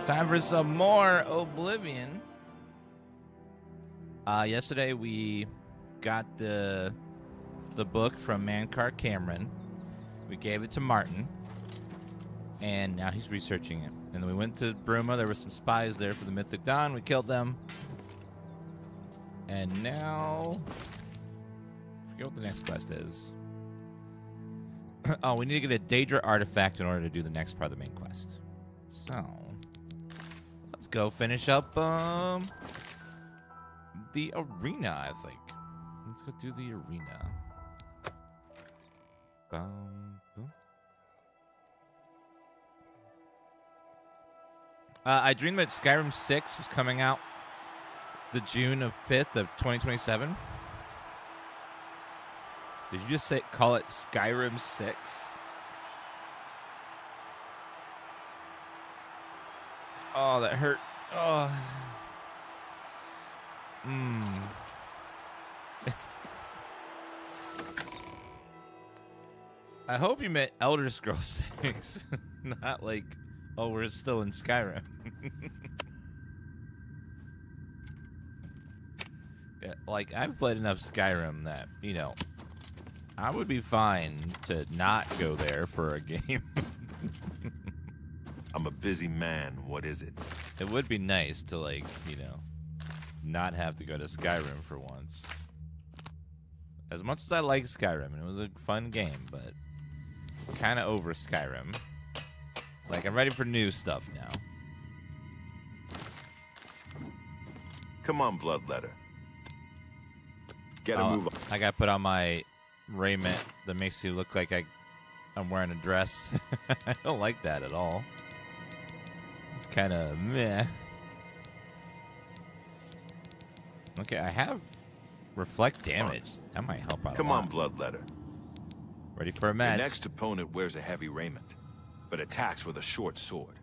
Time for some more Oblivion. Yesterday we got the book from Mankar Cameron. We gave it to Martin, and now he's researching it. And then we went to Bruma. There were some spies there for the Mythic Dawn. We killed them. And now, I forget what the next quest is. Oh, we need to get a Daedra artifact in order to do the next part of the main quest. So, let's go finish up the arena, I think. Let's go do the arena. Boom. I dreamed that Skyrim 6 was coming out the June 5th of 2027. Did you just call it Skyrim 6? Oh, that hurt. Oh. I hope you meant Elder Scrolls 6, not like, oh, we're still in Skyrim. Yeah, like, I've played enough Skyrim that, you know, I would be fine to not go there for a game. I'm a busy man. What is it? It would be nice to, like, you know, not have to go to Skyrim for once. As much as I like Skyrim, and it was a fun game, but kind of over Skyrim. Like, I'm ready for new stuff now. Come on, Bloodletter. Get a move on. I got put on my raiment that makes you look like I'm wearing a dress. I don't like that at all. It's kind of meh. Okay, I have reflect damage. That might help out. Come on, Bloodletter. Ready for a match. Your next opponent wears a heavy raiment, but attacks with a short sword.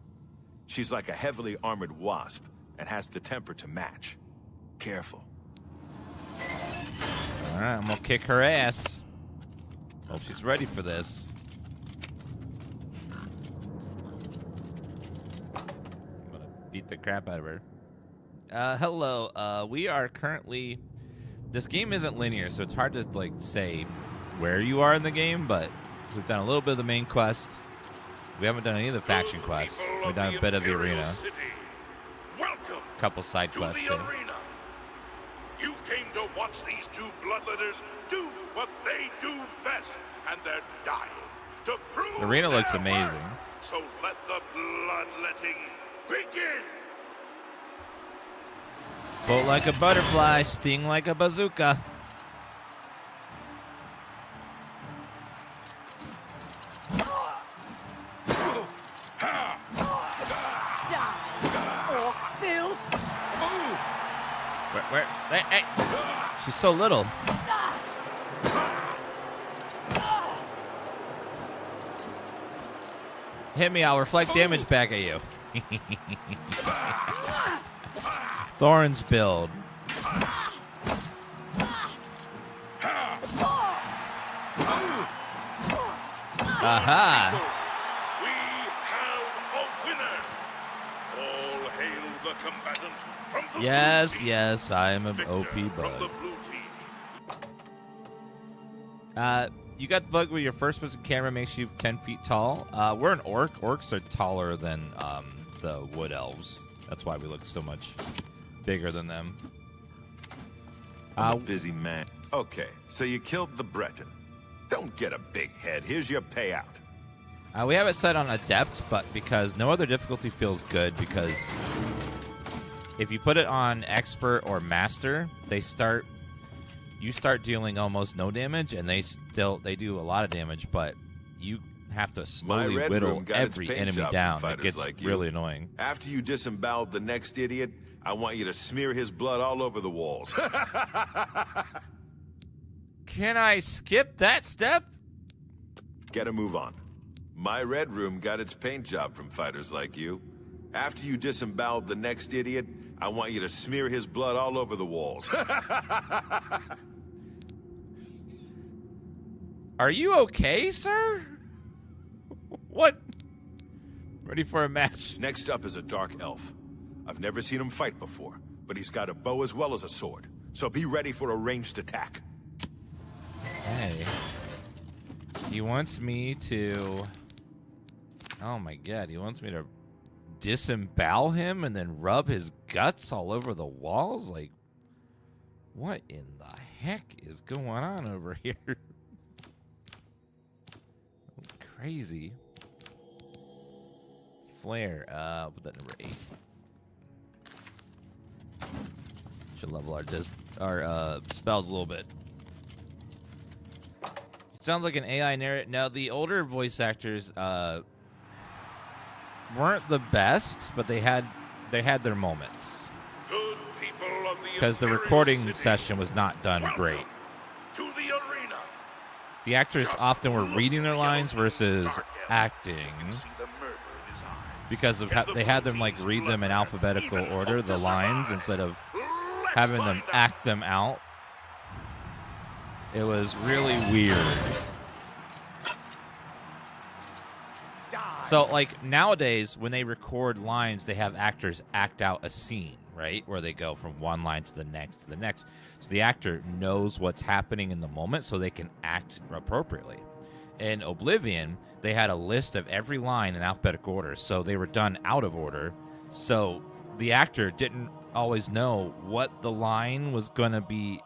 She's like a heavily armored wasp and has the temper to match. Careful. All right, I'm gonna kick her ass. Hope she's ready for this. I'm gonna beat the crap out of her. Hello. We are currently. This game isn't linear, so it's hard to like say where you are in the game. But we've done a little bit of the main quest. We haven't done any of the faction quests. We've done a bit of the arena. Welcome. A couple side quests too. Arena. You came to watch these two bloodletters do what they do best, and they're dying to prove The arena looks their amazing. worth. So let the bloodletting begin. Float like a butterfly, sting like a bazooka. Where? Hey. She's so little. Hit me, I'll reflect damage back at you. Thorns build. Aha! We have a winner. All hail the combatant from the blue team. Yes, I am an Victor OP from bug. the blue team. You got the bug where your first person camera makes you 10 feet tall. We're an orc. Orcs are taller than the wood elves. That's why we look so much bigger than them. I'm a busy man. Okay, so you killed the Breton. Don't get a big head. Here's your payout. We have it set on Adept, but because no other difficulty feels good, because if you put it on Expert or Master, you start dealing almost no damage, and they do a lot of damage, but you have to slowly whittle every enemy down. It gets like really annoying. After you disemboweled the next idiot, I want you to smear his blood all over the walls. Can I skip that step? Get a move on. My red room got its paint job from fighters like you. After you disemboweled the next idiot, I want you to smear his blood all over the walls. Are you okay, sir? What? Ready for a match. Next up is a dark elf. I've never seen him fight before, but he's got a bow as well as a sword. So be ready for a ranged attack. Hey. He wants me to... Oh my god, he wants me to disembowel him and then rub his guts all over the walls? Like, what in the heck is going on over here? Crazy. Flare. I'll put that number 8. Should level our spells a little bit. Sounds like an AI narrative. Now, the older voice actors weren't the best, but they had their moments. Because the recording session was not done great. To the arena. The actors often were reading their lines versus acting. Because of how they had them like read them in alphabetical order, the lines, instead of having them act them out. It was really weird. So, like, nowadays, when they record lines, they have actors act out a scene, right? Where they go from one line to the next to the next. So the actor knows what's happening in the moment so they can act appropriately. In Oblivion, they had a list of every line in alphabetical order, so they were done out of order. So the actor didn't always know what the line was going to be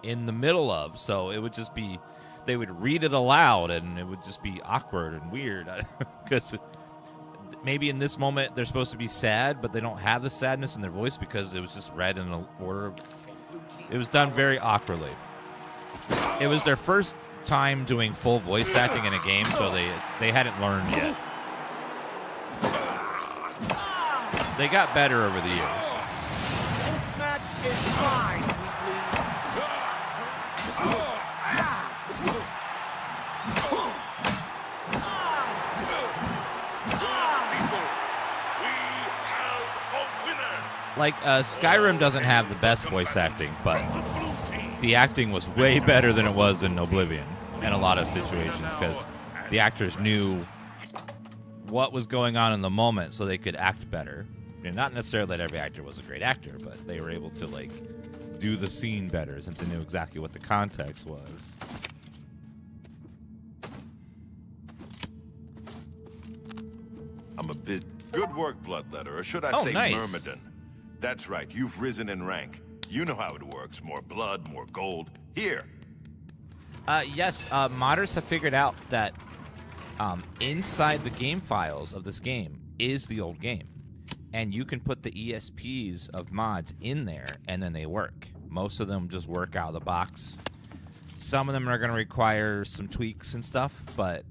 in the middle of. So it would just be, they would read it aloud, and it would just be awkward and weird. Because maybe in this moment they're supposed to be sad, but they don't have the sadness in their voice because it was just read in an order. It was done very awkwardly. It was their first time doing full voice acting in a game, so they hadn't learned yet. They got better over the years. This match is mine, Like, Skyrim doesn't have the best voice acting, but the acting was way better than it was in Oblivion in a lot of situations, because the actors knew what was going on in the moment so they could act better. You know, not necessarily that every actor was a great actor, but they were able to, like, do the scene better since they knew exactly what the context was. I'm a busy. Good work, Bloodletter, or should I say nice. Myrmidon. That's right, you've risen in rank. You know how it works. More blood, more gold. Here. Yes, modders have figured out that inside the game files of this game is the old game. And you can put the ESPs of mods in there, and then they work. Most of them just work out of the box. Some of them are going to require some tweaks and stuff, but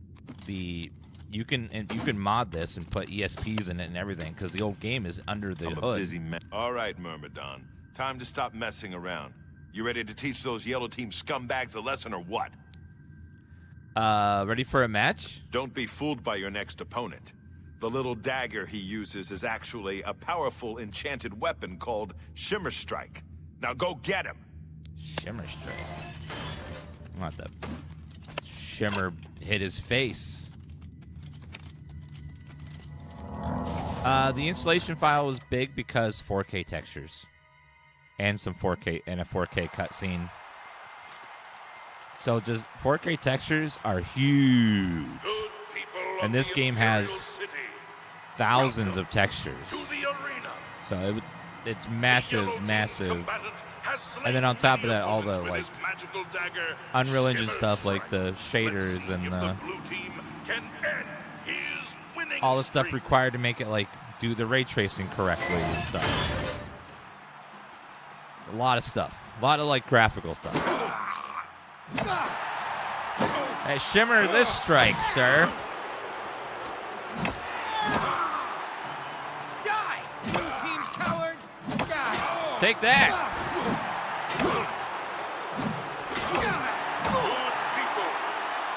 you can mod this and put ESPs in it and everything, because the old game is under the hood. A busy man. All right, Myrmidon. Time to stop messing around. You ready to teach those Yellow Team scumbags a lesson or what? Ready for a match? Don't be fooled by your next opponent. The little dagger he uses is actually a powerful enchanted weapon called Shimmer Strike. Now go get him. Shimmer Strike. I want that shimmer hit his face. The installation file was big because 4K textures and some 4K and a 4K cutscene. So just 4K textures are huge. And this game has thousands of textures. So it's massive, massive. And then on top of that, all the like Unreal Engine stuff, like the shaders and all the stuff required to make it like do the ray tracing correctly and stuff. A lot of stuff. A lot of like graphical stuff. Hey, shimmer this strike, sir. Die! Blue team coward! Die! Take that!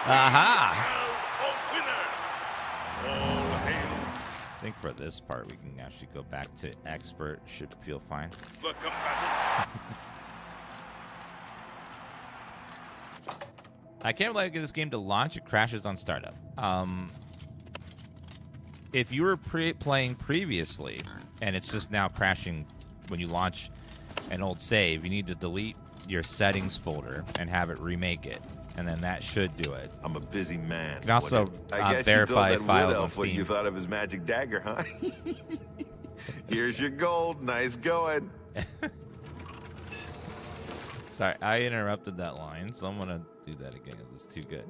Aha! I think for this part we can actually go back to expert. Should feel fine. I can't believe I get this game to launch. It crashes on startup. if you were playing previously and it's just now crashing when you launch an old save, you need to delete your settings folder and have it remake it, and then that should do it. I'm a busy man. You can also verify files on Steam. What you thought of his magic dagger, huh? Here's your gold. Nice going. Sorry, I interrupted that line, so I'm going to do that again because it's too good.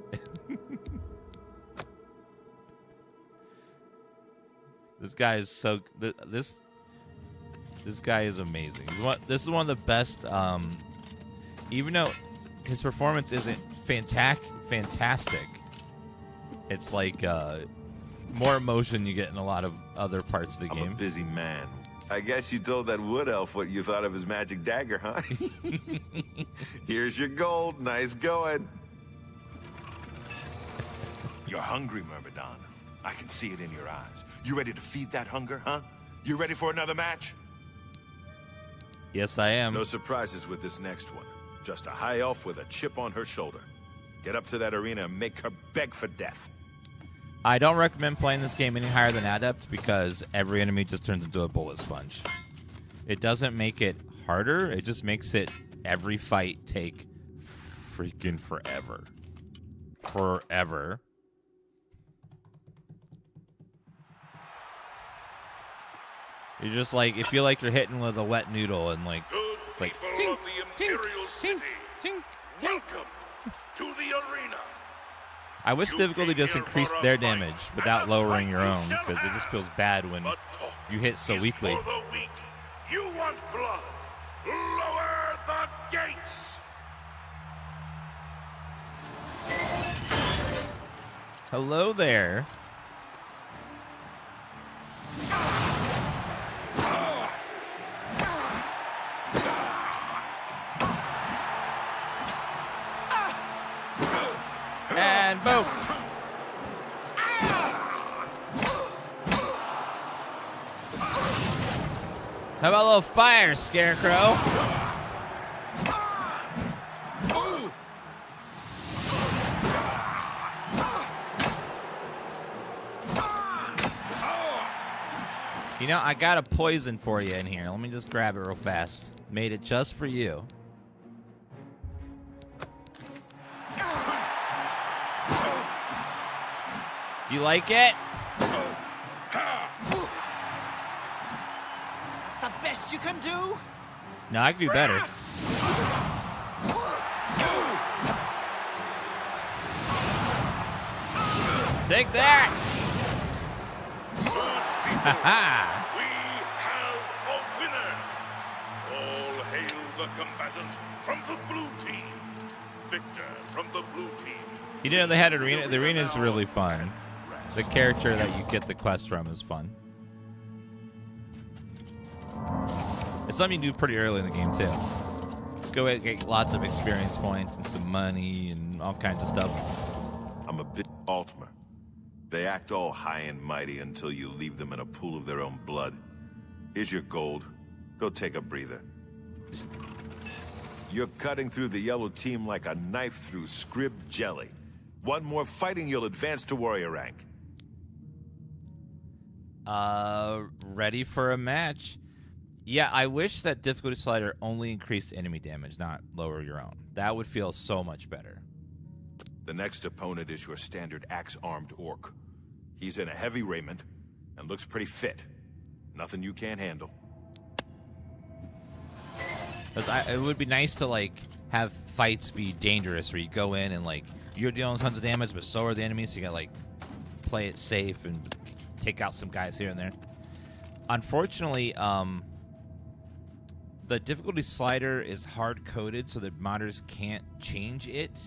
This guy is so... This guy is amazing. This is one of the best... even though his performance isn't fantastic, it's like more emotion you get in a lot of other parts of the game. I'm a busy man. I guess you told that wood elf what you thought of his magic dagger, huh? Here's your gold. Nice going. You're hungry, Myrmidon. I can see it in your eyes. You ready to feed that hunger, huh? You ready for another match? Yes, I am. No surprises with this next one. Just a high elf with a chip on her shoulder. Get up to that arena and make her beg for death. I don't recommend playing this game any higher than Adept because every enemy just turns into a bullet sponge. It doesn't make it harder. It just makes it every fight take freaking forever. Forever. You're just like, you feel like you're hitting with a wet noodle and like... Good people tink, of the Imperial City, tink. welcome to the arena. I wish difficulty just increased their damage without lowering your own, because it just feels bad when you hit so weakly. For the weak. You want blood? Lower the gates. Hello there. And boom. How about a little fire, Scarecrow? You know, I got a poison for you in here. Let me just grab it real fast. Made it just for you. You like it? The best you can do? No, I can do better. Take that! Ha We have a winner. All hail the combatant from the blue team. Victor from the blue team. You know, they had arena. The arena is really fun. The character that you get the quest from is fun. It's something you do pretty early in the game, too. Go and get lots of experience points and some money and all kinds of stuff. I'm a bit Altmer. They act all high and mighty until you leave them in a pool of their own blood. Here's your gold. Go take a breather. You're cutting through the yellow team like a knife through scrib jelly. One more fighting, you'll advance to warrior rank. Ready for a match. Yeah, I wish that difficulty slider only increased enemy damage, not lower your own. That would feel so much better. The next opponent is your standard axe-armed orc. He's in a heavy raiment and looks pretty fit. Nothing you can't handle. It would be nice to, like, have fights be dangerous where you go in and, like, you're dealing tons of damage, but so are the enemies, so you gotta, like, play it safe and take out some guys here and there. Unfortunately, the difficulty slider is hard-coded, so that modders can't change it.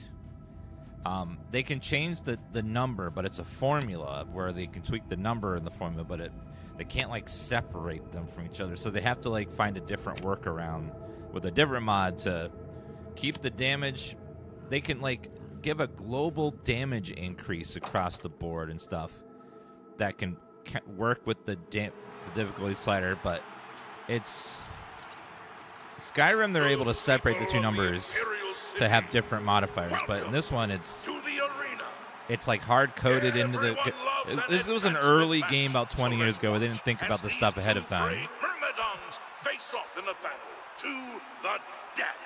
They can change the number, but it's a formula where they can tweak the number in the formula, but they can't, like, separate them from each other. So they have to, like, find a different workaround with a different mod to keep the damage. They can, like, give a global damage increase across the board and stuff that can work with the difficulty slider, but it's Skyrim. They're able to separate the two numbers to have different modifiers, but in this one it's like hard coded into the This was an early game about 20 years ago where they didn't think about this stuff ahead of time. Myrmidons face off in a battle to the death.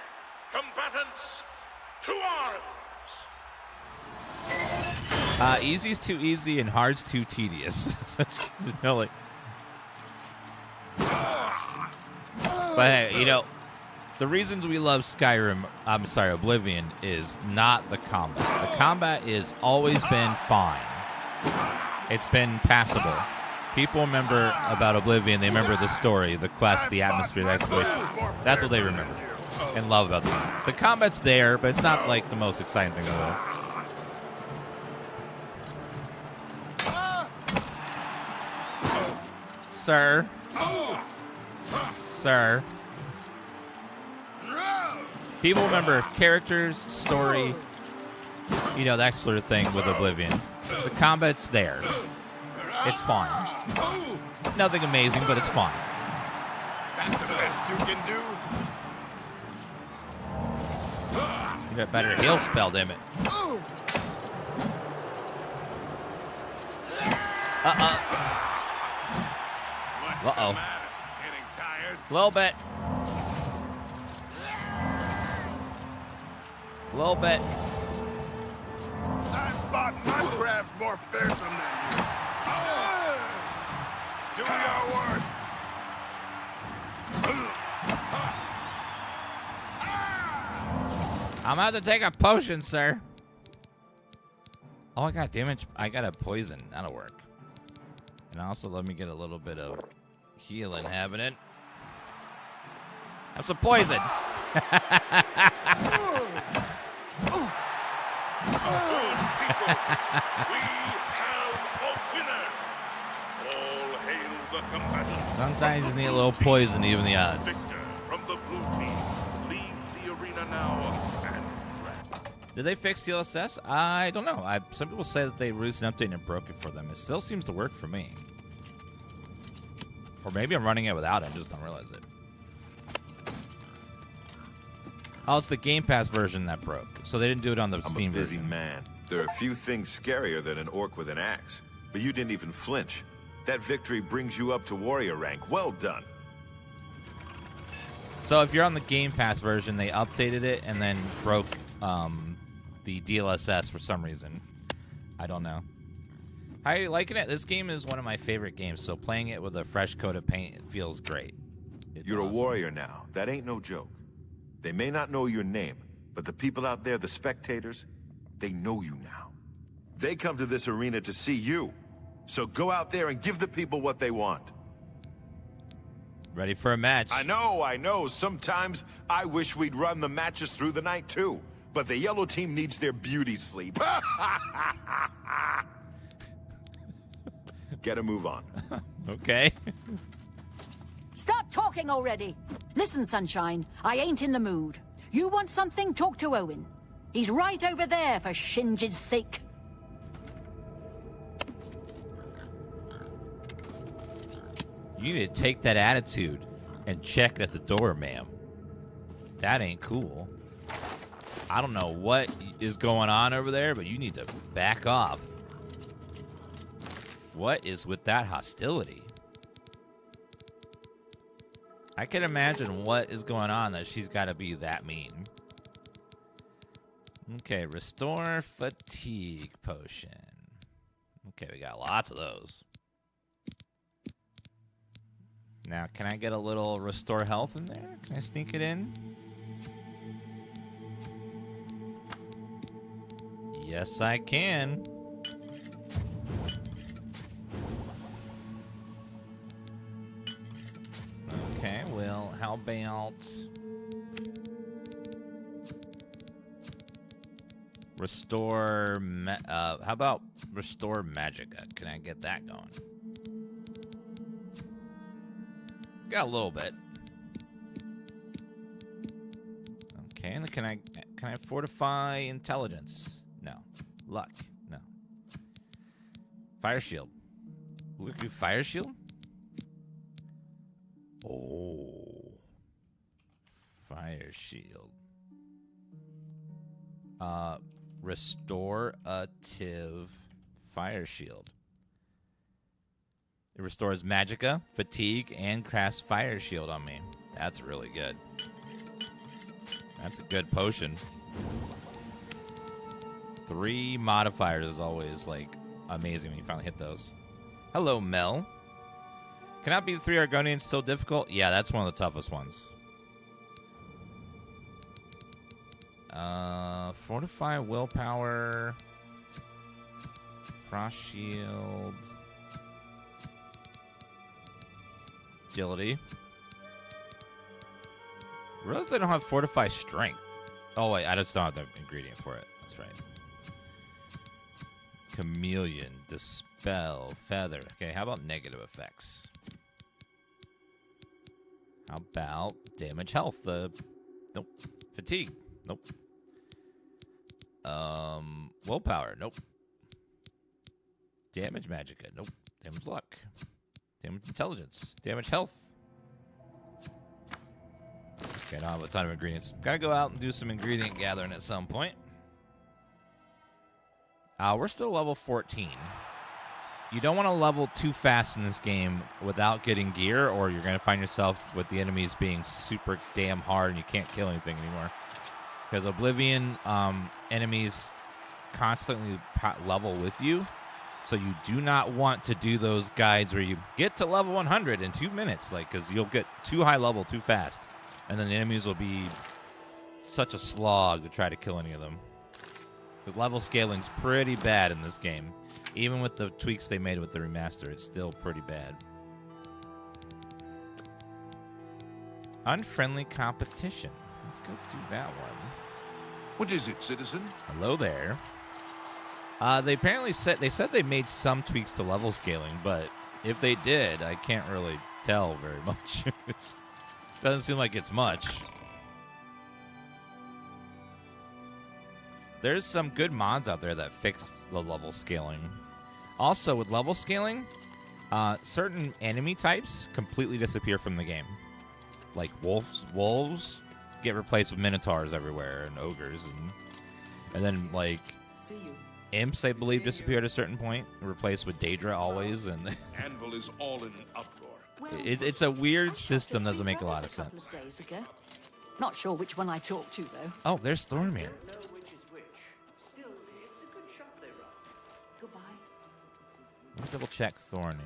Combatants, to arms! Easy's too easy and hard's too tedious. But hey, you know, the reasons we love Oblivion is not the combat. The combat has always been fine. It's been passable. People remember about Oblivion, they remember the story, the quest, the atmosphere, the exploration. That's what they remember and love about the game. The combat's there, but it's not like the most exciting thing in the world. Sir. Sir. People remember characters, story, you know, that sort of thing with Oblivion. The combat's there. It's fine. Nothing amazing, but it's fine. That's the best you can do. You got better heal spell, damn it. Uh-oh. A little bit. A little bit. I thought my craft's more fearsome than you. Do your worst. I'm about to take a potion, sir. Oh, I got damage. I got a poison. That'll work. And also let me get a little bit of healing happening. Have some poison. Good people, we have a winner. All hail the combatants. Sometimes you just need a little poison to even the odds. Victor from the blue team, leave the arena now and rest. Did they fix DLSS? I don't know. Some people say that they released an update and it broke it for them. It still seems to work for me. Or maybe I'm running it without it. I just don't realize it. Oh, it's the Game Pass version that broke. So they didn't do it on the Steam I'm a busy version. man. There are few things scarier than an orc with an axe. But you didn't even flinch. That victory brings you up to warrior rank. Well done. So if you're on the Game Pass version, they updated it and then broke the DLSS for some reason. I don't know. How are you liking it? This game is one of my favorite games, so playing it with a fresh coat of paint, it feels great. You're a warrior now. That ain't no joke. They may not know your name, but the people out there, the spectators, they know you now. They come to this arena to see you. So go out there and give the people what they want. Ready for a match. I know. Sometimes I wish we'd run the matches through the night too. But the yellow team needs their beauty sleep. Get a move on. Okay. Stop talking already. Listen, Sunshine, I ain't in the mood. You want something? Talk to Owen. He's right over there, for Shinji's sake. You need to take that attitude and check at the door, ma'am. That ain't cool. I don't know what is going on over there, but you need to back off. What is with that hostility? I can imagine what is going on that she's got to be that mean. Okay, restore fatigue potion. Okay, we got lots of those. Now, can I get a little restore health in there? Can I sneak it in? Yes, I can. Okay, well, how about restore? How about restore magicka? Can I get that going? Got a little bit. Okay, and then can I fortify intelligence? No. Luck? No. Fire shield. We can do fire shield? Oh. Fire shield. Restorative fire shield. It restores magicka, fatigue, and crafts fire shield on me. That's really good. That's a good potion. 3 modifiers is always, like, amazing when you finally hit those. Hello, Mel. Cannot be the 3 Argonians so difficult? Yeah, that's one of the toughest ones. Fortify, willpower, frost shield, agility. Realize they don't have fortify strength. Oh wait, I just don't have the ingredient for it. That's right. Chameleon, dispel, feather. Okay, how about negative effects? How about damage, health? Nope. Fatigue. Nope. Willpower. Nope. Damage magicka. Nope. Damage luck. Damage intelligence. Damage health. Okay, I don't have a ton of ingredients. Gotta go out and do some ingredient gathering at some point. We're still level 14. You don't want to level too fast in this game without getting gear, or you're going to find yourself with the enemies being super damn hard and you can't kill anything anymore. Because Oblivion enemies constantly level with you, so you do not want to do those guides where you get to level 100 in 2 minutes, like, because you'll get too high level too fast, and then the enemies will be such a slog to try to kill any of them. Because level scaling's pretty bad in this game. Even with the tweaks they made with the remaster, it's still pretty bad. Unfriendly competition. Let's go do that one. What is it, citizen? Hello there. They apparently said they made some tweaks to level scaling, but if they did, I can't really tell very much. It doesn't seem like it's much. There's some good mods out there that fix the level scaling. Also, with level scaling, certain enemy types completely disappear from the game. Like wolves get replaced with minotaurs everywhere and ogres, and then like imps, I believe, disappear at a certain point, replaced with Daedra always, and Anvil is all in an uproar. it's a weird system. Doesn't make a lot of sense. Days ago. Not sure which one I talked to though. Oh, there's Thormir. Goodbye. Let's double check Thornir.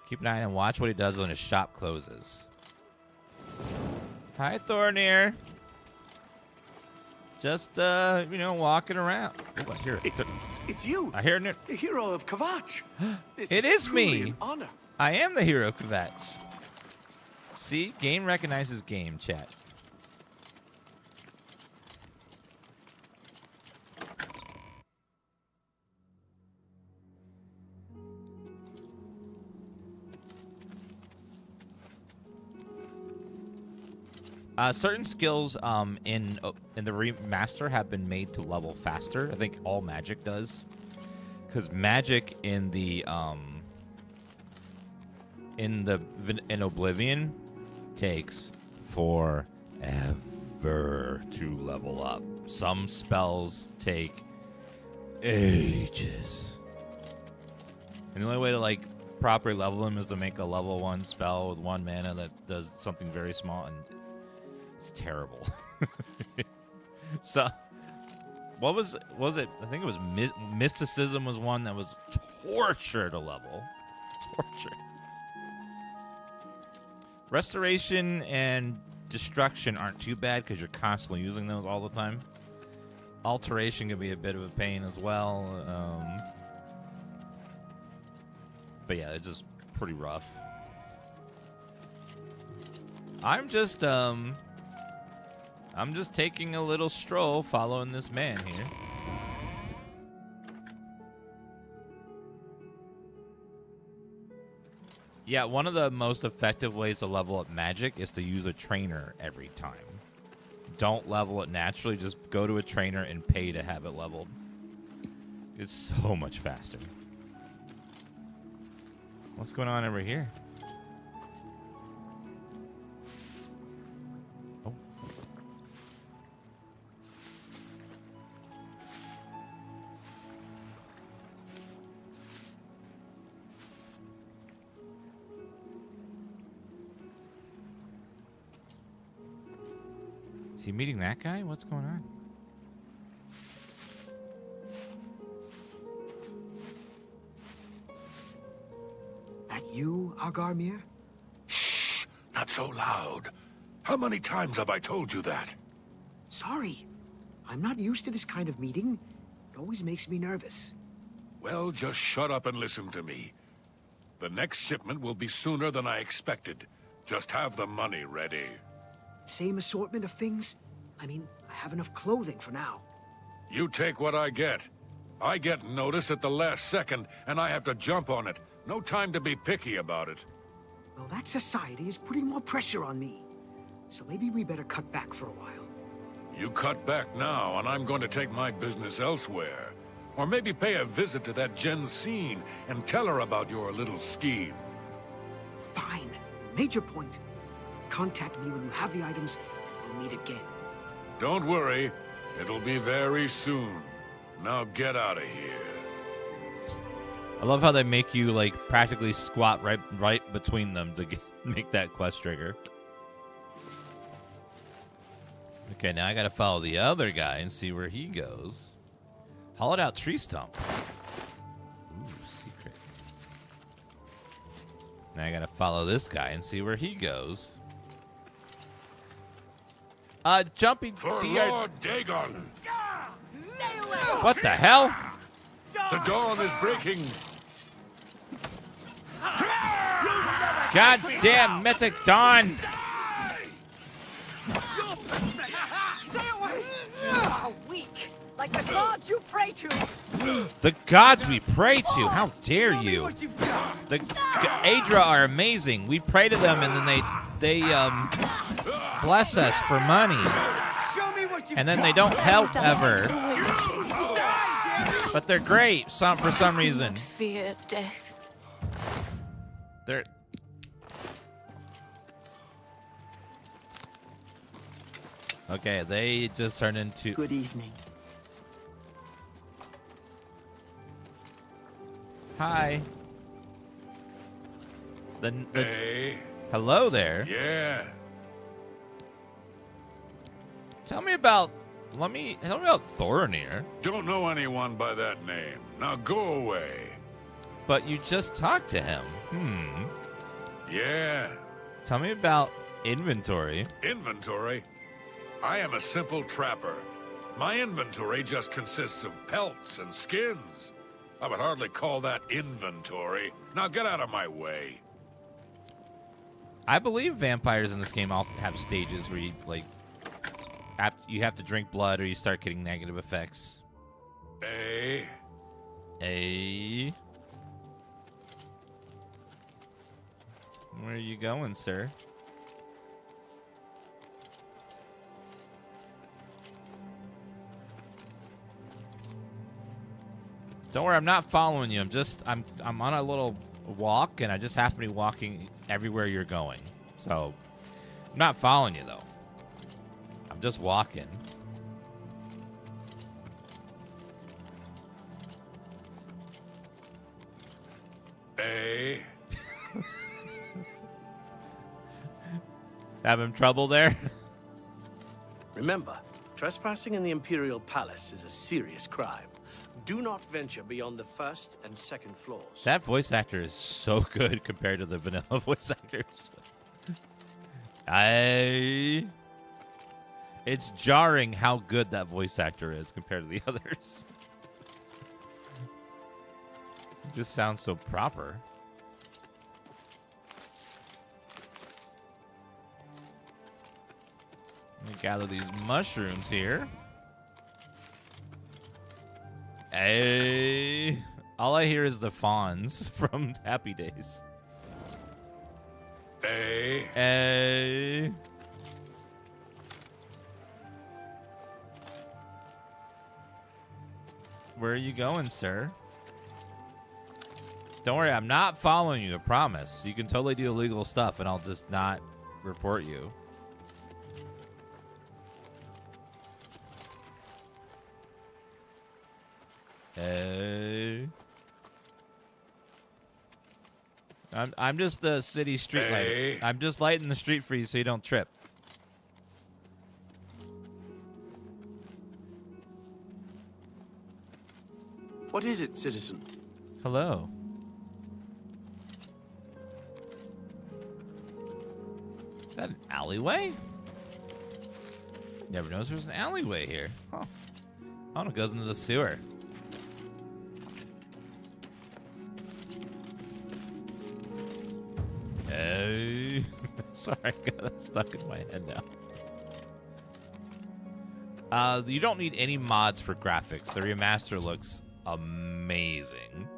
Keep an eye on him. Watch what he does when his shop closes. Hi, Thornir. Just, walking around. Oh, I hear it. It's you, I hear it. the hero of Kvatch. It is me. An honor. I am the hero, Kvatch. See? Game recognizes game, chat. Certain skills in the remaster have been made to level faster. I think all magic does, because magic in Oblivion takes forever to level up. Some spells take ages, and the only way to properly level them is to make a level 1 spell with 1 mana that does something very small, and it's terrible. So, what was it? I think it was mysticism was one that was torture to level. Torture. Restoration and destruction aren't too bad because you're constantly using those all the time. Alteration can be a bit of a pain as well. But yeah, it's just pretty rough. I'm just taking a little stroll following this man here. Yeah, one of the most effective ways to level up magic is to use a trainer every time. Don't level it naturally, just go to a trainer and pay to have it leveled. It's so much faster. What's going on over here? Oh. he meeting that guy? What's going on? That you, Argarmir? Shh! Not so loud. How many times have I told you that? Sorry. I'm not used to this kind of meeting. It always makes me nervous. Well, just shut up and listen to me. The next shipment will be sooner than I expected. Just have the money ready. Same assortment of things? I mean, I have enough clothing for now. You take what I get. I get notice at the last second, and I have to jump on it. No time to be picky about it. Well, that society is putting more pressure on me. So maybe we better cut back for a while. You cut back now, and I'm going to take my business elsewhere. Or maybe pay a visit to that Jensine and tell her about your little scheme. Fine. Major point. Contact me when you have the items, and we'll meet again. Don't worry. It'll be very soon. Now get out of here. I love how they make you like practically squat right between them to make that quest trigger. Okay, now I gotta follow the other guy and see where he goes. Hollowed out tree stump. Ooh, secret. Now I gotta follow this guy and see where he goes. Jumping For deer. Lord Dagon! What the hell? The dawn is breaking! Goddamn mythic dawn! Stay away! How weak! Like the gods you pray to! The gods we pray to. How dare Show me you? what you've done! The Aedra are amazing. We pray to them and then they bless us for money. Show me what you've And then they don't help ever. done! But they're great for some reason. Fear death. They're Okay, they just turned into Good evening. Hi. Hey, Hello there. yeah. Tell me about Thorinir. Don't know anyone by that name. Now go away. But you just talked to him. Yeah. Tell me about inventory. Inventory? I am a simple trapper. My inventory just consists of pelts and skins. I would hardly call that inventory. Now get out of my way. I believe vampires in this game also have stages where you you have to drink blood or you start getting negative effects. Hey, Where are you going, sir? Don't worry, I'm not following you. I'm on a little walk and I just happen to be walking everywhere you're going. So I'm not following you though. I'm just walking. hey. Having trouble there? Remember, trespassing in the Imperial Palace is a serious crime. Do not venture beyond the first and second floors. That voice actor is so good compared to the vanilla voice actors. It's jarring how good that voice actor is compared to the others. It just sounds so proper. Let me gather these mushrooms here. Hey. All I hear is the fawns from Happy Days. Hey. Hey. Where are you going, sir? Don't worry, I'm not following you, I promise. You can totally do illegal stuff and I'll just not report you. Hey. I'm just the city street Hey. light. I'm just lighting the street for you so you don't trip. What is it, citizen? Hello. Is that an alleyway? Never noticed there's an alleyway here. Huh. Oh, it goes into the sewer. Hey. Sorry, I got that stuck in my head now. You don't need any mods for graphics. The remaster looks amazing.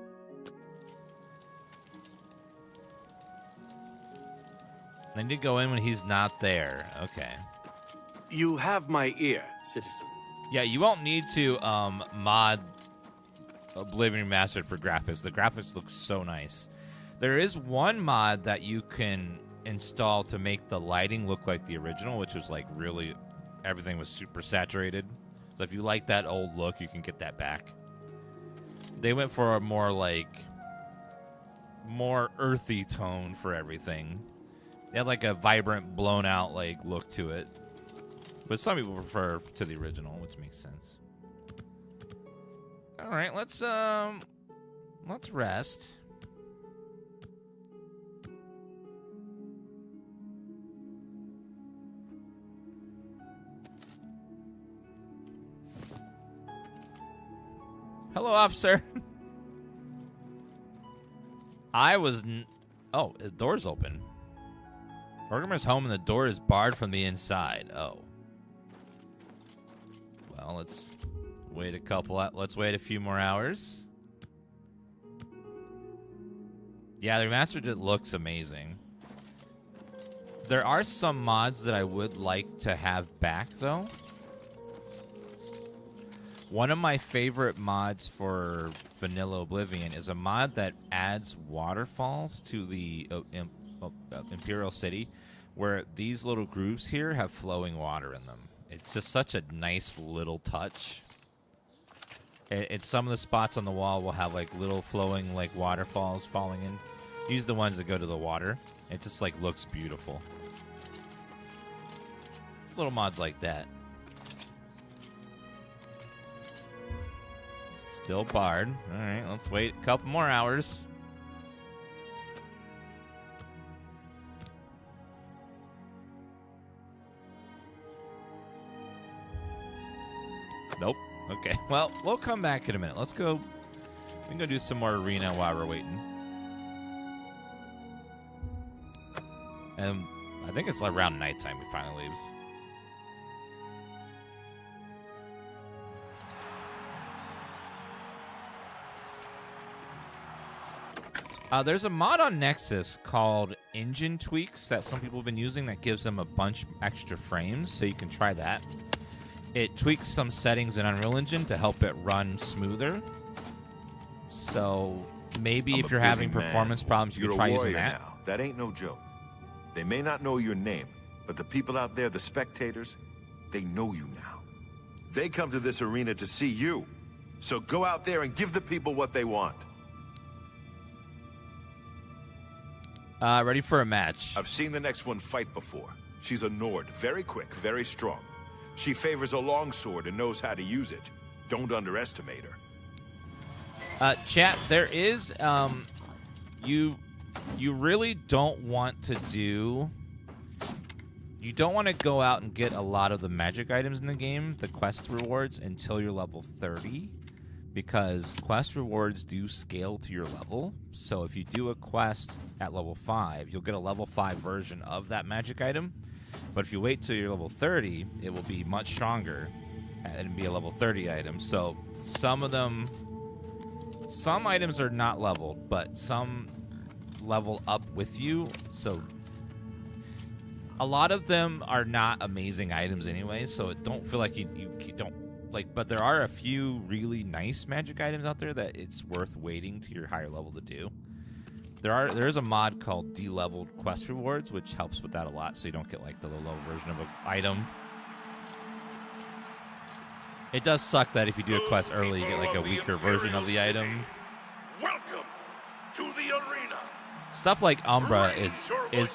I need to go in when he's not there. Okay. You have my ear, citizen. Yeah, you won't need to mod Oblivion Remastered for graphics. The graphics look so nice. There is one mod that you can install to make the lighting look like the original, which was like really, everything was super saturated. So if you like that old look, you can get that back. They went for a more earthy tone for everything. They had like a vibrant, blown out like look to it. But some people prefer to the original, which makes sense. All right, let's rest. Hello, officer. Oh, the door's open. Orgrimmer's home and the door is barred from the inside. Oh. Well, let's wait a few more hours. Yeah, the remastered it looks amazing. There are some mods that I would like to have back, though. One of my favorite mods for Vanilla Oblivion is a mod that adds waterfalls to the Imperial City, where these little grooves here have flowing water in them. It's just such a nice little touch. It's some of the spots on the wall will have like little flowing like waterfalls falling in. Use the ones that go to the water. It just like looks beautiful. Little mods like that. Still barred. All right, let's wait a couple more hours. Nope. Okay. Well, we'll come back in a minute. Let's go. We can go do some more arena while we're waiting. And I think it's around nighttime he finally leaves. There's a mod on Nexus called Engine Tweaks that some people have been using that gives them a bunch extra frames, so you can try that. It tweaks some settings in Unreal Engine to help it run smoother. So maybe if you're having performance problems, you can try using that. Now. That ain't no joke. They may not know your name, but the people out there, the spectators, they know you now. They come to this arena to see you. So go out there and give the people what they want. Ready for a match. I've seen the next one fight before. She's a Nord, very quick, very strong. She favors a longsword and knows how to use it. Don't underestimate her. Chat, there is, you really don't want to do... You don't want to go out and get a lot of the magic items in the game, the quest rewards, until you're level 30. Because quest rewards do scale to your level. So if you do a quest at level 5, you'll get a level 5 version of that magic item. But if you wait till you're level 30, it will be much stronger and be a level 30 item. So some of them, some items are not leveled, but some level up with you. So a lot of them are not amazing items anyway. So don't feel like you don't like, but there are a few really nice magic items out there that it's worth waiting to your higher level to do. There is a mod called de-leveled quest rewards, which helps with that a lot, so you don't get like the low version of an item. It does suck that if you do a quest early, you get like a weaker version of the item. Welcome to the arena. Stuff like Umbra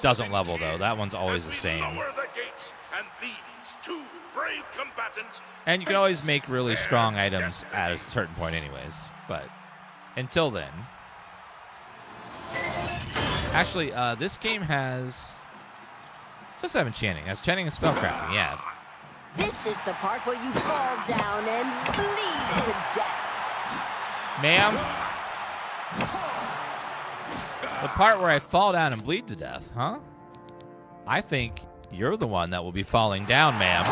doesn't level though. That one's always the same. Lower the gates, and these two brave combatants. And you can always make really strong items at a certain point, anyways. But Until then. Actually, this game has... does have enchanting. It has enchanting and spellcrafting, yeah. This is the part where you fall down and bleed to death. Ma'am? The part where I fall down and bleed to death, huh? I think you're the one that will be falling down, ma'am.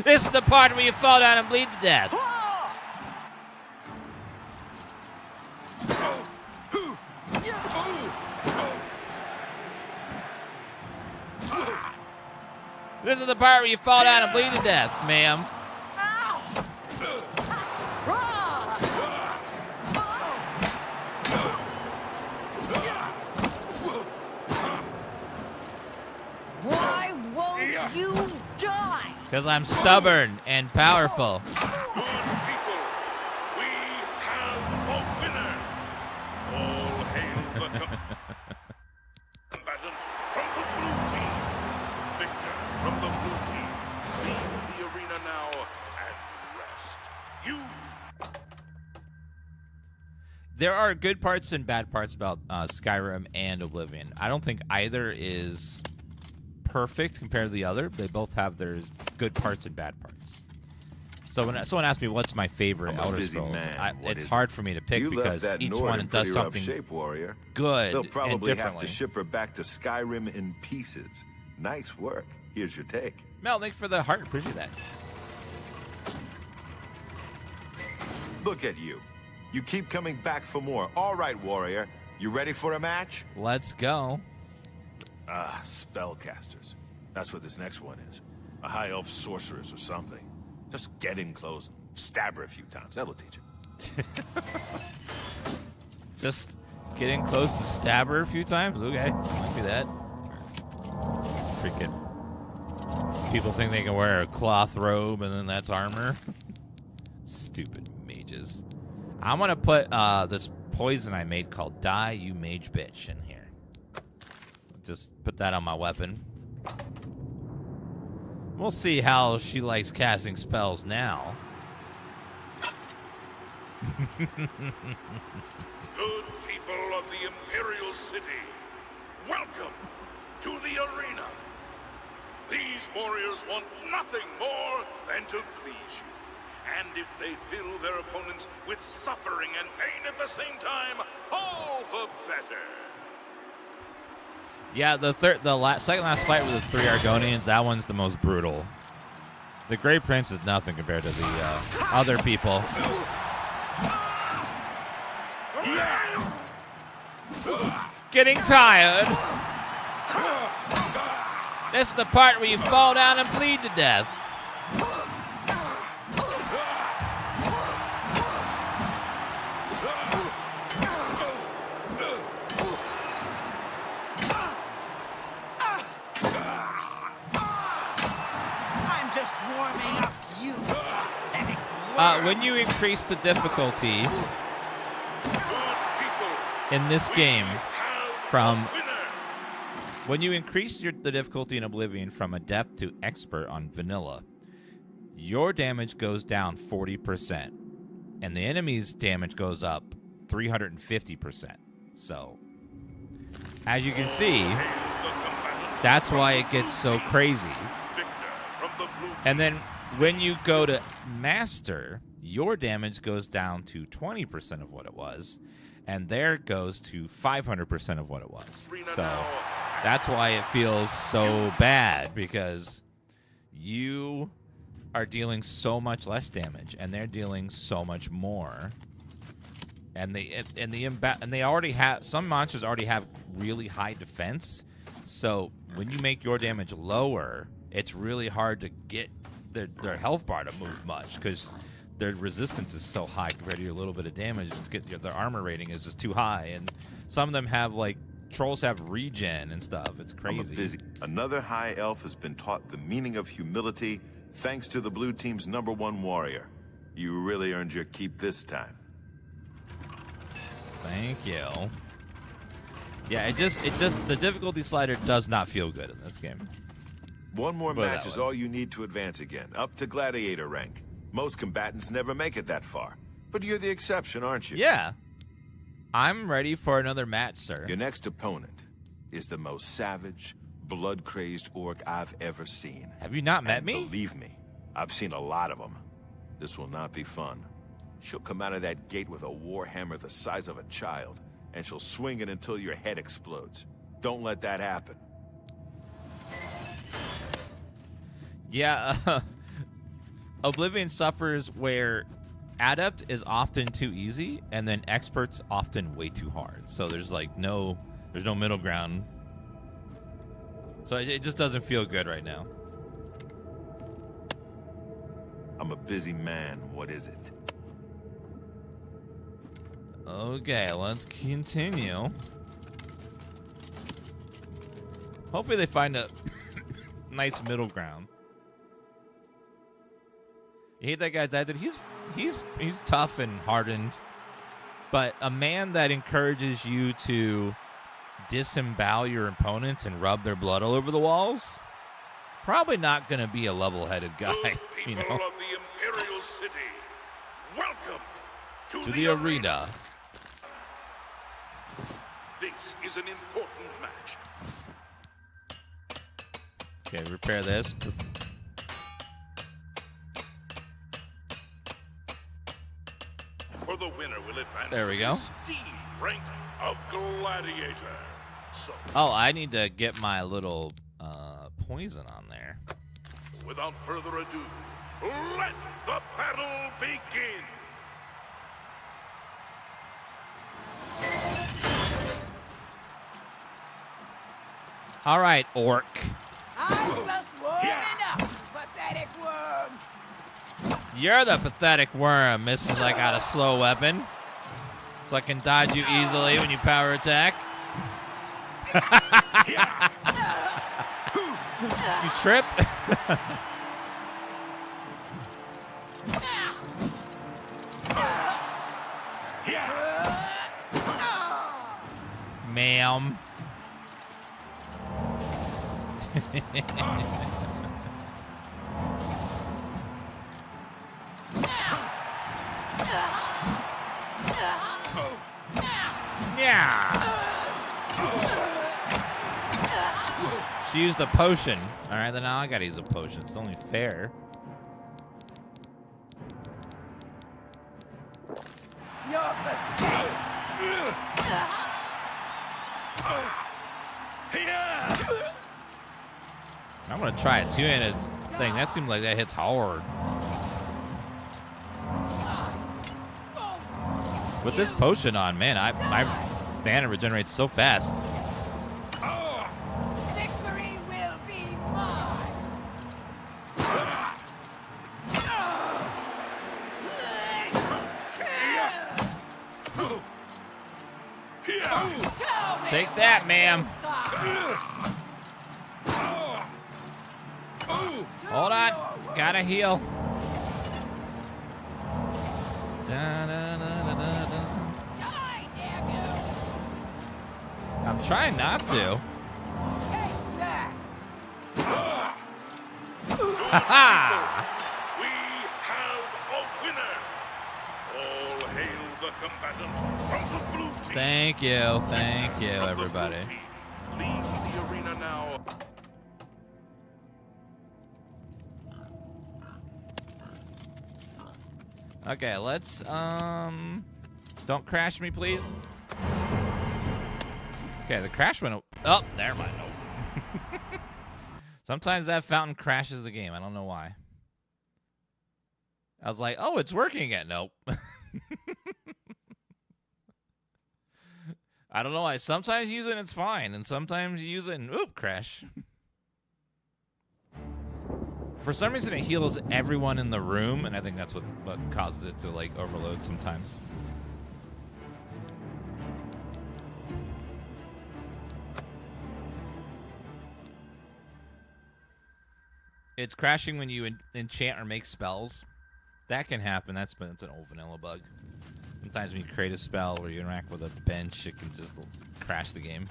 This is the part where you fall down and bleed to death. This is the part where you fall down and bleed to death, ma'am. Why won't you die? Because I'm stubborn and powerful. Good people, we have a winner. All hail the combatant from the blue team. Victor from the blue team. Leave the arena now and rest. You. There are good parts and bad parts about Skyrim and Oblivion. I don't think either is perfect compared to the other. They both have their good parts and bad parts. So when someone asks me what's my favorite Elder Scrolls, it's hard for me to pick because each one does something shape, warrior. Good. They'll probably and have to ship her back to Skyrim in pieces. Nice work. Here's your take. Mel, thanks for the heart. Appreciate that. Look at you. You keep coming back for more. All right, warrior. You ready for a match? Let's go. Ah, spellcasters. That's what this next one is. A high elf sorceress or something. Just get in close and stab her a few times. That'll teach you. Just get in close and stab her a few times? Okay, I'll do that. Freaking people think they can wear a cloth robe and then that's armor. Stupid mages. I'm going to put this poison I made called Die, You Mage Bitch in here. Just put that on my weapon. We'll see how she likes casting spells now. Good people of the Imperial City, welcome to the arena. These warriors want nothing more than to please you. And if they fill their opponents with suffering and pain at the same time, all the better. Yeah, second last fight with the 3 Argonians, that one's the most brutal. The Grey Prince is nothing compared to the other people. Getting tired. This is the part where you fall down and bleed to death. When you increase the difficulty in this game when you increase the difficulty in Oblivion from Adept to Expert on Vanilla, your damage goes down 40%, and the enemy's damage goes up 350%. So, as you can see, that's why it gets so crazy. And then when you go to Master, your damage goes down to 20% of what it was, and there goes to 500% of what it was. So that's why it feels so bad, because you are dealing so much less damage, and they're dealing so much more. And they already have, some monsters already have really high defense. So when you make your damage lower, it's really hard to get their health bar to move much, because their resistance is so high compared to your little bit of damage. Their armor rating is just too high, and some of them have, like, trolls have regen and stuff. It's crazy. Another high elf has been taught the meaning of humility thanks to the blue team's #1 warrior. You really earned your keep this time. Thank you. Yeah, it just the difficulty slider does not feel good in this game. One more Put it match that is way. all you need to advance again, up to Gladiator rank. Most combatants never make it that far. But you're the exception, aren't you? Yeah. I'm ready for another match, sir. Your next opponent is the most savage, blood-crazed orc I've ever seen. Have you not met And me? believe me, I've seen a lot of them. This will not be fun. She'll come out of that gate with a warhammer the size of a child, and she'll swing it until your head explodes. Don't let that happen. Yeah, Oblivion suffers where Adept is often too easy, and then Expert's often way too hard. So there's like no middle ground. So it just doesn't feel good right now. I'm a busy man. What is it? Okay, let's continue. Hopefully they find a nice middle ground. You hate that guy's attitude. He's tough and hardened, but a man that encourages you to disembowel your opponents and rub their blood all over the walls, probably not going to be a level-headed guy. Good You people know, of the Imperial City, welcome to the arena. This is an important match. Okay, repair this. For the winner will advance There we to go. the esteemed rank of Gladiator. So, Oh, I need to get my little poison on there. without further ado, let the battle begin. All right, orc. I'm just warming up, pathetic worm. You're the pathetic worm. Misses I got a slow weapon, so I can dodge you easily when you power attack. You trip. Ma'am. Yeah. She used a potion. All right, then now I gotta use a potion. It's only fair. You're pathetic. I'm gonna try a two-handed thing. That seems like that hits hard. With this potion on, man, my mana regenerates so fast. Victory will be mine. Take that, ma'am. Hold on. Gotta heal. Die, damn you! I'm trying not to. Take that! Ha We have a winner. All hail the combatant from the blue team. Thank you. Thank you, From the everybody. blue team, leave the arena now. Okay, let's, don't crash me, please. Okay, the crash went, oh, there mind. Nope. Sometimes that fountain crashes the game. I don't know why. I was like, oh, it's working again. Nope. I don't know why. Sometimes you use it and it's fine, and sometimes you use it and, oop, crash. For some reason, it heals everyone in the room, and I think that's what causes it to, like, overload sometimes. It's crashing when you enchant or make spells. That can happen. It's an old vanilla bug. Sometimes when you create a spell or you interact with a bench, it can just crash the game.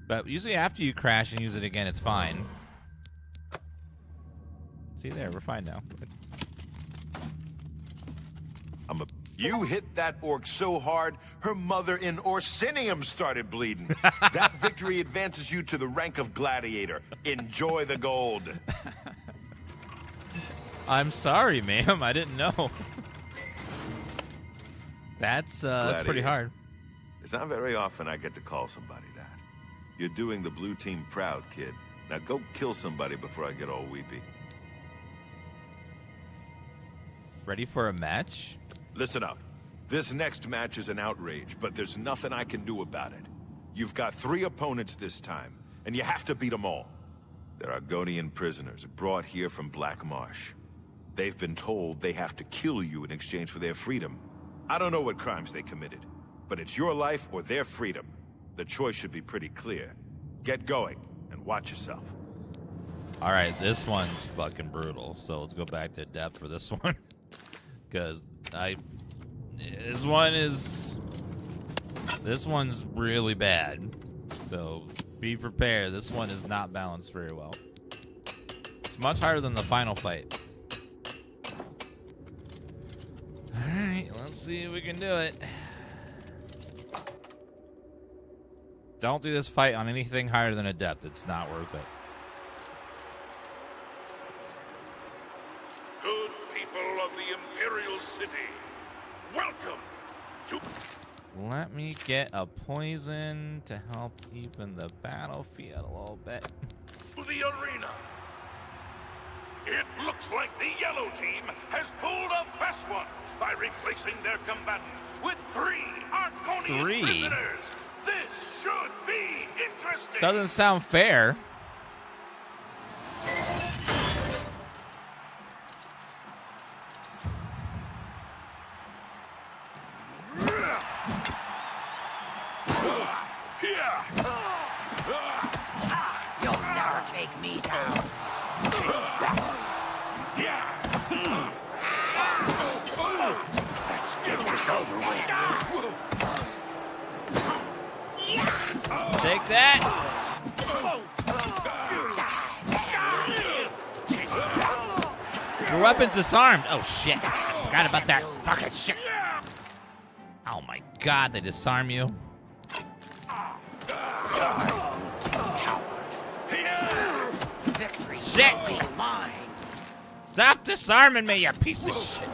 But usually after you crash and use it again, it's fine. See there, we're fine now. You hit that orc so hard, her mother in Orsinium started bleeding. That victory advances you to the rank of Gladiator. Enjoy the gold. I'm sorry, ma'am. I didn't know. That's pretty hard. It's not very often I get to call somebody that. You're doing the blue team proud, kid. Now go kill somebody before I get all weepy. Ready for a match? Listen up. This next match is an outrage, but there's nothing I can do about it. You've got 3 opponents this time, and you have to beat them all. They're Argonian prisoners brought here from Black Marsh. They've been told they have to kill you in exchange for their freedom. I don't know what crimes they committed, but it's your life or their freedom. The choice should be pretty clear. Get going, and watch yourself. All right, this one's fucking brutal, so let's go back to depth for this one. Because this one's really bad. So be prepared. This one is not balanced very well. It's much harder than the final fight. Alright, let's see if we can do it. Don't do this fight on anything higher than Adept. It's not worth it. Good people of the Imperial City, welcome to... Let me get a poison to help even the battlefield a little bit. the arena. It looks like the yellow team has pulled a fast one by replacing their combatant with 3 Argonian prisoners. This should be interesting. Doesn't sound fair. You'll never take me down. Let's get this over with. Take that. Your weapon's disarmed. Oh shit. I forgot about that fucking shit. Oh my god, they disarm you. Victory Shit. will be mine. Stop disarming me, you piece of shit.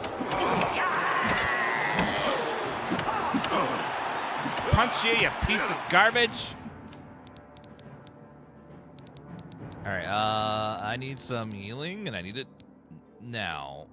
Punch you, you piece of garbage. Alright, I need some healing, and I need it now.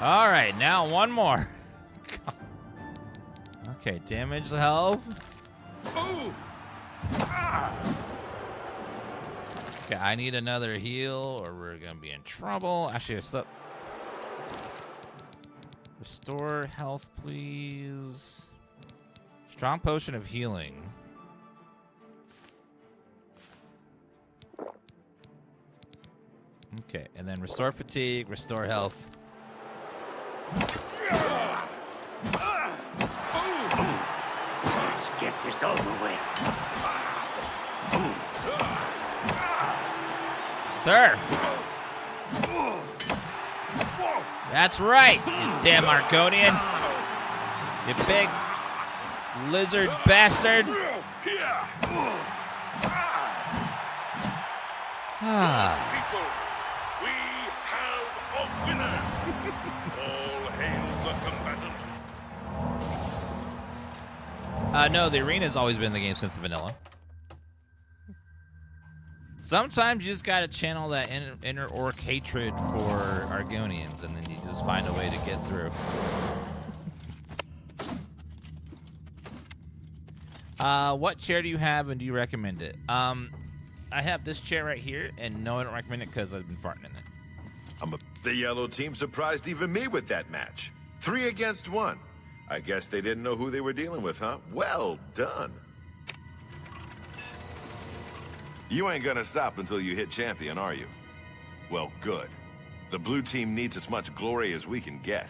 Alright, now one more. Okay, damage health. Okay, I need another heal or we're gonna be in trouble. Actually, restore health, please. Strong potion of healing. Okay, and then restore fatigue, restore health. Let's get this over with. Sir. That's right, you damn Argonian. You big lizard bastard. People, we have a winner. All hail the combatant. No, the arena's always been in the game since the vanilla. Sometimes you just gotta channel that inner orc hatred for Argonians, and then you just find a way to get through. What chair do you have, and do you recommend it? I have this chair right here, and no, I don't recommend it because I've been farting in it. The yellow team surprised even me with that match. 3 against 1. I guess they didn't know who they were dealing with, huh? Well done. You ain't gonna stop until you hit champion, are you? Well, good. The blue team needs as much glory as we can get.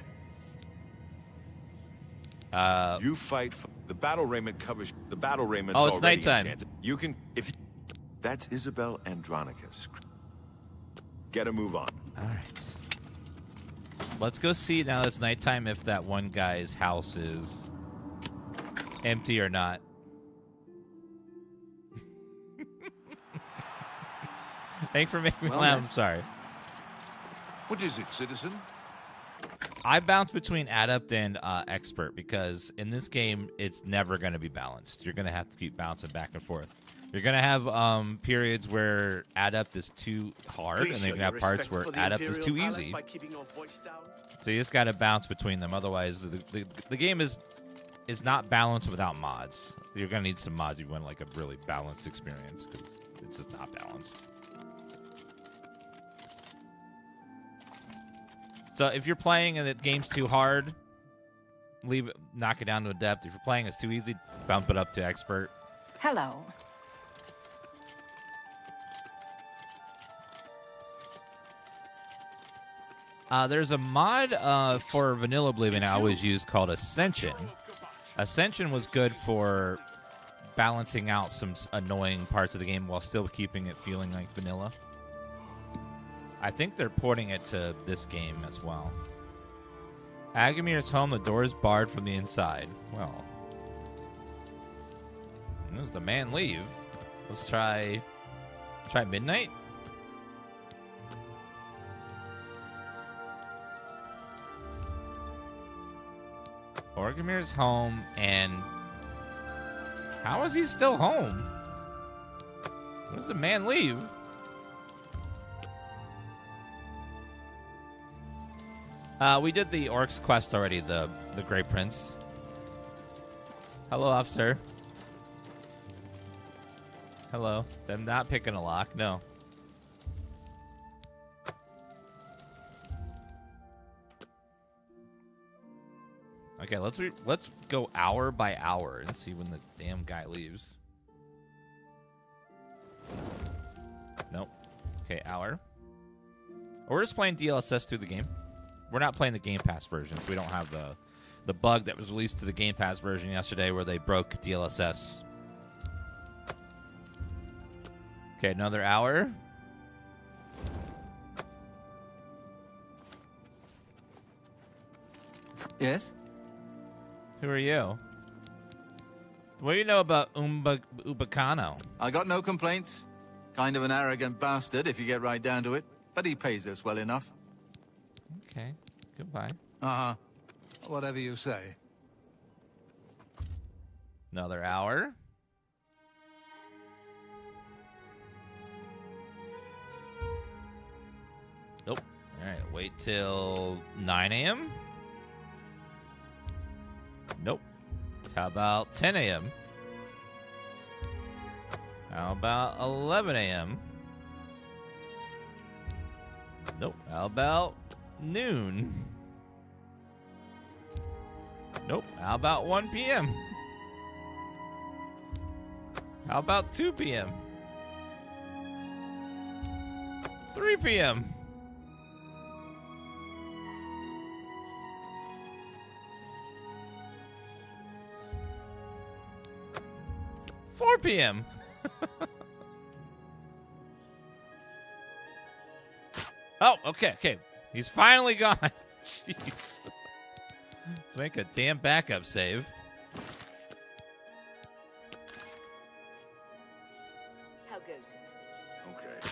You fight for the battle raiment covers the battle raiment. Oh, it's already nighttime. enchanted. You can that's Isabel Andronicus. Get a move on. All right. Let's go see now that it's nighttime if that one guy's house is empty or not. Thanks for making me laugh. I'm sorry. What is it, citizen? I bounce between adept and expert because in this game it's never going to be balanced. You're going to have to keep bouncing back and forth. You're going to have periods where adept is too hard, and then you're going to have parts where adept is too easy. So you just got to bounce between them. Otherwise, the game is not balanced without mods. You're going to need some mods if you want like a really balanced experience because it's just not balanced. So if you're playing and the game's too hard, knock it down to adept. If you're playing it's too easy, bump it up to expert. Hello. There's a mod for vanilla Oblivion I always use called Ascension. Ascension was good for balancing out some annoying parts of the game while still keeping it feeling like vanilla. I think they're porting it to this game as well. Agamir's home, the door is barred from the inside. Well, when does the man leave? Let's try midnight? Orgamir's home, and how is he still home? When does the man leave? We did the Orc's quest already, the Grey Prince. Hello, officer. Hello. I'm not picking a lock, no. Okay, let's go hour by hour and see when the damn guy leaves. Nope. Okay, hour. We're just playing DLSS through the game. We're not playing the Game Pass version, so we don't have the bug that was released to the Game Pass version yesterday where they broke DLSS. Okay, another hour. Yes? Who are you? What do you know about Ubacano? I got no complaints. Kind of an arrogant bastard if you get right down to it, but he pays us well enough. Okay, goodbye. Uh-huh. Whatever you say. Another hour. Nope. All right, wait till 9 a.m.? Nope. How about 10 a.m.? How about 11 a.m.? Nope. How about noon? Nope. How about 1 p.m.? How about 2 p.m.? 3 p.m.? p.m. Oh, okay. He's finally gone. Jeez. Let's make a damn backup save. How goes it? Okay.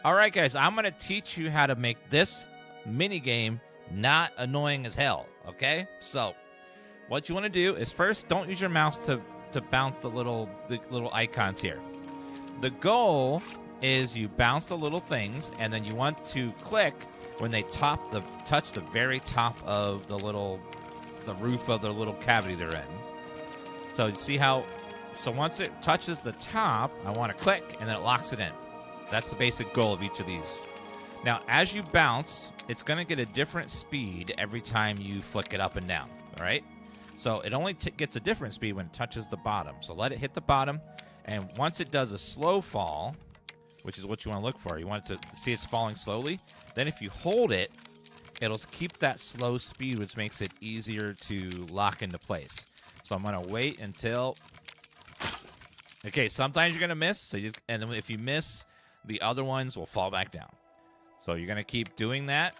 All right, guys, I'm going to teach you how to make this minigame not annoying as hell, okay? So, what you want to do is first, don't use your mouse to bounce the little icons here. The goal is you bounce the little things, and then you want to click when they touch the very top of the roof of the little cavity they're in. So you see how, so once it touches the top, I want to click, and then it locks it in. That's the basic goal of each of these. Now, as you bounce, it's going to get a different speed every time you flick it up and down, all right? So it only gets a different speed when it touches the bottom. So let it hit the bottom, and once it does a slow fall, which is what you want to look for, you want it to see it's falling slowly, then if you hold it, it'll keep that slow speed, which makes it easier to lock into place. So I'm going to wait until... Okay, sometimes you're going to miss, so and then if you miss, the other ones will fall back down. So you're going to keep doing that,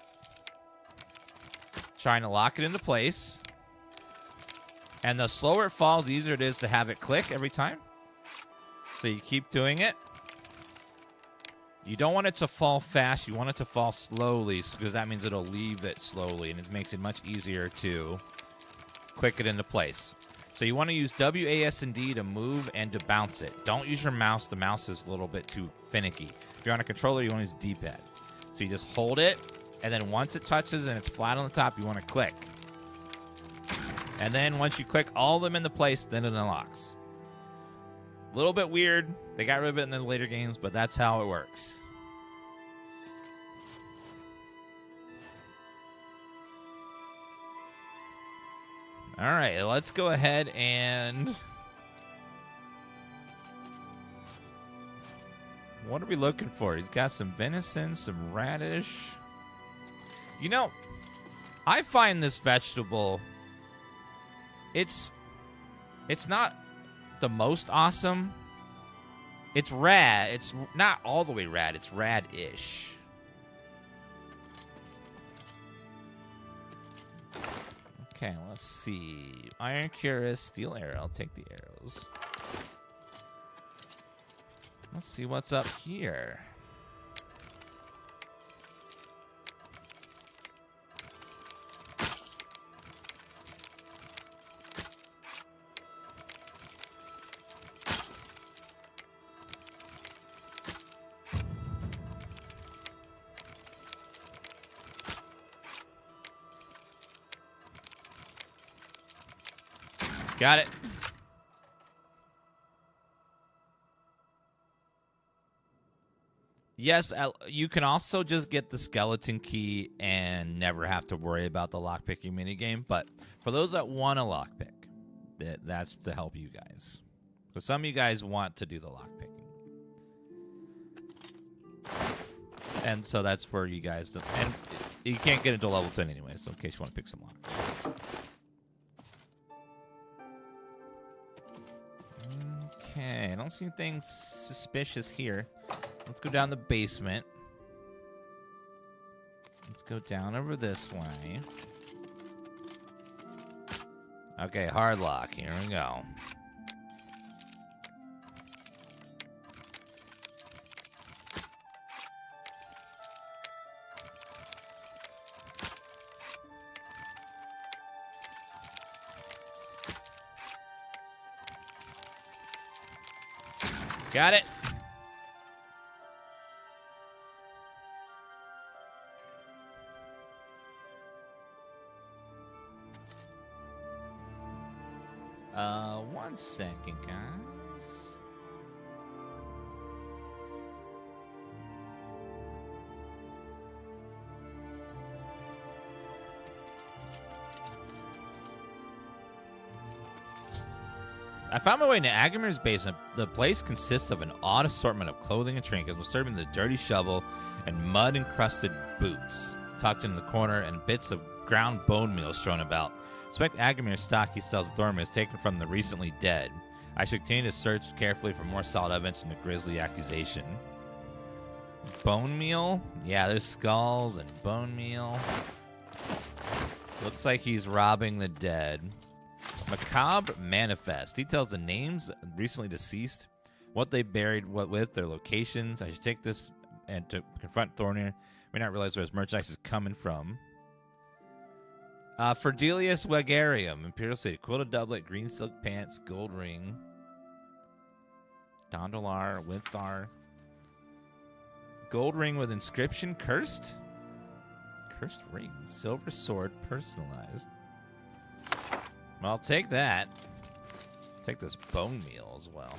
trying to lock it into place. And the slower it falls, the easier it is to have it click every time. So you keep doing it. You don't want it to fall fast. You want it to fall slowly, because that means it'll leave it slowly, and it makes it much easier to click it into place. So you want to use WAS and D to move and to bounce it. Don't use your mouse. The mouse is a little bit too finicky. If you're on a controller, you want to use D-pad. So you just hold it, and then once it touches and it's flat on the top, you want to click. And then once you click all of them into place, then it unlocks. A little bit weird. They got rid of it in the later games, but that's how it works. All right, let's go ahead and... What are we looking for? He's got some venison, some radish. You know, I find this vegetable... It's not the most awesome. It's rad. It's not all the way rad. It's rad-ish. Okay, let's see. Iron Cuirass, Steel Arrow. I'll take the arrows. Let's see what's up here. Got it. Yes, you can also just get the skeleton key and never have to worry about the lockpicking minigame. But for those that want a lockpick, that's to help you guys. So some of you guys want to do the lockpicking. And so that's for you guys. And you can't get into level 10 anyway, so in case you want to pick some locks. Okay, I don't see anything suspicious here. Let's go down the basement. Let's go down over this way. Okay, hard lock. Here we go. Got it. One second, guys. I found my way into Agamir's basement. The place consists of an odd assortment of clothing and trinkets, with serving the dirty shovel and mud-encrusted boots tucked in the corner, and bits of ground bone meal strewn about. Suspect Agamir's stock he sells dormant is taken from the recently dead. I should continue to search carefully for more solid evidence in the grisly accusation. Bone meal? Yeah, there's skulls and bone meal. Looks like he's robbing the dead. Macabre manifest. Details the names recently deceased, what they buried, what with, their locations. I should take this and to confront Thornir. May not realize where his merchandise is coming from. Ferdelius Wegarium, Imperial City. Quilted doublet, green silk pants, gold ring. Dondolar, Winthar. Gold ring with inscription, cursed? Cursed ring. Silver sword, personalized. Well, I'll take that. Take this bone meal as well.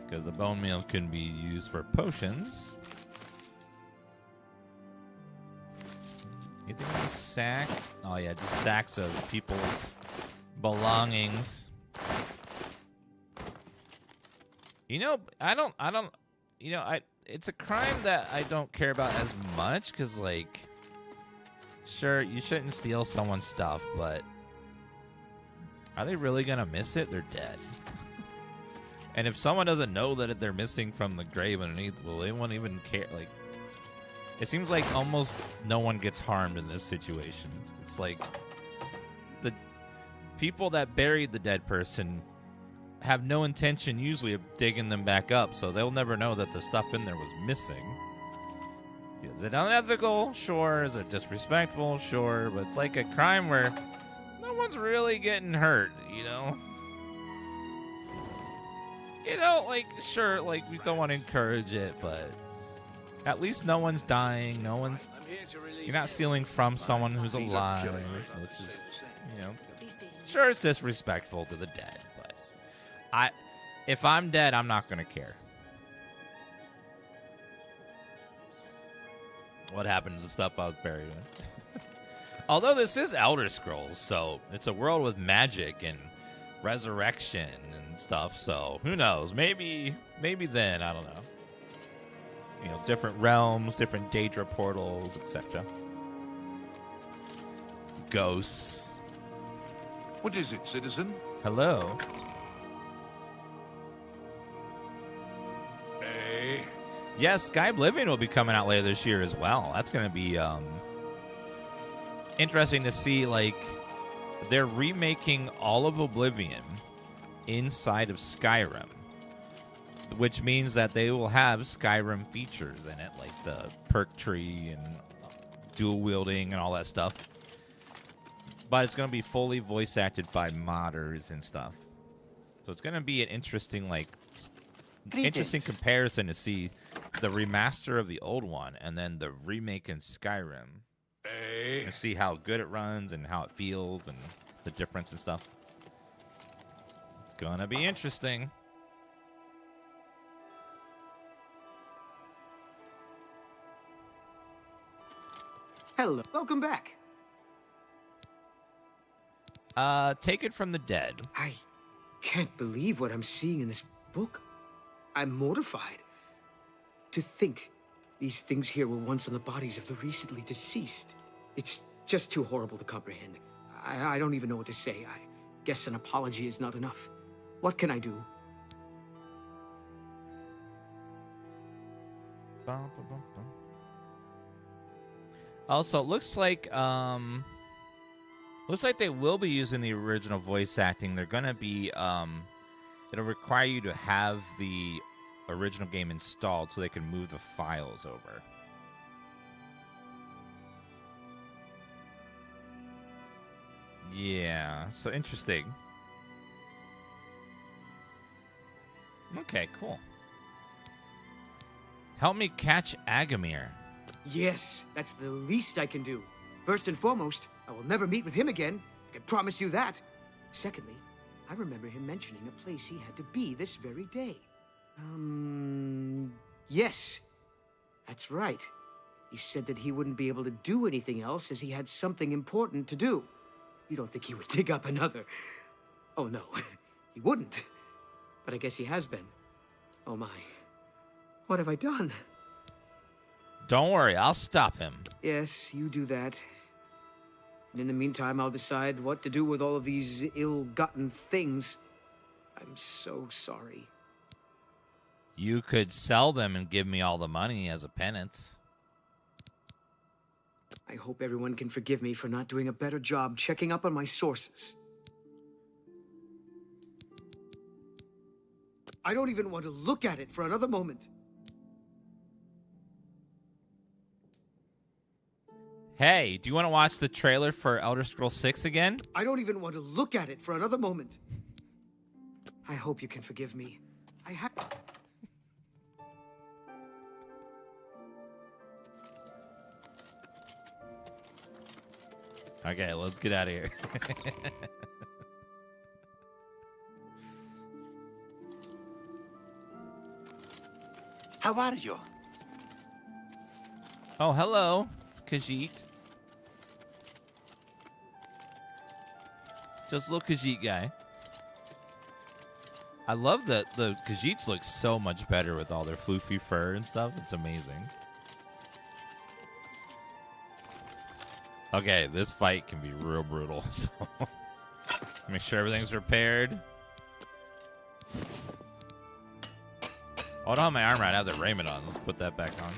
Because the bone meal can be used for potions. Anything in the sack? Oh yeah, just sacks of people's belongings. You know, it's a crime that I don't care about as much, because, like, sure, you shouldn't steal someone's stuff, but are they really gonna miss it? They're dead. And if someone doesn't know that they're missing from the grave underneath, well, they won't even care. Like, it seems like almost no one gets harmed in this situation. It's like the people that buried the dead person have no intention usually of digging them back up, so they'll never know that the stuff in there was missing. Is it unethical? Sure. Is it disrespectful? Sure. But it's like a crime where no one's really getting hurt, you know? You know, like, sure, like, we don't want to encourage it, but at least no one's dying. No one's... You're not stealing from someone who's alive, which is, you know... Sure, it's disrespectful to the dead, but if I'm dead, I'm not going to care. What happened to the stuff I was buried in? Although this is Elder Scrolls, so it's a world with magic and resurrection and stuff, so who knows? Maybe then, I don't know. You know, different realms, different Daedra portals, etc. Ghosts. What is it, citizen? Hello. Hey. Yes, Sky Oblivion will be coming out later this year as well. That's going to be interesting to see. Like, they're remaking all of Oblivion inside of Skyrim, which means that they will have Skyrim features in it, like the perk tree and dual wielding and all that stuff. But it's going to be fully voice acted by modders and stuff. So it's going to be an interesting, like, interesting comparison to see the remaster of the old one and then the remake in Skyrim. Hey. And see how good it runs and how it feels and the difference and stuff. It's going to be interesting. Hello. Welcome back. Take it from the dead. I can't believe what I'm seeing in this book. I'm mortified. To think these things here were once on the bodies of the recently deceased. It's just too horrible to comprehend. I don't even know what to say. I guess an apology is not enough. What can I do? Also, it looks like they will be using the original voice acting. They're gonna be it'll require you to have the original game installed so they can move the files over. Yeah, so interesting. Okay, cool. Help me catch Agamir. Yes, that's the least I can do. First and foremost, I will never meet with him again. I can promise you that. Secondly, I remember him mentioning a place he had to be this very day. Yes. That's right. He said that he wouldn't be able to do anything else as he had something important to do. You don't think he would dig up another... Oh, no. He wouldn't. But I guess he has been. Oh, my. What have I done? Don't worry, I'll stop him. Yes, you do that. And in the meantime, I'll decide what to do with all of these ill-gotten things. I'm so sorry. You could sell them and give me all the money as a penance. I hope everyone can forgive me for not doing a better job checking up on my sources. I don't even want to look at it for another moment. Hey, do you want to watch the trailer for Elder Scrolls 6 again? I don't even want to look at it for another moment. I hope you can forgive me. Okay, let's get out of here. How are you? Oh, hello, Khajiit. Just a little Khajiit guy. I love that the Khajiits look so much better with all their floofy fur and stuff. It's amazing. Okay, this fight can be real brutal. So make sure everything's repaired. Oh, I don't have my armor. I have the raiment on. Let's put that back on.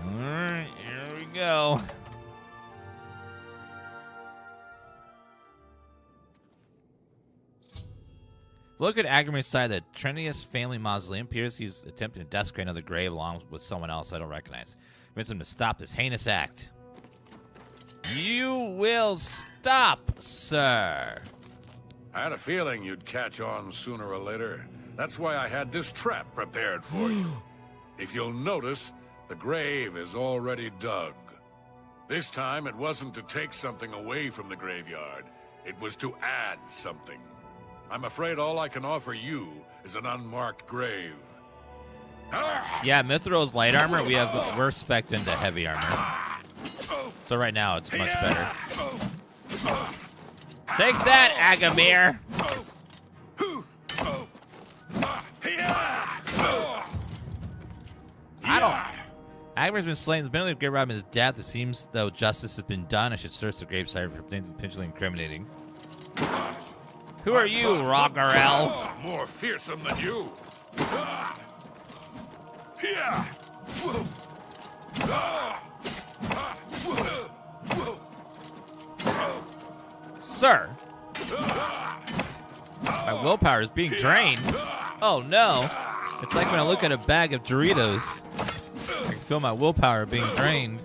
Alright, here we go. Look at Agamir's side of the Trinius family mausoleum. Appears he's attempting to desecrate another grave along with someone else I don't recognize. Convince him to stop this heinous act. You will stop, sir. I had a feeling you'd catch on sooner or later. That's why I had this trap prepared for you. If you'll notice, the grave is already dug. This time, it wasn't to take something away from the graveyard. It was to add something. I'm afraid all I can offer you is an unmarked grave. Yeah, Mithril's light armor, we're spec'd into heavy armor. So right now, it's much better. Take that, Agamir! Agamir's been slain. The penalty of grave robbing is death. It seems though justice has been done. I should search the gravesite for things potentially incriminating. Who are you, Roggerel? More fearsome than you. Sir, my willpower is being drained. Oh no. It's like when I look at a bag of Doritos. I can feel my willpower being drained.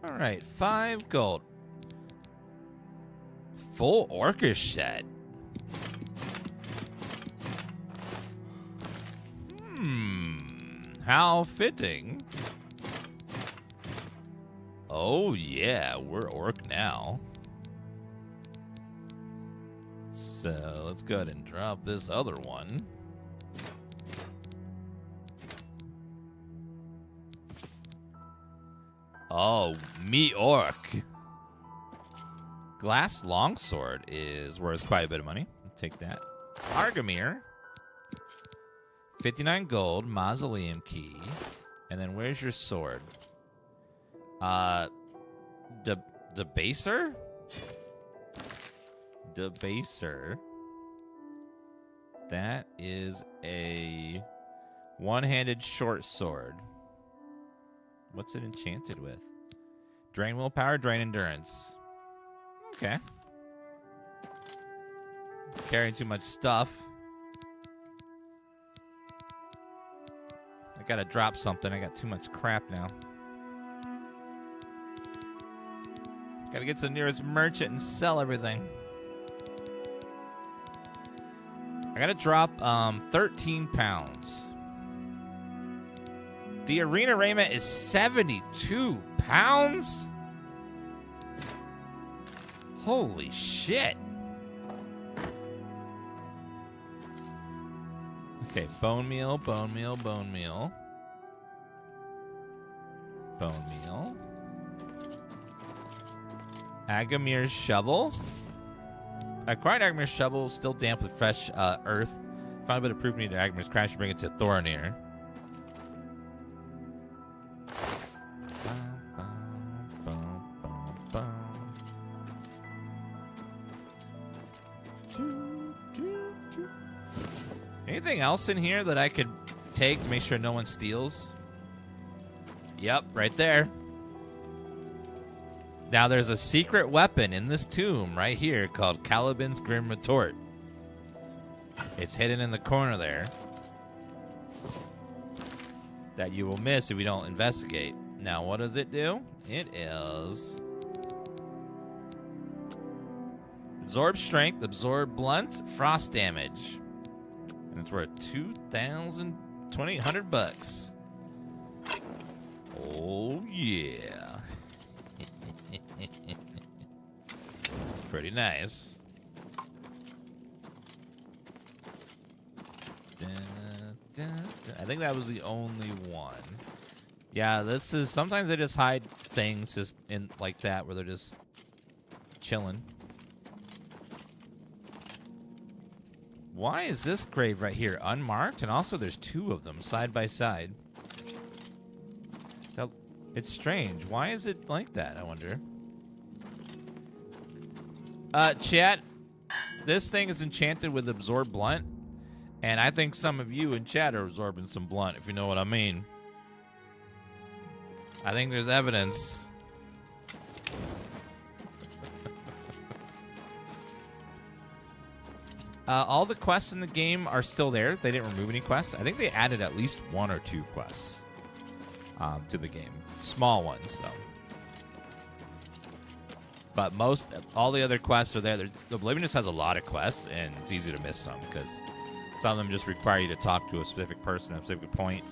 Alright, 5 gold. Full orcish set. How fitting. Oh yeah, we're orc now. So let's go ahead and drop this other one. Oh, me orc. Glass longsword is worth quite a bit of money. I'll take that. Argamir. 59 gold, mausoleum key. And then where's your sword? Debaser? Debaser. That is a one-handed short sword. What's it enchanted with? Drain willpower, drain endurance. Okay. Carrying too much stuff. I gotta drop something. I got too much crap now. Gotta get to the nearest merchant and sell everything. I gotta drop 13 pounds. The arena raiment is 72 pounds? Holy shit. Okay, bone meal, bone meal, bone meal. Bone meal. Agamir's shovel. Acquired Agamir's shovel, still damp with fresh earth. Found a bit of proof needed Agamir's crash to bring it to Thorinir. Anything else in here that I could take to make sure no one steals? Yep, right there. Now there's a secret weapon in this tomb right here called Caliban's Grim Retort. It's hidden in the corner there. That you will miss if we don't investigate. Now what does it do? It is... absorb strength, absorb blunt, frost damage. And it's worth 2,200 bucks. Oh yeah. It's pretty nice. I think that was the only one. Yeah, this is sometimes they just hide things just in like that where they're just chilling. Why is this grave right here unmarked? And also there's two of them side by side. It's strange. Why is it like that, I wonder? Chat, this thing is enchanted with Absorb Blunt. And I think some of you in chat are absorbing some blunt, if you know what I mean. I think there's evidence. All the quests in the game are still there. They didn't remove any quests. I think they added at least 1 or 2 quests to the game. Small ones, though. But all the other quests are there. Oblivion just has a lot of quests, and it's easy to miss some because some of them just require you to talk to a specific person at a specific point.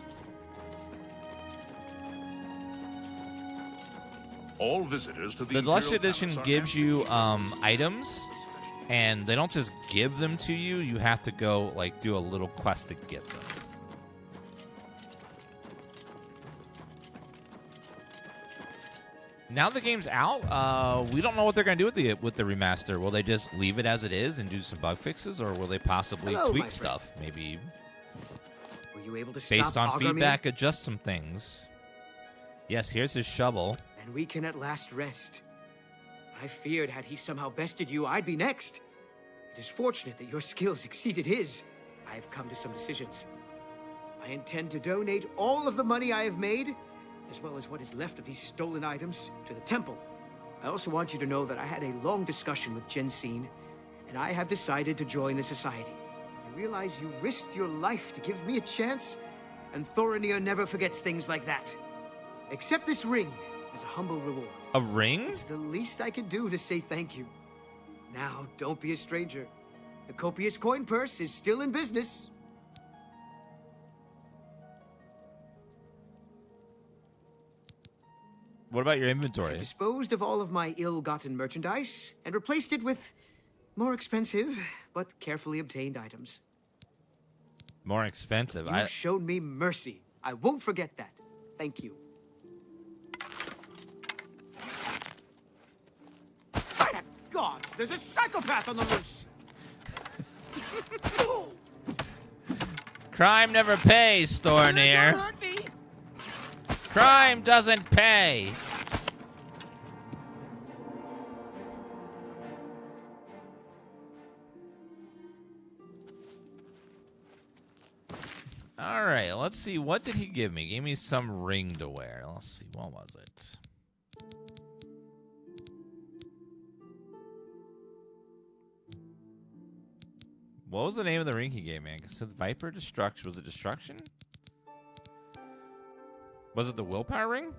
All visitors to The Deluxe Edition gives you items, and they don't just give them to you. You have to go do a little quest to get them. Now the game's out. We don't know what they're going to do with the remaster. Will they just leave it as it is and do some bug fixes, or will they possibly tweak stuff? Maybe Were you able to based stop on Argonian? feedback, adjust some things. Yes, here's his shovel. And we can at last rest. I feared had he somehow bested you, I'd be next. It is fortunate that your skills exceeded his. I have come to some decisions. I intend to donate all of the money I have made, as well as what is left of these stolen items, to the temple. I also want you to know that I had a long discussion with Jensine, and I have decided to join the society. I realize you risked your life to give me a chance, and Thorinir never forgets things like that. Accept this ring as a humble reward. A ring? It's the least I can do to say thank you. Now, don't be a stranger. The copious coin purse is still in business. What about your inventory? I disposed of all of my ill-gotten merchandise and replaced it with more expensive but carefully obtained items. More expensive. You've shown me mercy. I won't forget that. Thank you. By the gods, there's a psychopath on the loose! Crime never pays, Thorinir. Don't hurt me! Crime doesn't pay. All right, let's see. What did he give me? He gave me some ring to wear. Let's see. What was it? What was the name of the ring he gave me? I said Viper Destruction. Was it Destruction? Was it the Willpower ring?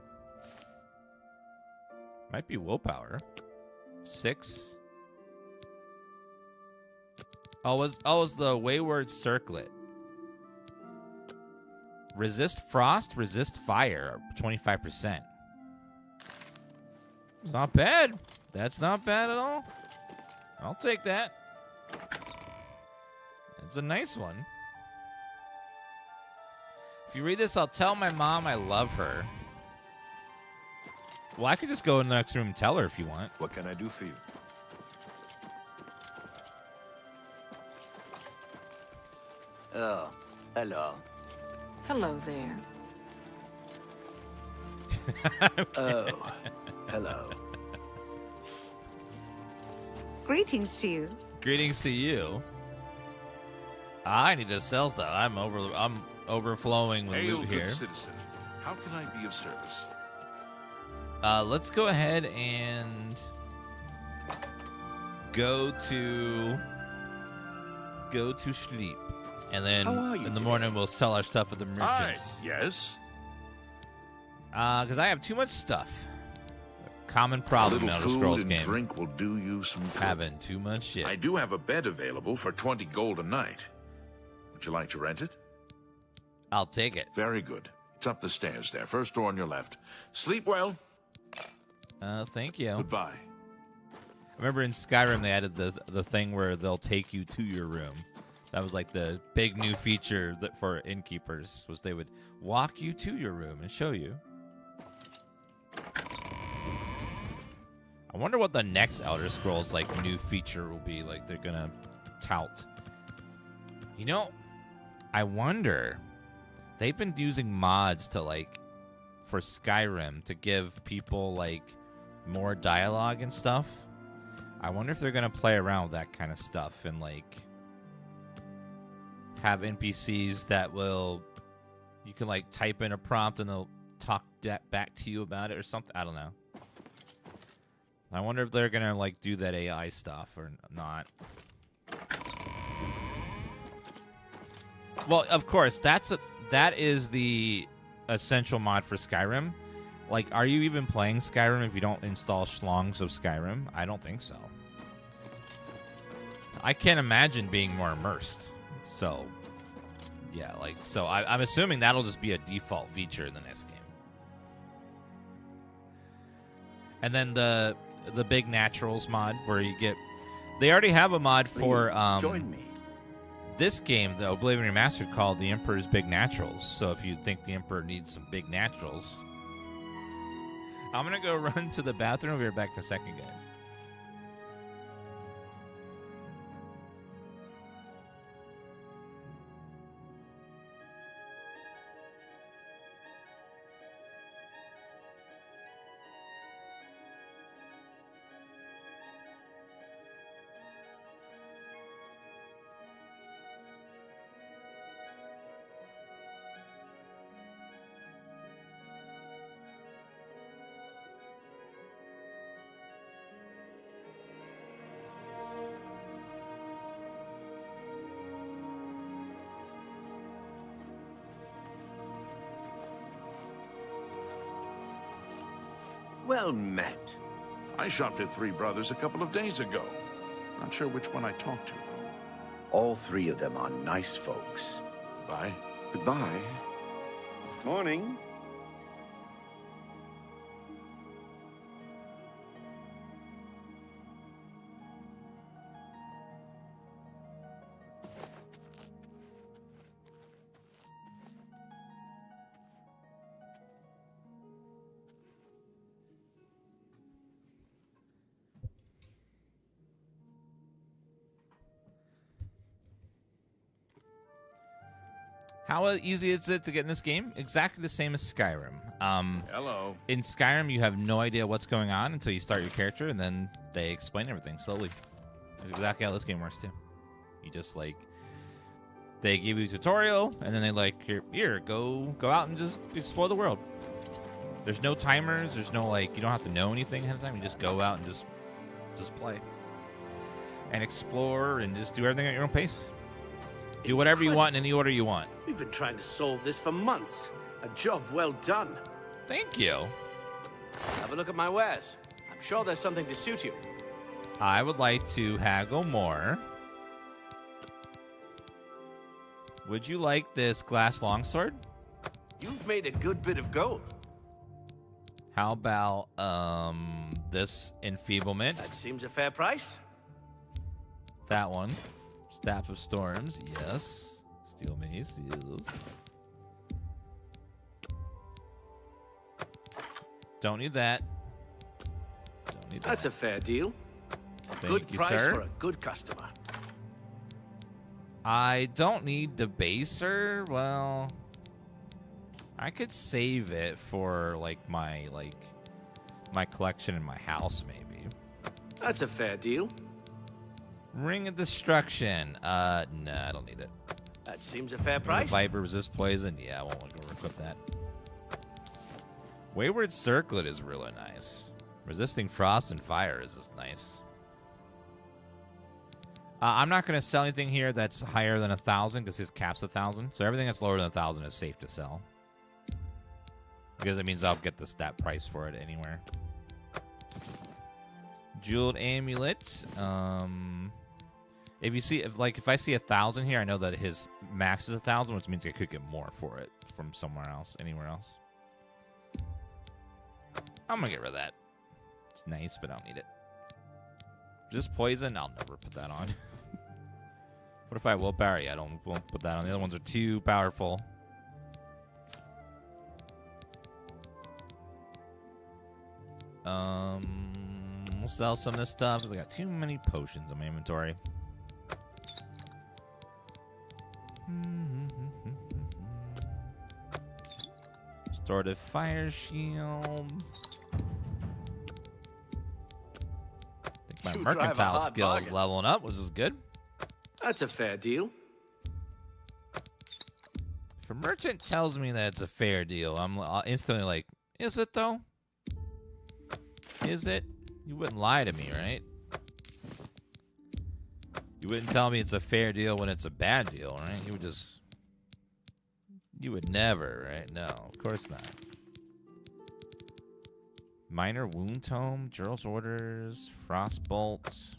Might be Willpower. 6. Oh, it was the Wayward Circlet. Resist Frost, resist Fire, 25%. It's not bad. That's not bad at all. I'll take that. It's a nice one. If you read this, I'll tell my mom I love her. Well, I could just go in the next room and tell her if you want. What can I do for you? Oh, hello. Hello there. Oh, hello. Greetings to you. Greetings to you. I need to sell stuff. I'm overflowing with Hail, loot good here. citizen. How can I be of service? Let's go ahead and go to sleep, and then How are you in the today? morning we'll sell our stuff at the merchants. Yes? Because I have too much stuff. Common A problem in little Elder food Scrolls and game. drink will do you some good. Having too much shit. I do have a bed available for 20 gold a night. Would you like to rent it? I'll take it. Very good. It's up the stairs there. First door on your left. Sleep well. Thank you. Goodbye. I remember in Skyrim they added the thing where they'll take you to your room That was like the big new feature that for innkeepers was they would walk you to your room and show you. I wonder what the next Elder Scrolls like new feature will be. Like they're gonna tout. You know, I wonder. They've been using mods to like for Skyrim to give people like more dialogue and stuff. I wonder if they're gonna play around with that kind of stuff and like have NPCs that will you can like type in a prompt and they'll talk back to you about it or something. I don't know. I wonder if they're gonna like do that AI stuff or not. Well, of course, that is the essential mod for Skyrim. Like, are you even playing Skyrim if you don't install schlongs of Skyrim? I don't think so. I can't imagine being more immersed. So, yeah, like, so I'm assuming that'll just be a default feature in the next game. And then the big naturals mod where you get, they already have a mod for join me. This game, the Oblivion Remastered, called the Emperor's Big Naturals. So if you think the Emperor needs some big naturals, I'm gonna go run to the bathroom. We'll be back in a second, guys. Well met. I shopped at Three Brothers a couple of days ago. Not sure which one I talked to, though. All three of them are nice folks. Bye. Goodbye. Morning. How easy is it to get in this game? Exactly the same as Skyrim. Hello. In Skyrim, you have no idea what's going on until you start your character, and then they explain everything slowly. That's exactly how this game works, too. You just, like, they give you a tutorial, and then they, like, here, go out and just explore the world. There's no timers. There's no, like, you don't have to know anything ahead of time. You just go out and just play. And explore and just do everything at your own pace. Do whatever you want in any order you want. We've been trying to solve this for months. A job well done. Thank you. Have a look at my wares. I'm sure there's something to suit you. I would like to haggle more. Would you like this glass longsword? You've made a good bit of gold. How about this enfeeblement? That seems a fair price. That one. Staff of Storms, yes. Steel Mace, yes. Don't need that. Don't need that. That's a fair deal. Thank Good you, price sir. for a good customer. I don't need the baser. Well, I could save it for my collection in my house, maybe. That's a fair deal. Ring of Destruction. Nah, I don't need it. That seems a fair price. Viper resist poison. Yeah, I won't want to equip that. Wayward Circlet is really nice. Resisting frost and fire is just nice. I'm not going to sell anything here that's higher than 1,000 because his cap's 1,000. So everything that's lower than 1,000 is safe to sell. Because it means I'll get the stat price for it anywhere. Jeweled Amulet. If I see 1,000 here, I know that his max is 1,000, which means I could get more for it from somewhere else, anywhere else. I'm gonna get rid of that. It's nice, but I don't need it. Just poison, I'll never put that on. What if I willpower? Yeah, won't put that on. The other ones are too powerful. We'll sell some of this stuff because I got too many potions in my inventory. Restorative fire shield. I think my You drive a mercantile hard skills bargain. leveling up, which is good. That's a fair deal. If a merchant tells me that it's a fair deal, I'm instantly like, is it though? Is it? You wouldn't lie to me, right? You wouldn't tell me it's a fair deal when it's a bad deal, right? You would just... You would never, right? No, of course not. Minor wound tome, Gerald's orders, frost bolts.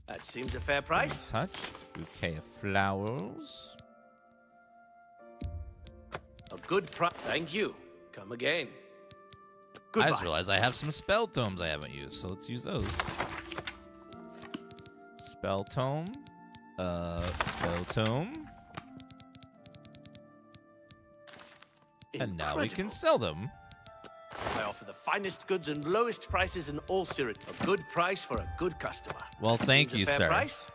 That seems a fair price. Touch, bouquet of flowers. A good price. Thank you. Come again. I Goodbye. just realized I have some spell tomes I haven't used, so let's use those. Spell tome. Spell tome. And now we can sell them. I offer the finest goods and lowest prices in all Cyrodiil. A good price for a good customer. Well, thank Seems you, a fair sir. Price?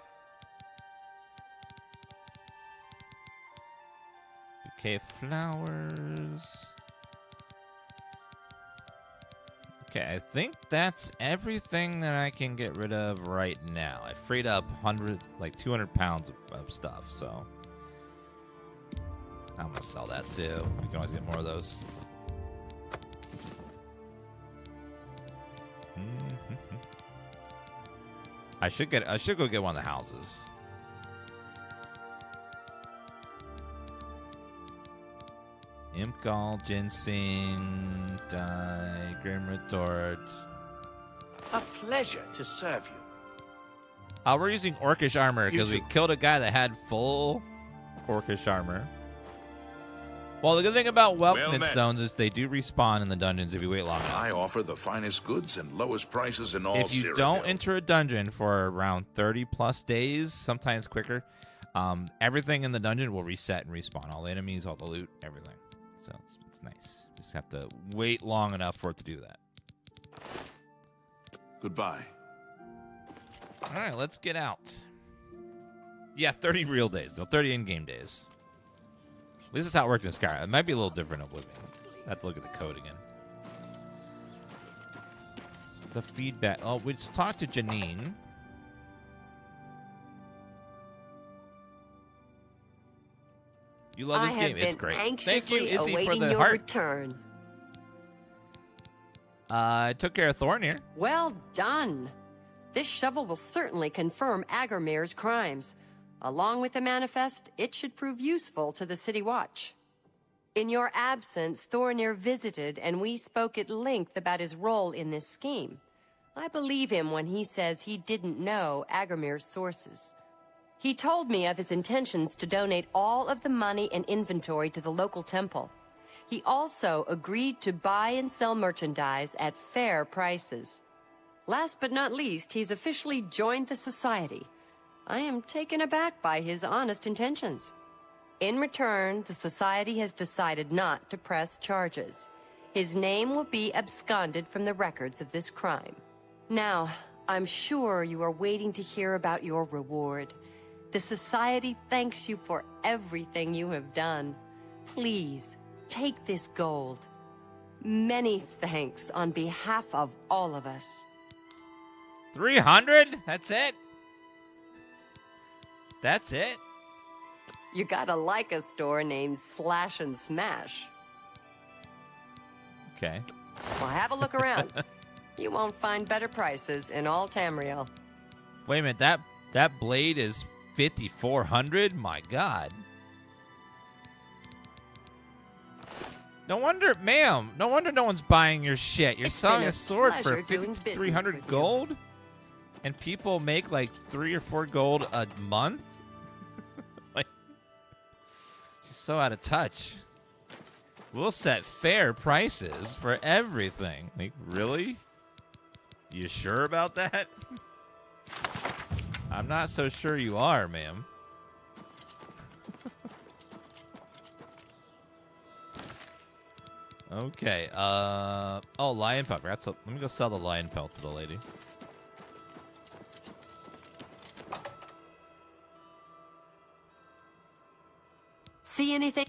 Bouquet of flowers. Okay, I think that's everything that I can get rid of right now. I freed up 200 pounds of stuff, so I'm gonna sell that too. I can always get more of those. I should go get one of the houses. Imp Gall, Ginseng, Dye, Grim Retort. A pleasure to serve you. We're using Orcish armor You because we too. killed a guy that had full Orcish armor. Well, the good thing about Welcome met. Stones is they do respawn in the dungeons if you wait long enough. I offer the finest goods and lowest prices in all If you Cyrodiil. don't enter a dungeon for around 30 plus days, sometimes quicker, everything in the dungeon will reset and respawn. All the enemies, all the loot, everything. So it's nice. Just have to wait long enough for it to do that. Goodbye. All right, let's get out. Yeah, 30 real days. No, 30 in-game days. At least that's how it worked in Skyrim. It might be a little different in Oblivion. I have to look at the code again. The feedback. Oh, we just talked to Janine. You love this game. It's great. Thank you, Anxiously Izzy, for awaiting the your heart. return. I took care of Thornir. Well done. This shovel will certainly confirm Agramir's crimes. Along with the manifest, it should prove useful to the City Watch. In your absence, Thornir visited and we spoke at length about his role in this scheme. I believe him when he says he didn't know Agramir's sources. He told me of his intentions to donate all of the money and inventory to the local temple. He also agreed to buy and sell merchandise at fair prices. Last but not least, he's officially joined the Society. I am taken aback by his honest intentions. In return, the Society has decided not to press charges. His name will be absconded from the records of this crime. Now, I'm sure you are waiting to hear about your reward. The Society thanks you for everything you have done. Please, take this gold. Many thanks on behalf of all of us. 300? That's it? That's it? You gotta like a store named Slash and Smash. Okay. Well, have a look around. You won't find better prices in all Tamriel. Wait a minute. That blade is 5,400? My God. No wonder, ma'am. No wonder no one's buying your shit. You're It's selling been a a sword for pleasure doing business 5,300 with you. gold? And people make like 3 or 4 gold a month? Like, she's so out of touch. We'll set fair prices for everything. Like, really? You sure about that? I'm not so sure you are, ma'am. Okay. Oh, lion pelt. Let me go sell the lion pelt to the lady. See anything?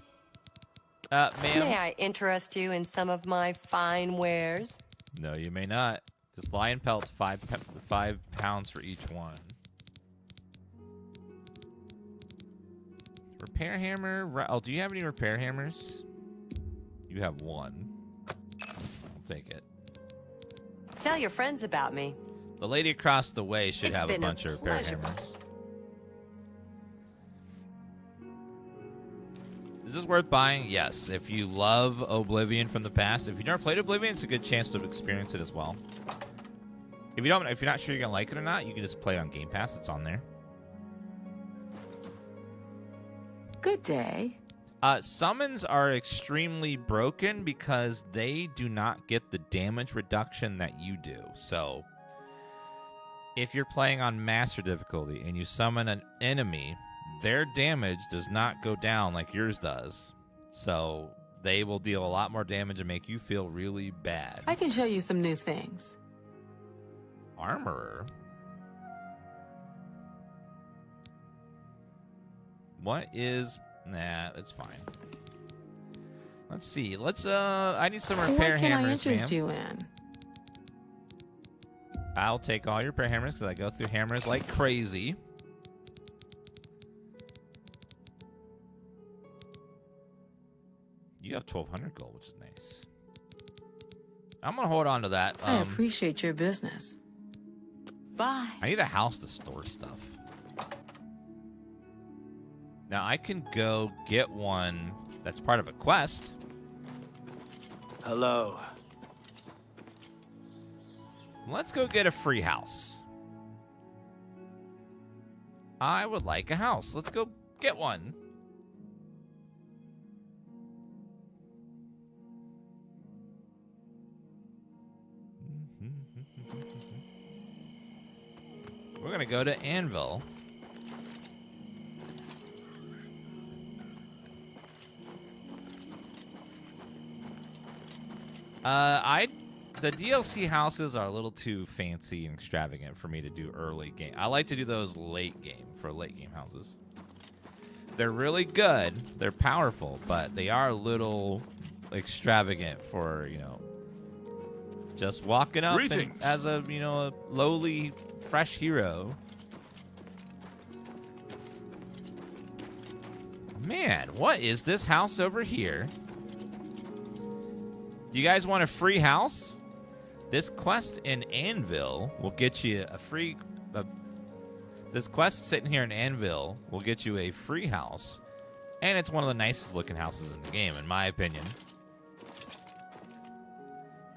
Ma'am. May I interest you in some of my fine wares? No, you may not. This lion pelt's 5 pounds for each one. Repair hammer. Oh, do you have any repair hammers? You have one. I'll take it. Tell your friends about me. The lady across the way should It's have a been a bunch of repair pleasure. hammers. Is this worth buying? Yes. If you love Oblivion from the past, if you've never played Oblivion, it's a good chance to experience it as well. If you're not sure you're gonna like it or not, you can just play it on Game Pass. It's on there. Good day. Summons are extremely broken because they do not get the damage reduction that you do. So, if you're playing on Master difficulty and you summon an enemy, their damage does not go down like yours does. So, they will deal a lot more damage and make you feel really bad. I can show you some new things. Armorer? What is... Nah, it's fine. Let's see. I need some repair What can hammers, I interest ma'am. you in? I'll take all your repair hammers because I go through hammers like crazy. You have 1,200 gold, which is nice. I'm going to hold on to that. I appreciate your business. Bye. I need a house to store stuff. Now, I can go get one that's part of a quest. Hello. Let's go get a free house. I would like a house. Let's go get one. We're going to go to Anvil. The DLC houses are a little too fancy and extravagant for me to do early game. I like to do those late game for late game houses. They're really good. They're powerful, but they are a little extravagant for, just walking up and, as a, a lowly, fresh hero. Man, what is this house over here? Do you guys want a free house? This quest in Anvil will get you a free... this quest sitting here in Anvil will get you a free house. And it's one of the nicest looking houses in the game, in my opinion.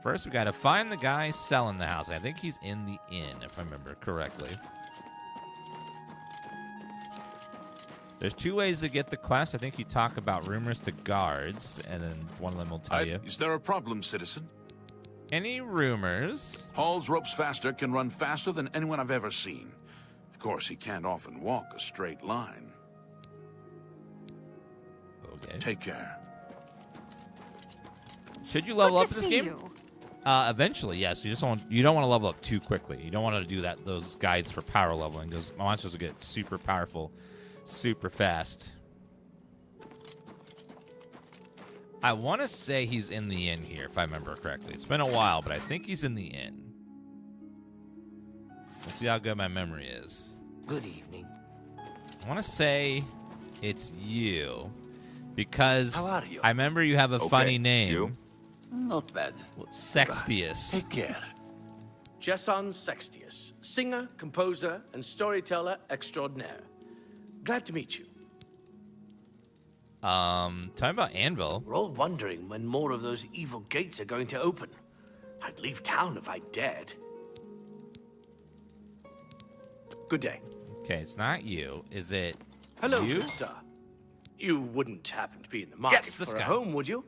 First, we got to find the guy selling the house. I think he's in the inn, if I remember correctly. There's two ways to get the quest. I think you talk about rumors to guards, and then one of them will tell you. Is there a problem, citizen? Any rumors? Hall's ropes faster can run faster than anyone I've ever seen. Of course, he can't often walk a straight line. Okay. Take care. Should you level up in this see game? you. Eventually, yes. You don't want to level up too quickly. You don't want to do those guides for power leveling. Those monsters will get super powerful, super fast. I want to say he's in the inn here, if I remember correctly. It's been a while, but I think he's in the inn. We'll see how good my memory is. Good evening. I want to say it's you, because How are you? I remember you have a funny name. You? Not bad. Sextius. Take care. Jesson Sextius, singer, composer, and storyteller extraordinaire. Glad to meet you. Tell me about Anvil. We're all wondering when more of those evil gates are going to open. I'd leave town if I dared. Good day. Okay, it's not you. Is it Hello, you? good sir. You wouldn't happen to be in the market Yes, this for a guy. home, would you?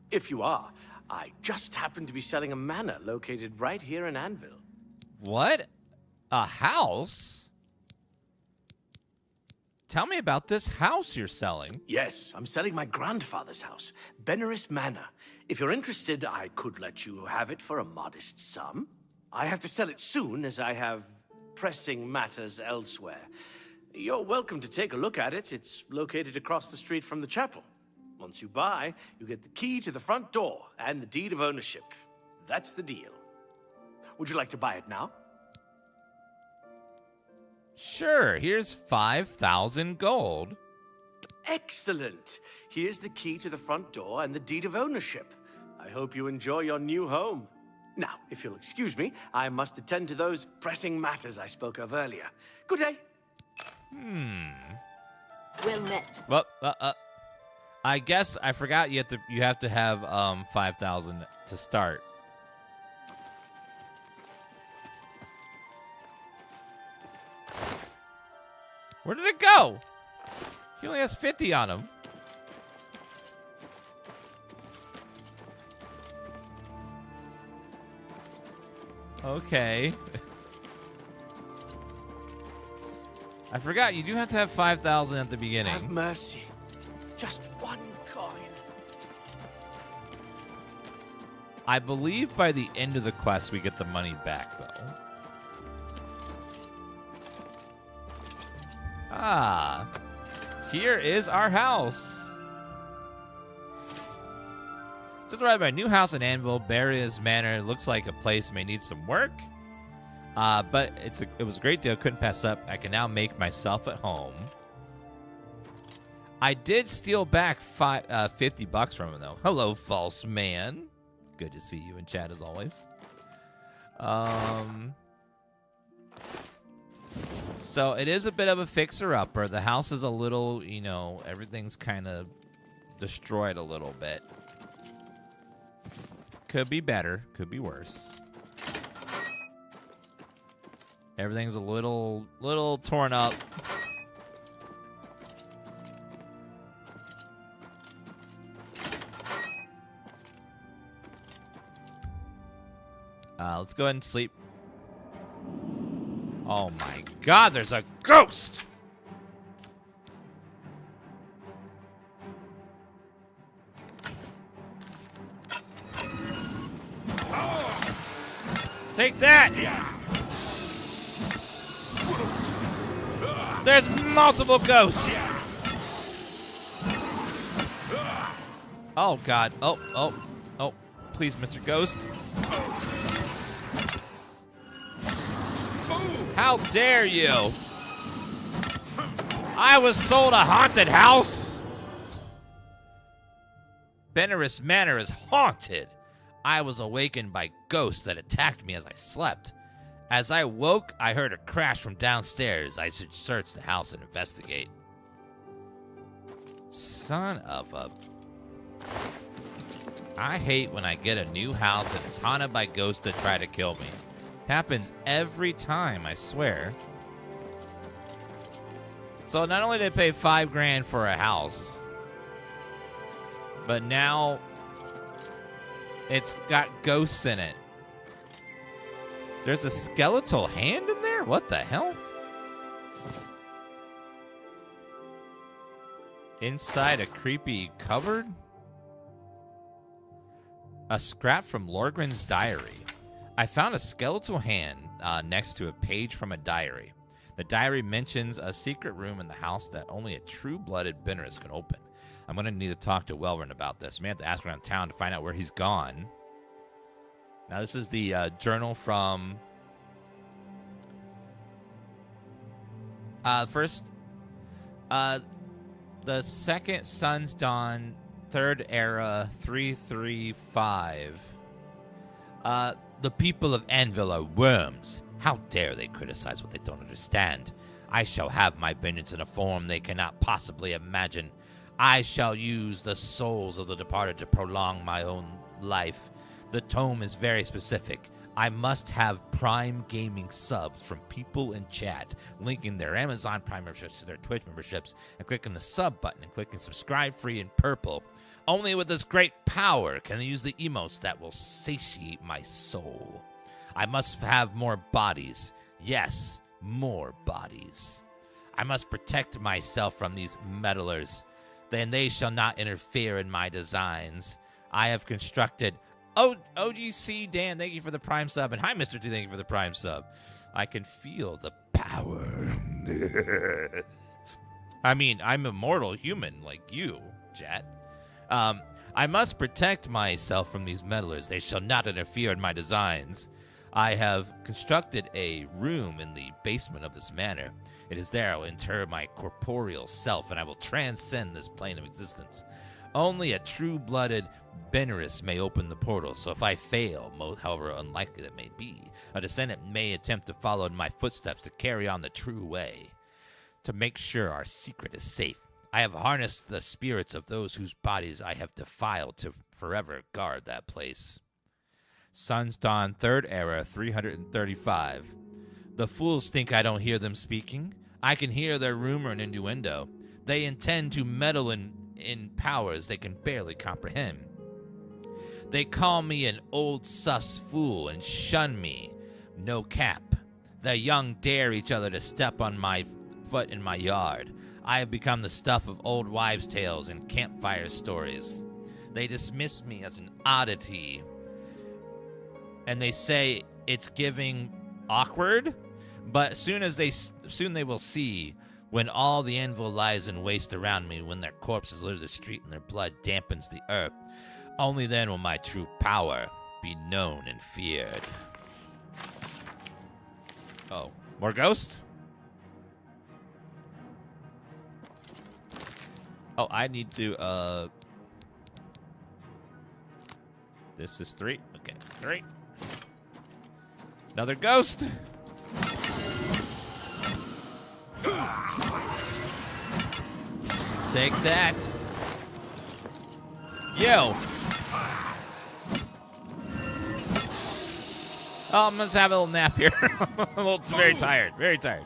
If you are, I just happen to be selling a manor located right here in Anvil. What? A house? Tell me about this house you're selling. Yes, I'm selling my grandfather's house, Beneris Manor. If you're interested, I could let you have it for a modest sum. I have to sell it soon, as I have pressing matters elsewhere. You're welcome to take a look at it. It's located across the street from the chapel. Once you buy, you get the key to the front door and the deed of ownership. That's the deal. Would you like to buy it now? Sure, here's 5,000 gold. Excellent. Here's the key to the front door and the deed of ownership. I hope you enjoy your new home. Now, if you'll excuse me, I must attend to those pressing matters I spoke of earlier. Good day. Well met. Well, I guess I forgot you have to have 5,000 to start. Where did it go? He only has 50 on him. Okay. I forgot, you do have to have 5,000 at the beginning. Have mercy. Just one coin. I believe by the end of the quest we get the money back, though. Ah. Here is our house. Just arrived at my new house in Anvil, Baria's Manor. Looks like a place may need some work. But it was a great deal. Couldn't pass up. I can now make myself at home. I did steal back $50 from him, though. Hello, false man. Good to see you in chat, as always. So it is a bit of a fixer-upper. The house is a little, everything's kind of destroyed a little bit. Could be better. Could be worse. Everything's a little torn up. Let's go ahead and sleep. Oh my God, there's a ghost! Take that! There's multiple ghosts! Oh God, oh, please, Mr. Ghost. How dare you! I was sold a haunted house! Beneris Manor is haunted. I was awakened by ghosts that attacked me as I slept. As I woke, I heard a crash from downstairs. I should search the house and investigate. Son of a... I hate when I get a new house and it's haunted by ghosts that try to kill me. Happens every time, I swear. So not only did I pay $5 grand for a house, but now it's got ghosts in it. There's a skeletal hand in there? What the hell? Inside a creepy cupboard? A scrap from Lorgren's diary. I found a skeletal hand next to a page from a diary. The diary mentions a secret room in the house that only a true-blooded Beneris can open. I'm going to need to talk to Welryn about this. I may have to ask around town to find out where he's gone. Now, this is the journal from... the Second Sun's Dawn, Third Era, 335. The people of Anvil are worms. How dare they criticize what they don't understand? I shall have my vengeance in a form they cannot possibly imagine. I shall use the souls of the departed to prolong my own life. The tome is very specific. I must have Prime Gaming subs from people in chat, linking their Amazon Prime memberships to their Twitch memberships, and clicking the sub button and clicking subscribe free in purple. Only with this great power can I use the emotes that will satiate my soul. I must have more bodies. Yes, more bodies. I must protect myself from these meddlers. Then they shall not interfere in my designs. I have constructed... OGC Dan, thank you for the Prime sub. And hi, Mr. T, thank you for the Prime sub. I can feel the power. I mean, I'm a mortal human like you, chat. I must protect myself from these meddlers. They shall not interfere in my designs. I have constructed a room in the basement of this manor. It is there I will inter my corporeal self, and I will transcend this plane of existence. Only a true-blooded Benerus may open the portal, so if I fail, however unlikely that may be, a descendant may attempt to follow in my footsteps to carry on the true way. To make sure our secret is safe, I have harnessed the spirits of those whose bodies I have defiled to forever guard that place. Sun's Dawn, 3rd Era, 335. The fools think I don't hear them speaking. I can hear their rumor and innuendo. They intend to meddle in powers they can barely comprehend. They call me an old sus fool and shun me. No cap. The young dare each other to step on my foot in my yard. I have become the stuff of old wives' tales and campfire stories. They dismiss me as an oddity. And they say it's giving awkward, but soon they will see when all the anvil lies in waste around me, when their corpses litter the street and their blood dampens the earth. Only then will my true power be known and feared. Oh, more ghost? Oh, I need to, this is 3. Okay, 3. Another ghost. Take that. Yo. Oh, I'm just having a little nap here. Very tired. Very tired.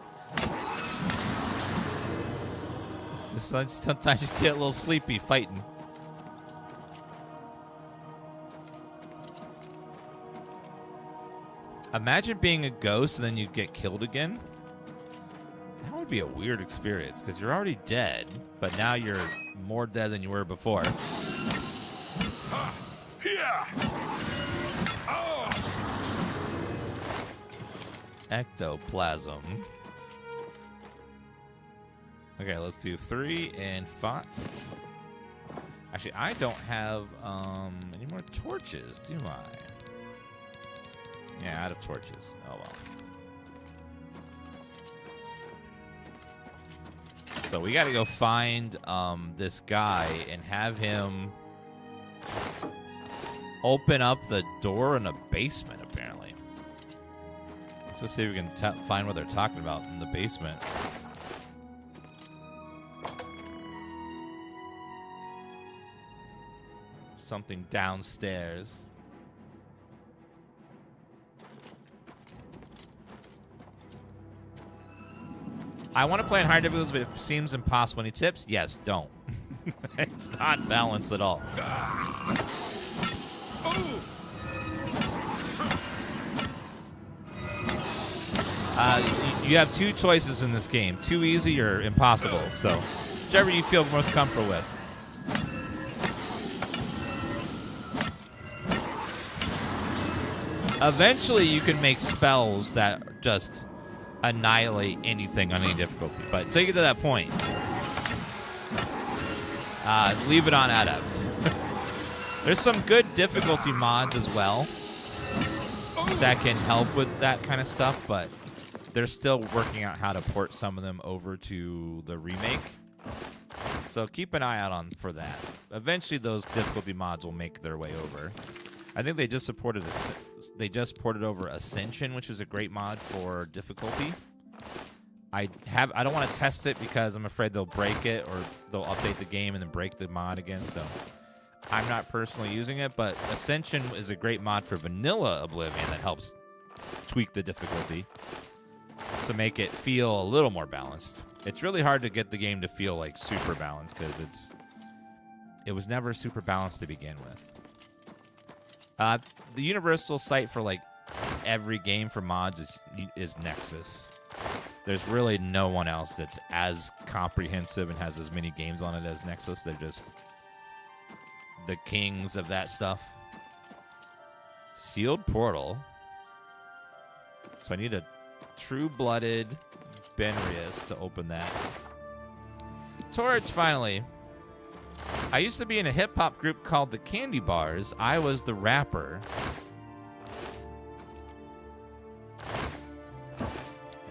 Just sometimes you get a little sleepy fighting. Imagine being a ghost and then you get killed again. That would be a weird experience because you're already dead, but now you're more dead than you were before. Ectoplasm. Okay, let's do 3 and 5. Actually, I don't have any more torches, do I? Yeah, out of torches. Oh, well. So we got to go find this guy and have him open up the door in a basement, apparently. So let's see if we can find what they're talking about in the basement. Something downstairs. I want to play in higher difficulties, but if it seems impossible. Any tips? Yes, don't. It's not balanced at all. You have 2 choices in this game. Too easy or impossible. So, whichever you feel most comfortable with. Eventually, you can make spells that just annihilate anything on any difficulty. But take it to that point. Leave it on adept. There's some good difficulty mods as well that can help with that kind of stuff, but they're still working out how to port some of them over to the remake. So keep an eye out for that. Eventually, those difficulty mods will make their way over. I think they just ported over Ascension, which is a great mod for difficulty. I don't want to test it because I'm afraid they'll break it or they'll update the game and then break the mod again. So I'm not personally using it, but Ascension is a great mod for vanilla Oblivion that helps tweak the difficulty to make it feel a little more balanced. It's really hard to get the game to feel like super balanced because it was never super balanced to begin with. The universal site for like every game for mods is Nexus. there's really no one else that's as comprehensive and has as many games on it as Nexus. They're just the kings of that stuff. Sealed portal. So I need a true-blooded Benrius to open that. Torch, finally. I used to be in a hip-hop group called the Candy Bars. I was the rapper.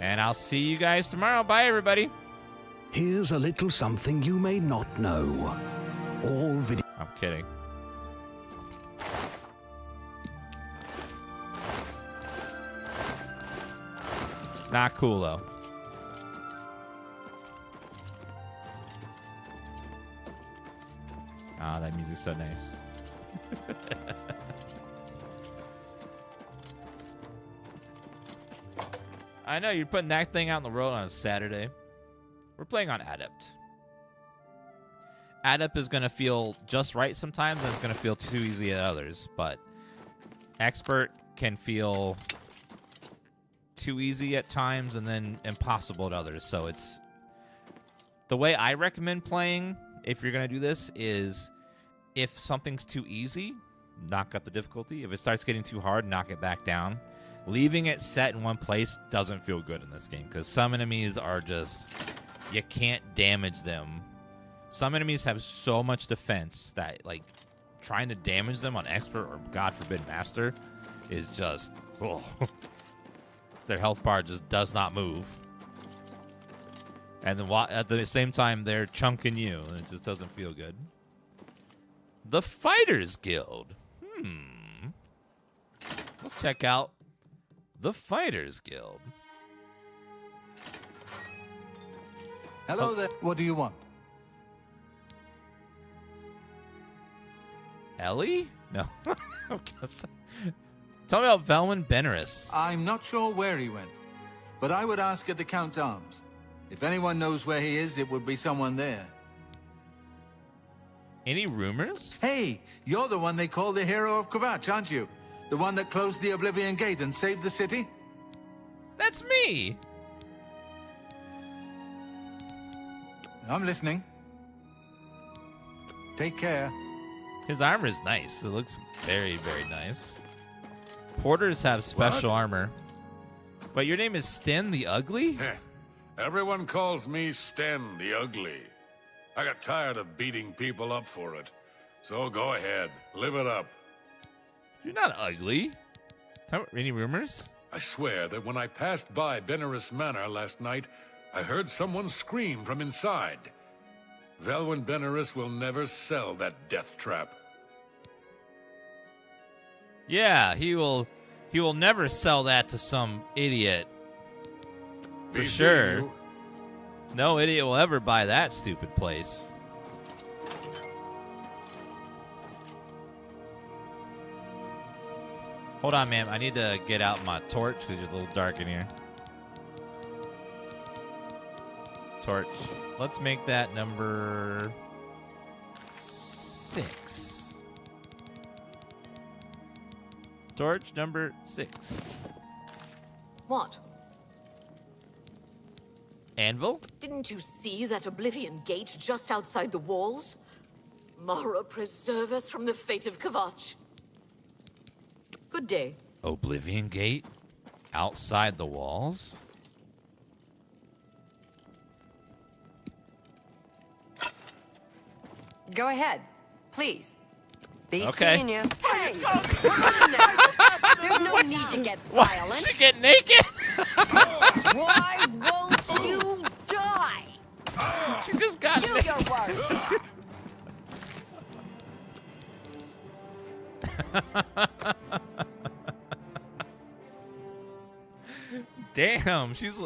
And I'll see you guys tomorrow. Bye, everybody. Here's a little something you may not know. All video... I'm kidding. Not cool, though. Ah, that music's so nice. I know, you're putting that thing out in the world on a Saturday. We're playing on Adept. Adept is going to feel just right sometimes, and it's going to feel too easy at others. But Expert can feel too easy at times and then impossible at others. So it's... The way I recommend playing, if you're going to do this, is if something's too easy, knock up the difficulty. If it starts getting too hard, knock it back down. Leaving it set in one place doesn't feel good in this game because some enemies are just... You can't damage them. Some enemies have so much defense that, like, trying to damage them on Expert or, God forbid, Master is just... Oh. Their health bar just does not move. And then at the same time, they're chunking you, and it just doesn't feel good. The Fighters Guild. Let's check out the Fighters Guild. Hello there. What do you want? Ellie? No. Tell me about Velwyn Benerus. I'm not sure where he went, but I would ask at the Count's Arms. If anyone knows where he is, it would be someone there. Any rumors? Hey, you're the one they call the hero of Kvatch, aren't you? The one that closed the Oblivion Gate and saved the city? That's me. I'm listening. Take care. His armor is nice. It looks very, very nice. Porters have special armor. But your name is Sten the Ugly? Everyone calls me Sten the Ugly. I got tired of beating people up for it. So go ahead, live it up. You're not ugly. Any rumors? I swear that when I passed by Benerus Manor last night, I heard someone scream from inside. Velwyn Benerus will never sell that death trap. Yeah, he will never sell that to some idiot. For sure. No idiot will ever buy that stupid place. Hold on, ma'am. I need to get out my torch because it's a little dark in here. Torch. Let's make that number 6. Torch number 6. What? Anvil? Didn't you see that Oblivion Gate just outside the walls? Mara preserve us from the fate of Kvatch. Good day. Oblivion Gate? Outside the walls? Go ahead, please. Be Okay. seeing you. Hey, come on now. There's no need to get violent. She get naked? Why won't you die? She just got Do naked. your worst. Damn, she's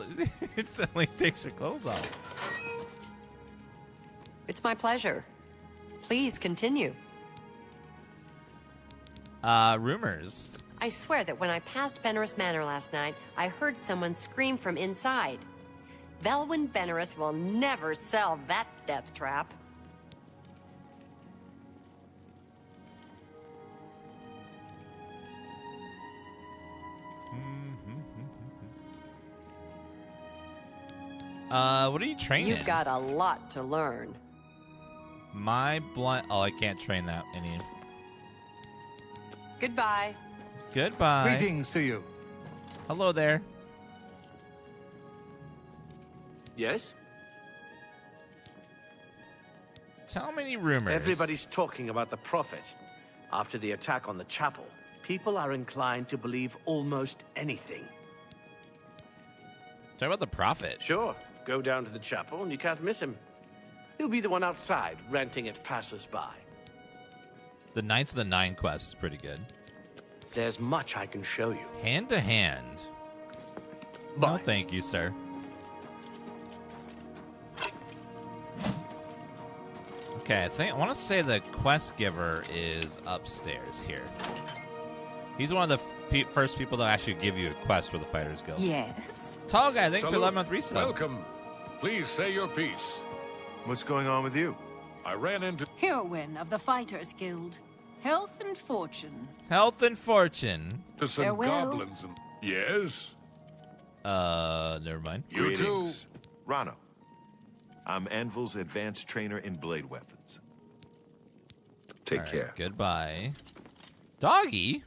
instantly takes her clothes off. It's my pleasure. Please continue. Rumors. I swear that when I passed Benerus Manor last night, I heard someone scream from inside. Velwyn Benerus will never sell that death trap. What are you training? You've got a lot to learn. My blunt. Oh, I can't train that any. Goodbye. Goodbye. Greetings to you. Hello there. Yes? Tell me any rumors. Everybody's talking about the Prophet. After the attack on the chapel, people are inclined to believe almost anything. Talk about the Prophet. Sure. Go down to the chapel and you can't miss him. He'll be the one outside ranting at passers-by. The Knights of the Nine quest is pretty good. There's much I can show you. Hand to hand. Bye. No, thank you, sir. Okay, I want to say the quest giver is upstairs here. He's one of the first people to actually give you a quest for the Fighters Guild. Yes. Tall guy, thanks for Salute. 11th resub. Welcome. Please say your piece. What's going on with you? I ran into... Heroine of the Fighters Guild. Health and fortune. Health and fortune. to some Farewell. goblins and... Yes? Never mind. You too. Greetings. Rano. I'm Anvil's advanced trainer in blade weapons. Take All right, care. Goodbye. Doggy?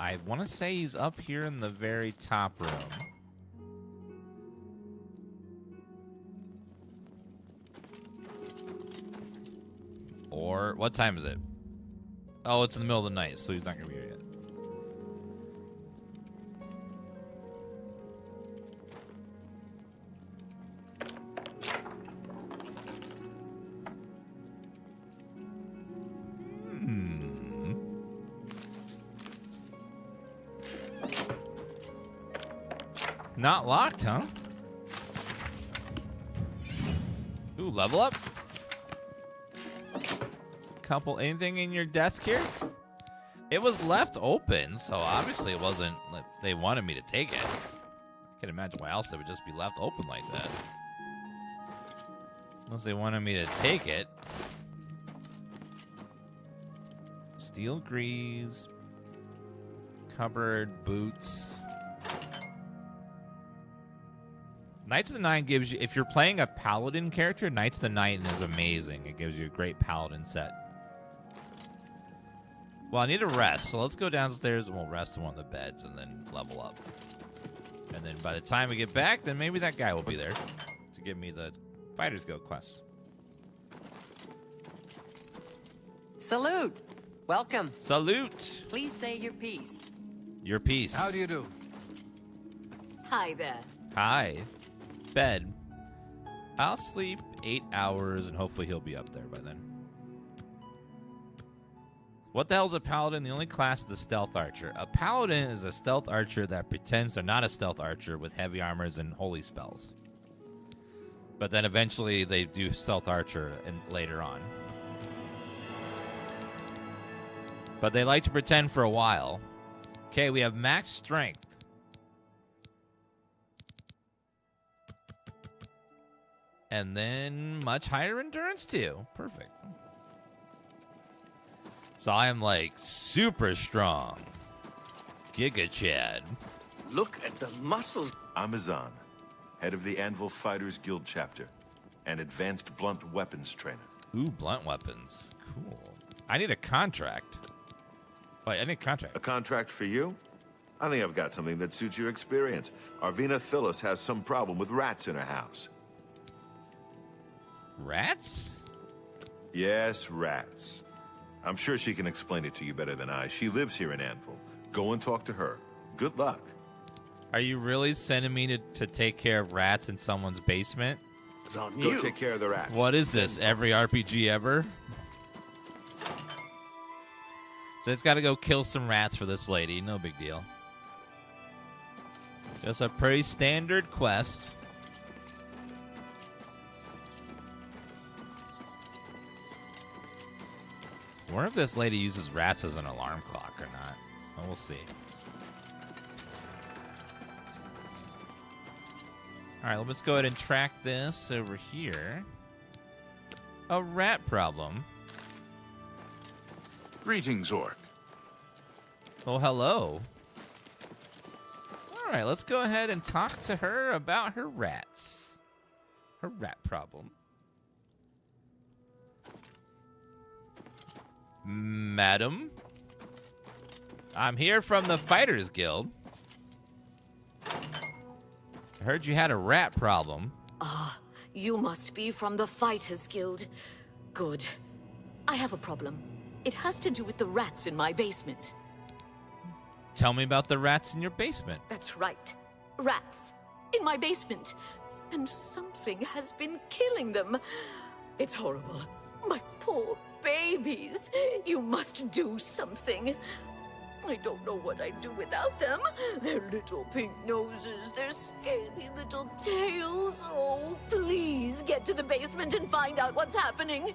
I want to say he's up here in the very top room. Or, what time is it? Oh, it's in the middle of the night, so he's not going to be here yet. Not locked, huh? Ooh, level up. Couple, anything in your desk here? It was left open, so obviously it wasn't like they wanted me to take it. I can imagine why else it would just be left open like that. Unless they wanted me to take it. Steel grease. Cupboard, boots. Knights of the Nine gives you, if you're playing a paladin character, Knights of the Nine is amazing. It gives you a great paladin set. Well, I need a rest, so let's go downstairs and we'll rest in one of the beds and then level up. And then by the time we get back, then maybe that guy will be there to give me the Fighters Guild quests. Salute. Welcome. Salute. Please say your piece. Your piece. How do you do? Hi there. Hi. Bed. I'll sleep 8 hours and hopefully he'll be up there by then. What the hell is a paladin? The only class is the stealth archer. A paladin is a stealth archer that pretends they're not a stealth archer with heavy armors and holy spells. But then eventually they do stealth archer and later on. But they like to pretend for a while. Okay, we have max strength. And then much higher endurance too. Perfect. So I am like super strong. Giga Chad. Look at the muscles. I'm Azan, head of the Anvil Fighters Guild chapter, and advanced blunt weapons trainer. Ooh, blunt weapons. Cool. I need a contract. Wait, I need a contract. A contract for you? I think I've got something that suits your experience. Arvina Phyllis has some problem with rats in her house. Rats? Yes, rats. I'm sure she can explain it to you better than I. She lives here in Anvil. Go and talk to her. Good luck. Are you really sending me to take care of rats in someone's basement? It's on Go you. take care of the rats. What is this? Every RPG ever? So it's got to go kill some rats for this lady. No big deal. Just a pretty standard quest. I wonder if this lady uses rats as an alarm clock or not. Well, we'll see. All right, let's go ahead and track this over here. A rat problem. Greetings, Orc. Oh, hello. All right, let's go ahead and talk to her about her rats. Her rat problem. Madam, I'm here from the Fighters Guild. I heard you had a rat problem. You must be from the Fighters Guild. Good. I have a problem. It has to do with the rats in my basement. Tell me about the rats in your basement. That's right. Rats. In my basement. And something has been killing them. It's horrible. My poor babies. You must do something. I don't know what I'd do without them. Their little pink noses, their scaly little tails. Oh, please get to the basement and find out what's happening.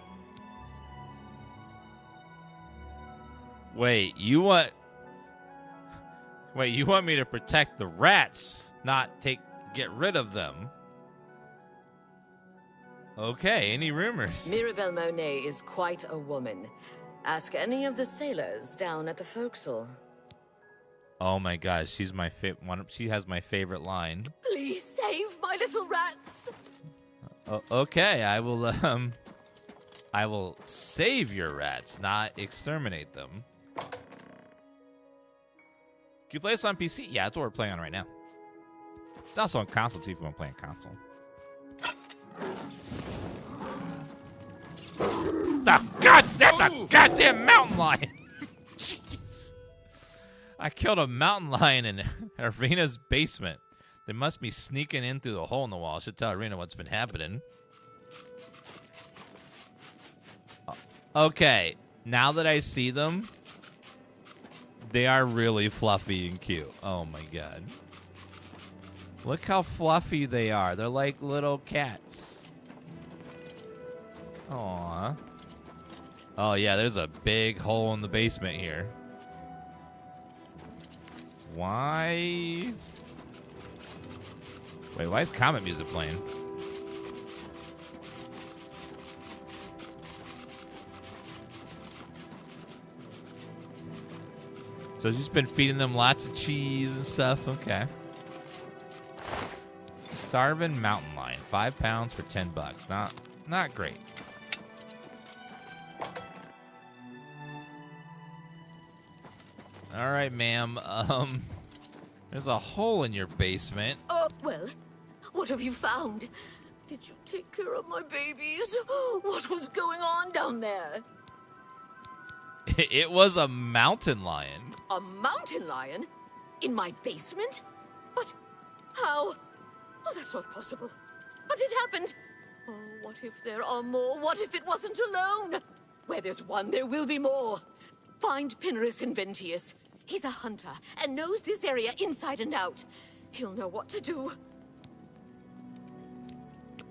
Wait, you want me to protect the rats, not get rid of them? Okay, any rumors? Mirabelle Monet is quite a woman. Ask any of the sailors down at the forecastle. Oh my gosh, she's my she has my favorite line. Please save my little rats. Okay, I will save your rats, not exterminate them. Can you play this on PC? Yeah, that's what we're playing on right now. It's also on console too if you want to play on console. Oh, God, that's a goddamn mountain lion! Jeez. I killed a mountain lion in Arena's basement. They must be sneaking in through the hole in the wall. I should tell Arena what's been happening. Okay, now that I see them, they are really fluffy and cute. Oh my God. Look how fluffy they are. They're like little cats. Aww. Oh yeah, there's a big hole in the basement here. Why? Wait, why is comet music playing? So she's been feeding them lots of cheese and stuff. Okay. Starving mountain lion, 5 pounds for $10. Not great. All right, ma'am. There's a hole in your basement. Oh, well, what have you found? Did you take care of my babies? What was going on down there? It was a mountain lion. A mountain lion? In my basement? But how? Oh, that's not possible. But it happened. Oh, what if there are more? What if it wasn't alone? Where there's one, there will be more. Find Pinarus Inventius. He's a hunter and knows this area inside and out. He'll know what to do.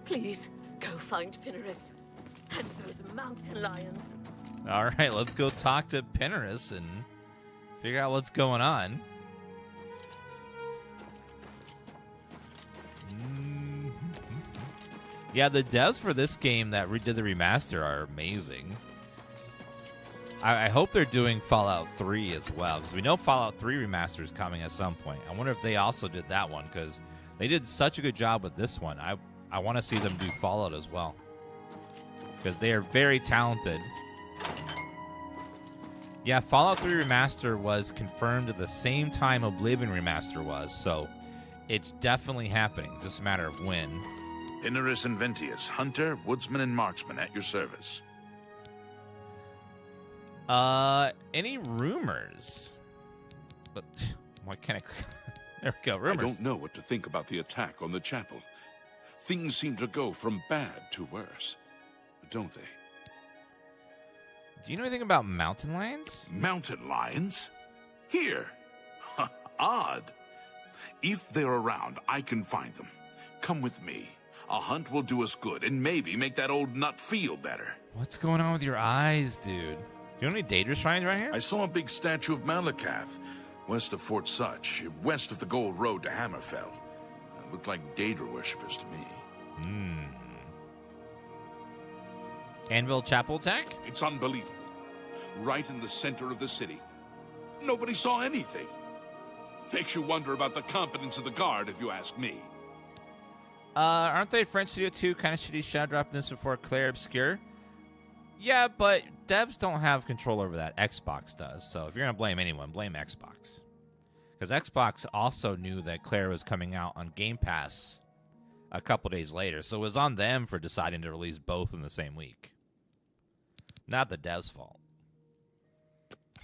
Please, go find Pinarus. And those mountain lions. All right, let's go talk to Pinarus and figure out what's going on. Yeah, the devs for this game that did the remaster are amazing. I hope they're doing Fallout 3 as well, because we know Fallout 3 remaster is coming at some point. I wonder if they also did that one, because they did such a good job with this one. I want to see them do Fallout as well, because they are very talented. Yeah, Fallout 3 Remaster was confirmed at the same time Oblivion Remaster was, so it's definitely happening. Just a matter of when. Pinarus Inventius, hunter, woodsman, and marksman at your service. Any rumors? But why can't I? There we go, rumors. I don't know what to think about the attack on the chapel. Things seem to go from bad to worse, don't they? Do you know anything about mountain lions? Mountain lions? Here? Odd. If they're around, I can find them. Come with me. A hunt will do us good and maybe make that old nut feel better. What's going on with your eyes, dude? Do you know any Daedra shrines right here? I saw a big statue of Malakath, west of Fort Such, west of the Gold Road to Hammerfell. It looked like Daedra worshippers to me. Anvil Chapel attack? It's unbelievable. Right in the center of the city. Nobody saw anything. Makes you wonder about the competence of the guard, if you ask me. Aren't they French Studio 2 kind of shitty shadow dropping this before Claire Obscure? Yeah, but devs don't have control over that. Xbox does. So if you're going to blame anyone, blame Xbox. Because Xbox also knew that Claire was coming out on Game Pass a couple days later. So it was on them for deciding to release both in the same week. Not the devs' fault.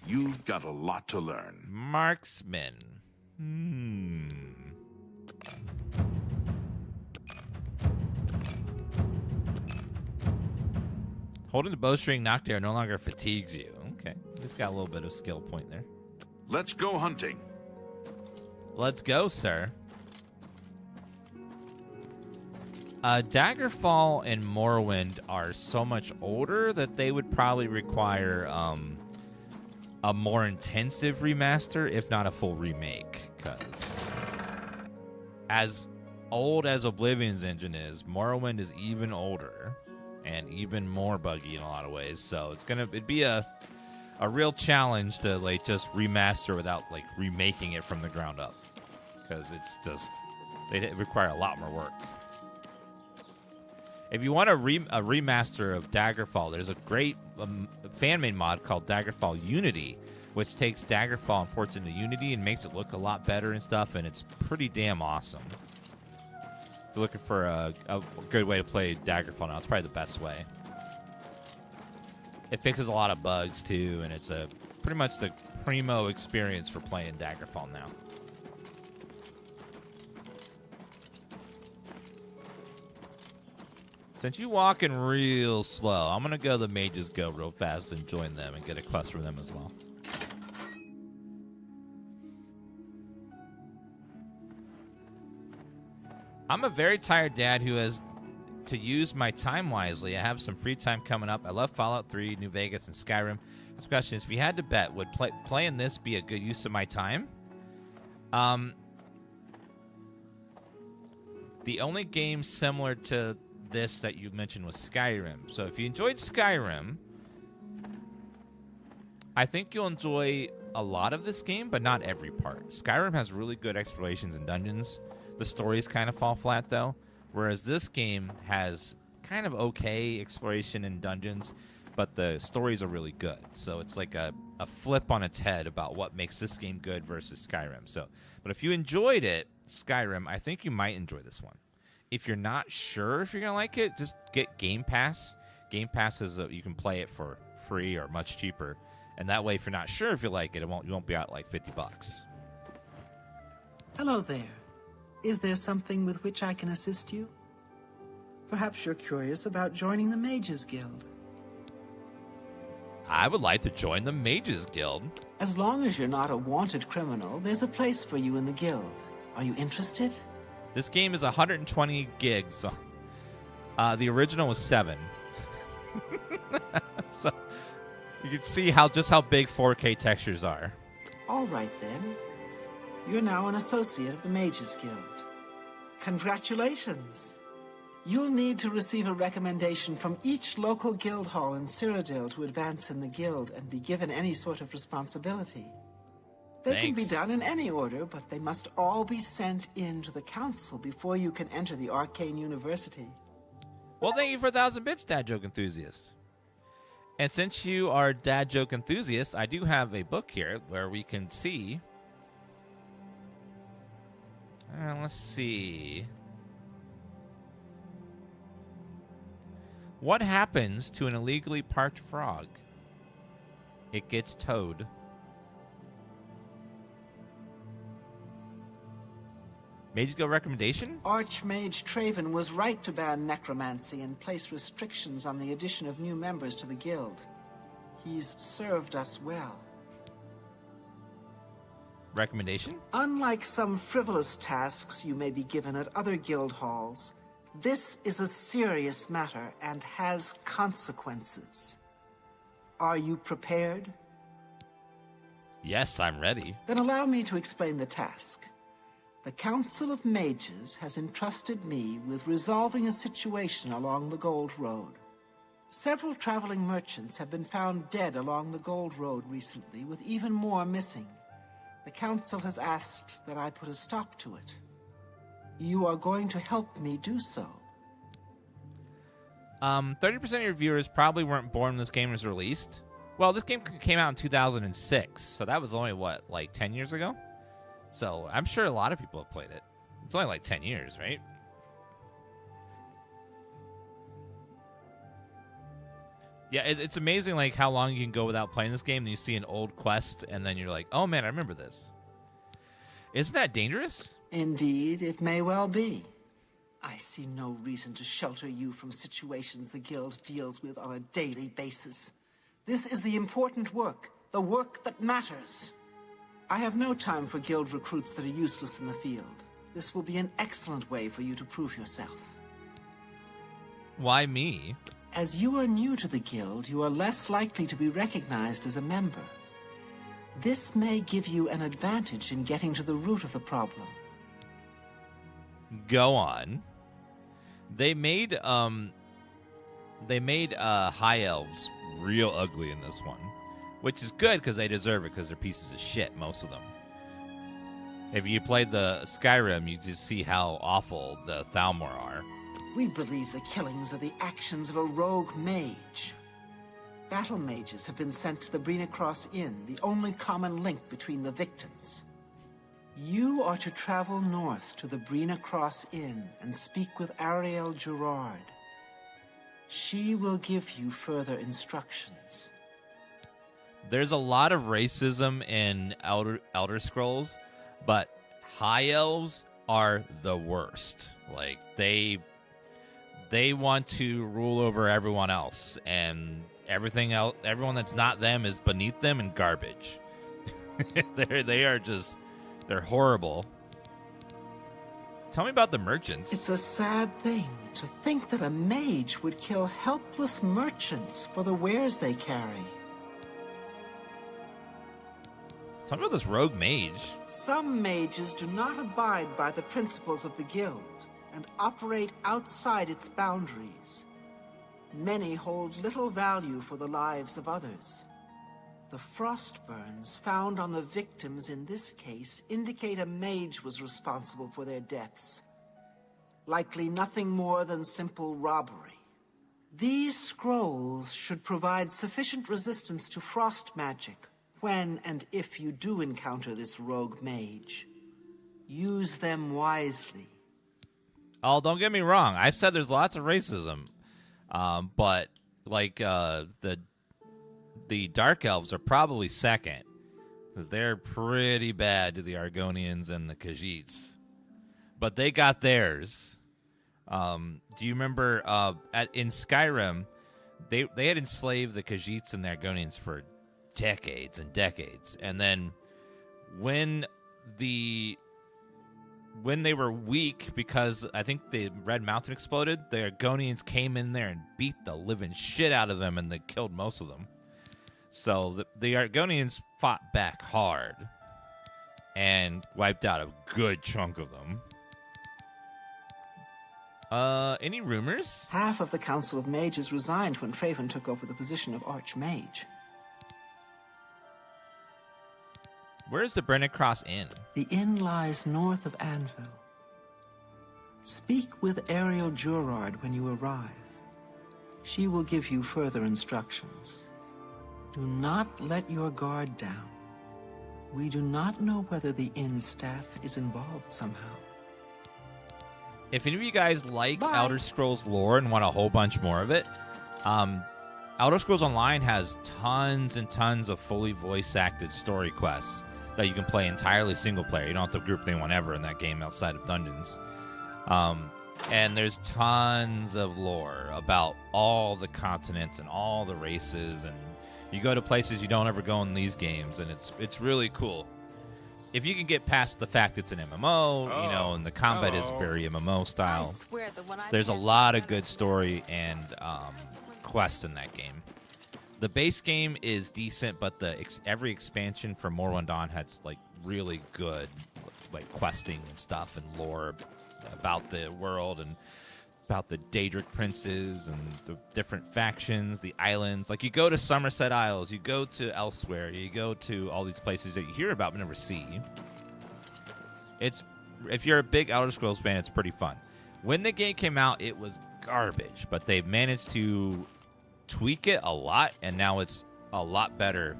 You've got a lot to learn. Marksman. Holding the bowstring knockdown no longer fatigues you. Okay. He's got a little bit of skill point there. Let's go hunting. Let's go, sir. Daggerfall and Morrowind are so much older that they would probably require a more intensive remaster, if not a full remake. Because as old as Oblivion's engine is, Morrowind is even older and even more buggy in a lot of ways. So it'd be a real challenge to like just remaster without like remaking it from the ground up, because it's just they require a lot more work. If you want a remaster of Daggerfall, there's a great fan-made mod called Daggerfall Unity, which takes Daggerfall and ports into Unity and makes it look a lot better and stuff, and it's pretty damn awesome. If you're looking for a good way to play Daggerfall now, it's probably the best way. It fixes a lot of bugs, too, and it's pretty much the primo experience for playing Daggerfall now. Since you're walking real slow, I'm going to go the mages go real fast and join them and get a quest from them as well. I'm a very tired dad who has to use my time wisely. I have some free time coming up. I love Fallout 3, New Vegas, and Skyrim. This question is, if you had to bet, would playing this be a good use of my time? The only game similar to this that you mentioned was Skyrim. So if you enjoyed Skyrim, I think you'll enjoy a lot of this game, but not every part. Skyrim has really good explorations and dungeons. The stories kind of fall flat, though, whereas this game has kind of okay exploration and dungeons, but the stories are really good. So it's like a flip on its head about what makes this game good versus Skyrim. But if you enjoyed it, Skyrim, I think you might enjoy this one. If you're not sure if you're going to like it, just get Game Pass. Game Pass is you can play it for free or much cheaper. And that way, if you're not sure if you like it, you won't be out like $50. Hello there. Is there something with which I can assist you? Perhaps you're curious about joining the Mages Guild. I would like to join the Mages Guild. As long as you're not a wanted criminal, there's a place for you in the guild. Are you interested? This game is 120 gigs. The original was 7. So you can see just how big 4K textures are. All right, then. You're now an associate of the Mages Guild. Congratulations! You'll need to receive a recommendation from each local guild hall in Cyrodiil to advance in the guild and be given any sort of responsibility. They can be done in any order, but they must all be sent in to the council before you can enter the Arcane University. Well, thank you for 1,000 bits, Dad Joke Enthusiast. And since you are Dad Joke Enthusiast, I do have a book here where we can see... let's see. What happens to an illegally parked frog? It gets towed. Mage Guild recommendation? Archmage Traven was right to ban necromancy and place restrictions on the addition of new members to the guild. He's served us well. Recommendation? Unlike some frivolous tasks you may be given at other guild halls, this is a serious matter and has consequences. Are you prepared? Yes, I'm ready. Then allow me to explain the task. The Council of Mages has entrusted me with resolving a situation along the Gold Road. Several traveling merchants have been found dead along the Gold Road recently, with even more missing. The Council has asked that I put a stop to it. You are going to help me do so. 30% of your viewers probably weren't born when this game was released. Well, this game came out in 2006, so that was only, what, like 10 years ago? So I'm sure a lot of people have played it. It's only like 10 years, right? Yeah, it's amazing like how long you can go without playing this game, and you see an old quest, and then you're like, oh man, I remember this. Isn't that dangerous? Indeed, it may well be. I see no reason to shelter you from situations the Guild deals with on a daily basis. This is the important work, the work that matters. I have no time for Guild recruits that are useless in the field. This will be an excellent way for you to prove yourself. Why me? As you are new to the Guild, you are less likely to be recognized as a member. This may give you an advantage in getting to the root of the problem. Go on. They made high elves real ugly in this one, which is good because they deserve it because they're pieces of shit, most of them. If you played the Skyrim, you just see how awful the Thalmor are. We believe the killings are the actions of a rogue mage. Battle mages have been sent to the Brina Cross Inn, the only common link between the victims. You are to travel north to the Brina Cross Inn and speak with Ariel Gerard. She will give you further instructions. There's a lot of racism in Elder Scrolls, but high elves are the worst. Like, they want to rule over everyone else, and everything else, everyone that's not them is beneath them and garbage. They're horrible. Tell me about the merchants. It's a sad thing to think that a mage would kill helpless merchants for the wares they carry. Tell me about this rogue mage. Some mages do not abide by the principles of the guild and operate outside its boundaries. Many hold little value for the lives of others. The frostburns found on the victims in this case indicate a mage was responsible for their deaths. Likely nothing more than simple robbery. These scrolls should provide sufficient resistance to frost magic when and if you do encounter this rogue mage. Use them wisely. Oh, don't get me wrong. I said there's lots of racism. But, like, the Dark Elves are probably second, because they're pretty bad to the Argonians and the Khajiits. But they got theirs. Do you remember in Skyrim, they had enslaved the Khajiits and the Argonians for decades and decades. And then when they were weak because I think the Red Mountain exploded, the Argonians came in there and beat the living shit out of them, and they killed most of them. So the Argonians fought back hard and wiped out a good chunk of them. Any rumors? Half of the Council of Mages resigned when Fraven took over the position of Archmage. Where's the Brina Cross Inn? The inn lies north of Anvil. Speak with Ariel Gerard when you arrive. She will give you further instructions. Do not let your guard down. We do not know whether the inn staff is involved somehow. If any of you guys like Elder Scrolls lore and want a whole bunch more of it, Elder Scrolls Online has tons and tons of fully voice-acted story quests that you can play entirely single player. You don't have to group anyone ever in that game outside of dungeons. And there's tons of lore about all the continents and all the races, and you go to places you don't ever go in these games, and it's really cool. If you can get past the fact it's an MMO, and the combat is very MMO style, there's a lot of good story and quests in that game. The base game is decent, but every expansion for Morrowind Dawn has like really good like questing and stuff and lore about the world, and about the Daedric princes and the different factions, the islands. Like, you go to Somerset Isles, you go to elsewhere, you go to all these places that you hear about but never see. If you're a big Elder Scrolls fan, it's pretty fun. When the game came out, it was garbage, but they've managed to tweak it a lot, and now it's a lot better.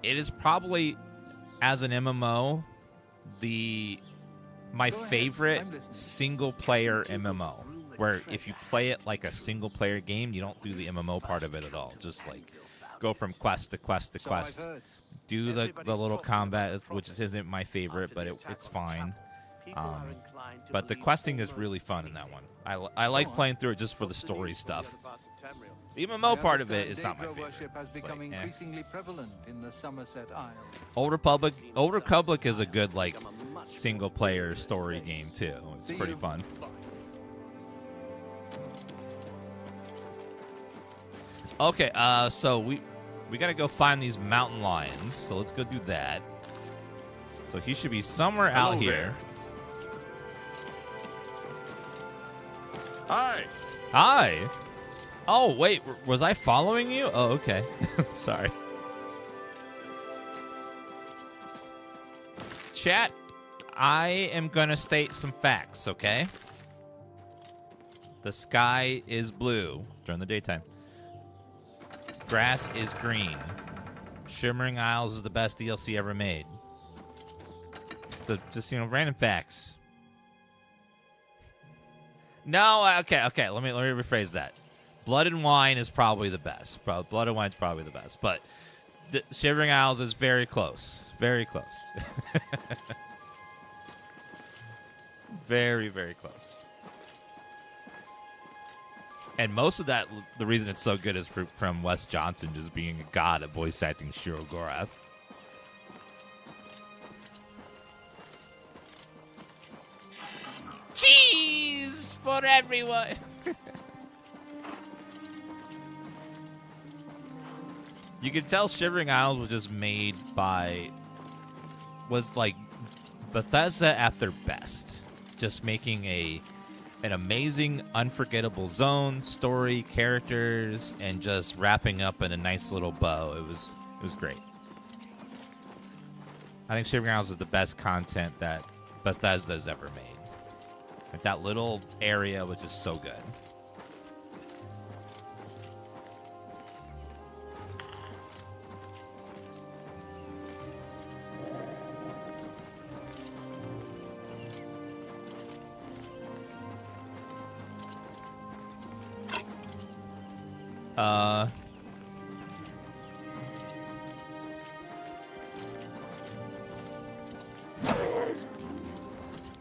It is probably, as an MMO, my favorite single-player MMO, where if you play it like a single-player game, you don't do the MMO part of it at all. Just, like, go from quest to quest to quest. Do the little combat, which isn't my favorite, but it's fine. But the questing is really fun in that one. I like playing through it just for the story stuff. The MMO part of it is not my favorite. Has become increasingly prevalent in the Somerset Isles. Old Republic is a good, like, single-player story game too. It's pretty fun. Okay, so we gotta go find these mountain lions. So let's go do that. So he should be somewhere out here. Hi. Hi. Oh, wait, was I following you? Oh, okay. Sorry. Chat, I am going to state some facts, okay? The sky is blue during the daytime. Grass is green. Shimmering Isles is the best DLC ever made. So, just, random facts. No, okay. Let me rephrase that. Blood and Wine is probably the best. Blood and Wine is probably the best, but the Shivering Isles is very close. Very close. Very, very close. And most of that, the reason it's so good is from Wes Johnson just being a god at voice acting Shiro Gorath. Cheese for everyone! You can tell Shivering Isles was just made was like Bethesda at their best. Just making an amazing, unforgettable zone, story, characters, and just wrapping up in a nice little bow. It was great. I think Shivering Isles is the best content that Bethesda's ever made. Like, that little area was just so good.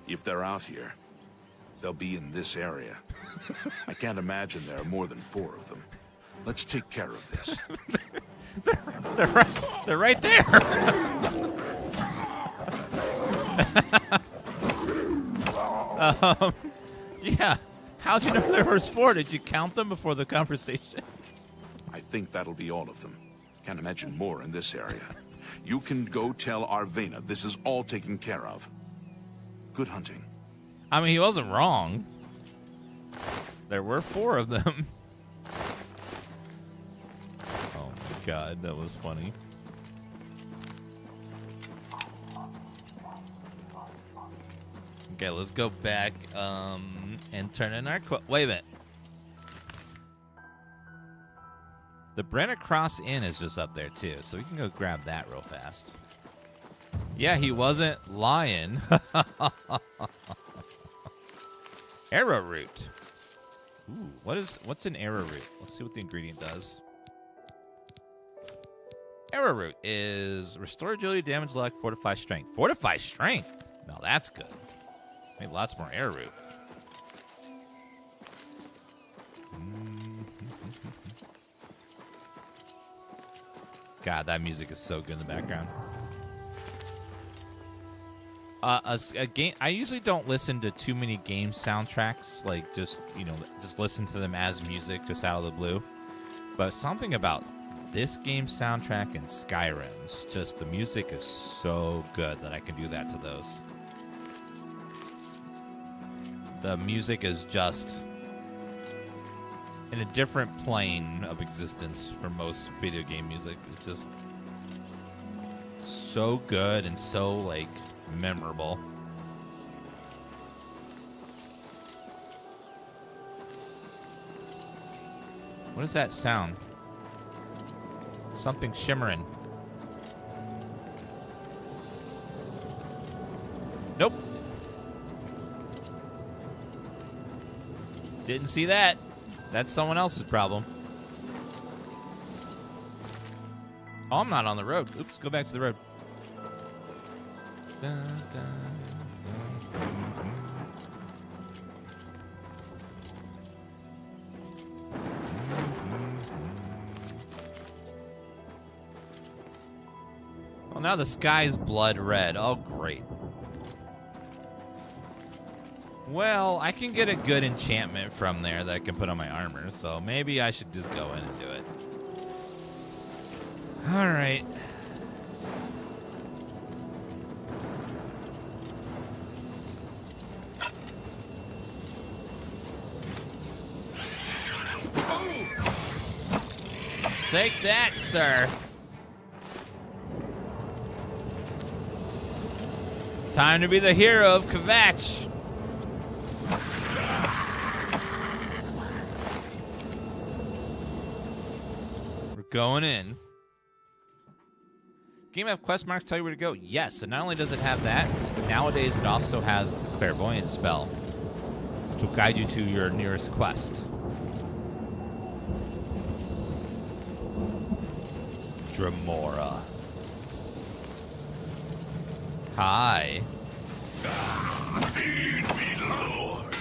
If they're out here, they'll be in this area. I can't imagine there are more than 4 of them. Let's take care of this. They're right there. Yeah. How'd you know there was 4? Did you count them before the conversation? I think that'll be all of them. Can't imagine more in this area. You can go tell Arvena this is all taken care of. Good hunting. I mean, he wasn't wrong. There were 4 of them. Oh my god, that was funny. Okay, let's go back and turn in our wait a minute. The Brenna Cross Inn is just up there too, so we can go grab that real fast. Yeah, he wasn't lying. Arrowroot. Ooh, what's an arrowroot? Let's see what the ingredient does. Arrowroot is restore agility, damage, luck, fortify strength. Fortify strength. Now that's good. I need lots more arrowroot. God, that music is so good in the background. A game. I usually don't listen to too many game soundtracks, like just listen to them as music, just out of the blue. But something about this game soundtrack and Skyrim's, just the music is so good that I can do that to those. The music is just in a different plane of existence for most video game music. It's just so good and so, like, memorable. What is that sound? Something shimmering. Nope. Didn't see that. That's someone else's problem. Oh, I'm not on the road. Oops, go back to the road. Dun, dun, dun. Well, now the sky's blood red. Oh, great. Well, I can get a good enchantment from there that I can put on my armor, so maybe I should just go in and do it. All right. Take that, sir. Time to be the hero of Kvatch. We're going in. Game have quest marks tell you where to go? Yes, and not only does it have that, nowadays it also has the clairvoyance spell to guide you to your nearest quest. Dremora. Hi. Feed me, Lord.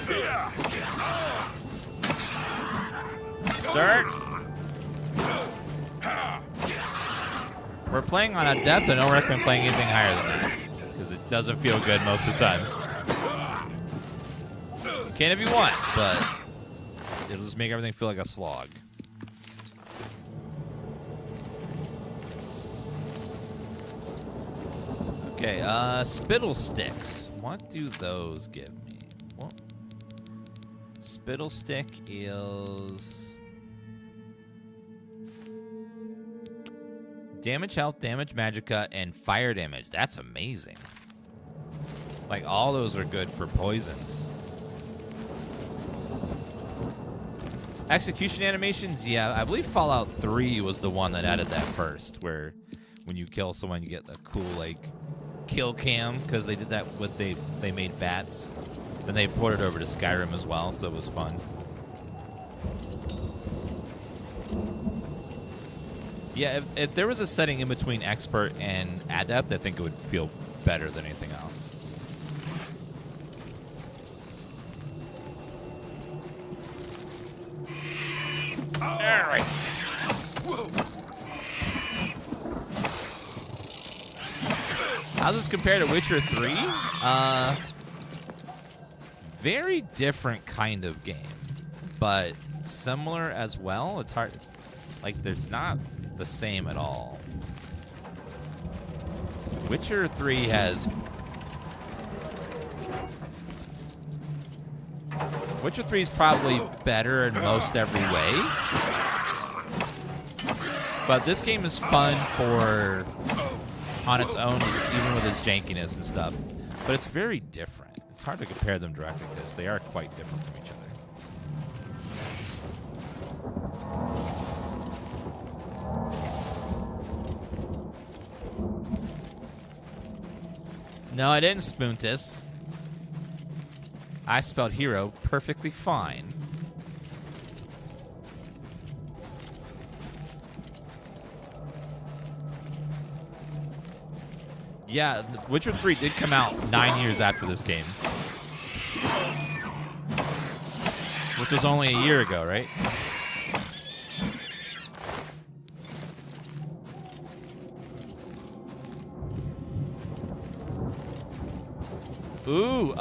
Sir? We're playing on Adept. I don't recommend playing anything higher than that, because it doesn't feel good most of the time. You can if you want, but it'll just make everything feel like a slog. Okay, spittle sticks. What do those give me? Well, spittle stick is damage, health, damage, magicka, and fire damage. That's amazing. Like, all those are good for poisons. Execution animations, yeah, I believe Fallout 3 was the one that added that first, where when you kill someone, you get the cool, like, kill cam, because they did that with they made VATS. Then they ported over to Skyrim as well, so it was fun. Yeah, if there was a setting in between expert and adept, I think it would feel better than anything else. All right. How's this compare to Witcher 3? Very different kind of game, but similar as well. It's hard. It's, like, there's not the same at all. Witcher 3 has... Witcher 3 is probably better in most every way. But this game is fun for... on its own, just even with its jankiness and stuff. But it's very different. It's hard to compare them directly because they are quite different from each other. No, I didn't spoontis. I spelled hero perfectly fine. Yeah, Witcher 3 did come out 9 years after this game. Which was only a year ago, right? Ooh,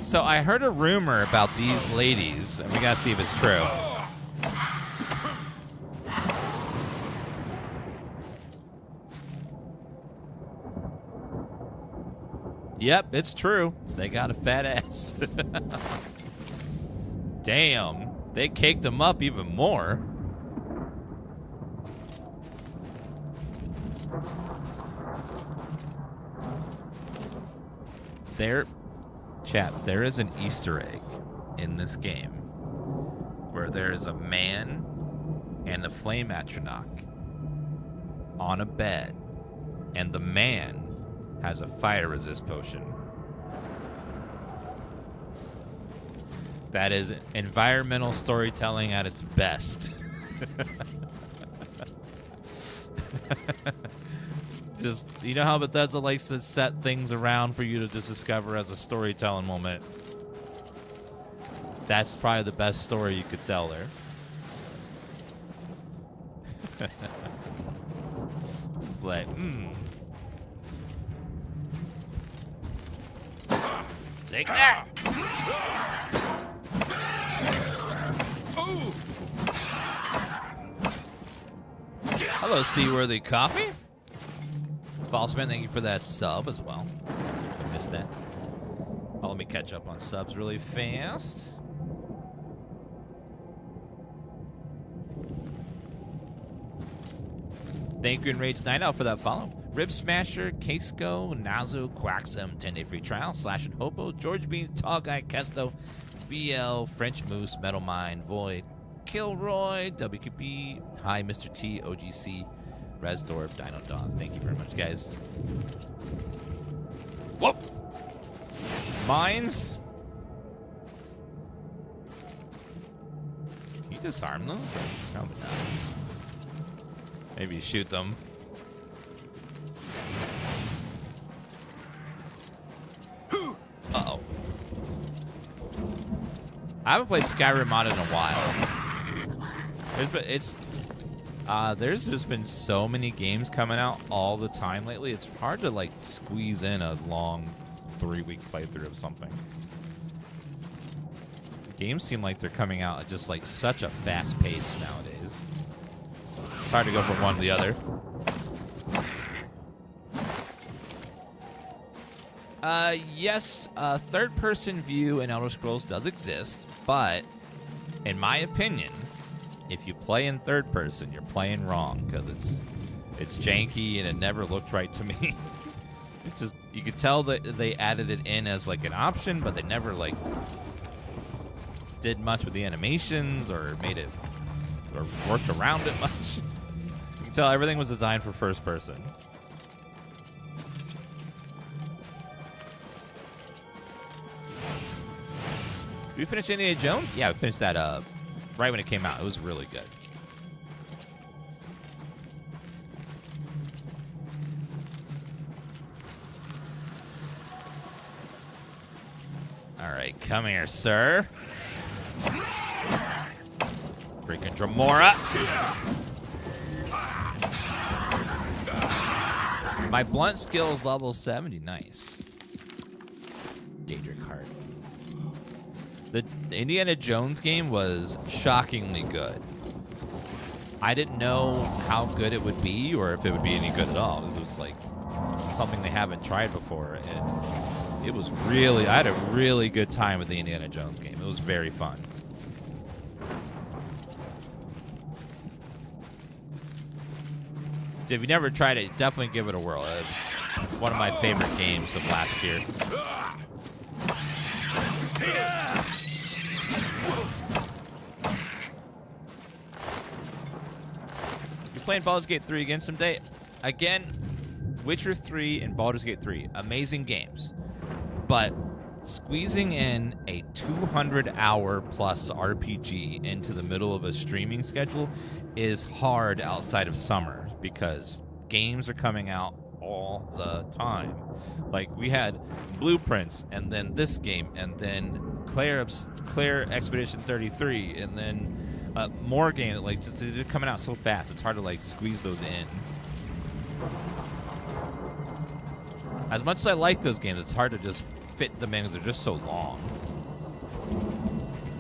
so I heard a rumor about these ladies, and we gotta see if it's true. Yep, it's true. They got a fat ass. Damn. They caked them up even more. There is an Easter egg in this game where there is a man and a flame atronach on a bed, and the man has a fire resist potion. That is environmental storytelling at its best. Just, you know how Bethesda likes to set things around for you to just discover as a storytelling moment? That's probably the best story you could tell there. It's like, Take that! Hello, Seaworthy Coffee. Falseman, thank you for that sub as well. I missed that. Oh, let me catch up on subs really fast. Thank you, Enraged Night Out, for that follow. Rib Smasher, Casco, Nazo, Quaxum, 10-day free trial, Slash and Hopo, George Beans, Tall Guy, Kesto, VL, French Moose, Metal Mind, Void, Kilroy, WQP, Hi, Mr. T, OGC, Resdorp, Dino Dogs. Thank you very much, guys. Whoop! Mines. Can you disarm those? Probably not. Maybe shoot them. Uh-oh. I haven't played Skyrim Mod in a while. There's just been so many games coming out all the time lately. It's hard to like squeeze in a long 3-week playthrough of something. Games seem like they're coming out at just like such a fast pace nowadays. It's hard to go from one to the other. Yes, third-person view in Elder Scrolls does exist, but in my opinion, if you play in third person, you're playing wrong because it's janky and it never looked right to me. It's just, you could tell that they added it in as like an option, but they never like did much with the animations or made it or worked around it much. You can tell everything was designed for first person. Did we finish Indiana Jones? Yeah, we finished that right when it came out. It was really good. All right, come here, sir. Freaking Dremora. My blunt skills level 70. Nice. Daedric Heart. The Indiana Jones game was shockingly good. I didn't know how good it would be or if it would be any good at all. It was like something they haven't tried before. And it was really, I had a really good time with the Indiana Jones game. It was very fun. If you never tried it, definitely give it a whirl. It's one of my favorite games of last year. You're playing Baldur's Gate 3 again someday? Again, Witcher 3 and Baldur's Gate 3, amazing games. But squeezing in a 200-hour plus RPG into the middle of a streaming schedule is hard outside of summer because games are coming out all the time. Like, we had Blueprints, and then this game, and then Claire Expedition 33, and then more games. Like, they're coming out so fast, it's hard to like squeeze those in. As much as I like those games, it's hard to just fit them in because they're just so long.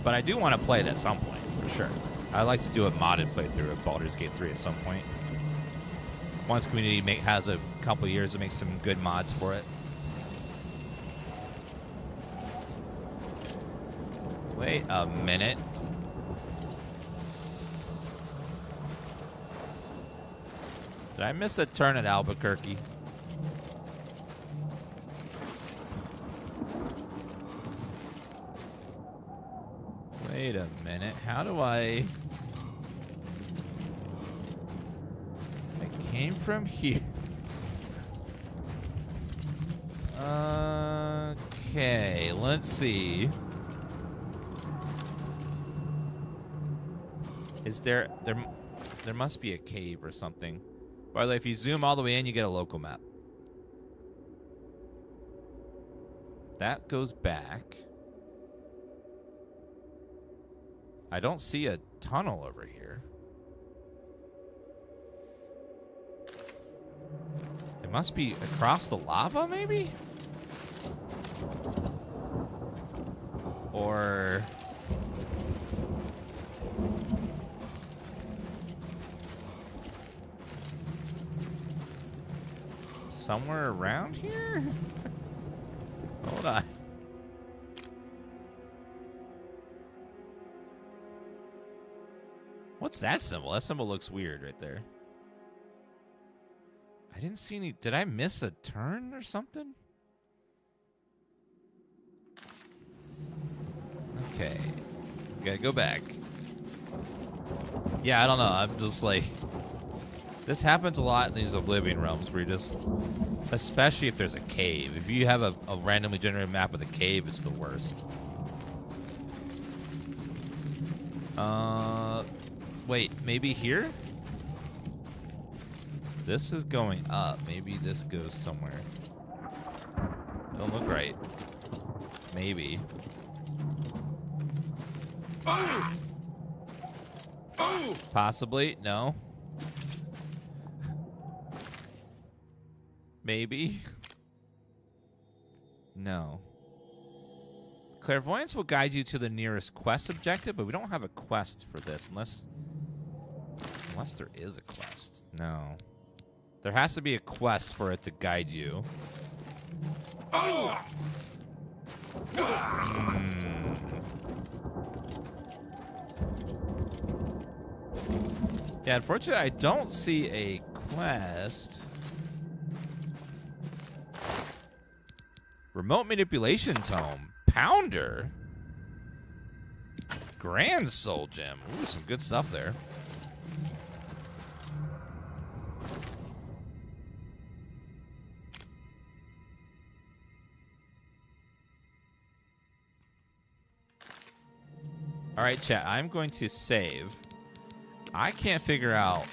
But I do want to play it at some point, for sure. I like to do a modded playthrough of Baldur's Gate 3 at some point. Once community has a couple years to make some good mods for it. Wait a minute. Did I miss a turn at Albuquerque? Wait a minute. How do I came from here. Okay, let's see. Is there must be a cave or something. By the way, if you zoom all the way in, you get a local map. That goes back. I don't see a tunnel over here. It must be across the lava, maybe? Or... somewhere around here? Hold on. What's that symbol? That symbol looks weird right there. I didn't see any... Did I miss a turn or something? Okay. Gotta go back. Yeah, I don't know. I'm just like... This happens a lot in these Oblivion realms where you just... Especially if there's a cave. If you have a randomly generated map with a cave, it's the worst. Wait, maybe here? This is going up. Maybe this goes somewhere. Don't look right. Maybe. Possibly. No. Maybe. No. Clairvoyance will guide you to the nearest quest objective, but we don't have a quest for this unless there is a quest. No. There has to be a quest for it to guide you. Yeah, unfortunately, I don't see a quest. Remote manipulation tome. Pounder. Grand Soul Gem. Ooh, some good stuff there. All right, chat. I'm going to save. I can't figure out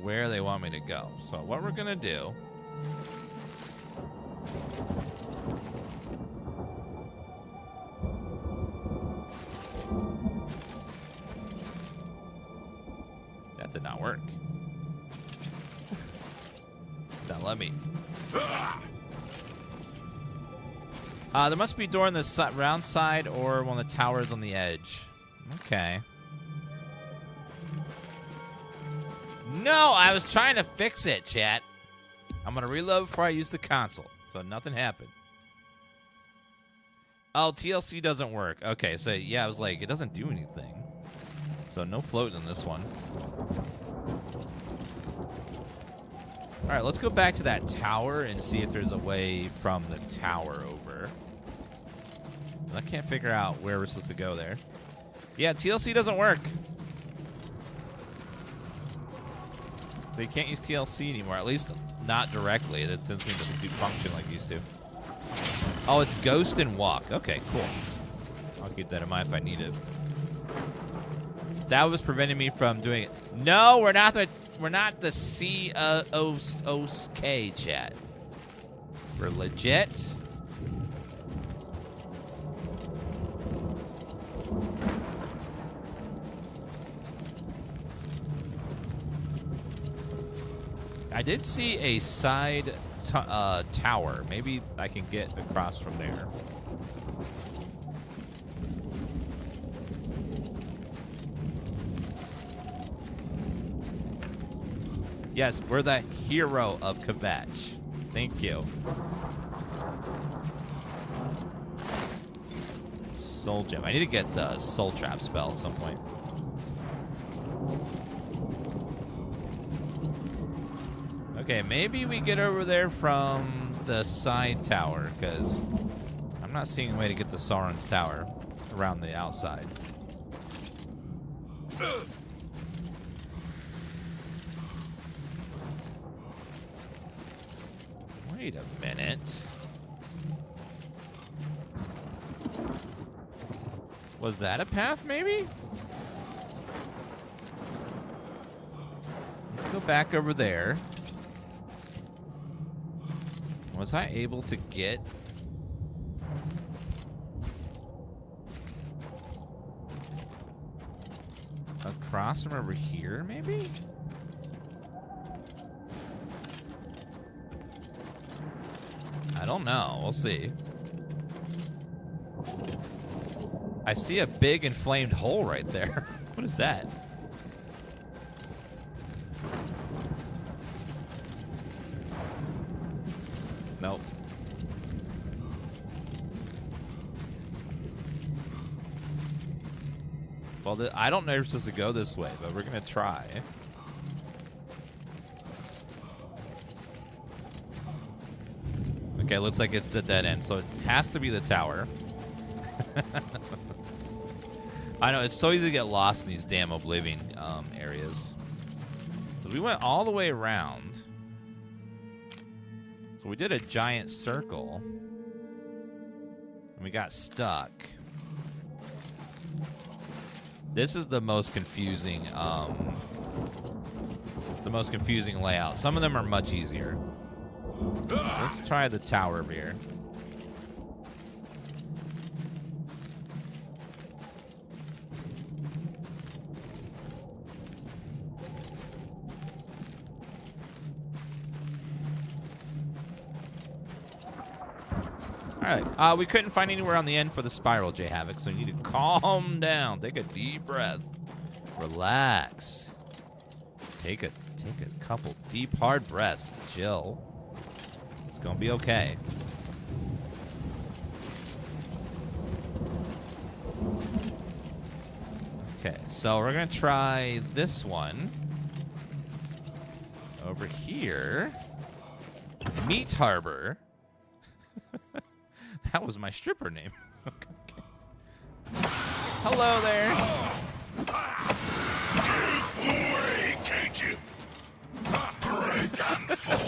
where they want me to go. So what we're going to do... That did not work. Don't let me. There must be a door on the round side or one of the towers on the edge. Okay. No, I was trying to fix it, chat. I'm going to reload before I use the console, so nothing happened. Oh, TLC doesn't work. Okay, so yeah, I was like, it doesn't do anything. So no floating in this one. All right, let's go back to that tower and see if there's a way from the tower over. I can't figure out where we're supposed to go there. Yeah, TLC doesn't work. So you can't use TLC anymore, at least not directly. It doesn't seem to function like it used to. Oh, it's Ghost and Walk. Okay, cool. I'll keep that in mind if I need it. That was preventing me from doing it. No, we're not the COSK chat. We're legit. I did see a side tower. Maybe I can get across from there. Yes, we're the hero of Kvetch. Thank you. Soul Gem. I need to get the Soul Trap spell at some point. Okay, maybe we get over there from the side tower, because I'm not seeing a way to get to Sauron's tower around the outside. Wait a minute. Was that a path, maybe? Let's go back over there. Was I able to get... across from over here, maybe? I don't know. We'll see. I see a big inflamed hole right there. What is that? Nope. Well, I don't know if you're supposed to go this way, but we're going to try. Okay, looks like it's the dead end, so it has to be the tower. I know, it's so easy to get lost in these damn Oblivion areas. So we went all the way around. So we did a giant circle. And we got stuck. This is the most confusing layout. Some of them are much easier. Let's try the tower over here. All right, we couldn't find anywhere on the end for the spiral, J Havoc, so you need to calm down. Take a deep breath. Relax. Take a couple deep, hard breaths. Chill. It's gonna be okay. Okay, so we're gonna try this one. Over here. Meat Harbor. That was my stripper name. Okay. Hello there. Give way, cages. Break and fall.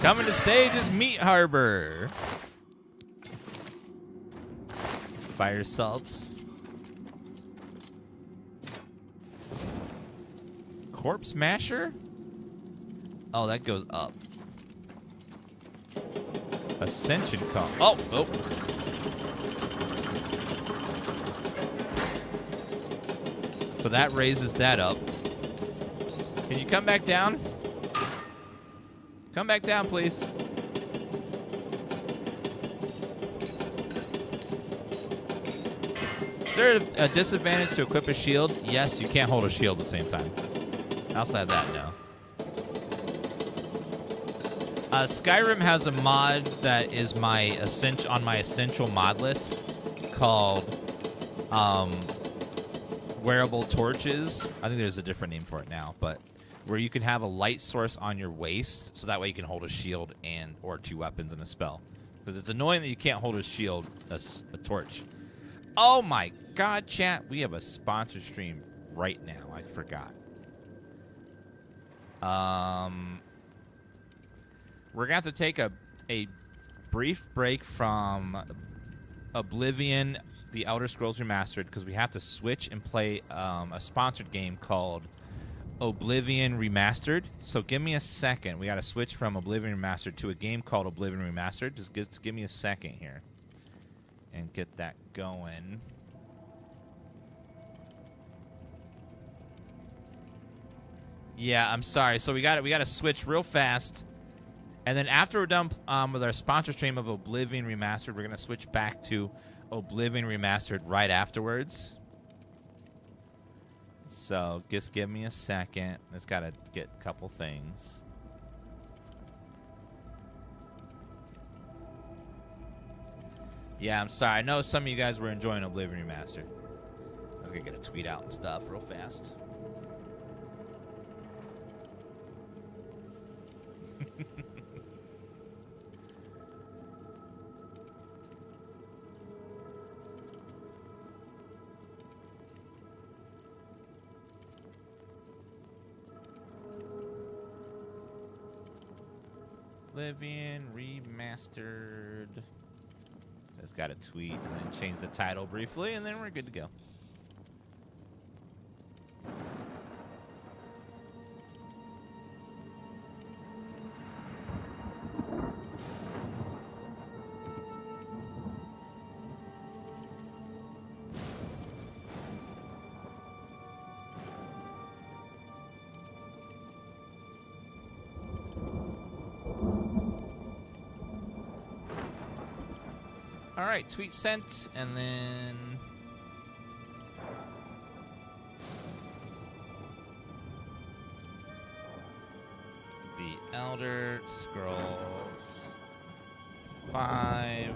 Coming to stage is Meat Harbor. Fire salts. Corpse Masher? Oh, that goes up. Ascension call. Oh, oh. So that raises that up. Can you come back down? Come back down, please. Is there a disadvantage to equip a shield? Yes, you can't hold a shield at the same time. Outside of that, no. Skyrim has a mod that is on my essential mod list called wearable torches. I think there's a different name for it now, but where you can have a light source on your waist, so that way you can hold a shield or two weapons and a spell. Because it's annoying that you can't hold a shield, a torch. Oh my God, chat! We have a sponsor stream right now. I forgot. We're going to have to take a brief break from Oblivion, The Elder Scrolls Remastered, because we have to switch and play a sponsored game called Oblivion Remastered. So give me a second. We got to switch from Oblivion Remastered to a game called Oblivion Remastered. Just give me a second here and get that going. Yeah, I'm sorry. So we got to switch real fast. And then after we're done with our sponsor stream of Oblivion Remastered, we're going to switch back to Oblivion Remastered right afterwards. So just give me a second. Just got to get a couple things. Yeah, I'm sorry. I know some of you guys were enjoying Oblivion Remastered. I was going to get a tweet out and stuff real fast. Oblivion Remastered. Just got a tweet and then change the title briefly, and then we're good to go. All right, tweet sent, and then the Elder Scrolls 5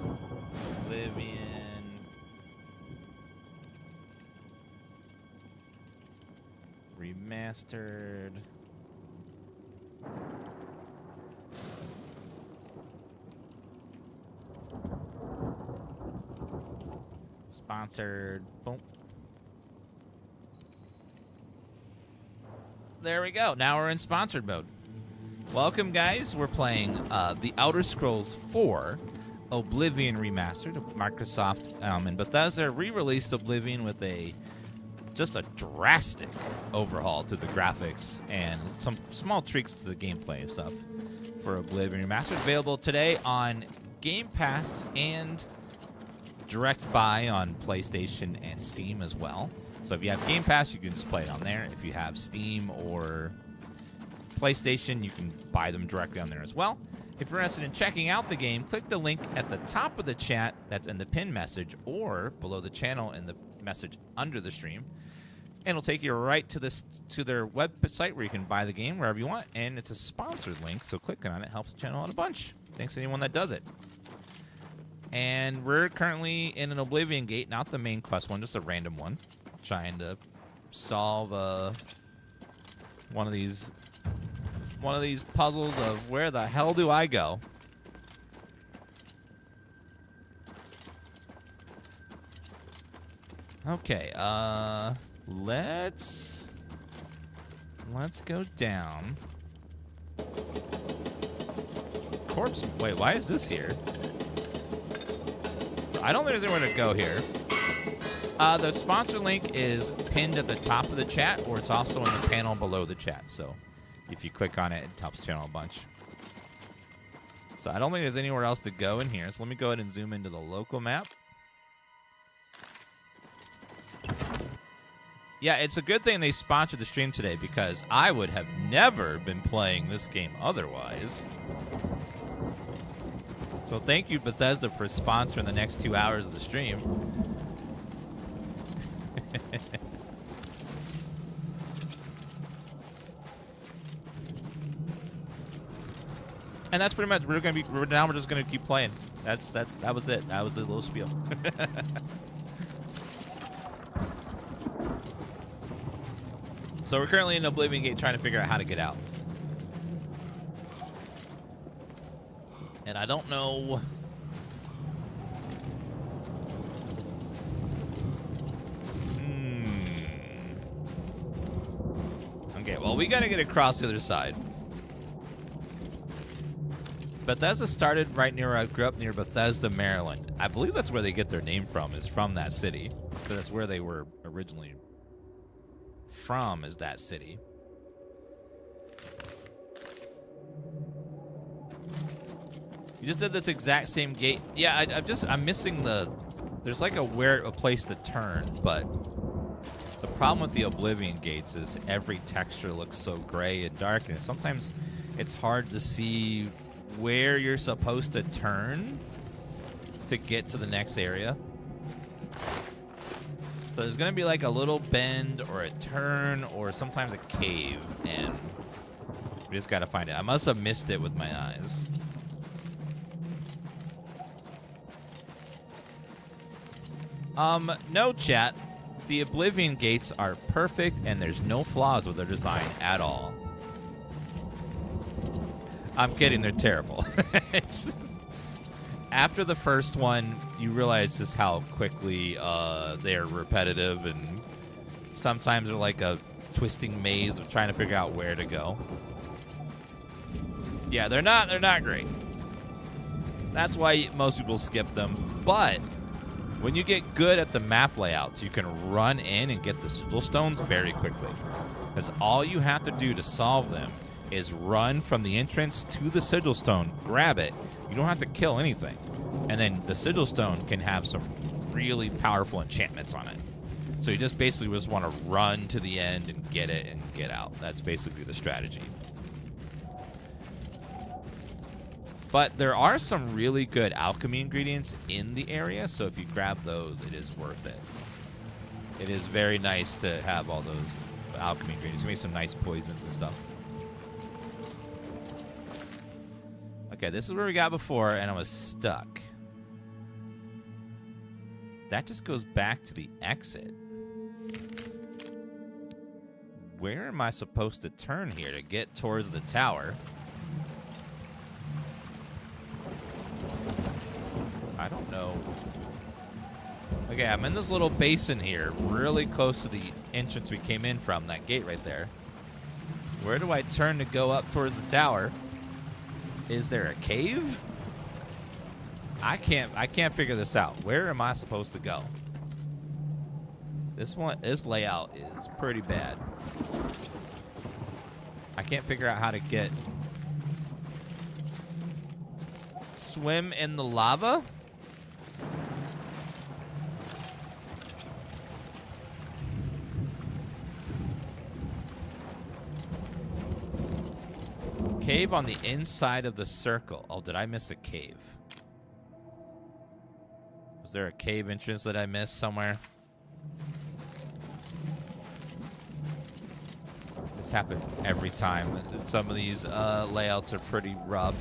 Oblivion Remastered. Sponsored. Boom. There we go. Now we're in sponsored mode. Welcome, guys. We're playing The Elder Scrolls 4 Oblivion Remastered. Microsoft and Bethesda re-released Oblivion with just a drastic overhaul to the graphics and some small tweaks to the gameplay and stuff for Oblivion Remastered. Available today on Game Pass and direct buy on PlayStation and Steam as well. So if you have Game Pass, you can just play it on there. If you have Steam or PlayStation, you can buy them directly on there as well. If you're interested in checking out the game, click the link at the top of the chat that's in the pinned message or below the channel in the message under the stream. And it'll take you right to their website where you can buy the game wherever you want. And it's a sponsored link, so clicking on it helps the channel out a bunch. Thanks to anyone that does it. And we're currently in an Oblivion Gate, not the main quest one, just a random one. Trying to solve one of these puzzles of where the hell do I go? Okay, let's go down. Corpse. Wait, why is this here? I don't think there's anywhere to go here. The sponsor link is pinned at the top of the chat, or it's also in the panel below the chat. So if you click on it, it helps the channel a bunch. So I don't think there's anywhere else to go in here. So let me go ahead and zoom into the local map. Yeah, it's a good thing they sponsored the stream today because I would have never been playing this game otherwise. So thank you, Bethesda, for sponsoring the next 2 hours of the stream. And that's pretty much we're just gonna keep playing. That was it. That was the little spiel. So we're currently in Oblivion Gate trying to figure out how to get out. And I don't know. Okay, well, we gotta get across the other side. Bethesda started right near where I grew up, near Bethesda, Maryland. I believe that's where they get their name from, is from that city. So that's where they were originally from, is that city. You just did this exact same gate. Yeah, I'm missing there's like a place to turn, but the problem with the Oblivion gates is every texture looks so gray and dark, and sometimes it's hard to see where you're supposed to turn to get to the next area. So there's gonna be like a little bend or a turn or sometimes a cave, and we just gotta find it. I must have missed it with my eyes. No, chat. The Oblivion gates are perfect, and there's no flaws with their design at all. I'm kidding, they're terrible. After the first one, you realize just how quickly they're repetitive, and sometimes they're like a twisting maze of trying to figure out where to go. Yeah, they're not great. That's why most people skip them. But when you get good at the map layouts, you can run in and get the sigil stones very quickly. Because all you have to do to solve them is run from the entrance to the sigil stone, grab it. You don't have to kill anything. And then the sigil stone can have some really powerful enchantments on it. So you just basically just want to run to the end and get it and get out. That's basically the strategy. But there are some really good alchemy ingredients in the area, so if you grab those, it is worth it. It is very nice to have all those alchemy ingredients. Maybe some nice poisons and stuff. Okay, this is where we got before, and I was stuck. That just goes back to the exit. Where am I supposed to turn here to get towards the tower? I don't know. Okay, I'm in this little basin here, really close to the entrance we came in from, that gate right there. Where do I turn to go up towards the tower? Is there a cave? I can't figure this out. Where am I supposed to go? This layout is pretty bad. I can't figure out how to get... Swim in the lava? Cave on the inside of the circle. Oh, did I miss a cave? Was there a cave entrance that I missed somewhere? This happens every time. Some of these layouts are pretty rough.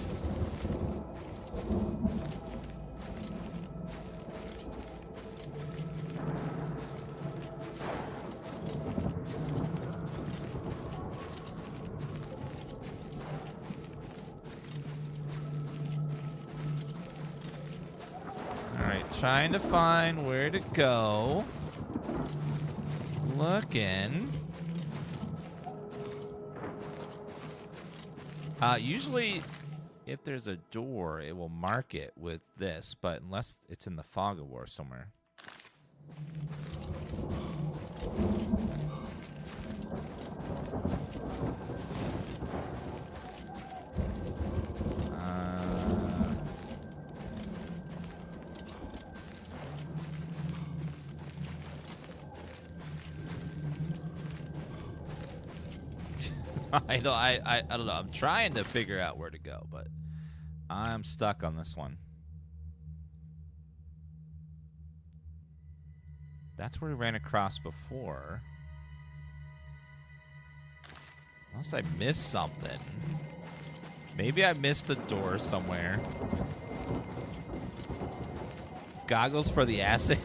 Trying to find where to go. Looking. Usually, if there's a door, it will mark it with this, but unless it's in the fog of war somewhere. I don't know. I'm trying to figure out where to go, but I'm stuck on this one. That's where we ran across before. Unless I missed something. Maybe I missed a door somewhere. Goggles for the acid.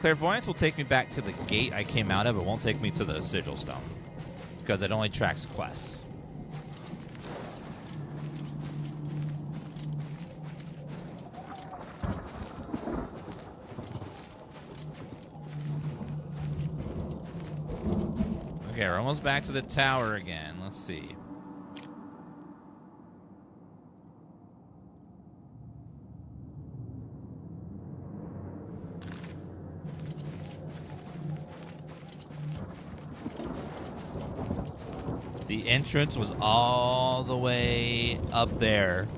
Clairvoyance will take me back to the gate I came out of. It won't take me to the sigil stone because it only tracks quests. Okay, we're almost back to the tower again. Let's see. The entrance was all the way up there.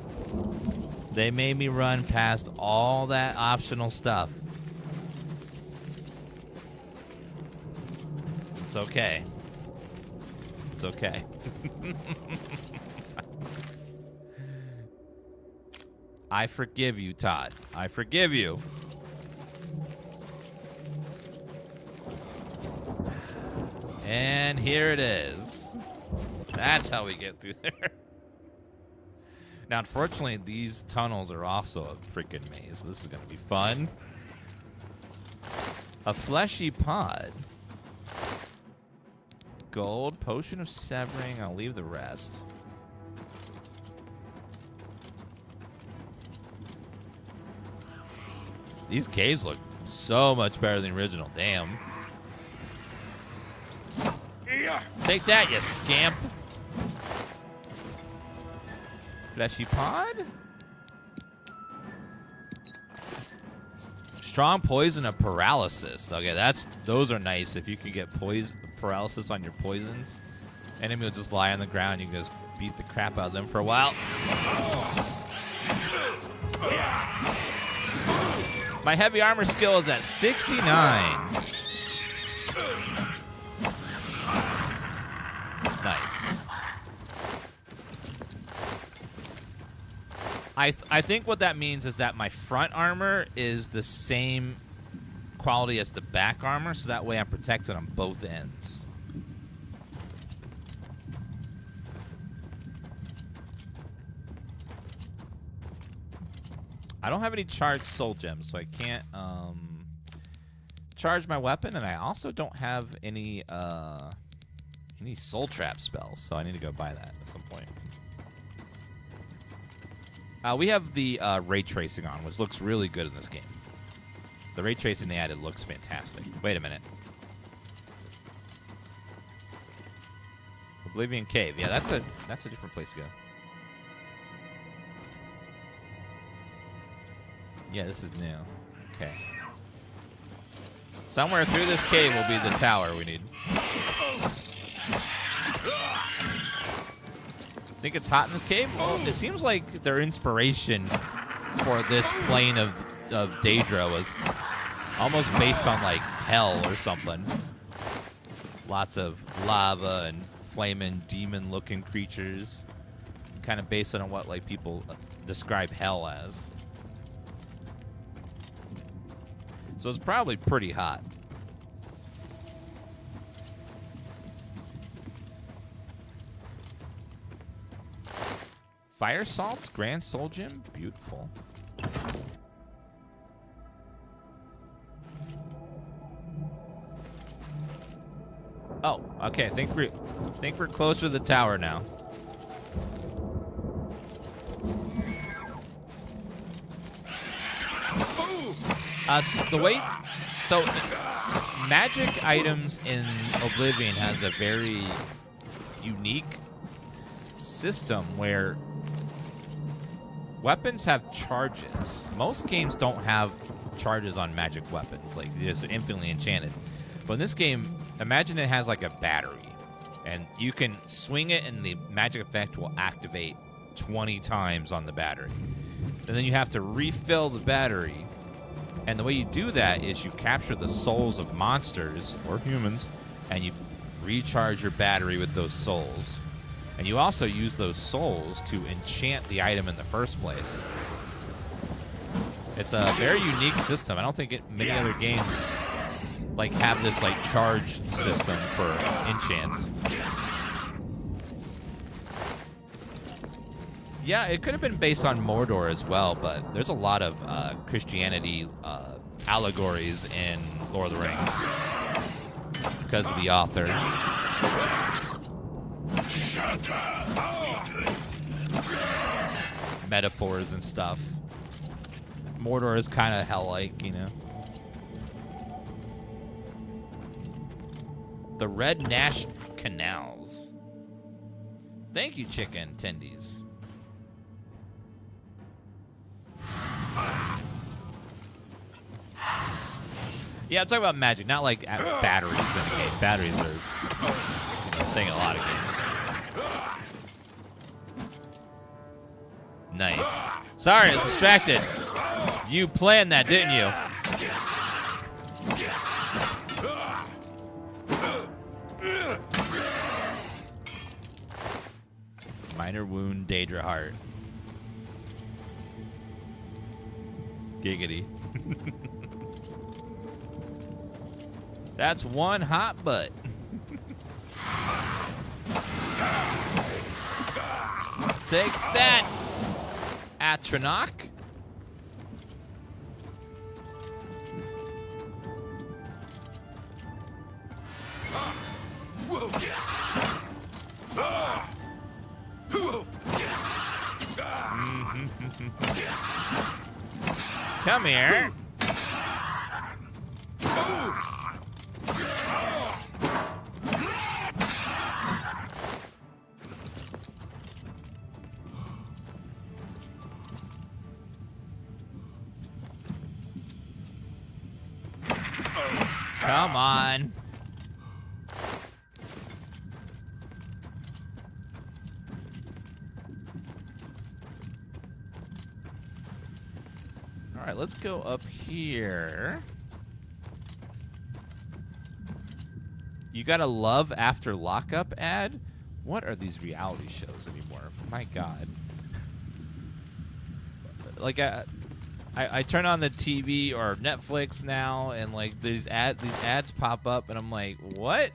They made me run past all that optional stuff. It's okay. It's okay. I forgive you, Todd. I forgive you. And here it is. That's how we get through there. Now, unfortunately, these tunnels are also a freaking maze. This is going to be fun. A fleshy pod. Gold, potion of severing. I'll leave the rest. These caves look so much better than the original. Damn. Take that, you scamp. Fleshy pod? Strong poison of paralysis. Okay, those are nice if you can get paralysis on your poisons. Enemy will just lie on the ground. You can just beat the crap out of them for a while. My heavy armor skill is at 69. Nice. I think what that means is that my front armor is the same quality as the back armor, so that way I'm protected on both ends. I don't have any charged soul gems, so I can't charge my weapon, and I also don't have any soul trap spells, so I need to go buy that at some point. We have the ray tracing on, which looks really good in this game. The ray tracing they added looks fantastic. Wait a minute. Oblivion Cave. Yeah, that's a different place to go. Yeah, this is new. Okay. Somewhere through this cave will be the tower we need. Think it's hot in this cave? Well, it seems like their inspiration for this plane of Daedra was almost based on like hell or something. Lots of lava and flaming demon-looking creatures. Kind of based on what like people describe hell as. So it's probably pretty hot. Fire salts, Grand Soul Gem, beautiful. Oh, okay. I think we're closer to the tower now. So magic items in Oblivion has a very unique system where weapons have charges. Most games don't have charges on magic weapons, like it's infinitely enchanted. But in this game, imagine it has like a battery, and you can swing it and the magic effect will activate 20 times on the battery. And then you have to refill the battery. And the way you do that is you capture the souls of monsters or humans, and you recharge your battery with those souls. And you also use those souls to enchant the item in the first place. It's a very unique system. I don't think many other games like have this like charge system for enchants. Yeah, it could have been based on Mordor as well, but there's a lot of Christianity allegories in Lord of the Rings because of the author. Metaphors and stuff. Mordor is kind of hell-like, you know. The Red Nash Canals. Thank you, chicken tendies. Yeah, I'm talking about magic, not like batteries in the game. Batteries are a thing in a lot of games. Nice. Sorry, I was distracted. You planned that, didn't you? Minor wound, Daedra heart. Giggity. That's one hot butt. Take that, Atronach. Come here. Come on. All right, let's go up here. You got a love after lockup ad? What are these reality shows anymore? My God. Like, I turn on the TV or Netflix now, and like these ads pop up, and I'm like, what?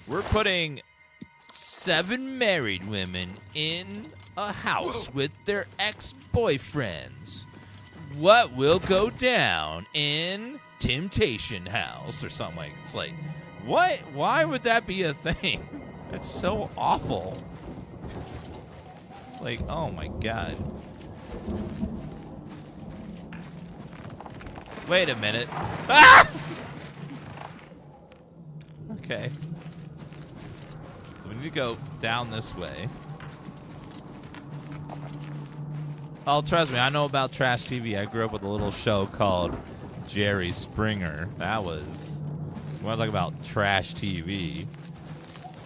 We're putting 7 married women in a house with their ex-boyfriends. What will go down in Temptation House or something like? It's like, what? Why would that be a thing? That's so awful. Like, oh my God. Wait a minute. Ah! Okay. So we need to go down this way. Oh, trust me, I know about trash TV. I grew up with a little show called Jerry Springer. That was... You want to talk about trash TV?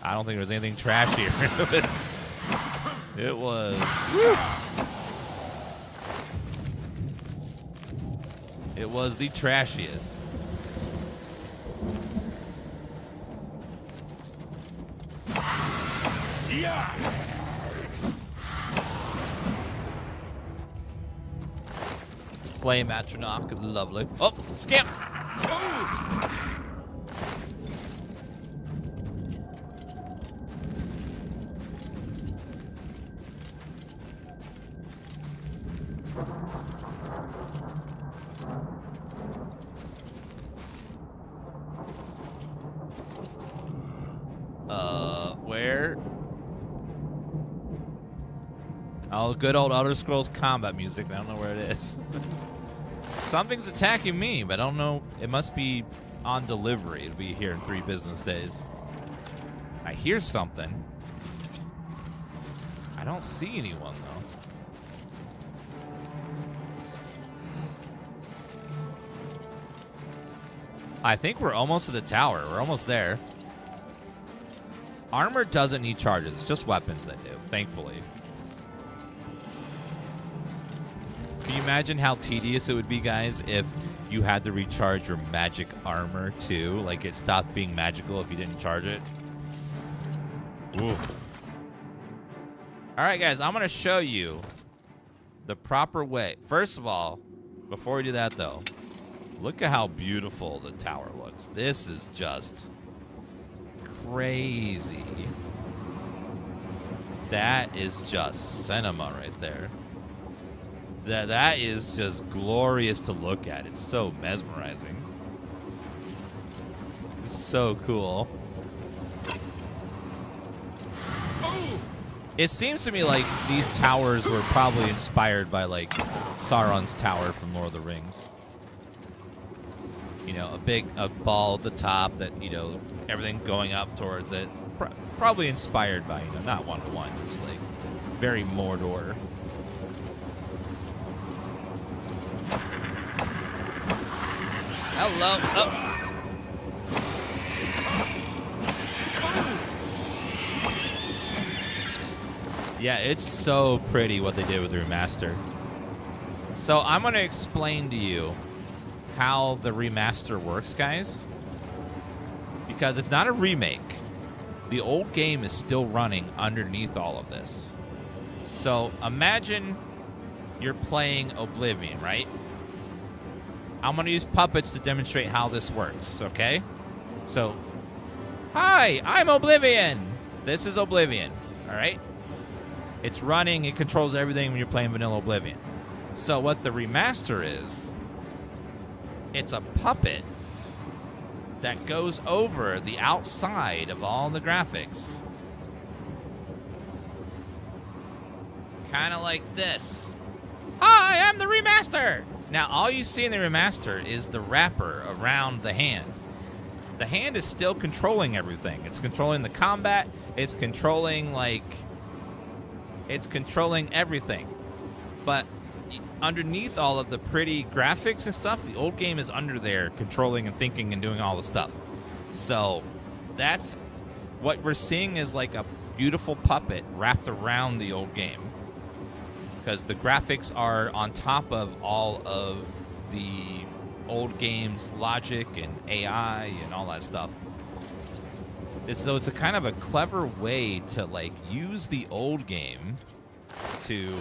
I don't think there was anything trashier. It was... It was the trashiest. Yeah. Flame Atronach, lovely. Oh, skip! Where? Oh, good old Elder Scrolls combat music. I don't know where it is. Something's attacking me, but I don't know. It must be on delivery. It'll be here in 3 business days. I hear something. I don't see anyone, though. I think we're almost to the tower. We're almost there. Armor doesn't need charges. Just weapons that do, thankfully. Can you imagine how tedious it would be, guys, if you had to recharge your magic armor, too? Like, it stopped being magical if you didn't charge it. Oof. All right, guys, I'm going to show you the proper way. First of all, before we do that, though, look at how beautiful the tower looks. This is just crazy. That is just cinema right there. That is just glorious to look at. It's so mesmerizing. It's so cool. It seems to me like these towers were probably inspired by like Sauron's tower from Lord of the Rings. You know, a ball at the top that, you know, everything going up towards it. It's probably inspired by, you know, not one-to-one, just like very Mordor. Hello. Oh. Yeah, it's so pretty what they did with the remaster. So I'm going to explain to you how the remaster works, guys. Because it's not a remake. The old game is still running underneath all of this. So imagine you're playing Oblivion, right? I'm going to use puppets to demonstrate how this works, okay? So, hi, I'm Oblivion. This is Oblivion, all right? It's running, it controls everything when you're playing vanilla Oblivion. So what the remaster is, it's a puppet that goes over the outside of all the graphics. Kind of like this. Hi, I'm the remaster. Now, all you see in the remaster is the wrapper around the hand. The hand is still controlling everything. It's controlling the combat. It's controlling, like... It's controlling everything. But underneath all of the pretty graphics and stuff, the old game is under there controlling and thinking and doing all the stuff. So that's what we're seeing is like a beautiful puppet wrapped around the old game. Because the graphics are on top of all of the old game's logic and AI and all that stuff. So it's a kind of a clever way to like use the old game to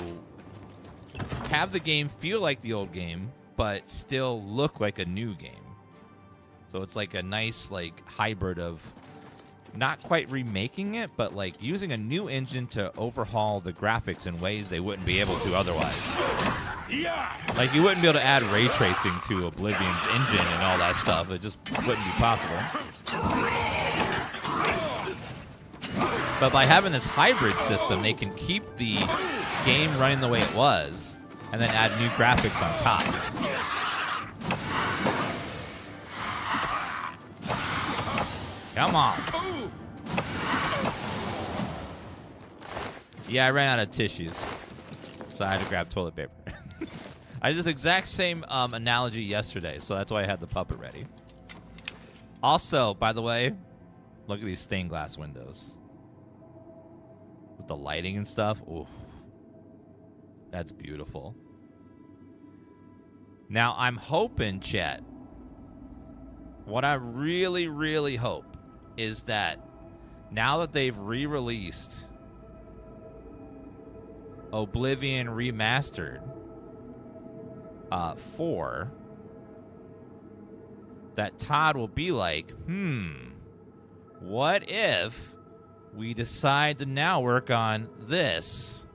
have the game feel like the old game, but still look like a new game. So it's like a nice like hybrid of not quite remaking it, but like using a new engine to overhaul the graphics in ways they wouldn't be able to otherwise. Yeah. Like you wouldn't be able to add ray tracing to Oblivion's engine and all that stuff. It just wouldn't be possible. But by having this hybrid system, they can keep the game running the way it was and then add new graphics on top. Come on. Yeah, I ran out of tissues, so I had to grab toilet paper. I did this exact same analogy yesterday, so that's why I had the puppet ready. Also, by the way, look at these stained glass windows. With the lighting and stuff. Ooh. That's beautiful. Now, I'm hoping, chat, what I really, really hope is that now that they've re-released Oblivion Remastered 4, that Todd will be like, what if we decide to now work on this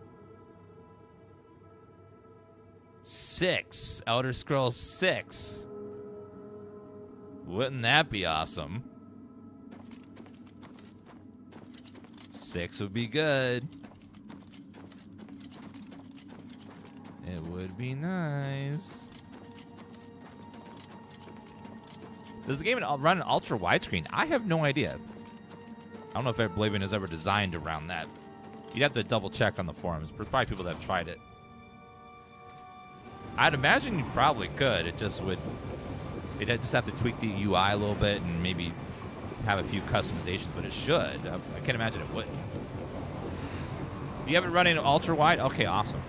6, Elder Scrolls 6. Wouldn't that be awesome? 6 would be good. It would be nice. Does the game run an ultra widescreen? I have no idea. I don't know if Oblivion is ever designed around that. You'd have to double check on the forums. There's probably people that have tried it. I'd imagine you probably could. It just would. You'd just have to tweak the UI a little bit and maybe have a few customizations, but it should. I can't imagine it wouldn't. You have it running ultra wide? Okay, awesome.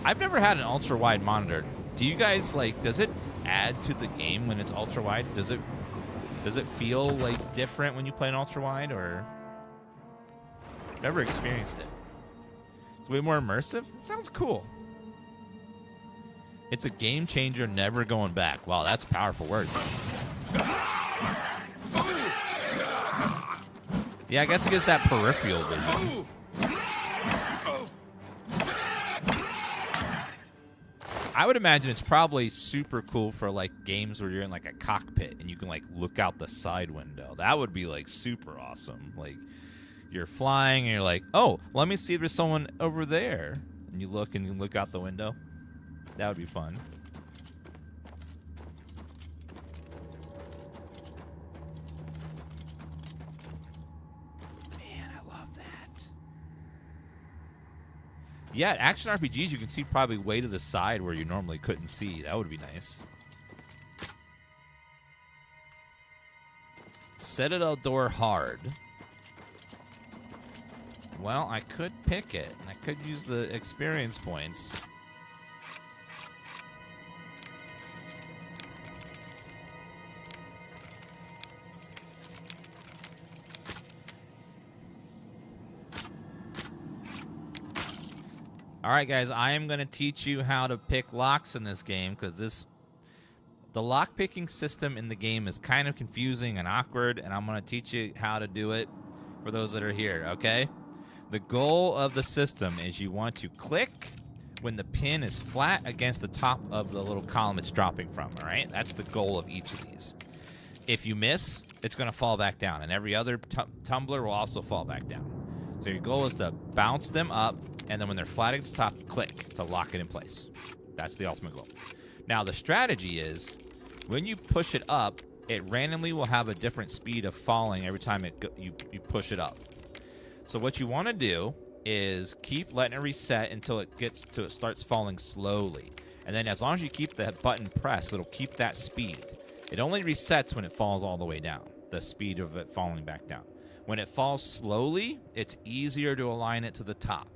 I've never had an ultra wide monitor. Do you guys like? Does it add to the game when it's ultra wide? Does it feel like different when you play an ultra wide, or never experienced it? It's way more immersive. Sounds cool. It's a game changer, never going back. Wow, that's powerful words. Yeah, I guess it gives that peripheral vision. I would imagine it's probably super cool for like games where you're in like a cockpit and you can like look out the side window. That would be like super awesome. Like you're flying and you're like, oh, let me see if there's someone over there. And you look and you look out the window. That would be fun. Man, I love that. Yeah, action RPGs, you can see probably way to the side where you normally couldn't see. That would be nice. Citadel door hard. Well, I could pick it, and I could use the experience points. All right, guys, I am going to teach you how to pick locks in this game because the lock-picking system in the game is kind of confusing and awkward, and I'm going to teach you how to do it for those that are here, okay? The goal of the system is you want to click when the pin is flat against the top of the little column it's dropping from, all right? That's the goal of each of these. If you miss, it's going to fall back down, and every other tumbler will also fall back down. So your goal is to bounce them up, and then when they're flat at the top, you click to lock it in place. That's the ultimate goal. Now, the strategy is when you push it up, it randomly will have a different speed of falling every time you push it up. So what you want to do is keep letting it reset until it starts falling slowly. And then as long as you keep the button pressed, it'll keep that speed. It only resets when it falls all the way down, the speed of it falling back down. When it falls slowly, it's easier to align it to the top.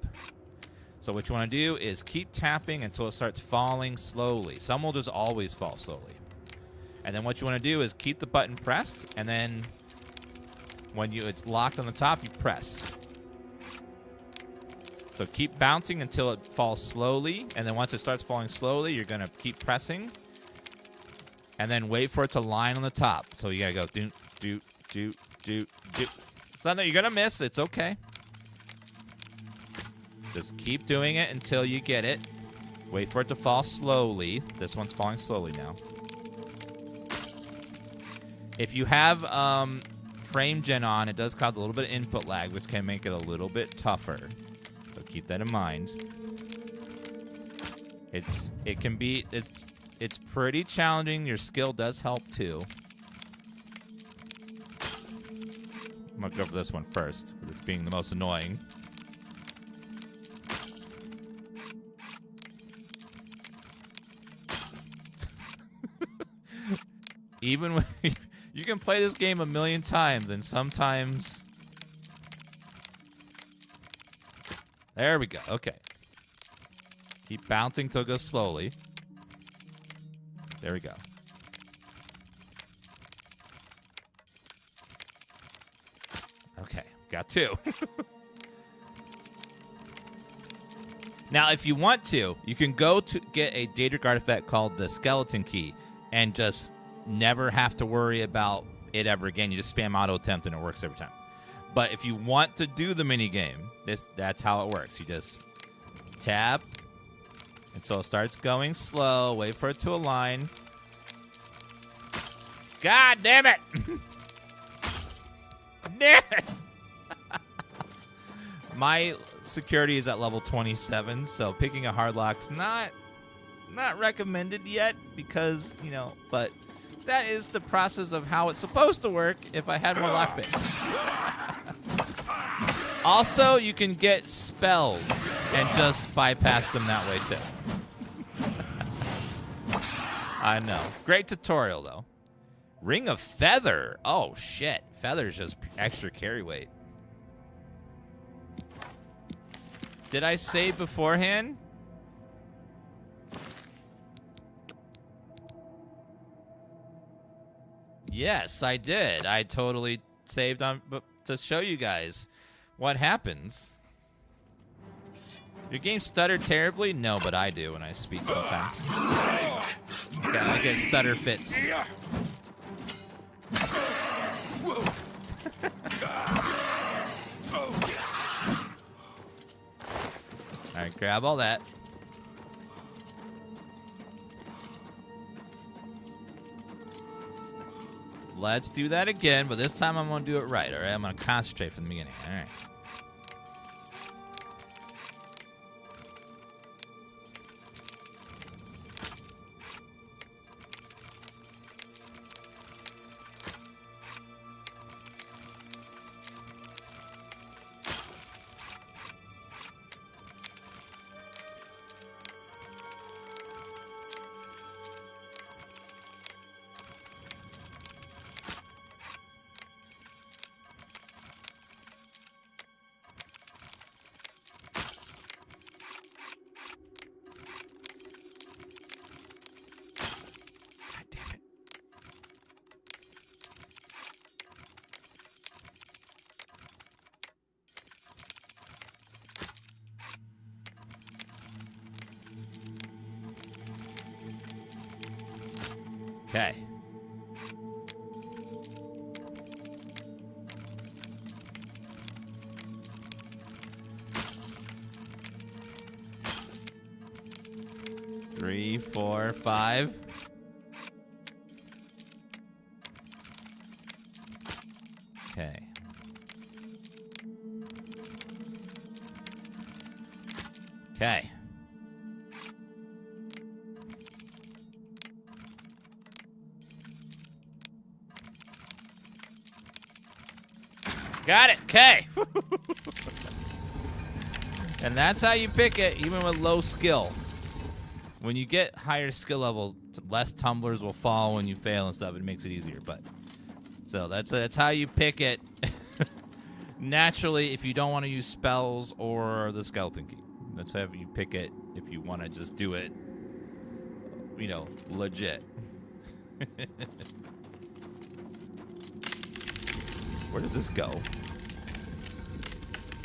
So what you want to do is keep tapping until it starts falling slowly. Some will just always fall slowly. And then what you want to do is keep the button pressed, and then when it's locked on the top, you press. So keep bouncing until it falls slowly, and then once it starts falling slowly, you're going to keep pressing, and then wait for it to line on the top. So you got to go do, do, do, do, do. It's not that you're going to miss. It's okay. Just keep doing it until you get it. Wait for it to fall slowly. This one's falling slowly now. If you have frame gen on, it does cause a little bit of input lag, which can make it a little bit tougher. So keep that in mind. It's pretty challenging. Your skill does help too. I'm gonna go for this one first, because it's being the most annoying. Even when you can play this game a million times, and sometimes... There we go. Okay. Keep bouncing till it goes slowly. There we go. Okay. Got two. Now, if you want to, you can go to get a Daedric artifact called the Skeleton Key and just never have to worry about it ever again. You just spam auto attempt and it works every time. But if you want to do the mini game, that's how it works. You just tap until it starts going slow. Wait for it to align. God damn it! Damn it! My security is at level 27, so picking a hard lock's not recommended yet because, you know, but that is the process of how it's supposed to work if I had more lockpicks. Also, you can get spells and just bypass them that way too. I know. Great tutorial though. Ring of Feather. Oh shit. Feather's just extra carry weight. Did I save beforehand? Yes, I did. I totally saved on to show you guys what happens. Your game stuttered terribly? No, but I do when I speak sometimes. I get stutter fits. Alright, grab all that. Let's do that again, but this time I'm going to do it right, alright? I'm going to concentrate from the beginning, alright? Okay. Three, 4, 5. Okay. Okay. Got it. Okay. And that's how you pick it, even with low skill. When you get higher skill level, less tumblers will fall when you fail and stuff. It makes it easier. But so that's how you pick it. Naturally, if you don't want to use spells or the skeleton key, that's how you pick it. If you want to just do it, you know, legit. Where does this go?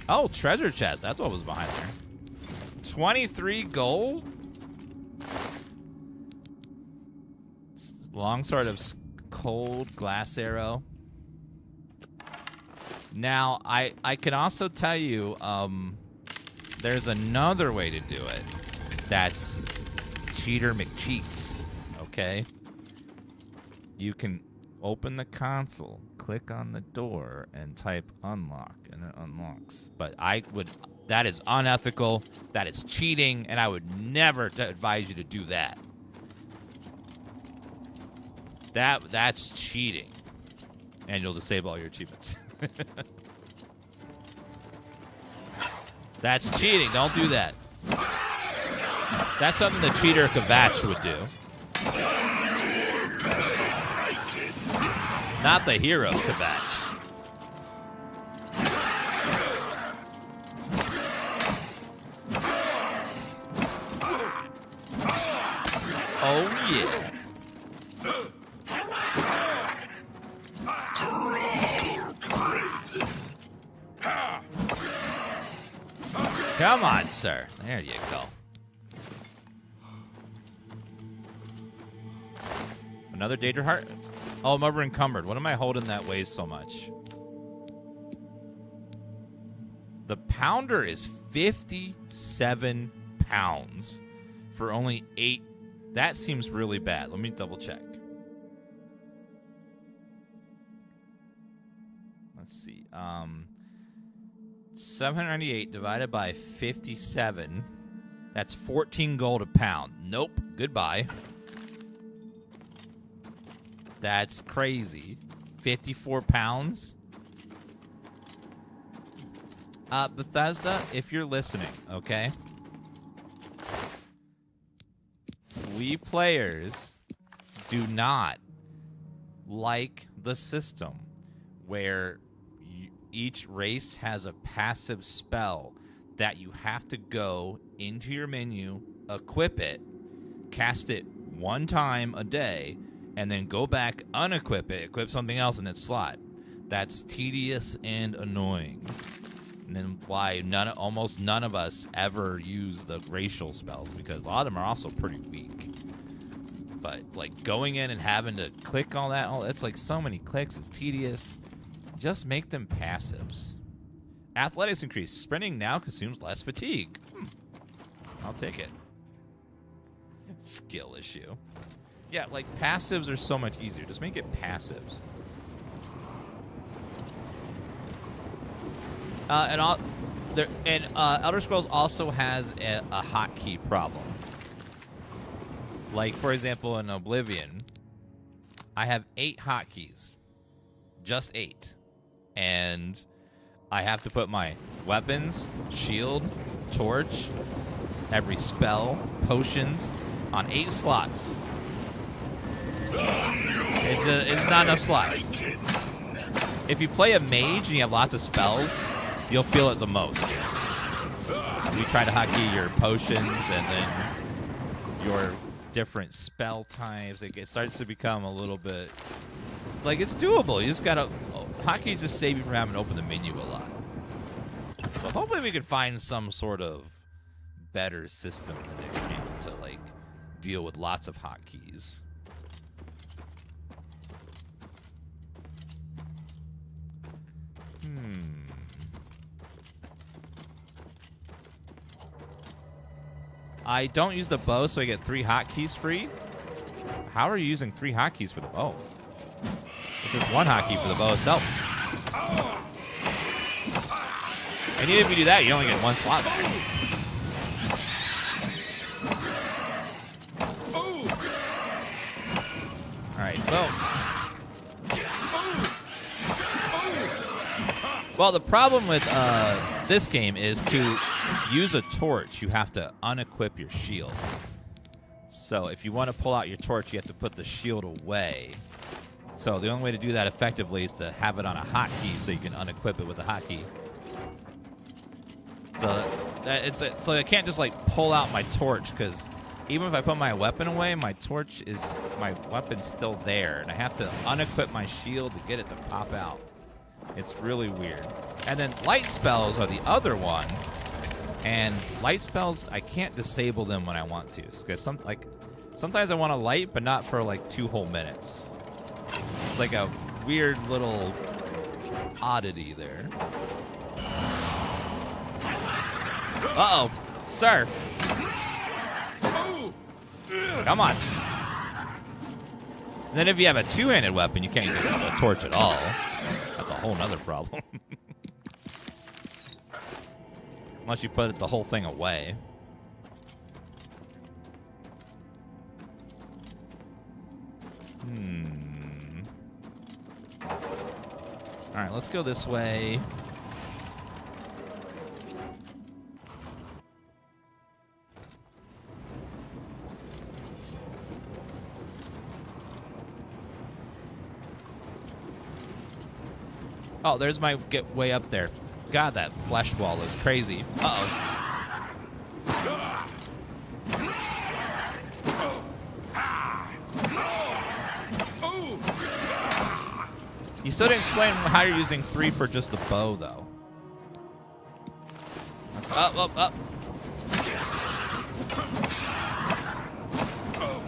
Oh, treasure chest. That's what was behind there. 23 gold? Longsword of cold glass arrow. Now, I can also tell you, there's another way to do it. That's Cheater McCheats, okay? You can open the console, click on the door, and type unlock, and it unlocks. But that is unethical, that is cheating, and I would never advise you to do that. That's cheating. And you'll disable all your achievements. That's cheating. Don't do that. That's something the cheater Kvatch would do. Not the hero Kvatch. Oh, yeah. Come on, sir. There you go. Another Daedra Heart? Oh, I'm over encumbered. What am I holding that weighs so much? The pounder is 57 pounds for only 8. That seems really bad. Let me double check. Let's see. 798 divided by 57. That's 14 gold a pound. Nope. Goodbye. That's crazy. 54 pounds. Bethesda, if you're listening, okay? We players do not like the system where each race has a passive spell that you have to go into your menu, equip it, cast it one time a day, and then go back, unequip it, equip something else in its slot. That's tedious and annoying. And then why almost none of us ever use the racial spells, because a lot of them are also pretty weak. But like going in and having to click all that, it's like so many clicks, it's tedious. Just make them passives. Athletics increase. Sprinting now consumes less fatigue. I'll take it. Skill issue. Yeah, like passives are so much easier. Just make it passives. Elder Scrolls also has a hotkey problem. Like, for example, in Oblivion, I have 8 hotkeys. Just 8. And I have to put my weapons, shield, torch, every spell, potions on 8 slots. It's not enough slots. If you play a mage and you have lots of spells, you'll feel it the most. You try to hotkey your potions and then your different spell types. It starts to become a little bit like it's doable. You just gotta hotkeys just save you from having to open the menu a lot. So hopefully we can find some sort of better system in the next game to like deal with lots of hotkeys. I don't use the bow, so I get 3 hotkeys free. How are you using 3 hotkeys for the bow? It's just 1 hotkey for the bow itself. And even if you do that, you only get 1 slot back. Alright, boom. Well, the problem with this game is to use a torch, you have to unequip your shield. So if you want to pull out your torch, you have to put the shield away. So the only way to do that effectively is to have it on a hotkey so you can unequip it with a hotkey. So so I can't just like pull out my torch, because even if I put my weapon away, my weapon's still there, and I have to unequip my shield to get it to pop out. It's really weird. And then light spells are the other one, and light spells, I can't disable them when I want to, because sometimes I want to light, but not for like 2 whole minutes. It's like a weird little oddity there. Uh-oh, sir. Come on. And then if you have a 2-handed weapon, you can't use a torch at all. That's a whole nother problem. Unless you put the whole thing away. All right, let's go this way. Oh, there's my get way up there. God, that flesh wall is crazy. Uh-oh. You still didn't explain how you're using 3 for just the bow, though. That's up.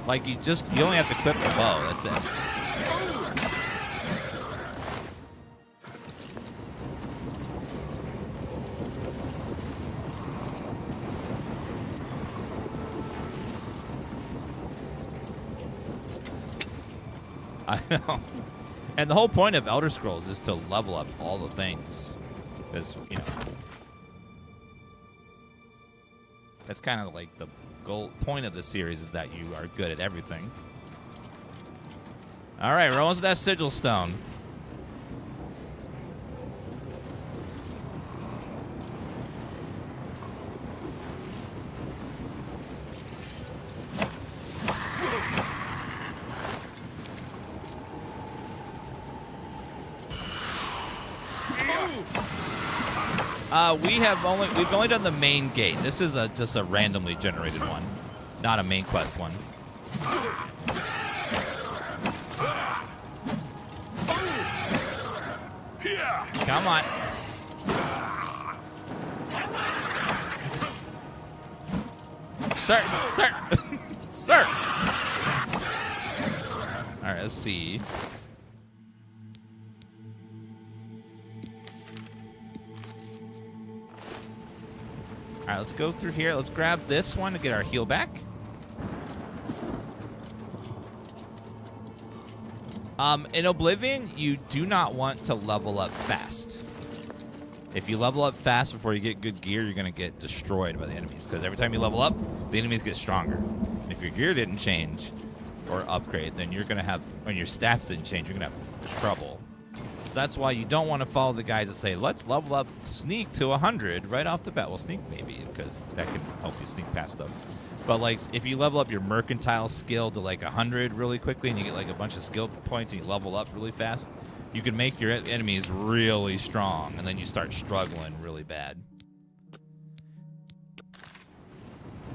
Like, you only have to equip the bow, that's it. I know. And the whole point of Elder Scrolls is to level up all the things. Because, you know, that's kind of like the point of the series, is that you are good at everything. All right, we're almost at that sigil stone. We've only done the main gate. This is just a randomly generated one, not a main quest one. Come on. Sir. Sir. All right, let's see. All right, let's go through here. Let's grab this one to get our heal back. In Oblivion, you do not want to level up fast. If you level up fast before you get good gear, you're going to get destroyed by the enemies, because every time you level up, the enemies get stronger. And if your gear didn't change or upgrade, then you're going to have, when your stats didn't change, you're going to have trouble. That's why you don't want to follow the guys that say, let's level up sneak to 100 right off the bat. Well, sneak maybe, because that can help you sneak past them. But like, if you level up your mercantile skill to like 100 really quickly, and you get like a bunch of skill points and you level up really fast, you can make your enemies really strong, and then you start struggling really bad.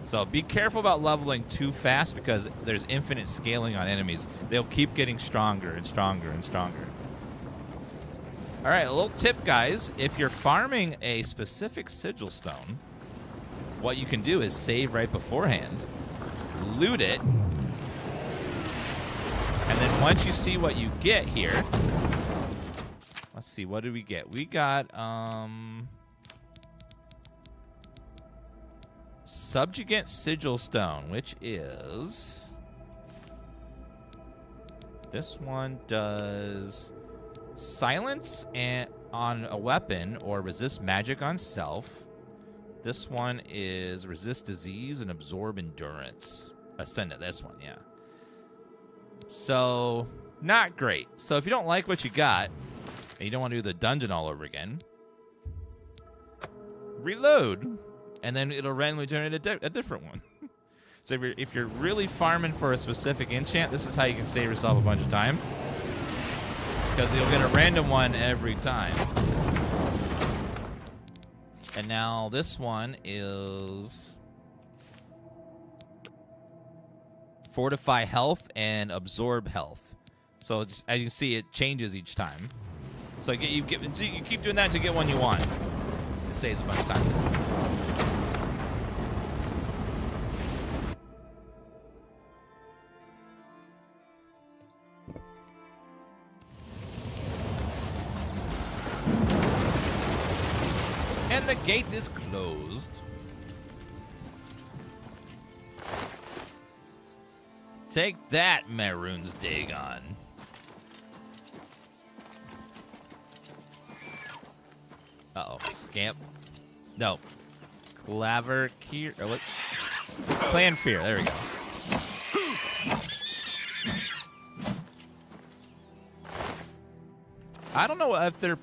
So be careful about leveling too fast, because there's infinite scaling on enemies. They'll keep getting stronger and stronger and stronger. All right, a little tip, guys. If you're farming a specific sigil stone, what you can do is save right beforehand, loot it, and then once you see what you get here, let's see, what did we get? We got Subjugant Sigil Stone, which is, this one does silence on a weapon or resist magic on self. This one is resist disease and absorb endurance. Ascendant, this one, yeah. So, not great. So if you don't like what you got, and you don't want to do the dungeon all over again, reload. and then it'll randomly generate a different one. So if you're really farming for a specific enchant, this is how you can save yourself a bunch of time, because you'll get a random one every time. And now this one is Fortify Health and Absorb Health. So it's, as you can see, it changes each time. So you keep doing that to get one you want. It saves a bunch of time. And the gate is closed. Take that, Maroon's Dagon. Uh-oh. Scamp. No. Claver Kier. Or what? Clan Fear. There we go. I don't know if they're...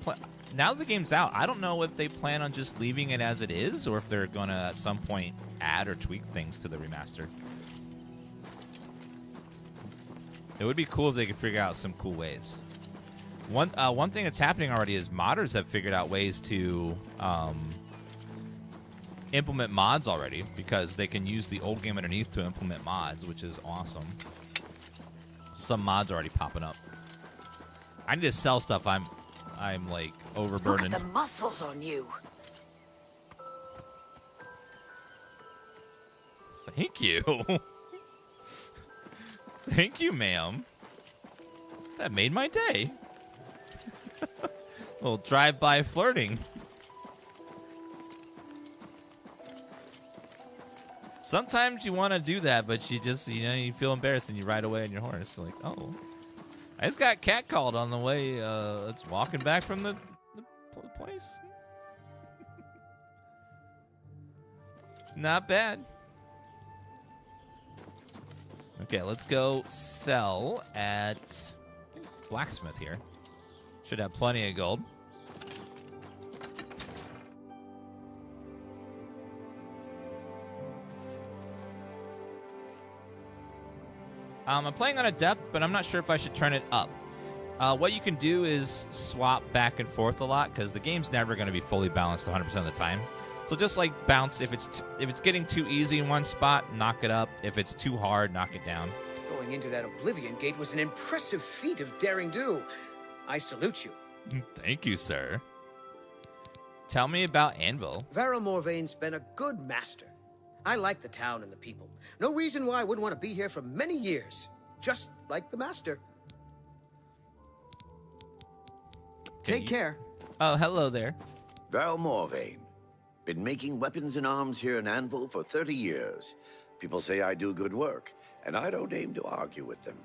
Now that the game's out, I don't know if they plan on just leaving it as it is, or if they're going to, at some point, add or tweak things to the remaster. It would be cool if they could figure out some cool ways. One thing that's happening already is modders have figured out ways to implement mods already, because they can use the old game underneath to implement mods, which is awesome. Some mods are already popping up. I need to sell stuff. I'm like overburdened. Look at the muscles on you. Thank you. Thank you, ma'am. That made my day. A little drive-by flirting. Sometimes you want to do that, but you just, you feel embarrassed and you ride away on your horse. Like, oh, I just got catcalled on the way. It's walking back from the place. Not bad. Okay, let's go sell at blacksmith here. Should have plenty of gold. I'm playing on Adept, but I'm not sure if I should turn it up. What you can do is swap back and forth a lot, because the game's never going to be fully balanced 100% of the time. So just like bounce. If it's getting too easy in one spot, knock it up. If it's too hard, knock it down. Going into that Oblivion gate was an impressive feat of daring do. I salute you. Thank you, sir. Tell me about Anvil. Varro Morvaine's been a good master. I like the town and the people. No reason why I wouldn't want to be here for many years. Just like the master. Take care. Oh, hello there. Varro Morvaine. Been making weapons and arms here in Anvil for 30 years. People say I do good work, and I don't aim to argue with them.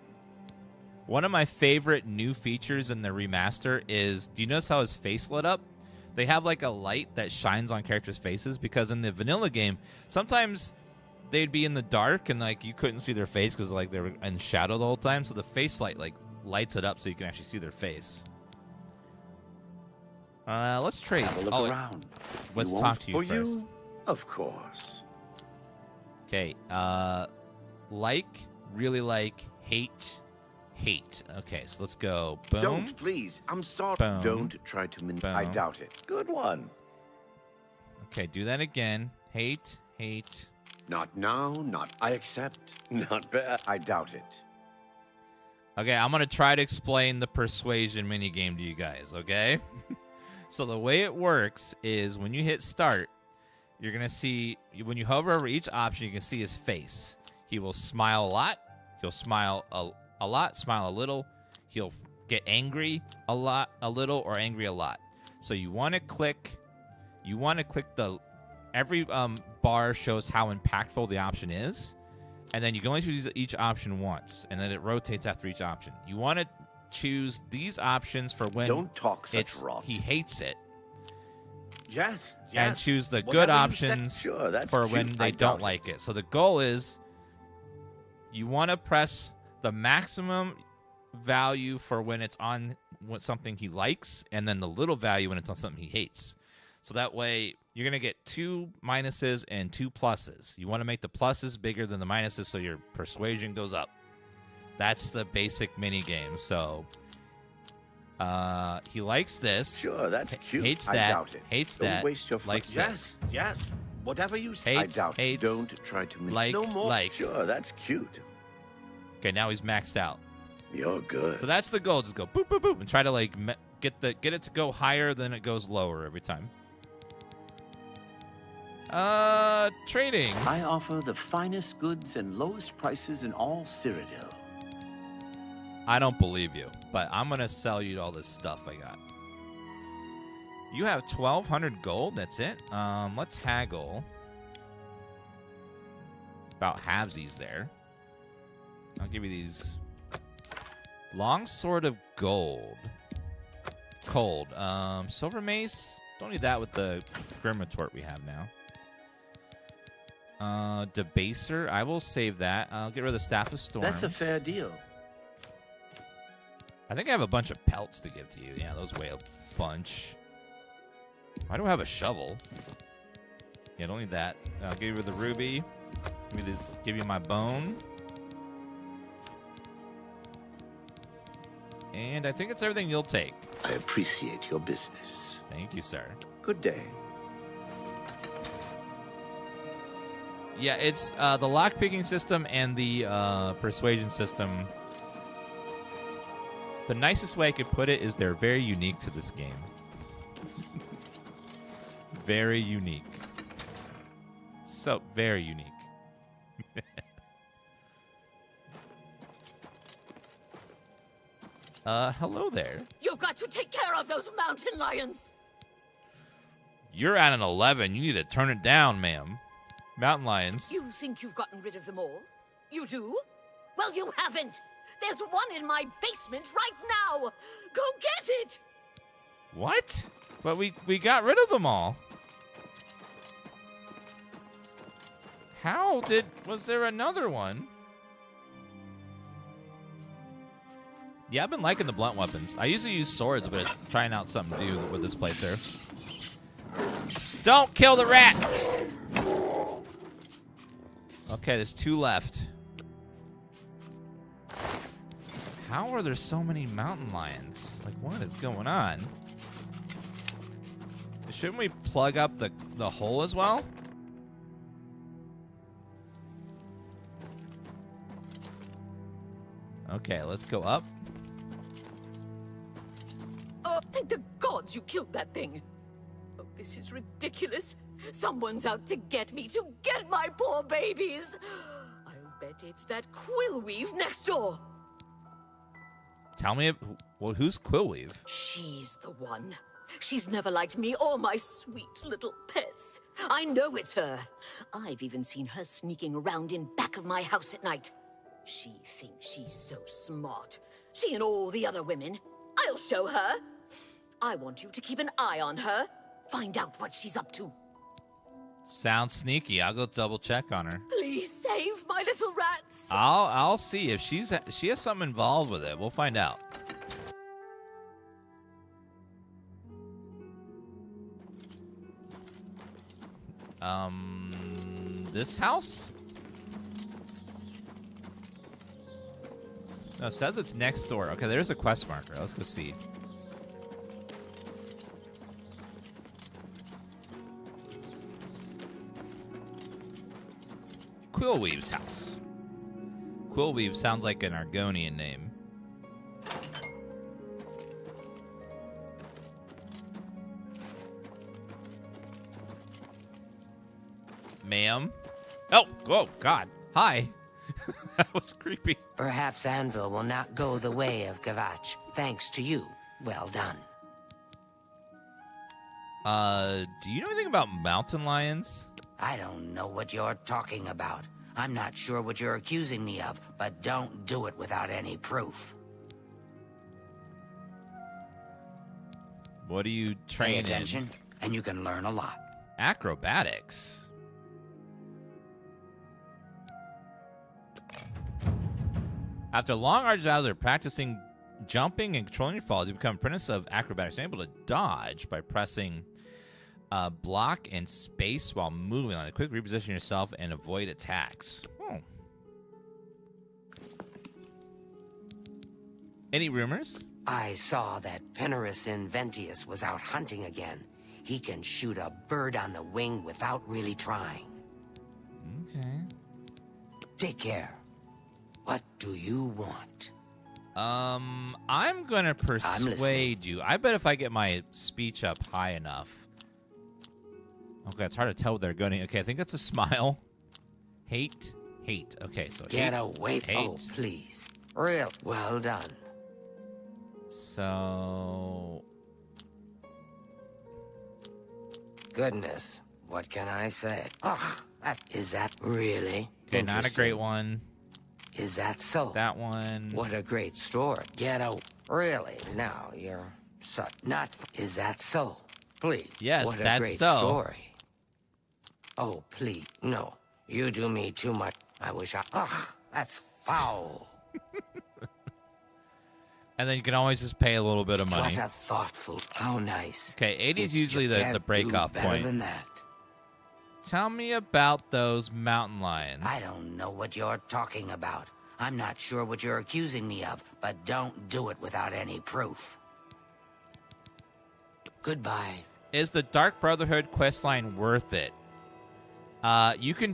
One of my favorite new features in the remaster is, do you notice how his face lit up? They have like a light that shines on characters' faces, because in the vanilla game, sometimes they'd be in the dark and like you couldn't see their face because like they were in shadow the whole time. So the face light like lights it up so you can actually see their face. Let's trade. Have a look around. Let's talk to you first. Of course. Okay. Like, really like, hate. Okay, so let's go. Boom. Don't, please. I'm sorry. Boom. Don't try to I doubt it. Good one. Okay, do that again. Hate. Not now, not I accept. Not bad. I doubt it. Okay, I'm going to try to explain the Persuasion minigame to you guys, okay? So the way it works is when you hit start, you're going to see, when you hover over each option, you can see his face. He will smile a lot. He'll smile a lot, smile a little. He'll get angry a lot, a little, or angry a lot. So you want to click the, every bar shows how impactful the option is. And then you can only choose each option once, and then it rotates after each option. You want to choose these options for when don't talk such rot. He hates it. Yes. And choose the good options for when they don't like it. So the goal is you want to press the maximum value for when it's on something he likes, and then the little value when it's on something he hates. So that way, you're going to get 2 minuses and 2 pluses. You want to make the pluses bigger than the minuses so your persuasion goes up. That's the basic mini game. So he likes this. Sure, that's cute. Hates I that. doubt it. Hates Don't that. waste your likes yes, this. Yes, whatever you say. Hates, I doubt it. hates, Don't try to make like, no more. like. Sure, that's cute. Okay, now he's maxed out. You're good. So that's the goal. Just go boop, boop, boop, and try to like get it to go higher than it goes lower every time. Trading. I offer the finest goods and lowest prices in all Cyrodiil. I don't believe you, but I'm gonna sell you all this stuff I got. You have 1,200 gold. That's it. Let's haggle. About halvesies there. I'll give you these. Long sword of gold. Cold. Silver mace. Don't need that with the grim retort we have now. Debaser. I will save that. I'll get rid of the staff of storms. That's a fair deal. I think I have a bunch of pelts to give to you. Yeah, those weigh a bunch. Why do I have a shovel? Yeah, don't need that. I'll give you the ruby. Give you my bone. And I think it's everything you'll take. I appreciate your business. Thank you, sir. Good day. Yeah, it's the lockpicking system and the persuasion system. The nicest way I could put it is they're very unique to this game. Very unique. So, very unique. Hello there. You've got to take care of those mountain lions. You're at an 11. You need to turn it down, ma'am. Mountain lions. You think you've gotten rid of them all? You do? Well, you haven't. There's one in my basement right now. Go get it. What? But we got rid of them all. How did... Was there another one? Yeah, I've been liking the blunt weapons. I usually use swords, but it's trying out something new with this playthrough. Don't kill the rat! Okay, there's 2 left. How are there so many mountain lions? Like, what is going on? Shouldn't we plug up the hole as well? Okay, let's go up. Oh, thank the gods you killed that thing. Oh, this is ridiculous. Someone's out to get me, to get my poor babies. I'll bet it's that Quillweave next door. Tell me, well, who's Quillweave? She's the one. She's never liked me or my sweet little pets. I know it's her. I've even seen her sneaking around in back of my house at night. She thinks she's so smart. She and all the other women. I'll show her. I want you to keep an eye on her. Find out what she's up to. Sounds sneaky. I'll go double check on her. Please save my little rats. I'll see if she has something involved with it. We'll find out. This house? No, it says it's next door. Okay, there's a quest marker. Let's go see. Quillweave's house. Quillweave sounds like an Argonian name. Ma'am? Oh, whoa, God. Hi. That was creepy. Perhaps Anvil will not go the way of Gavach. Thanks to you. Well done. Do you know anything about mountain lions? I don't know what you're talking about. I'm not sure what you're accusing me of, but don't do it without any proof. What do you train in? Pay attention, and you can learn a lot. Acrobatics. After long arduous hours of practicing jumping and controlling your falls, you become apprentice of acrobatics. You're able to dodge by pressing block and space while moving on. Quick reposition yourself and avoid attacks. Oh. Any rumors? I saw that Penarus Inventius was out hunting again. He can shoot a bird on the wing without really trying. Okay. Take care. What do you want? I'm gonna persuade you. I bet if I get my speech up high enough. Okay, it's hard to tell what they're going to. Okay, I think that's a smile. Hate. Okay, so get hate, away. hate. Oh, please. Real well done. So. Goodness, what can I say? Ugh, is that really? Okay, not a great one. Is that so? That one. What a great story. Get out. Really? Now you're such not. Is that so? Please. Yes, what that's a great so. story. Oh, please. No. You do me too much. I wish I. Ugh, that's foul. And then you can always just pay a little bit of money. What a thoughtful. How nice. Okay, 80 is usually the break-off point. Better than that. Tell me about those mountain lions. I don't know what you're talking about. I'm not sure what you're accusing me of, but don't do it without any proof. Goodbye. Is the Dark Brotherhood questline worth it? You can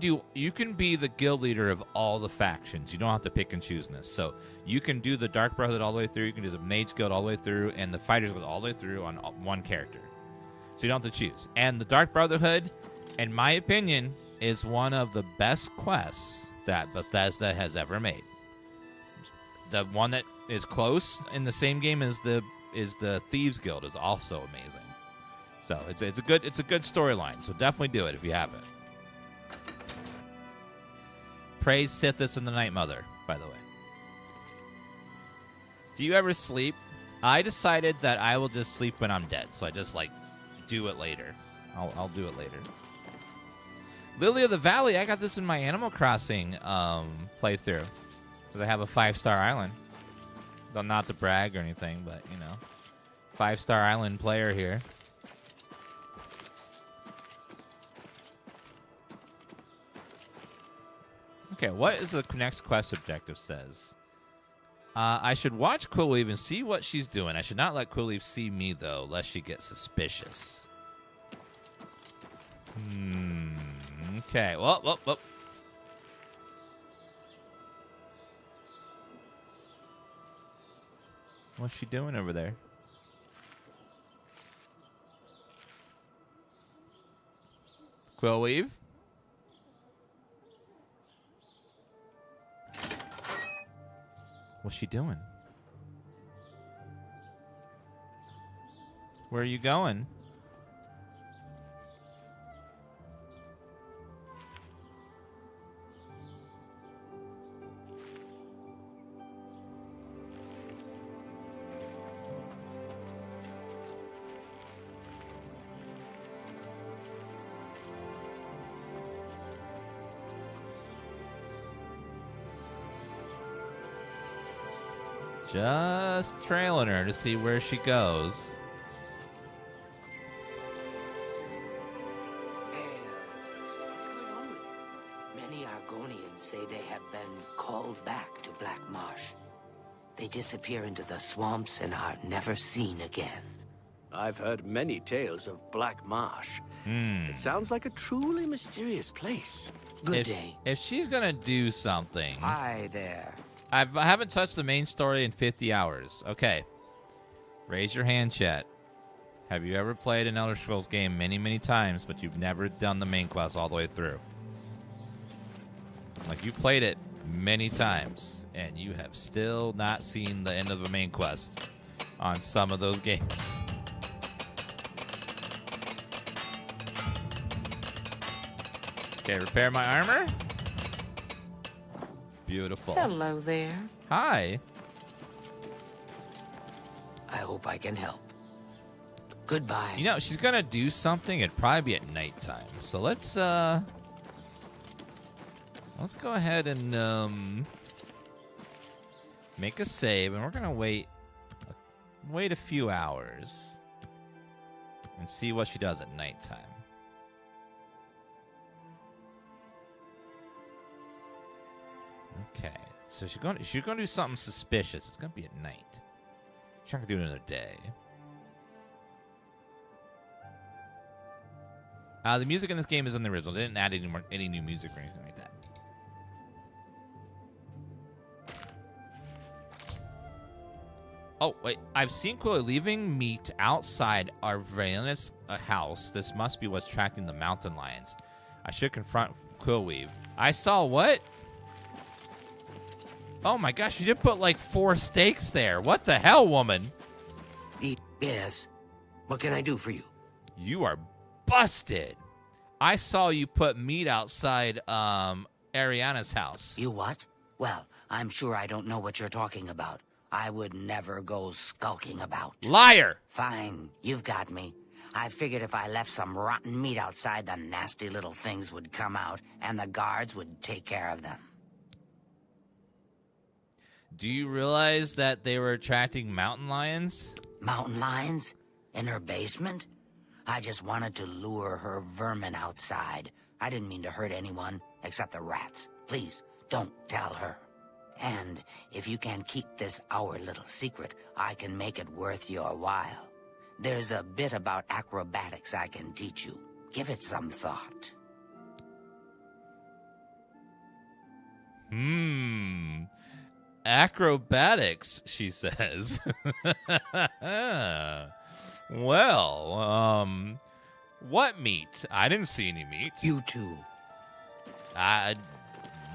be the guild leader of all the factions. You don't have to pick and choose in this. So you can do the Dark Brotherhood all the way through. You can do the Mage Guild all the way through, and the Fighters Guild all the way through on one character. So you don't have to choose. And the Dark Brotherhood, in my opinion, is one of the best quests that Bethesda has ever made. The one that is close in the same game as the Thieves Guild is also amazing. So it's a good storyline. So definitely do it if you haven't. Praise Sithis and the Night Mother, by the way. Do you ever sleep? I decided that I will just sleep when I'm dead, so I just do it later. I'll do it later. Lily of the Valley, I got this in my Animal Crossing playthrough because I have a 5-star island. Well, not to brag or anything, but 5-star island player here. Okay, what is the next quest objective says? I should watch Quilleave and see what she's doing. I should not let Quilleave see me, though, lest she gets suspicious. Okay. Well. What's she doing over there? Quilleave? What's she doing? Where are you going? Just trailing her to see where she goes. What's going on with you? Many Argonians say they have been called back to Black Marsh. They disappear into the swamps and are never seen again. I've heard many tales of Black Marsh. It sounds like a truly mysterious place. Good day. If she's gonna do something... Hi there. I haven't touched the main story in 50 hours. Okay. Raise your hand, chat. Have you ever played an Elder Scrolls game many, many times, but you've never done the main quest all the way through? Like, you played it many times, and you have still not seen the end of the main quest on some of those games. Okay, repair my armor. Beautiful. Hello there. Hi. I hope I can help. Goodbye. You know, she's gonna do something. It'd probably be at nighttime. So let's go ahead and make a save, and we're gonna wait a few hours. and see what she does at nighttime. Okay, so she's going to do something suspicious. It's going to be at night. She's not going to do it another day. The music in this game is in the original. They didn't add any new music or anything like that. Oh, wait. I've seen Quilly leaving meat outside Argonian's house. This must be what's attracting the mountain lions. I should confront Quillweave. I saw what? Oh my gosh, you did put like 4 steaks there. What the hell, woman? Yes. What can I do for you? You are busted. I saw you put meat outside Ariana's house. You what? Well, I'm sure I don't know what you're talking about. I would never go skulking about. Liar! Fine, you've got me. I figured if I left some rotten meat outside, the nasty little things would come out, and the guards would take care of them. Do you realize that they were attracting mountain lions? Mountain lions? In her basement? I just wanted to lure her vermin outside. I didn't mean to hurt anyone, except the rats. Please, don't tell her. And if you can keep this our little secret, I can make it worth your while. There's a bit about acrobatics I can teach you. Give it some thought. Acrobatics, she says. Well, what meat? I didn't see any meat. You too.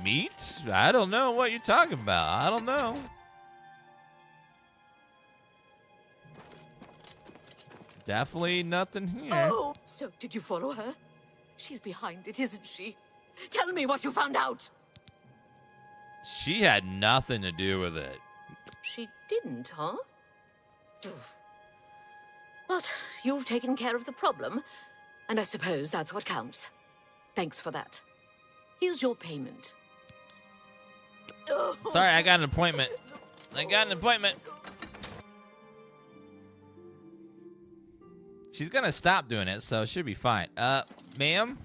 Meat? I don't know what you're talking about. I don't know. Definitely nothing here. Oh, so did you follow her? She's behind it, isn't she? Tell me what you found out. She had nothing to do with it. She didn't, huh? But you've taken care of the problem, and I suppose that's what counts. Thanks for that. Here's your payment. Sorry, I got an appointment. She's gonna stop doing it, so it should be fine. Ma'am?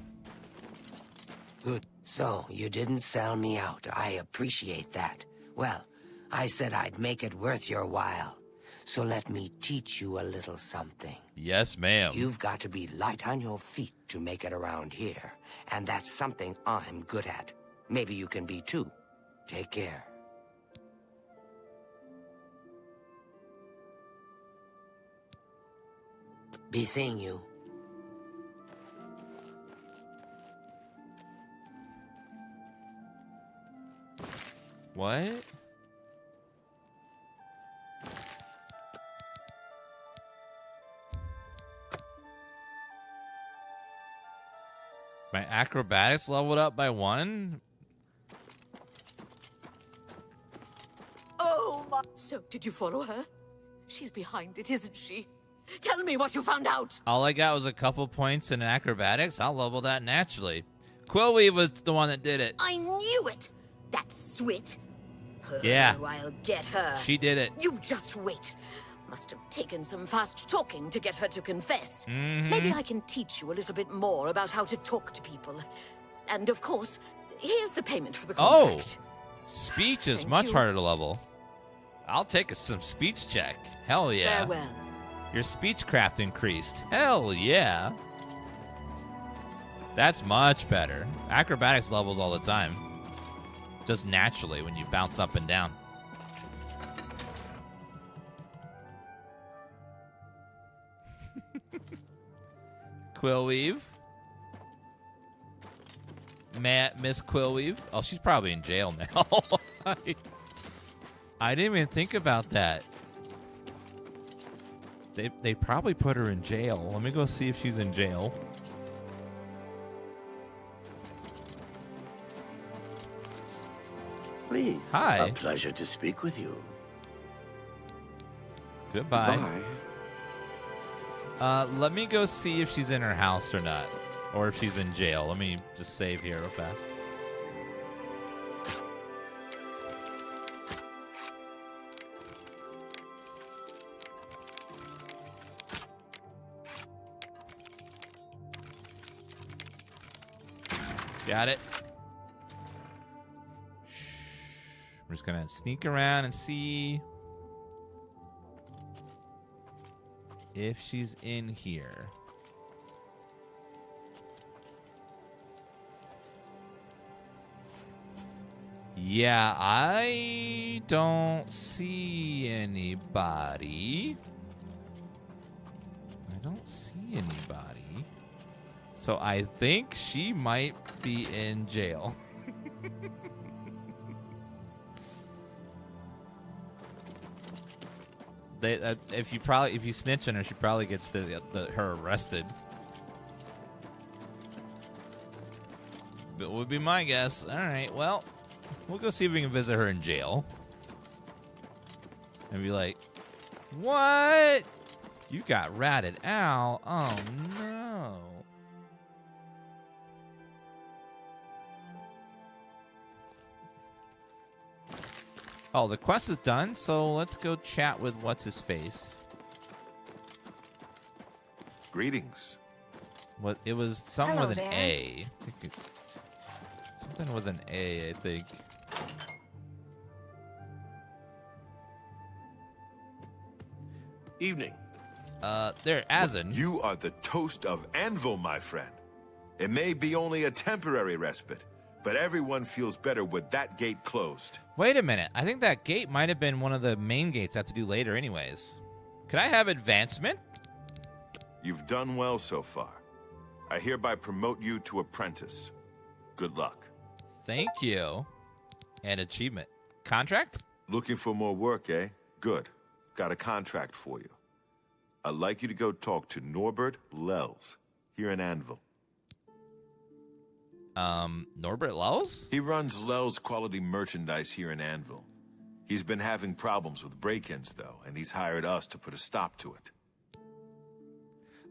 Good. So, you didn't sell me out. I appreciate that. Well, I said I'd make it worth your while. So let me teach you a little something. Yes, ma'am. You've got to be light on your feet to make it around here. And that's something I'm good at. Maybe you can be too. Take care. Be seeing you. What? My acrobatics leveled up by 1? Oh, my... So, did you follow her? She's behind it, isn't she? Tell me what you found out. All I got was a couple points in acrobatics. I'll level that naturally. Quillweave was the one that did it. I knew it. That swit. Yeah. Oh, I'll get her. She did it. You just wait. Must have taken some fast talking to get her to confess. Mm-hmm. Maybe I can teach you a little bit more about how to talk to people. And of course, here's the payment for the contract. Oh, speech is much harder to level. I'll take some speech check. Hell yeah. Farewell. Your speechcraft increased. Hell yeah. That's much better. Acrobatics levels all the time. Just naturally when you bounce up and down. Quillweave. Miss Quillweave. Oh, she's probably in jail now. I didn't even think about that. They probably put her in jail. Let me go see if she's in jail. Please. Hi. A pleasure to speak with you. Goodbye. Let me go see if she's in her house or not. Or if she's in jail. Let me just save here real fast. Got it. Shh. We're just gonna sneak around and see if she's in here. Yeah, I don't see anybody. I don't see anybody. So I think she might be in jail. If you snitch on her, she probably gets her arrested. That would be my guess. All right, well, we'll go see if we can visit her in jail. And be like, what? You got ratted out. Oh, no. Oh, the quest is done, so let's go chat with what's-his-face. Greetings. What? It was something Hello with an there. A. Something with an A, I think. Evening. There, Azin. You are the toast of Anvil, my friend. It may be only a temporary respite, but everyone feels better with that gate closed. Wait a minute. I think that gate might have been one of the main gates I have to do later anyways. Could I have advancement? You've done well so far. I hereby promote you to apprentice. Good luck. Thank you. And achievement. Contract? Looking for more work, eh? Good. Got a contract for you. I'd like you to go talk to Norbert Lels here in Anvil. Norbert Lels? He runs Lels Quality Merchandise here in Anvil. He's been having problems with break-ins, though, and he's hired us to put a stop to it.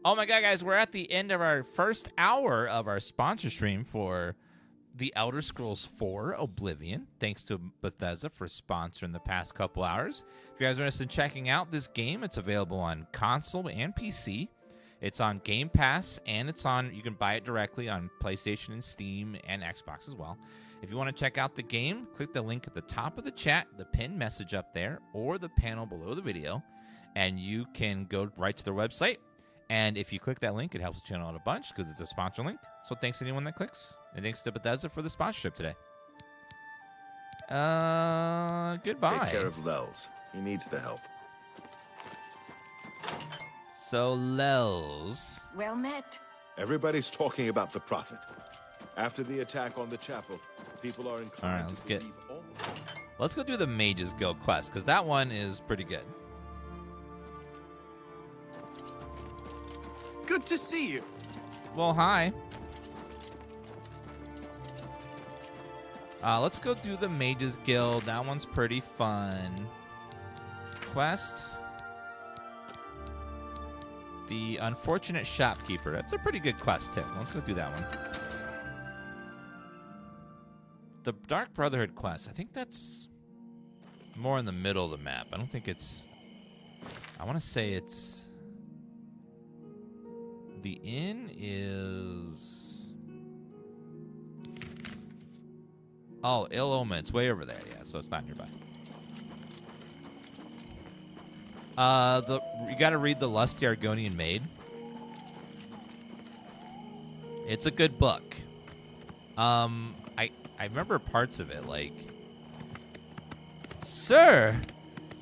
Oh my god, guys, we're at the end of our first hour of our sponsor stream for The Elder Scrolls 4 Oblivion. Thanks to Bethesda for sponsoring the past couple hours. If you guys are interested in checking out this game, it's available on console and PC. It's on Game Pass, and you can buy it directly on PlayStation and Steam and Xbox as well. If you want to check out the game, click the link at the top of the chat, the pinned message up there, or the panel below the video, and you can go right to their website. And if you click that link, it helps the channel out a bunch because it's a sponsor link. So thanks to anyone that clicks. And thanks to Bethesda for the sponsorship today. Goodbye. Take care of Lels. He needs the help. So, Lels. Well met. Everybody's talking about the Prophet. After the attack on the chapel, people are inclined All right, to believe let's go do the Mages Guild quest, because that one is pretty good. Good to see you. Well, hi. Let's go do the Mages Guild. That one's pretty fun. Quest. The Unfortunate Shopkeeper. That's a pretty good quest, too. Let's go do that one. The Dark Brotherhood quest. I think that's more in the middle of the map. I don't think it's... I want to say it's... The inn is... Oh, Ill Omen. It's way over there. Yeah, so it's not nearby. You got to read The Lusty Argonian Maid. It's a good book. I remember parts of it, like, Sir,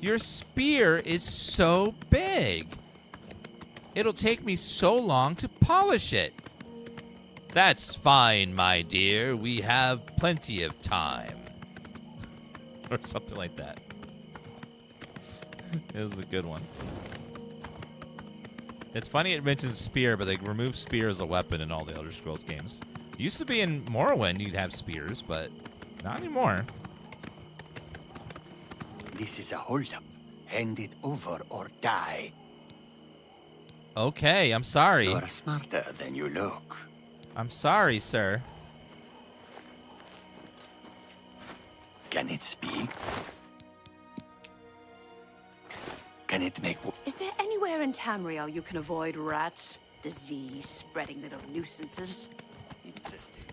your spear is so big. It'll take me so long to polish it. That's fine, my dear. We have plenty of time. Or something like that. It was a good one. It's funny it mentions spear, but they remove spear as a weapon in all the Elder Scrolls games. It used to be in Morrowind you'd have spears, but not anymore. This is a holdup. Hand it over or die. Okay, I'm sorry. You're smarter than you look. I'm sorry, sir. Can it speak? Can it make... Is there anywhere in Tamriel you can avoid rats, disease, spreading little nuisances? Interesting.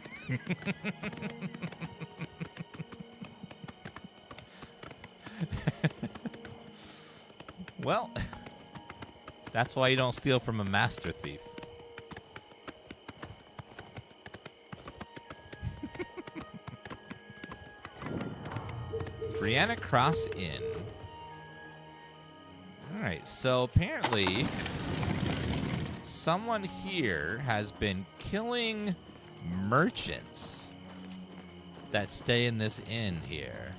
Well, that's why you don't steal from a master thief. Brianna Cross Inn. Alright, so apparently someone here has been killing merchants that stay in this inn here.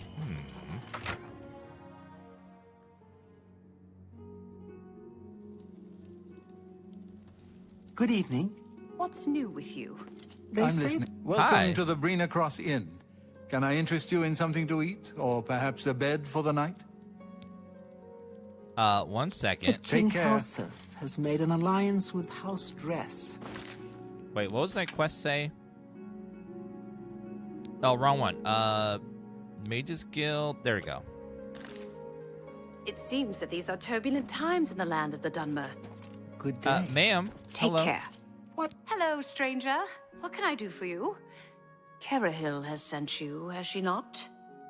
Good evening. What's new with you? They I'm say listening. Welcome to the Brina Cross Inn. Can I interest you in something to eat, or perhaps a bed for the night? 1 second. King Helseth has made an alliance with House Dress. Wait, what was that quest say? Oh, wrong one. Mages Guild. There we go. It seems that these are turbulent times in the land of the Dunmer. Good day. Ma'am. Take hello. care. What? Hello, stranger. What can I do for you? Cyrodiil has sent you, has she not?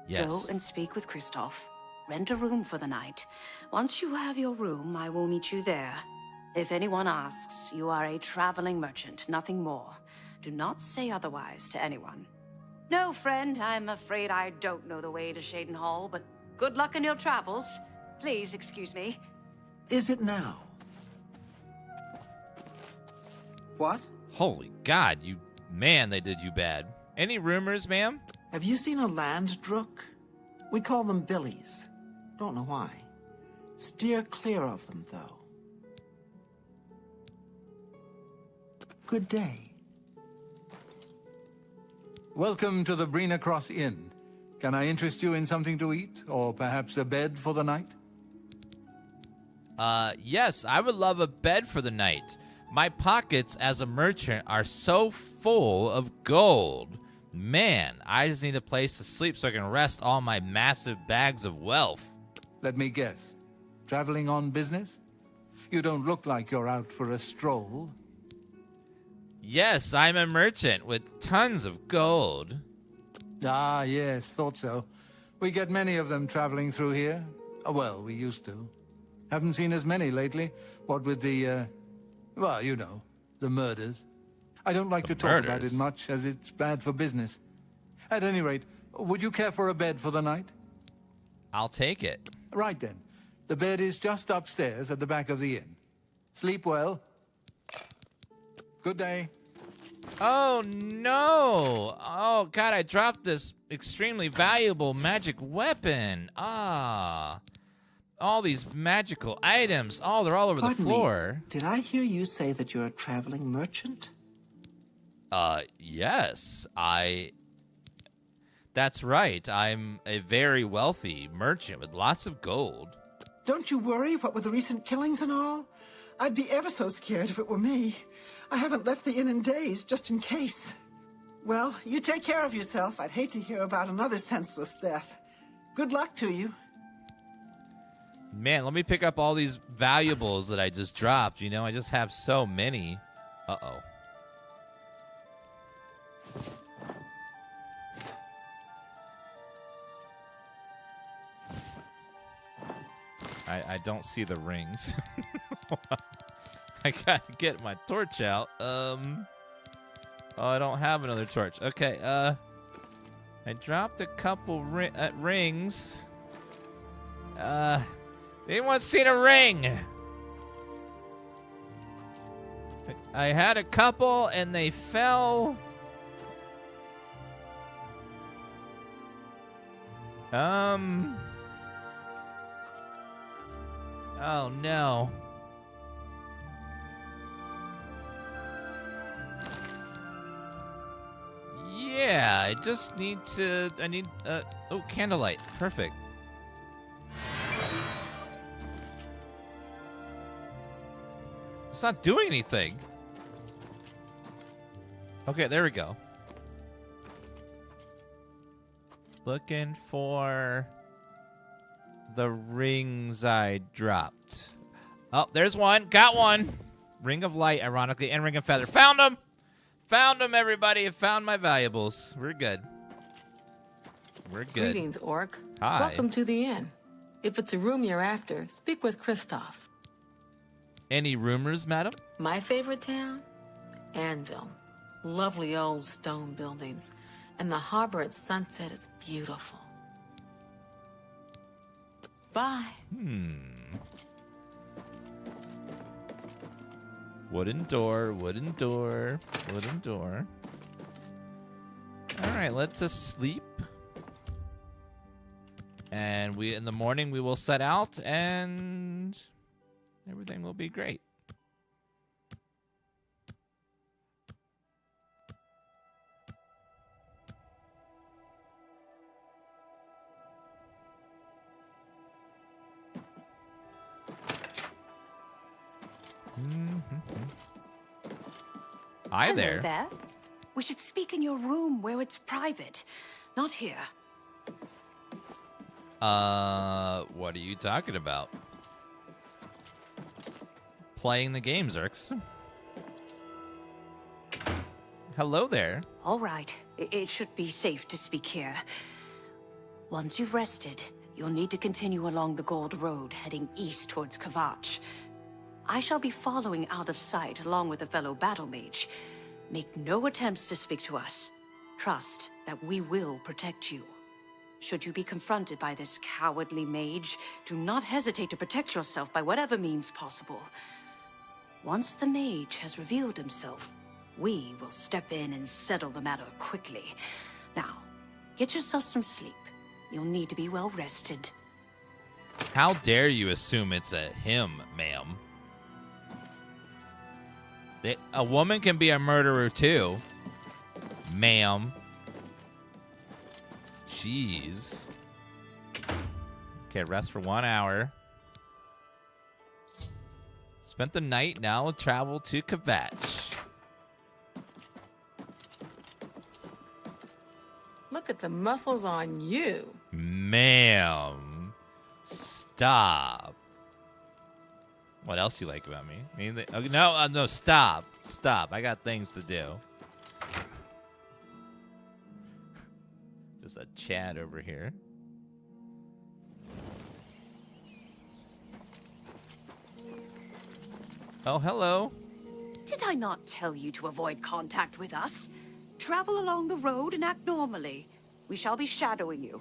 Yes. Go and speak with Kristoff. Rent a room for the night. Once you have your room, I will meet you there. If anyone asks, you are a traveling merchant, nothing more. Do not say otherwise to anyone. No, friend, I'm afraid I don't know the way to Shaden Hall, but good luck in your travels. Please excuse me. Is it now? What? Holy God, man, they did you bad. Any rumors, ma'am? Have you seen a land drook? We call them billies. Don't know why. Steer clear of them, though. Good day. Welcome to the Brina Cross Inn. Can I interest you in something to eat, or perhaps a bed for the night? Yes, I would love a bed for the night. My pockets as a merchant are so full of gold. Man, I just need a place to sleep so I can rest all my massive bags of wealth. Let me guess. Traveling on business? You don't look like you're out for a stroll. Yes, I'm a merchant with tons of gold. Ah, yes, thought so. We get many of them traveling through here. Oh, well, we used to. Haven't seen as many lately. What with the, well, you know, the murders. I don't like to talk about it much, as it's bad for business. At any rate, would you care for a bed for the night? I'll take it. Right then. The bed is just upstairs at the back of the inn. Sleep well. Good day. Oh, no. Oh, God, I dropped this extremely valuable magic weapon. Ah. All these magical items. Oh, they're all over the floor. Did I hear you say that you're a traveling merchant? Yes. That's right. I'm a very wealthy merchant with lots of gold. Don't you worry, what with the recent killings and all? I'd be ever so scared if it were me. I haven't left the inn in days, just in case. Well, you take care of yourself. I'd hate to hear about another senseless death. Good luck to you. Man, let me pick up all these valuables that I just dropped. You know, I just have so many. Uh-oh. I don't see the rings. I gotta get my torch out. Oh, I don't have another torch. Okay, I dropped a couple rings. Anyone seen a ring? I had a couple and they fell. Oh no. Yeah, I just need to, oh, candlelight. Perfect. It's not doing anything. Okay, there we go. Looking for the rings I dropped. Oh, there's one. Got one. Ring of Light, ironically, and Ring of Feather. Found them. Found them, everybody. Found my valuables. We're good. We're good. Greetings, Orc. Hi. Welcome to the inn. If it's a room you're after, speak with Kristoff. Any rumors, madam? My favorite town? Anvil. Lovely old stone buildings. And the harbor at sunset is beautiful. Bye. Wooden door, wooden door, wooden door. All right, let's sleep. And in the morning we will set out and everything will be great. Hi Hello there. there. We should speak in your room where it's private, not here. What are you talking about? Playing the game, Zerx. Hello there. All right. It should be safe to speak here. Once you've rested, you'll need to continue along the Gold Road, heading east towards Kvatch. I shall be following out of sight along with a fellow battle mage. Make no attempts to speak to us. Trust that we will protect you. Should you be confronted by this cowardly mage, do not hesitate to protect yourself by whatever means possible. Once the mage has revealed himself, we will step in and settle the matter quickly. Now, get yourself some sleep. You'll need to be well rested. How dare you assume it's a him, ma'am? A woman can be a murderer too, ma'am. Jeez. Okay, rest for 1 hour. Spent the night, now travel to Kvatch. Look at the muscles on you. Ma'am. Stop. What else you like about me? Anything? Okay, no, stop. Stop. I got things to do. Just a chat over here. Oh, hello. Did I not tell you to avoid contact with us? Travel along the road and act normally. We shall be shadowing you.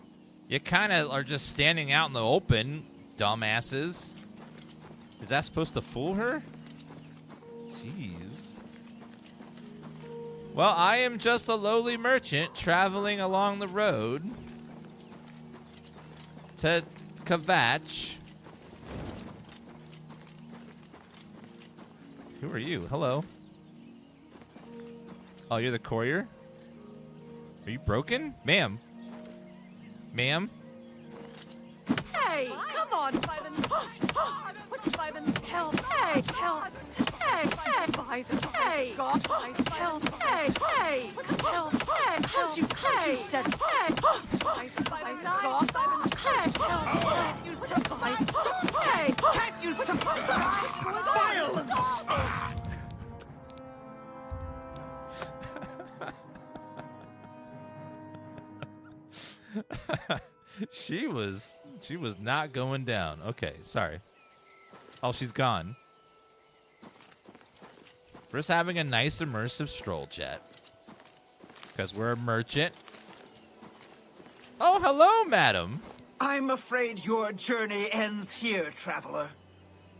You kind of are just standing out in the open, dumbasses. Is that supposed to fool her? Jeez. Well, I am just a lowly merchant traveling along the road to Kvatch. Who are you? Hello. Oh, you're the courier? Are you broken? Ma'am. Ma'am? Hey, come on! What's by them? Help! Hey, help! Hey, hey! By them! Hey! God! Help! Hey, hey! Help! Hey! Can't you set? Hey! By them! God! Can't help! You survive! Hey! Can't you survive? Violence! She was not going down. Okay, sorry. Oh, she's gone. We're just having a nice immersive stroll, chat. Because we're a merchant. Oh, hello, madam. I'm afraid your journey ends here, traveler.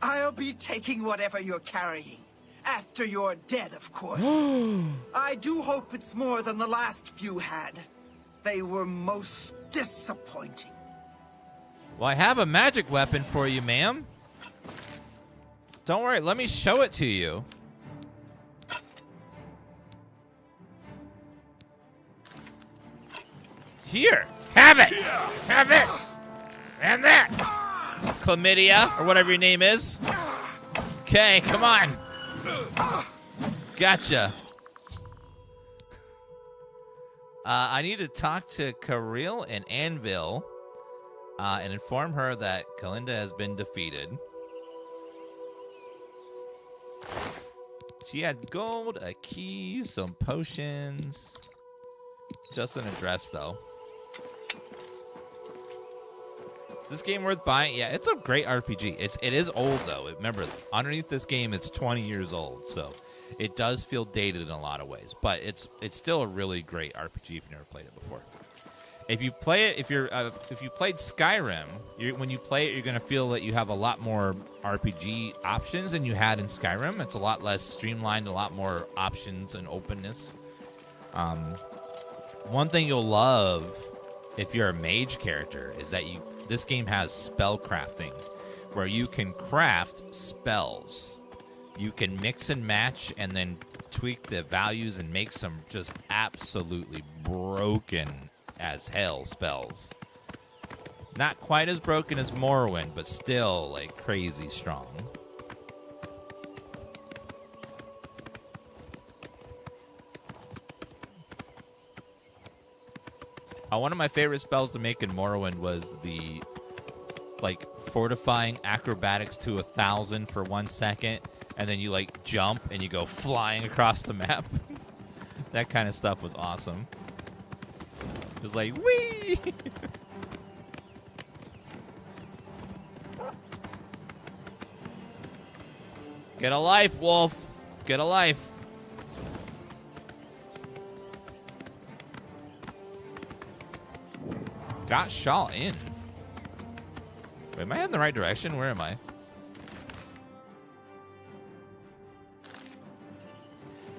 I'll be taking whatever you're carrying. After you're dead, of course. I do hope it's more than the last few had. They were most disappointing. Well, I have a magic weapon for you, ma'am. Don't worry, let me show it to you. Here, have it. Have this. And that. Chlamydia, or whatever your name is. Okay, come on. Gotcha. I need to talk to Cyrodiil and Anvil and inform her that Kalinda has been defeated. She had gold, a key, some potions. Just an address, though. Is this game worth buying? Yeah, it's a great RPG. It is old, though. Remember, underneath this game, it's 20 years old, so it does feel dated in a lot of ways. But it's still a really great RPG if you've never played it before. If you play it, if you played Skyrim, when you play it, you're gonna feel that you have a lot more RPG options than you had in Skyrim. It's a lot less streamlined, a lot more options and openness. One thing you'll love if you're a mage character is that this game has spell crafting, where you can craft spells. You can mix and match and then tweak the values and make some just absolutely broken as hell spells. Not quite as broken as Morrowind, but still like crazy strong. One of my favorite spells to make in Morrowind was the like fortifying acrobatics to 1,000 for 1 second, and then you like jump and you go flying across the map. That kind of stuff was awesome. It was like, whee! Get a life, Wolf. Get a life. Got Shaw in. Wait, am I in the right direction? Where am I?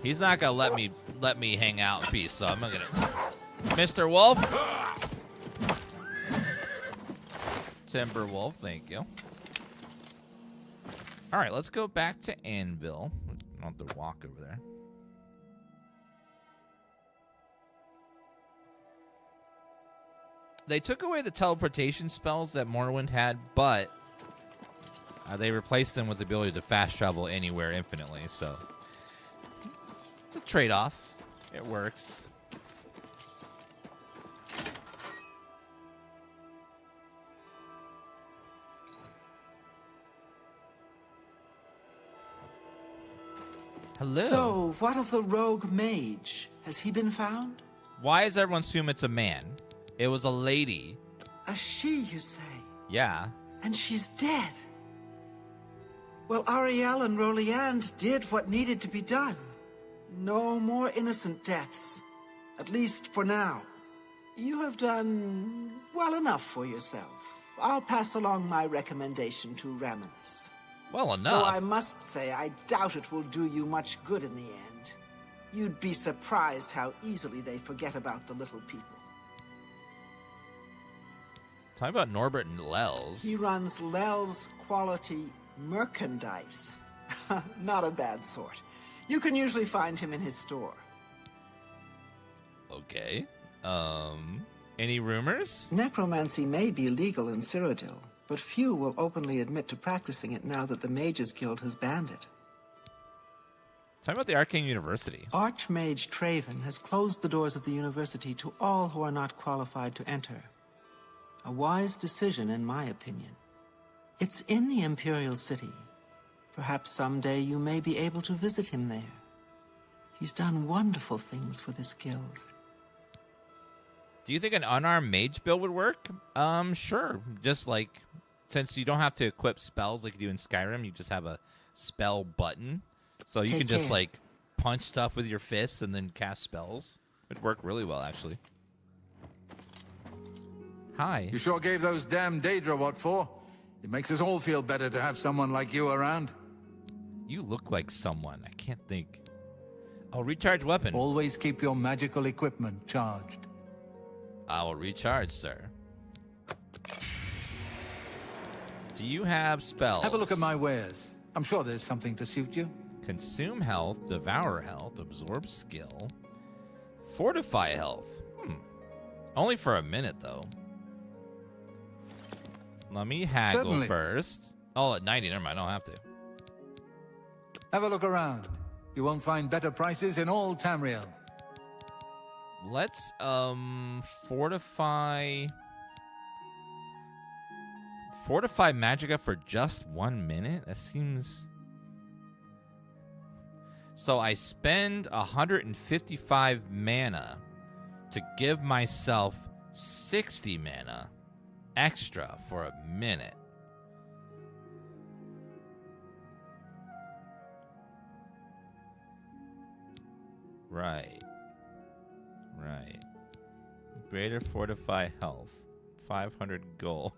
He's not gonna let me hang out in peace, so I'm gonna Mr. Wolf. Timber Wolf, thank you. All right, let's go back to Anvil. I don't have to walk over there. They took away the teleportation spells that Morrowind had, but they replaced them with the ability to fast travel anywhere infinitely, so it's a trade-off. It works. Hello. So, what of the rogue mage? Has he been found? Why does everyone assume it's a man? It was a lady. A she, you say? Yeah. And she's dead. Well, Ariel and Roliand did what needed to be done. No more innocent deaths. At least for now. You have done well enough for yourself. I'll pass along my recommendation to Raminus. Well enough. Though I must say, I doubt it will do you much good in the end. You'd be surprised how easily they forget about the little people. Talking about Norbert and Lels. He runs Lels Quality Merchandise. Not a bad sort. You can usually find him in his store. Okay. Any rumors? Necromancy may be legal in Cyrodiil, but few will openly admit to practicing it now that the Mages Guild has banned it. Talking about the Arcane University. Archmage Traven has closed the doors of the university to all who are not qualified to enter. A wise decision, in my opinion. It's in the Imperial City. Perhaps someday you may be able to visit him there. He's done wonderful things for this guild. Do you think an unarmed mage build would work? Sure. Just like, since you don't have to equip spells like you do in Skyrim, you just have a spell button. So you can just like punch stuff with your fists and then cast spells. It'd work really well, actually. Hi. You sure gave those damn Daedra what for? It makes us all feel better to have someone like you around. You look like someone. I can't think. Oh, recharge weapon. Always keep your magical equipment charged. I will recharge, sir. Do you have spells? Have a look at my wares. I'm sure there's something to suit you. Consume health, devour health, absorb skill, fortify health. Only for a minute, though. Let me haggle Certainly. first. Oh, at 90. Never mind. I don't have to. Have a look around. You won't find better prices in all Tamriel. Let's fortify magicka for just 1 minute. That seems So I spend 155 mana to give myself 60 mana extra for a minute. Right. Right. Greater fortify health. 500 gold.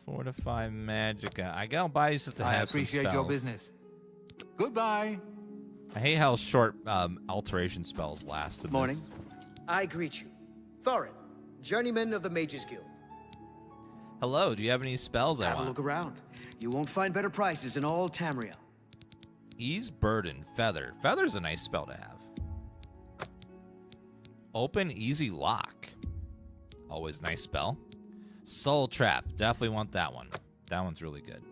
Fortify Magica. I gotta buy these just to have some appreciate your spells. business. Goodbye. I hate how short alteration spells last in Morning. this. I greet you. Thorin, journeyman of the Mages Guild. Hello, do you have any spells I Have a want? look around. You won't find better prices in all Tamriel. Ease Burden. Feather. Feather's a nice spell to have. Open Easy Lock. Always nice spell. Soul Trap. Definitely want that one. That one's really good.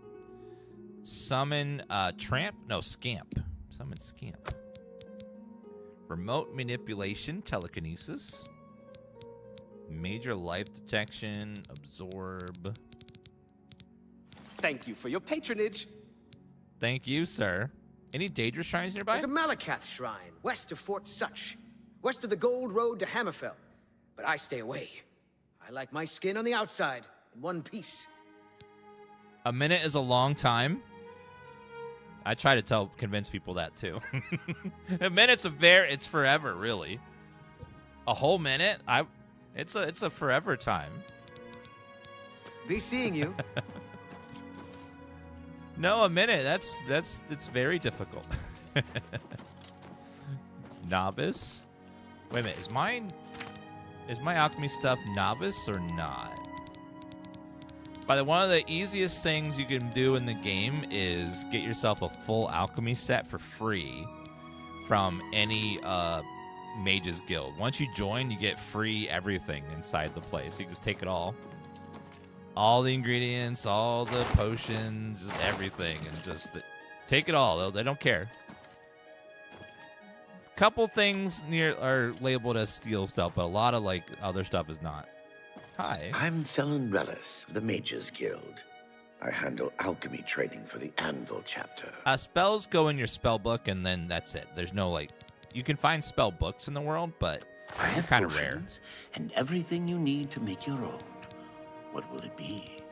Summon Tramp. No, Scamp. Summon Scamp. Remote Manipulation. Telekinesis. Major Life Detection. Absorb. Thank you for your patronage. Thank you, sir. Any Daedra shrines nearby? There's a Malakath shrine west of Fort Such, west of the Gold Road to Hammerfell. But I stay away. I like my skin on the outside, in one piece. A minute is a long time. I try to convince people that too. A minute's it's forever, really. A whole minute? It's a forever time. Be seeing you. No, a minute. It's very difficult. Novice. Wait a minute. Is my alchemy stuff novice or not? By the one of the easiest things you can do in the game is get yourself a full alchemy set for free from any mages guild. Once you join, you get free everything inside the place. You just take it all. All the ingredients, all the potions, everything, and just take it all. They don't care. Couple things are labeled as steal stuff, but a lot of other stuff is not. Hi. I'm Felon Relis of the Mages Guild. I handle alchemy training for the Anvil chapter. Spells go in your spell book, and then that's it. There's no you can find spell books in the world, but they're kind of rare. And everything you need to make your own. What will it be?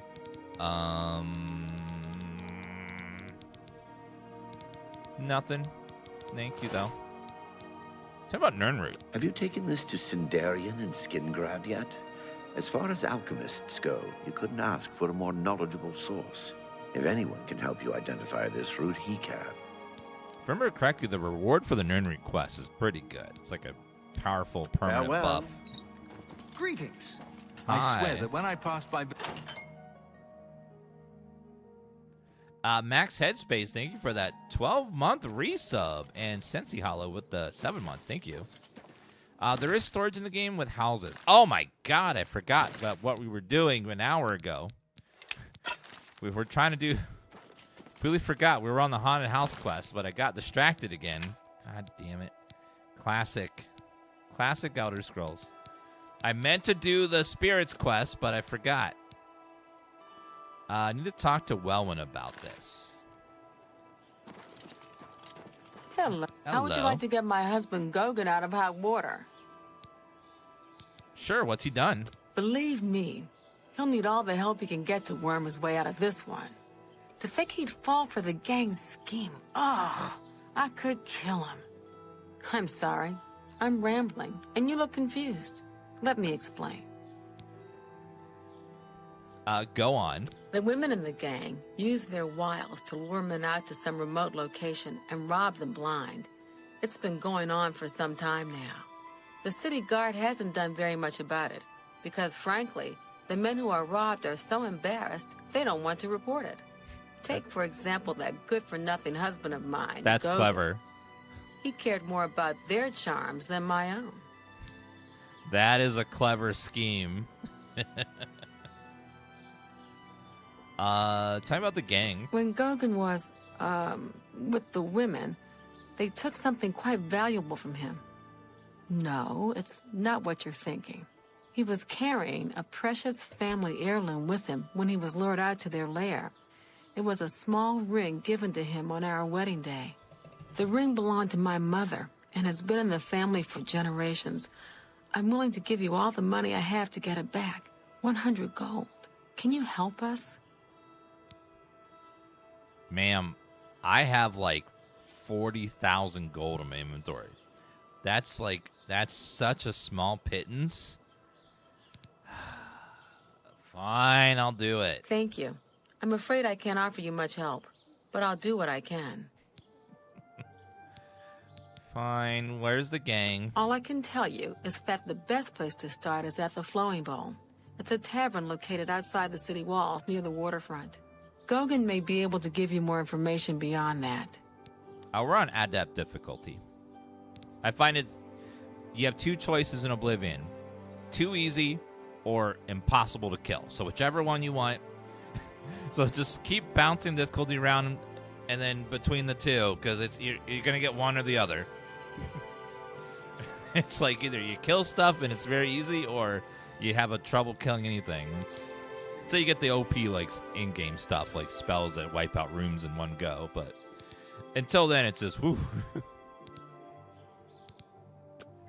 Nothing. Thank you, though. Tell me about Nirnroot. Have you taken this to Sindarian and Skingrad yet? As far as alchemists go, you couldn't ask for a more knowledgeable source. If anyone can help you identify this route, he can. If I remember correctly, the reward for the Nirnroot quest is pretty good. It's like a powerful permanent buff. Greetings. I swear that when I pass by... Max Headspace, thank you for that 12-month resub. And Sensi Hollow with the 7 months. Thank you. There is storage in the game with houses. Oh my god, I forgot about what we were doing an hour ago. We were trying to do... Really forgot. We were on the haunted house quest, but I got distracted again. God damn it. Classic. Classic Elder Scrolls. I meant to do the spirits quest, but I forgot. I need to talk to Welwyn about this. Hello. How would you Hello. like to get my husband Gogan out of hot water? Sure, what's he done? Believe me, he'll need all the help he can get to worm his way out of this one. To think he'd fall for the gang's scheme. Oh, I could kill him. I'm sorry. I'm rambling, and you look confused. Let me explain. Go on. The women in the gang use their wiles to lure men out to some remote location and rob them blind. It's been going on for some time now. The city guard hasn't done very much about it, because frankly, the men who are robbed are so embarrassed they don't want to report it. Take, for example, that good-for-nothing husband of mine. That's Gogan. clever. He cared more about their charms than my own. That is a clever scheme. Tell me about the gang. When Gogan was, with the women, they took something quite valuable from him. No, it's not what you're thinking. He was carrying a precious family heirloom with him when he was lured out to their lair. It was a small ring given to him on our wedding day. The ring belonged to my mother and has been in the family for generations. I'm willing to give you all the money I have to get it back. 100 gold. Can you help us? Ma'am, I have like 40,000 gold in my inventory. That's such a small pittance. Fine, I'll do it. Thank you. I'm afraid I can't offer you much help, but I'll do what I can. Fine, where's the gang? All I can tell you is that the best place to start is at the Flowing Bowl. It's a tavern located outside the city walls near the waterfront. Gogan may be able to give you more information beyond that. We're on adept difficulty. I find you have two choices in Oblivion. Too easy or impossible to kill. So whichever one you want. So just keep bouncing difficulty around and then between the two, because you're going to get one or the other. It's like either you kill stuff and it's very easy, or you have a trouble killing anything. So you get the OP like in-game stuff, like spells that wipe out rooms in one go. But until then, it's just whew.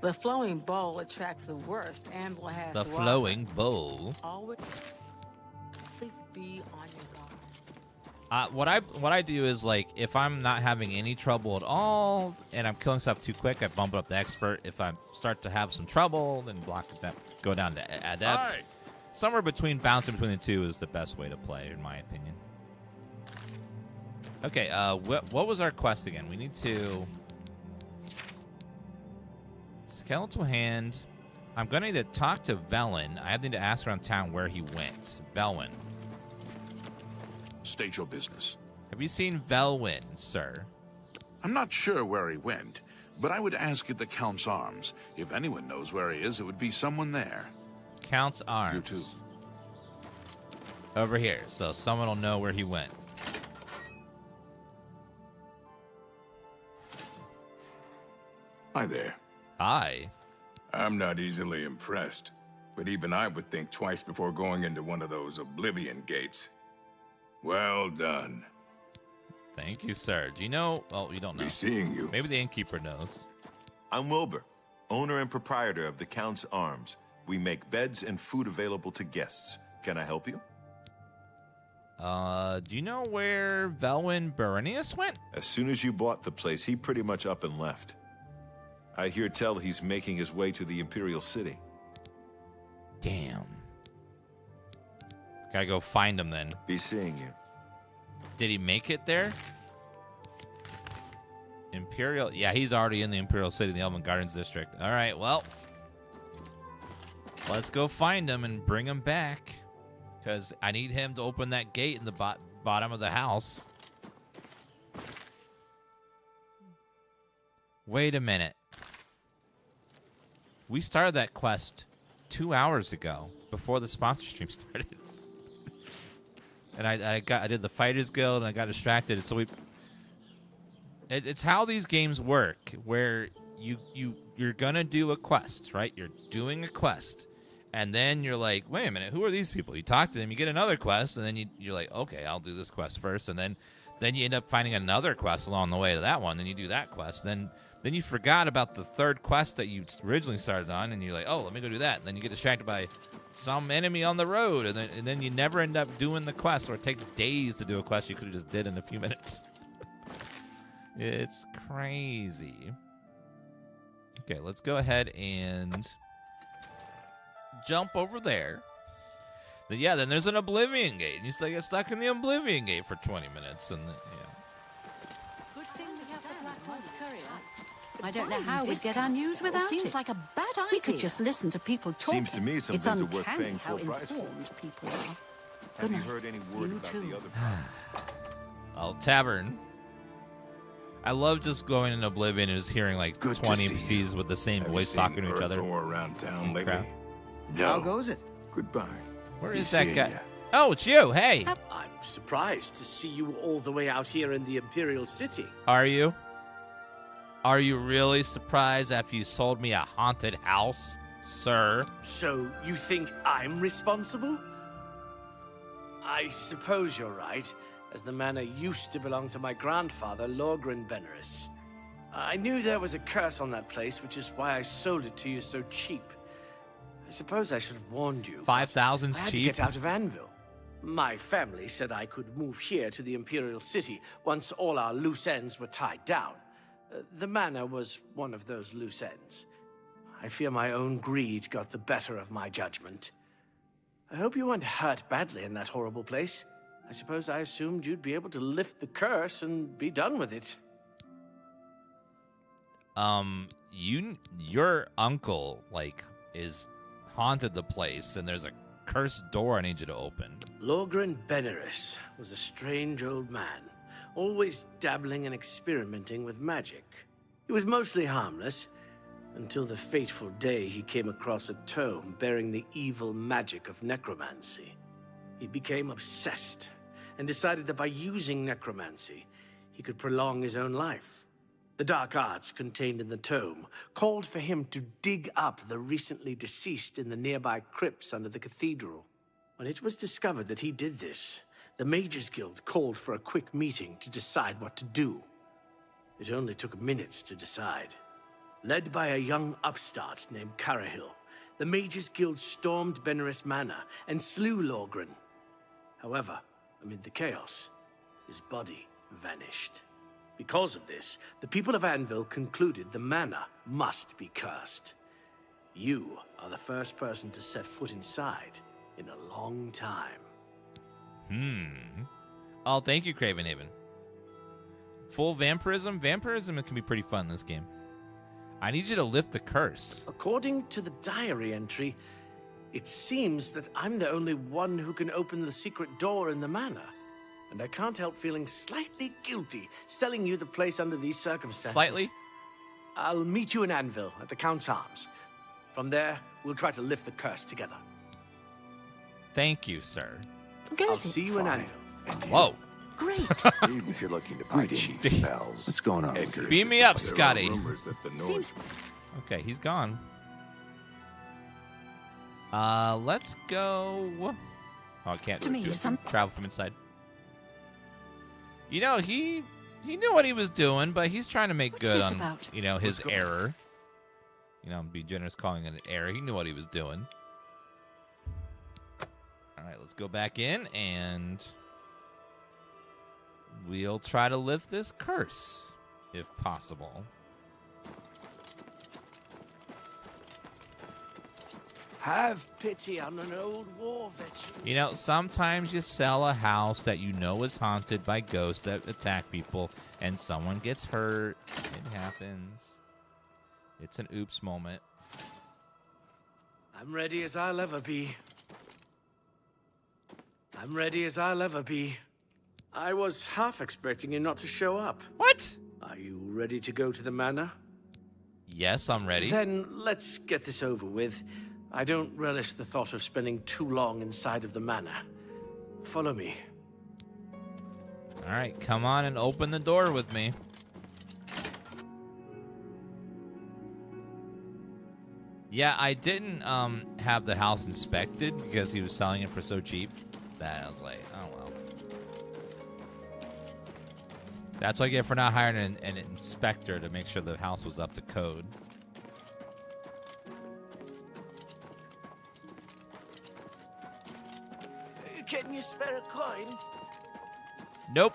The Flowing Bowl attracts the worst Anvil has The to Flowing offer. Bowl. Always be on your guard. What I do is, like, if I'm not having any trouble at all and I'm killing stuff too quick, I bump it up to expert. If I start to have some trouble, then go down to adept. Hi. Somewhere bouncing between the two is the best way to play, in my opinion. Okay, what was our quest again? We need to skeletal hand. I'm gonna need to talk to Velen. I need to ask around town where he went. Velwyn. State your business. Have you seen Velwyn, sir? I'm not sure where he went, but I would ask at the Count's Arms. If anyone knows where he is, it would be someone there. Count's Arms. You too. Over here, so someone will know where he went. Hi there. Hi. I'm not easily impressed, but even I would think twice before going into one of those Oblivion gates. Well done. Thank you, sir. Do you know? Well, you don't know. Be seeing you. Maybe the innkeeper knows. I'm Wilbur, owner and proprietor of the Count's Arms. We make beds and food available to guests. Can I help you? Do you know where Velwyn Berenius went? As soon as you bought the place, he pretty much up and left. I hear tell he's making his way to the Imperial City. Damn. Gotta go find him then. Be seeing you. Did he make it there? Imperial? Yeah, he's already in the Imperial City, the Elven Gardens District. All right, well. Let's go find him and bring him back. Because I need him to open that gate in the bottom of the house. Wait a minute. We started that quest 2 hours ago, before the sponsor stream started. And I did the Fighters Guild, and I got distracted. So it's how these games work, where you're gonna do a quest, right? You're doing a quest, and then you're like, wait a minute, who are these people? You talk to them, you get another quest, and then you're like, okay, I'll do this quest first, and then you end up finding another quest along the way to that one, then you do that quest, then you forgot about the third quest that you originally started on, and you're like, oh, let me go do that, and then you get distracted by some enemy on the road, and then you never end up doing the quest, or it takes days to do a quest you could have just did in a few minutes. It's crazy. Okay, let's go ahead and jump over there. Then there's an Oblivion Gate, and you still get stuck in the Oblivion Gate for 20 minutes, and Good thing to have the Black Horse Courier. I don't know how we'd get our news without it. Seems like a bad idea. We could just listen to people talking. Seems to me some it's things are worth uncanny paying how full price for. informed people are. Have you heard any word about the other problems? Oh, tavern. I love just going in Oblivion and just hearing like 20 NPCs with the same voice talking to each other. Around town lately? No. How goes it? Goodbye. Where is that guy? Oh, it's you. Hey. I'm surprised to see you all the way out here in the Imperial City. Are you? Are you really surprised after you sold me a haunted house, sir? So you think I'm responsible? I suppose you're right. as the manor used to belong to my grandfather, Lorgren Beneris. I knew there was a curse on that place, which is why I sold it to you so cheap. I suppose I should have warned you. 5,000's I had cheap. to get out of Anvil. My family said I could move here to the Imperial City once all our loose ends were tied down. The manor was one of those loose ends. I fear my own greed got the better of my judgment. I hope you weren't hurt badly in that horrible place. I suppose I assumed you'd be able to lift the curse and be done with it. Your uncle, is haunted the place, and there's a cursed door I need you to open. Lorgren Beneris was a strange old man, always dabbling and experimenting with magic. He was mostly harmless, until the fateful day he came across a tome bearing the evil magic of necromancy. He became obsessed, and decided that by using necromancy, he could prolong his own life. The dark arts contained in the tome called for him to dig up the recently deceased in the nearby crypts under the cathedral. When it was discovered that he did this, the Mages Guild called for a quick meeting to decide what to do. It only took minutes to decide. Led by a young upstart named Cyrodiil, the Mages Guild stormed Beneris Manor and slew Lorgren. However, amid the chaos, his body vanished. Because of this, the people of Anvil concluded the manor must be cursed. You are the first person to set foot inside in a long time. Oh, thank you, Cravenhaven. Full vampirism? Vampirism can be pretty fun in this game. I need you to lift the curse. According to the diary entry, it seems that I'm the only one who can open the secret door in the manor. And I can't help feeling slightly guilty selling you the place under these circumstances. Slightly? I'll meet you in Anvil at the Count's Arms. From there, we'll try to lift the curse together. Thank you, sir. I'll see you in Anvil. Whoa. Great. Even if you're looking to buy cheap spells. What's going on? Beam me up, Scotty. Seems... Okay, he's gone. Let's go. Oh, I can't To me, travel from inside. You know, he knew what he was doing, but he's trying to make good on about? His error. Be generous calling it an error. He knew what he was doing. All right, let's go back in and we'll try to lift this curse, if possible. Have pity on an old war veteran. Sometimes you sell a house that is haunted by ghosts that attack people, and someone gets hurt. It happens. It's an oops moment. I'm ready as I'll ever be. I'm ready as I'll ever be. I was half expecting you not to show up. What? Are you ready to go to the manor? Yes, I'm ready. Then let's get this over with. I don't relish the thought of spending too long inside of the manor. Follow me. All right, come on and open the door with me. Yeah, I didn't have the house inspected because he was selling it for so cheap that I was like, oh well. That's what I get for not hiring an inspector to make sure the house was up to code. Can you spare a coin? Nope.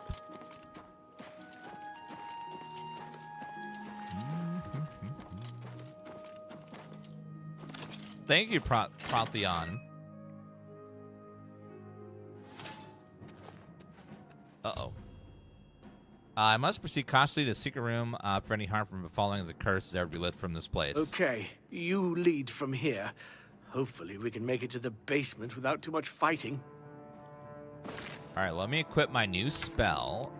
Thank you, Protheon. Uh-oh. I must proceed cautiously to the secret room for any harm from befalling the curse ever be lit from this place. Okay, you lead from here. Hopefully we can make it to the basement without too much fighting. All right, let me equip my new spell.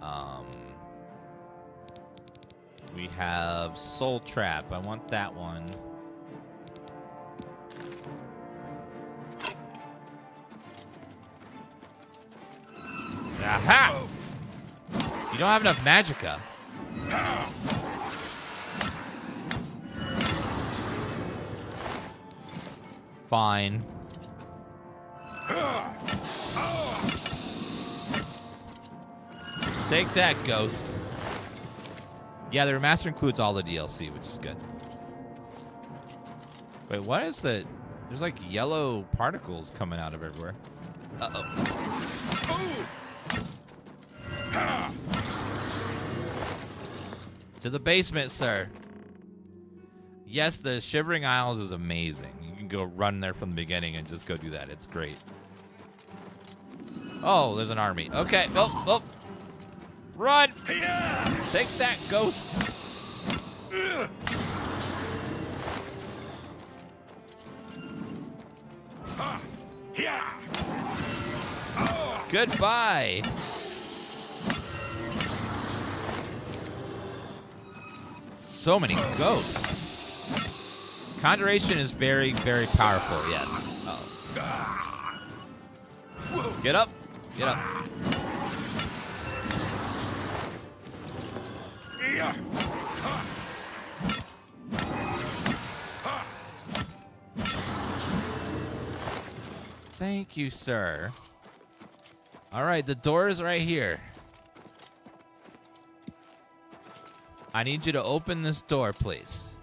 We have Soul Trap. I want that one. Aha! You don't have enough magicka. Fine. Take that, Ghost. Yeah, the remaster includes all the DLC, which is good. Wait, what is the... There's like yellow particles coming out of everywhere. Uh-oh. To the basement, sir. Yes, the Shivering Isles is amazing. You can go run there from the beginning and just go do that. It's great. Oh, there's an army. Okay. Oh. Run! Take that, Ghost. Goodbye. So many ghosts. Conjuration is very, very powerful, yes. Uh-oh. Get up. Get up. Thank you, sir. All right, the door is right here. I need you to open this door, please.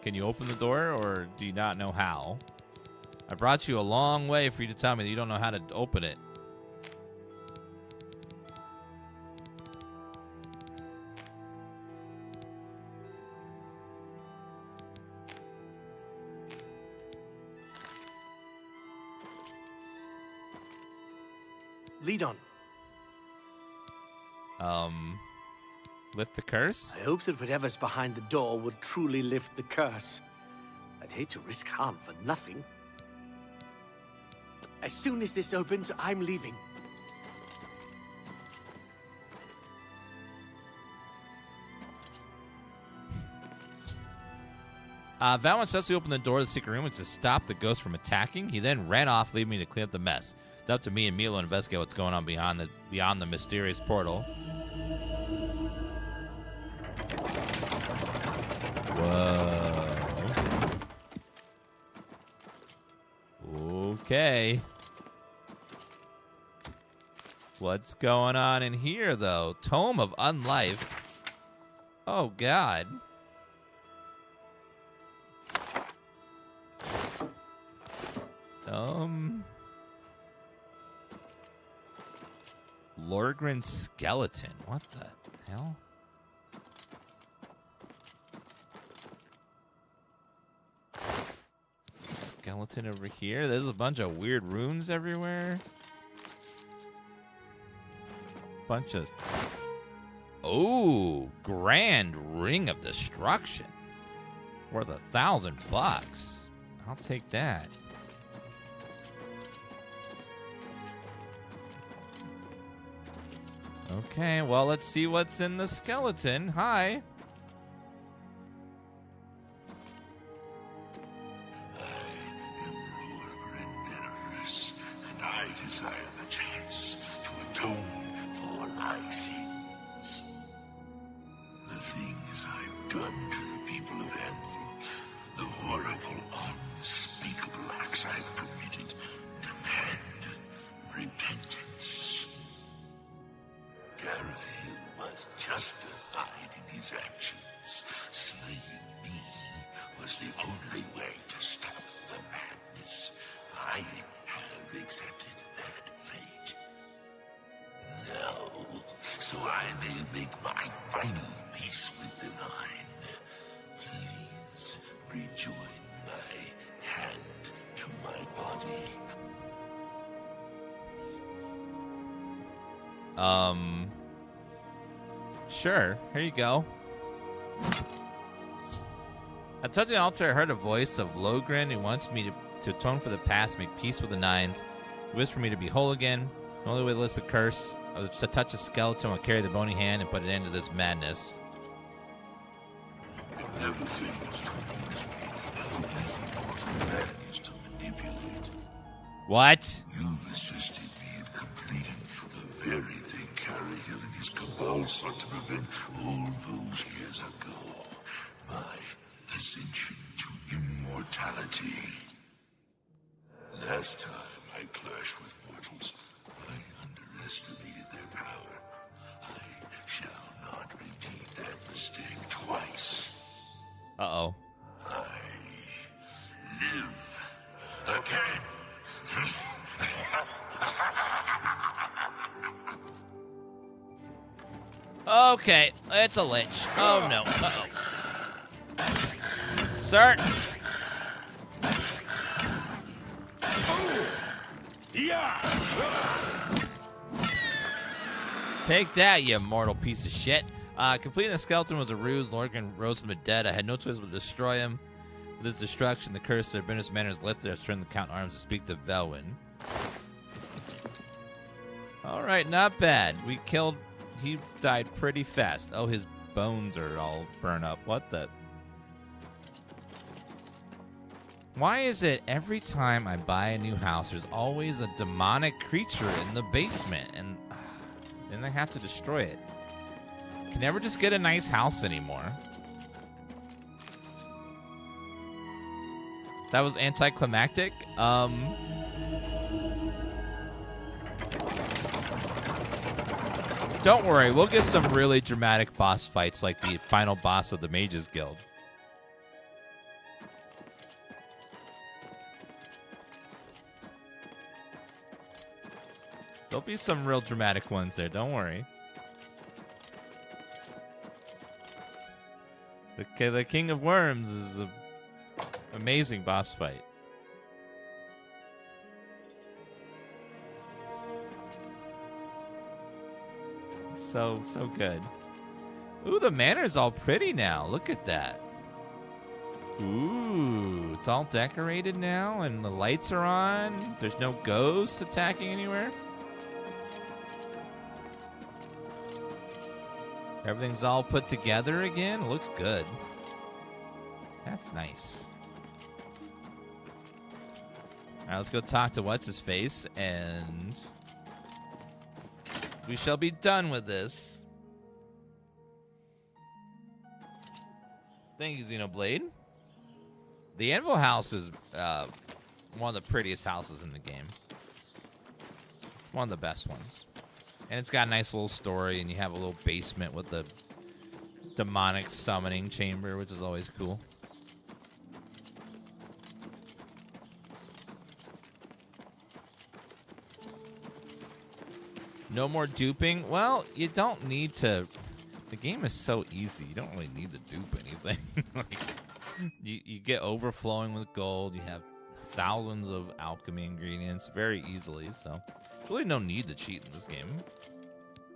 Can you open the door, or do you not know how? I brought you a long way for you to tell me that you don't know how to open it. Lead on. Lift the curse? I hope that whatever's behind the door would truly lift the curse. I'd hate to risk harm for nothing. As soon as this opens, I'm leaving. Valwyn successfully opened the door of the secret room, which to stop the ghost from attacking. He then ran off, leaving me to clean up the mess. It's up to me and Milo to investigate what's going on beyond the mysterious portal. Whoa. Okay. What's going on in here, though? Tome of Unlife. Oh, God. Lorgren's skeleton. What the hell? Skeleton over here. There's a bunch of weird runes everywhere. Bunch of... Oh, Grand Ring of Destruction. Worth $1,000. I'll take that. Okay, well, let's see what's in the skeleton. Hi. And I desire the chance to atone for my sins. The things I've done to the people of Anvil, the horrible, unspeakable acts I've committed, demand repentance. Cyrodiil was justified in his actions. Slaying me was the only way to stop the madness. I have accepted that fate. Now, so I may make my final peace with the Divine, please rejoin my hand to my body. Sure. Here you go. At touching the altar, I heard a voice of Logren who wants me to atone for the past, make peace with the Nines. He wished for me to be whole again. The only way to lift the curse was to touch a skeleton and carry the bony hand and put an end to this madness. It never fails to amuse me how easy mortal man is to manipulate. What? You've assisted me in completing the very thing Cyrodiil and his cabal sought to prevent all those years ago. My ascension to immortality. Last time I clashed with mortals, I underestimated their power. I shall not repeat that mistake twice. Uh-oh. I live again. Okay, it's a lich. Oh no. Uh-oh. Sir. Take that, you mortal piece of shit. Completing the skeleton was a ruse. Lorcan rose from the dead. I had no choice but to destroy him. With his destruction, the curse of Brennus Manor is lifted. I turned the Count Arms to speak to Velwyn. Alright, not bad. He died pretty fast. Oh, his bones are all burned up. What the? Why is it every time I buy a new house, there's always a demonic creature in the basement, and then I have to destroy it? Can never just get a nice house anymore. That was anticlimactic. Don't worry, we'll get some really dramatic boss fights like the final boss of the Mages Guild. There'll be some real dramatic ones there, don't worry. The King of Worms is an amazing boss fight. So good. Ooh, the manor's all pretty now. Look at that. Ooh, it's all decorated now, and the lights are on. There's no ghosts attacking anywhere. Everything's all put together again. It looks good. That's nice. All right, let's go talk to What's-His-Face, and we shall be done with this. Thank you, Xenoblade. The Anvil House is one of the prettiest houses in the game. One of the best ones. And it's got a nice little story, and you have a little basement with the demonic summoning chamber, which is always cool. No more duping. Well, you don't need to. The game is so easy. You don't really need to dupe anything. Like, you get overflowing with gold. You have thousands of alchemy ingredients very easily. So there's really no need to cheat in this game.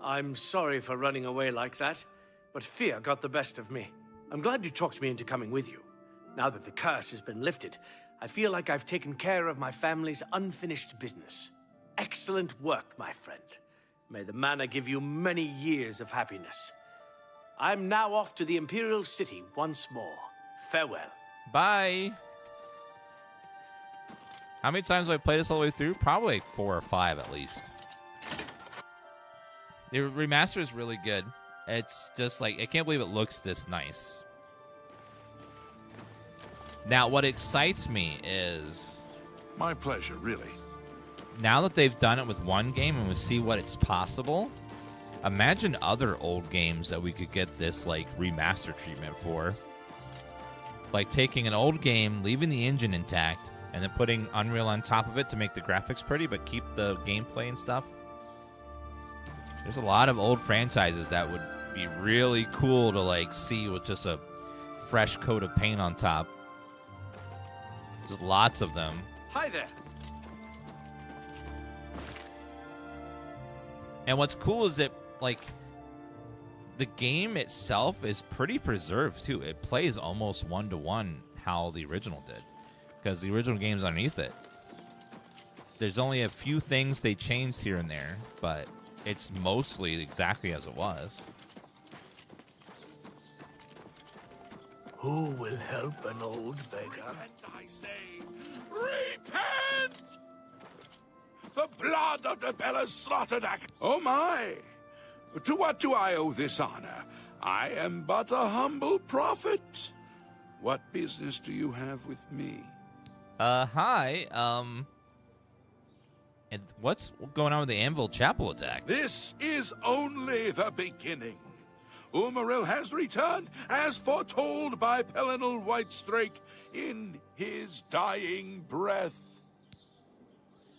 I'm sorry for running away like that, but fear got the best of me. I'm glad you talked me into coming with you. Now that the curse has been lifted, I feel like I've taken care of my family's unfinished business. Excellent work, my friend. May the manor give you many years of happiness. I'm now off to the Imperial City once more. Farewell. Bye. How many times have I played this all the way through? Probably like 4 or 5 at least. The remaster is really good. It's just like, I can't believe it looks this nice. Now, what excites me is... My pleasure, really. Now that they've done it with one game and we see what it's possible, imagine other old games that we could get this like remaster treatment for. Like taking an old game, leaving the engine intact, and then putting Unreal on top of it to make the graphics pretty, but keep the gameplay and stuff. There's a lot of old franchises that would be really cool to like see with just a fresh coat of paint on top. There's lots of them. Hi there. And what's cool is that, like, the game itself is pretty preserved, too. It plays almost 1-to-1 how the original did, because the original game's underneath it. There's only a few things they changed here and there, but it's mostly exactly as it was. Who will help an old beggar? I say, repent! The blood of the Bella's slaughtered act. Oh my! To what do I owe this honor? I am but a humble prophet. What business do you have with me? Hi, and what's going on with the Anvil Chapel attack? This is only the beginning. Umaril has returned, as foretold by Pelinal Whitestrake in his dying breath.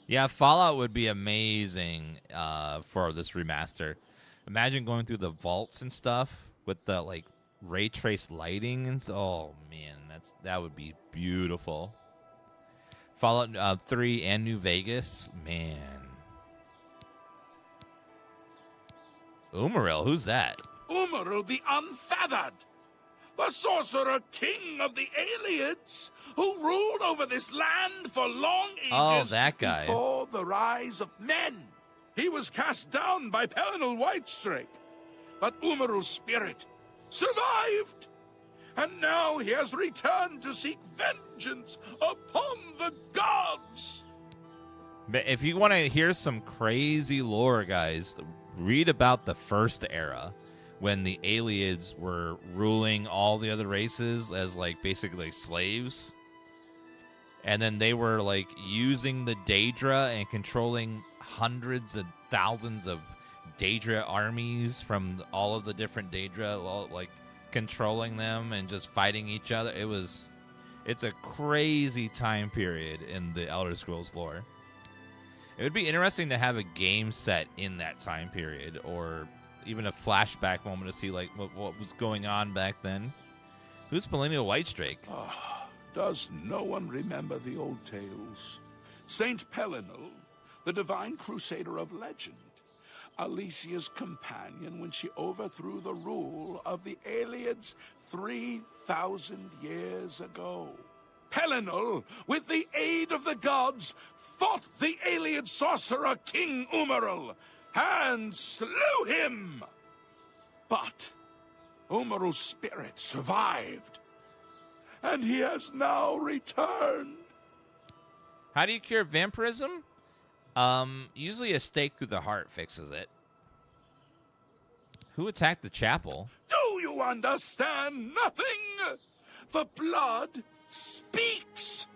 Yeah, Fallout would be amazing for this remaster. Imagine going through the vaults and stuff with the like ray trace lighting and oh man, that would be beautiful. Fallout 3 and New Vegas, man. Umaril, who's that? Umaril the Unfeathered, the sorcerer king of the Aliens, who ruled over this land for long ages. Oh, that guy. Before the rise of men. He was cast down by Pelinal Whitestrake, but Umaril's spirit survived. And now he has returned to seek vengeance upon the gods. But if you want to hear some crazy lore, guys, read about the First Era, when the aliens were ruling all the other races as, like, basically slaves. And then they were, like, using the Daedra and controlling hundreds and thousands of Daedra armies from all of the different Daedra, like, controlling them and just fighting each other. It's a crazy time period in the Elder Scrolls lore. It would be interesting to have a game set in that time period, or even a flashback moment to see like what was going on back then. Who's Pelinal Whitestrake? Does no one remember the old tales? Saint Pelinal, the divine crusader of legend, Alicia's companion when she overthrew the rule of the Aliens 3,000 years ago. Pelinal, with the aid of the gods, fought the alien sorcerer King Umaril and slew him. But Umaril's spirit survived, and he has now returned. How do you cure vampirism? Usually a stake through the heart fixes it. Who attacked the chapel? Do you understand nothing? The blood speaks.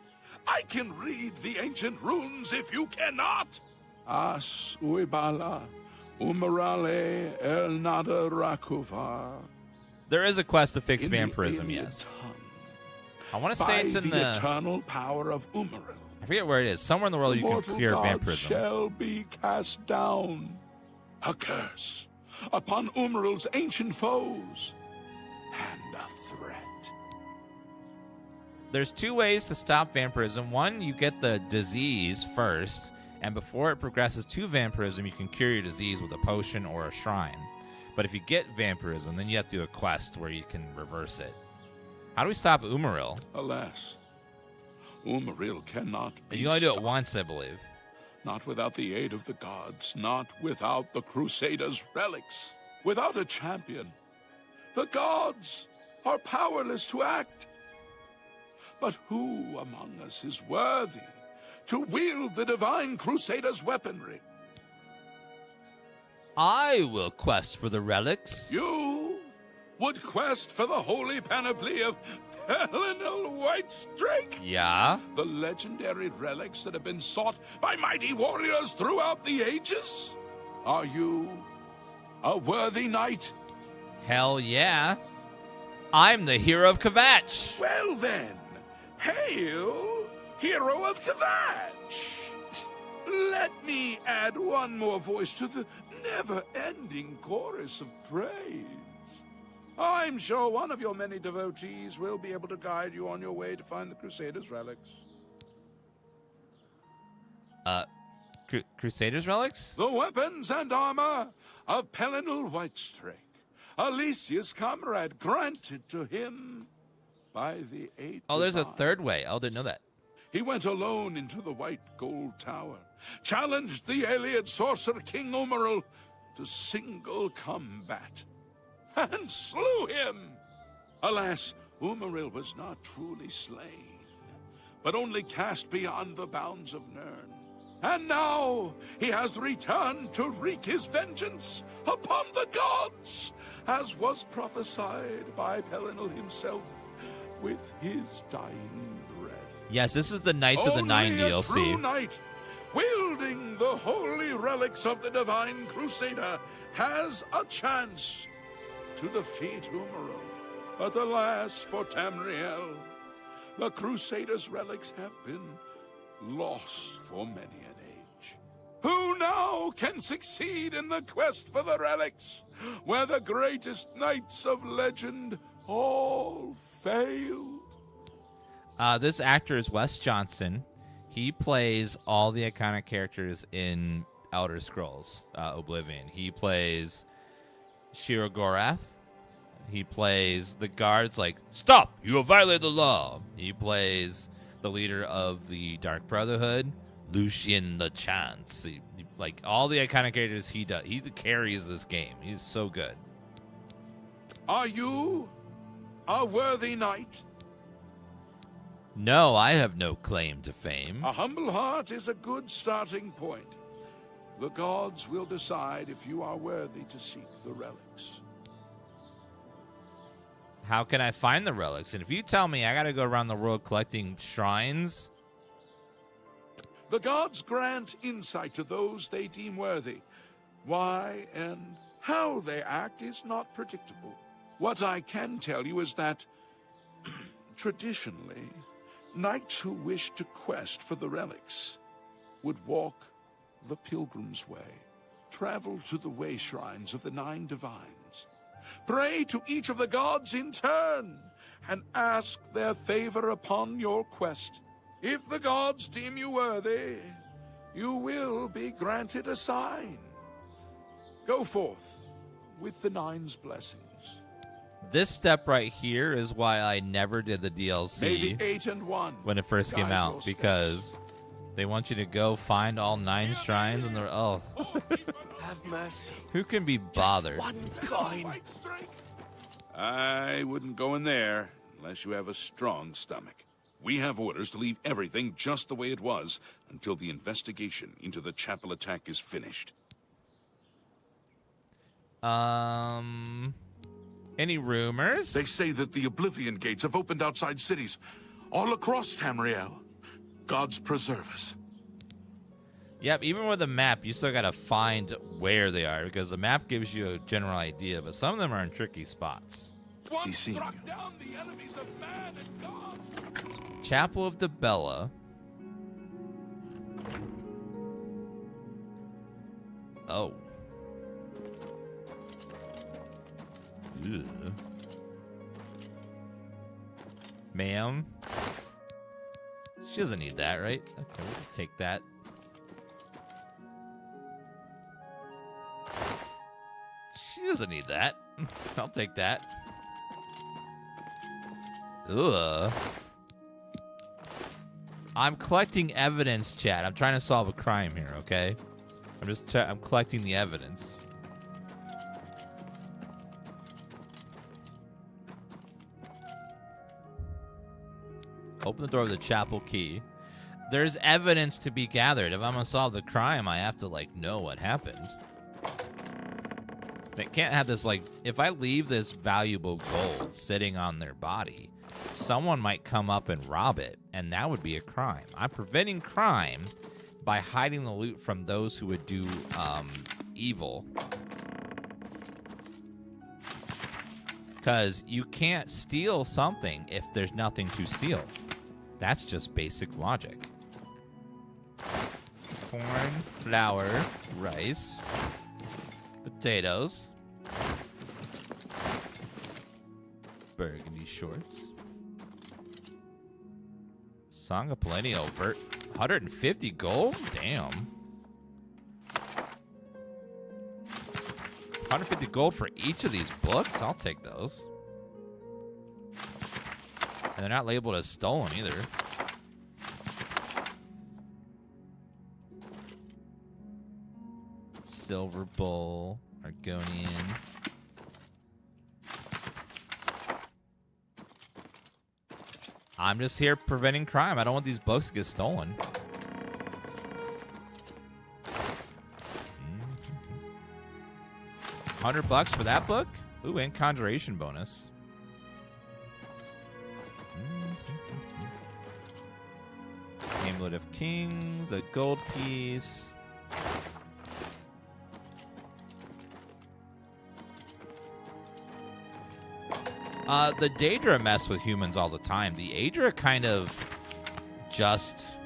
I can read the ancient runes if you cannot. As uibala, umarale el nada rakuva. There is a quest to fix vampirism, yes. I want to say it's in the eternal power of Umaril. I forget where it is. Somewhere in the world you can cure vampirism. Shall be cast down. A curse upon Umaril's ancient foes, and a threat. There's two ways to stop vampirism. One, you get the disease first, and before it progresses to vampirism, you can cure your disease with a potion or a shrine. But if you get vampirism, then you have to do a quest where you can reverse it. How do we stop Umaril? Alas, Umaril cannot be You can only do it stopped. once, I believe. Not without the aid of the gods, not without the Crusaders' relics, without a champion. The gods are powerless to act. But who among us is worthy to wield the divine Crusaders' weaponry? I will quest for the relics. You would quest for the holy panoply of Pelinal Whitestrake? Yeah. The legendary relics that have been sought by mighty warriors throughout the ages? Are you a worthy knight? Hell yeah. I'm the hero of Kvatch. Well then, hail, hero of Kvatch. Let me add one more voice to the never-ending chorus of praise. I'm sure one of your many devotees will be able to guide you on your way to find the Crusaders' relics. Crusaders' relics? The weapons and armor of Pelinal Whitestrake, Alicia's comrade, granted to him by the eight. Oh, there's a third way. Oh, didn't know that. He went alone into the White Gold Tower, challenged the alien sorcerer King Umaril to single combat, and slew him. Alas, Umaril was not truly slain, but only cast beyond the bounds of Nirn. And now he has returned to wreak his vengeance upon the gods, as was prophesied by Pelinal himself with his dying breath. Yes, this is the Knights of the Nine Only a DLC. true knight, wielding the holy relics of the Divine Crusader, has a chance to defeat Umaril. But alas for Tamriel, the Crusader's relics have been lost for many an age. Who now can succeed in the quest for the relics, where the greatest knights of legend all failed? This actor is Wes Johnson. He plays all the iconic characters in Elder Scrolls Oblivion. He plays Shiragorath. He plays the guards like, "Stop! You have violated the law." He plays the leader of the Dark Brotherhood, Lucian the Chance. Like, all the iconic characters he does. He carries this game. He's so good. Are you a worthy knight? No, I have no claim to fame. A humble heart is a good starting point. The gods will decide if you are worthy to seek the relics. How can I find the relics? And if you tell me I gotta go around the world collecting shrines... The gods grant insight to those they deem worthy. Why and how they act is not predictable. What I can tell you is that, traditionally, knights who wish to quest for the relics would walk the pilgrim's way, travel to the way shrines of the 9 divines, pray to each of the gods in turn, and ask their favor upon your quest. If the gods deem you worthy, you will be granted a sign. Go forth with the 9's blessings. This step right here is why I never did the DLC May the 8 and 1 when it first came guide out, your because they want you to go find all 9 shrines, and they're, oh. Have mercy. Who can be bothered? One coin. I wouldn't go in there unless you have a strong stomach. We have orders to leave everything just the way it was until the investigation into the chapel attack is finished. Any rumors? They say that the Oblivion gates have opened outside cities all across Tamriel. Gods preserve us. Yep, even with the map, you still gotta find where they are, because the map gives you a general idea, but some of them are in tricky spots. He's seen you. Chapel of the Bella. Oh. Ugh. Ma'am. She doesn't need that, right? Okay, we'll just take that. She doesn't need that. I'll take that. Ugh. I'm collecting evidence, chat. I'm trying to solve a crime here, okay? I'm collecting the evidence. Open the door with the chapel key. There's evidence to be gathered. If I'm gonna solve the crime, I have to, like, know what happened. They can't have this, like, if I leave this valuable gold sitting on their body, someone might come up and rob it, and that would be a crime. I'm preventing crime by hiding the loot from those who would do evil. Because you can't steal something if there's nothing to steal. That's just basic logic. Corn, flour, rice, potatoes, burgundy shorts, Song of Palenio for 150 gold? Damn. 150 gold for each of these books? I'll take those. And they're not labeled as stolen either. Silver Bowl, Argonian. I'm just here preventing crime. I don't want these books to get stolen. $100 for that book. Ooh, and conjuration bonus. Amulet of Kings, a gold piece. The Daedra mess with humans all the time. The Aedra kind of just...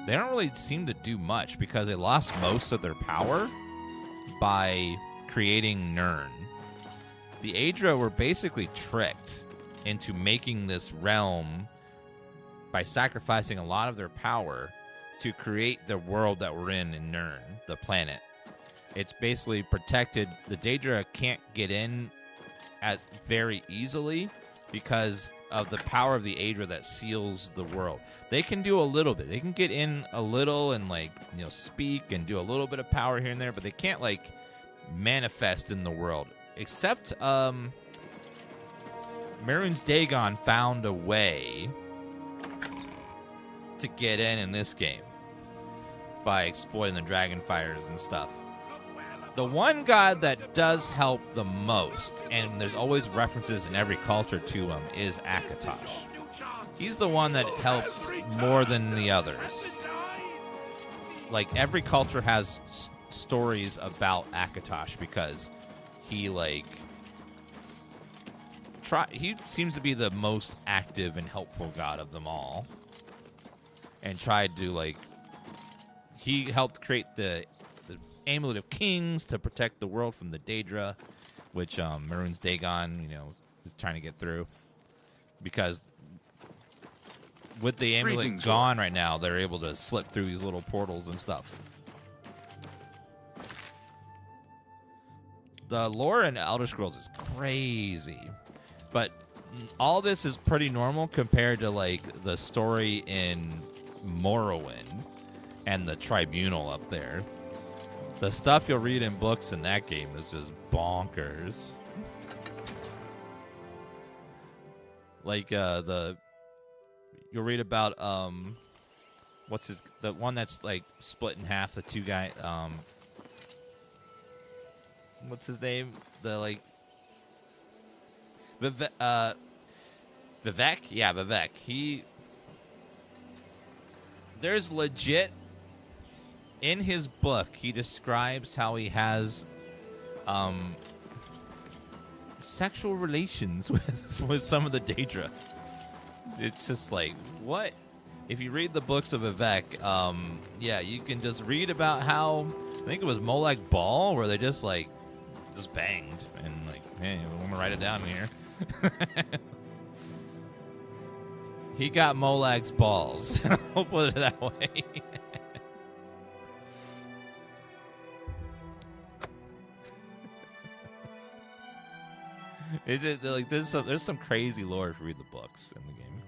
They don't really seem to do much because they lost most of their power by creating Nirn. The Aedra were basically tricked into making this realm by sacrificing a lot of their power to create the world that we're in Nirn, the planet. It's basically protected. The Daedra can't get in at very easily because of the power of the Aedra that seals the world. They can do a little bit. They can get in a little and, like, you know, speak and do a little bit of power here and there, but they can't, like, manifest in the world. Except Mehrunes Dagon found a way to get in this game by exploiting the dragon fires and stuff. The one god that does help the most, and there's always references in every culture to him, is Akatosh. He's the one that helps more than the others. Like, every culture has stories about Akatosh because he, like... he seems to be the most active and helpful god of them all. And tried to, like... He helped create the Amulet of Kings to protect the world from the Daedra, which Mehrunes Dagon, you know, is trying to get through. Because with the amulet gone right now, they're able to slip through these little portals and stuff. The lore in Elder Scrolls is crazy. But all this is pretty normal compared to, like, the story in Morrowind and the Tribunal up there. The stuff you'll read in books in that game is just bonkers. Like, you'll read about, the one that's, like, split in half, the two guy, what's his name? The, like, Vivek? Yeah, Vivek. There's legit, in his book, he describes how he has sexual relations with some of the Daedra. It's just like, what? If you read the books of Vivek, yeah, you can just read about how, I think it was Molag Bal, where they just banged. And, like, hey, I'm going to write it down here. He got Molag's balls. I'll put it that way. Like, there's some crazy lore if you read the books in the game.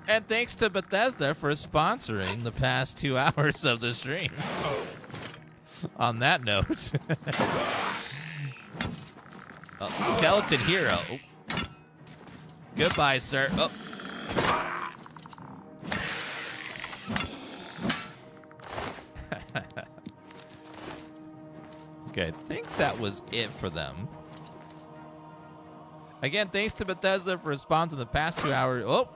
And thanks to Bethesda for sponsoring the past 2 hours of the stream. On that note. Oh, skeleton hero. Oh. Goodbye, sir. Oh. Okay, I think that was it for them. Again, thanks to Bethesda for sponsoring the past 2 hours. Oh.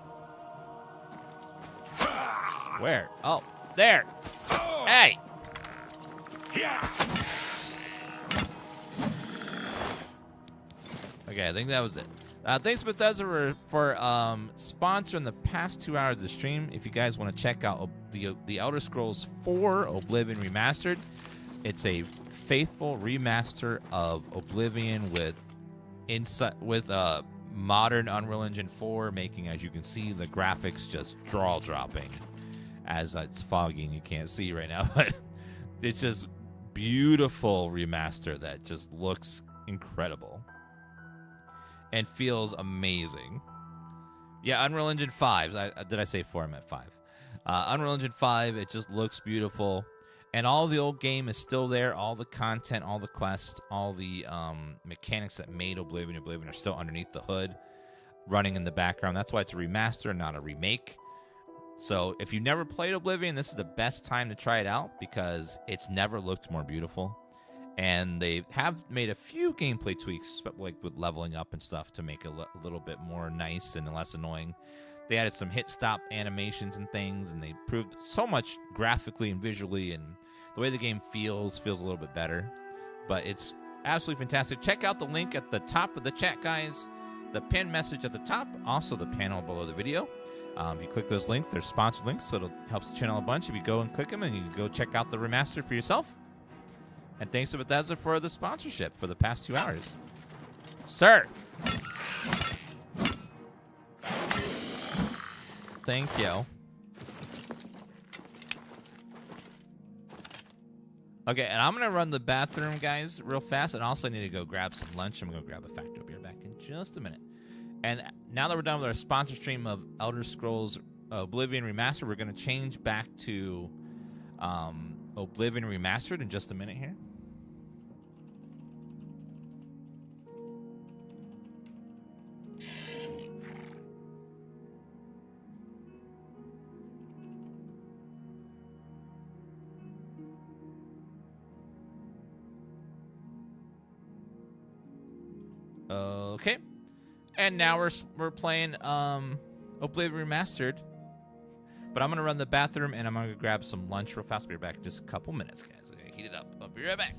Where? Oh, there. Hey. Okay, I think that was it. Thanks, Bethesda, for sponsoring the past 2 hours of the stream. If you guys want to check out the Elder Scrolls 4 Oblivion Remastered, it's a faithful remaster of Oblivion with modern Unreal Engine 4, making, as you can see, the graphics just jaw-dropping. As it's foggy and you can't see right now, but it's just beautiful remaster that just looks incredible. And feels amazing. Yeah, Unreal Engine 5. Did I say 4? I meant 5. Unreal Engine 5, it just looks beautiful. And all the old game is still there. All the content, all the quests, all the mechanics that made Oblivion are still underneath the hood, running in the background. That's why it's a remaster, not a remake. So if you've never played Oblivion, this is the best time to try it out because it's never looked more beautiful. And they have made a few gameplay tweaks, like with leveling up and stuff, to make it a little bit more nice and less annoying. They added some hit-stop animations and things, and they improved so much graphically and visually, and the way the game feels a little bit better. But it's absolutely fantastic. Check out the link at the top of the chat, guys. The pinned message at the top, also the panel below the video. If you click those links, they're sponsored links, so it helps the channel a bunch. If you go and click them, and you can go check out the remaster for yourself. And thanks to Bethesda for the sponsorship for the past 2 hours. Sir! Thank you. Okay, and I'm going to run the bathroom, guys, real fast. And also I need to go grab some lunch. I'm going to grab a facto beer back in just a minute. And now that we're done with our sponsor stream of Elder Scrolls Oblivion Remastered, we're going to change back to Oblivion Remastered in just a minute here. Okay, and now we're playing Oblivion Remastered, but I'm gonna run the bathroom and I'm gonna grab some lunch real fast. We'll be back in just a couple minutes, guys. Okay, heat it up. I'll be right back.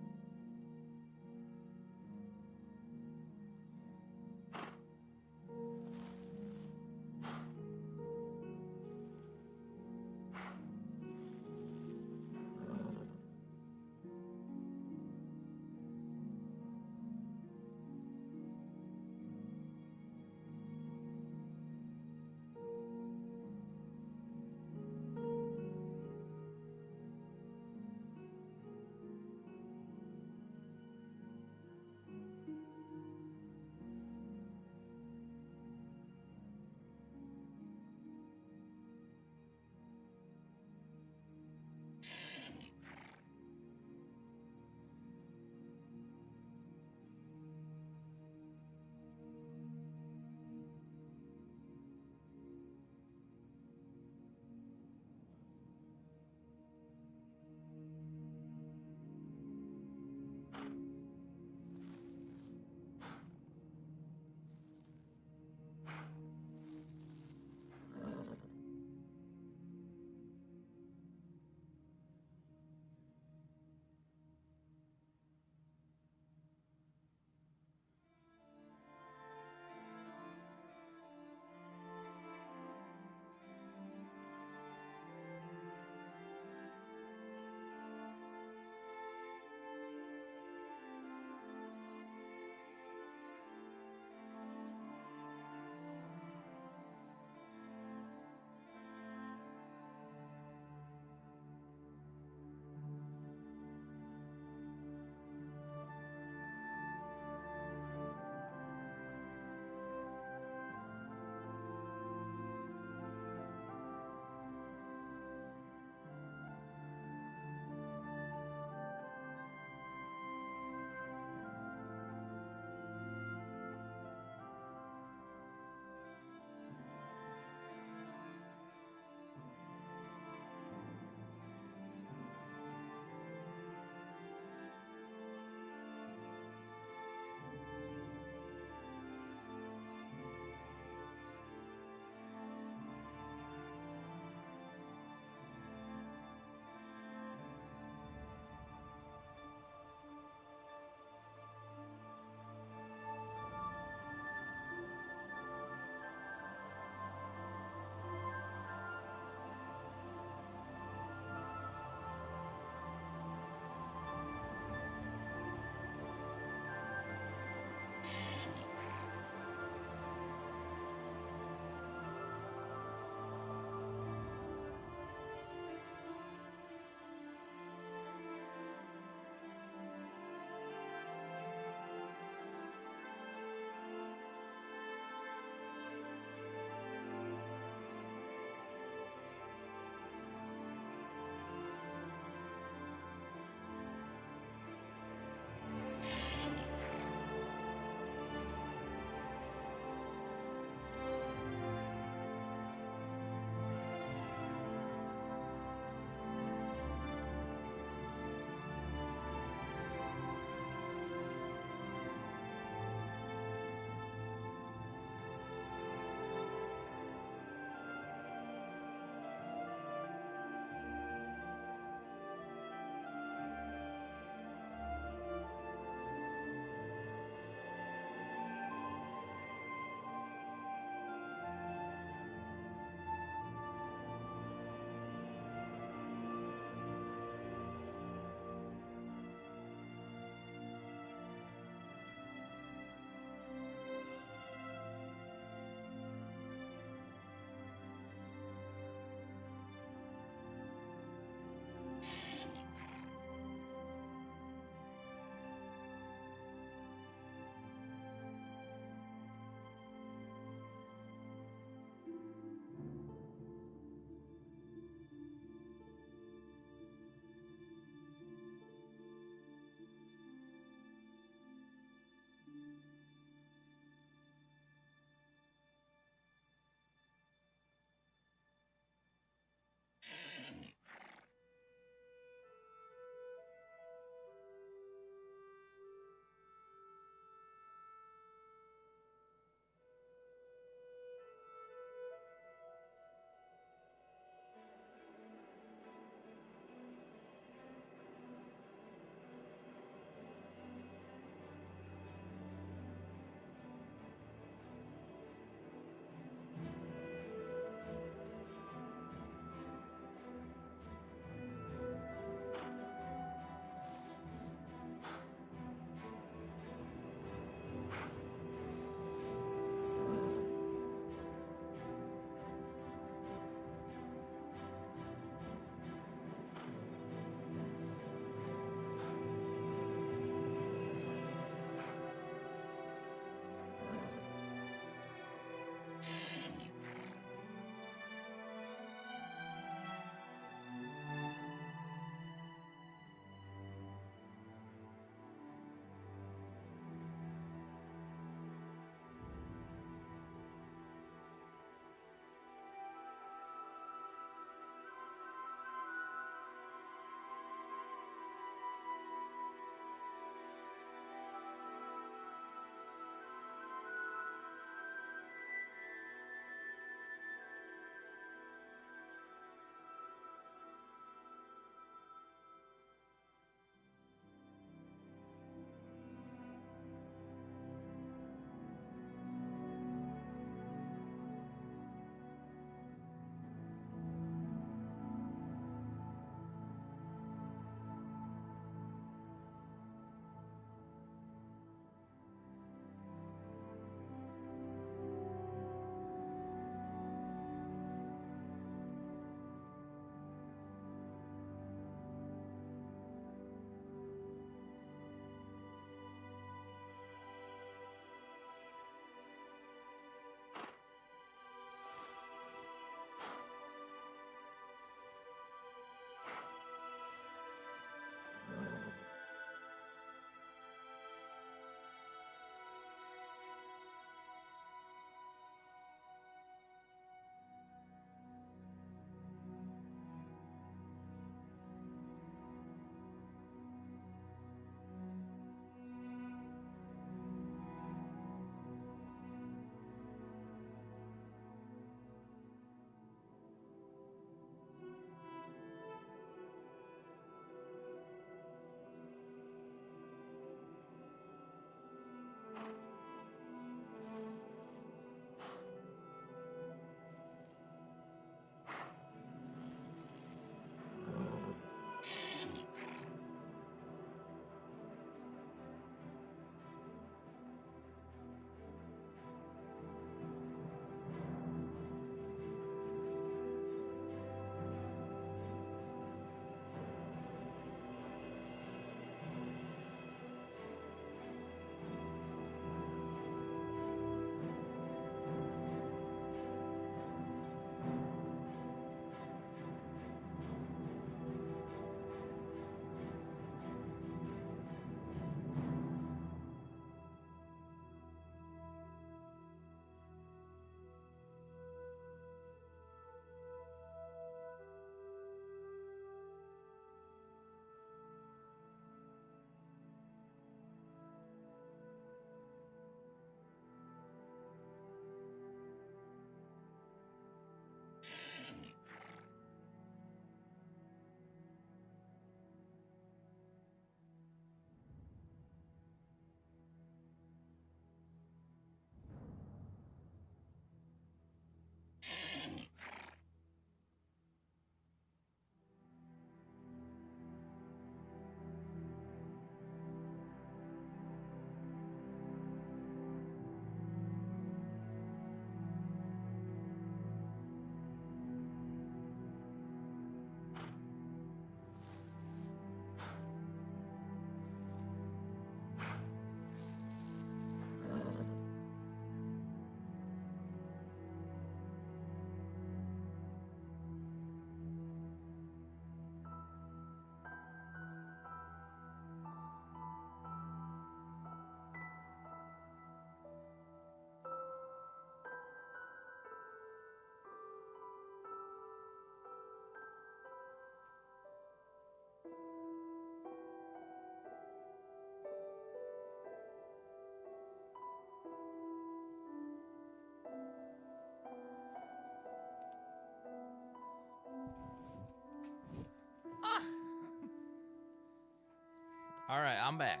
I'm back.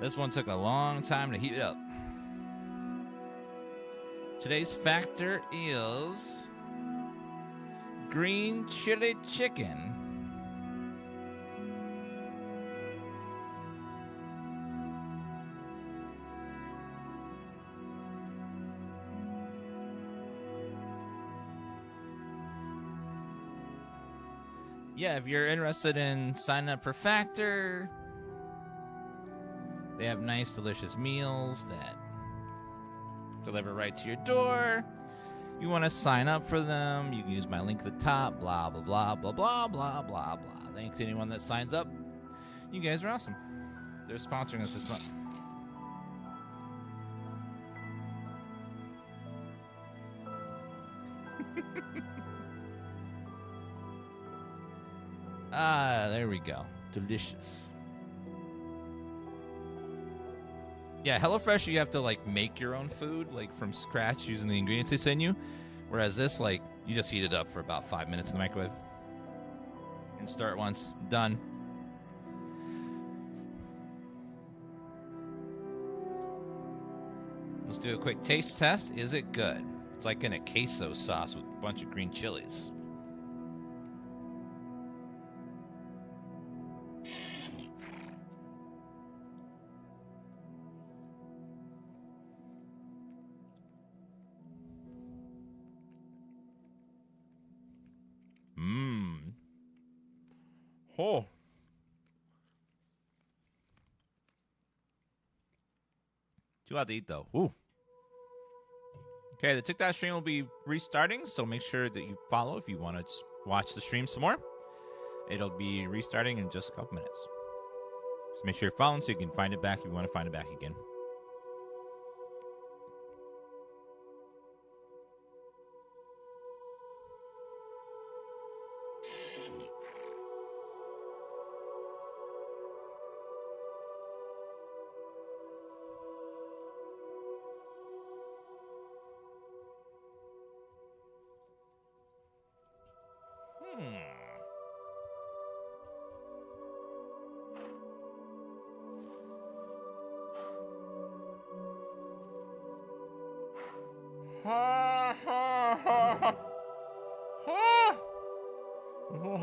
This one took a long time to heat up. Today's factor is green chili chicken. Yeah, if you're interested in signing up for Factor, they have nice, delicious meals that deliver right to your door. You want to sign up for them, you can use my link at the top, blah, blah, blah, blah, blah, blah, blah, blah. Thanks to anyone that signs up. You guys are awesome. They're sponsoring us this month. Ah, there we go. Delicious. Yeah, HelloFresh, you have to, like, make your own food, like, from scratch using the ingredients they send you. Whereas this, like, you just heat it up for about 5 minutes in the microwave. And stir it once. Done. Let's do a quick taste test. Is it good? It's like in a queso sauce with a bunch of green chilies. Oh. Too hot to eat, though. Ooh. Okay, the TikTok stream will be restarting, so make sure that you follow if you want to watch the stream some more. It'll be restarting in just a couple minutes. So make sure you're following so you can find it back if you want to find it back again.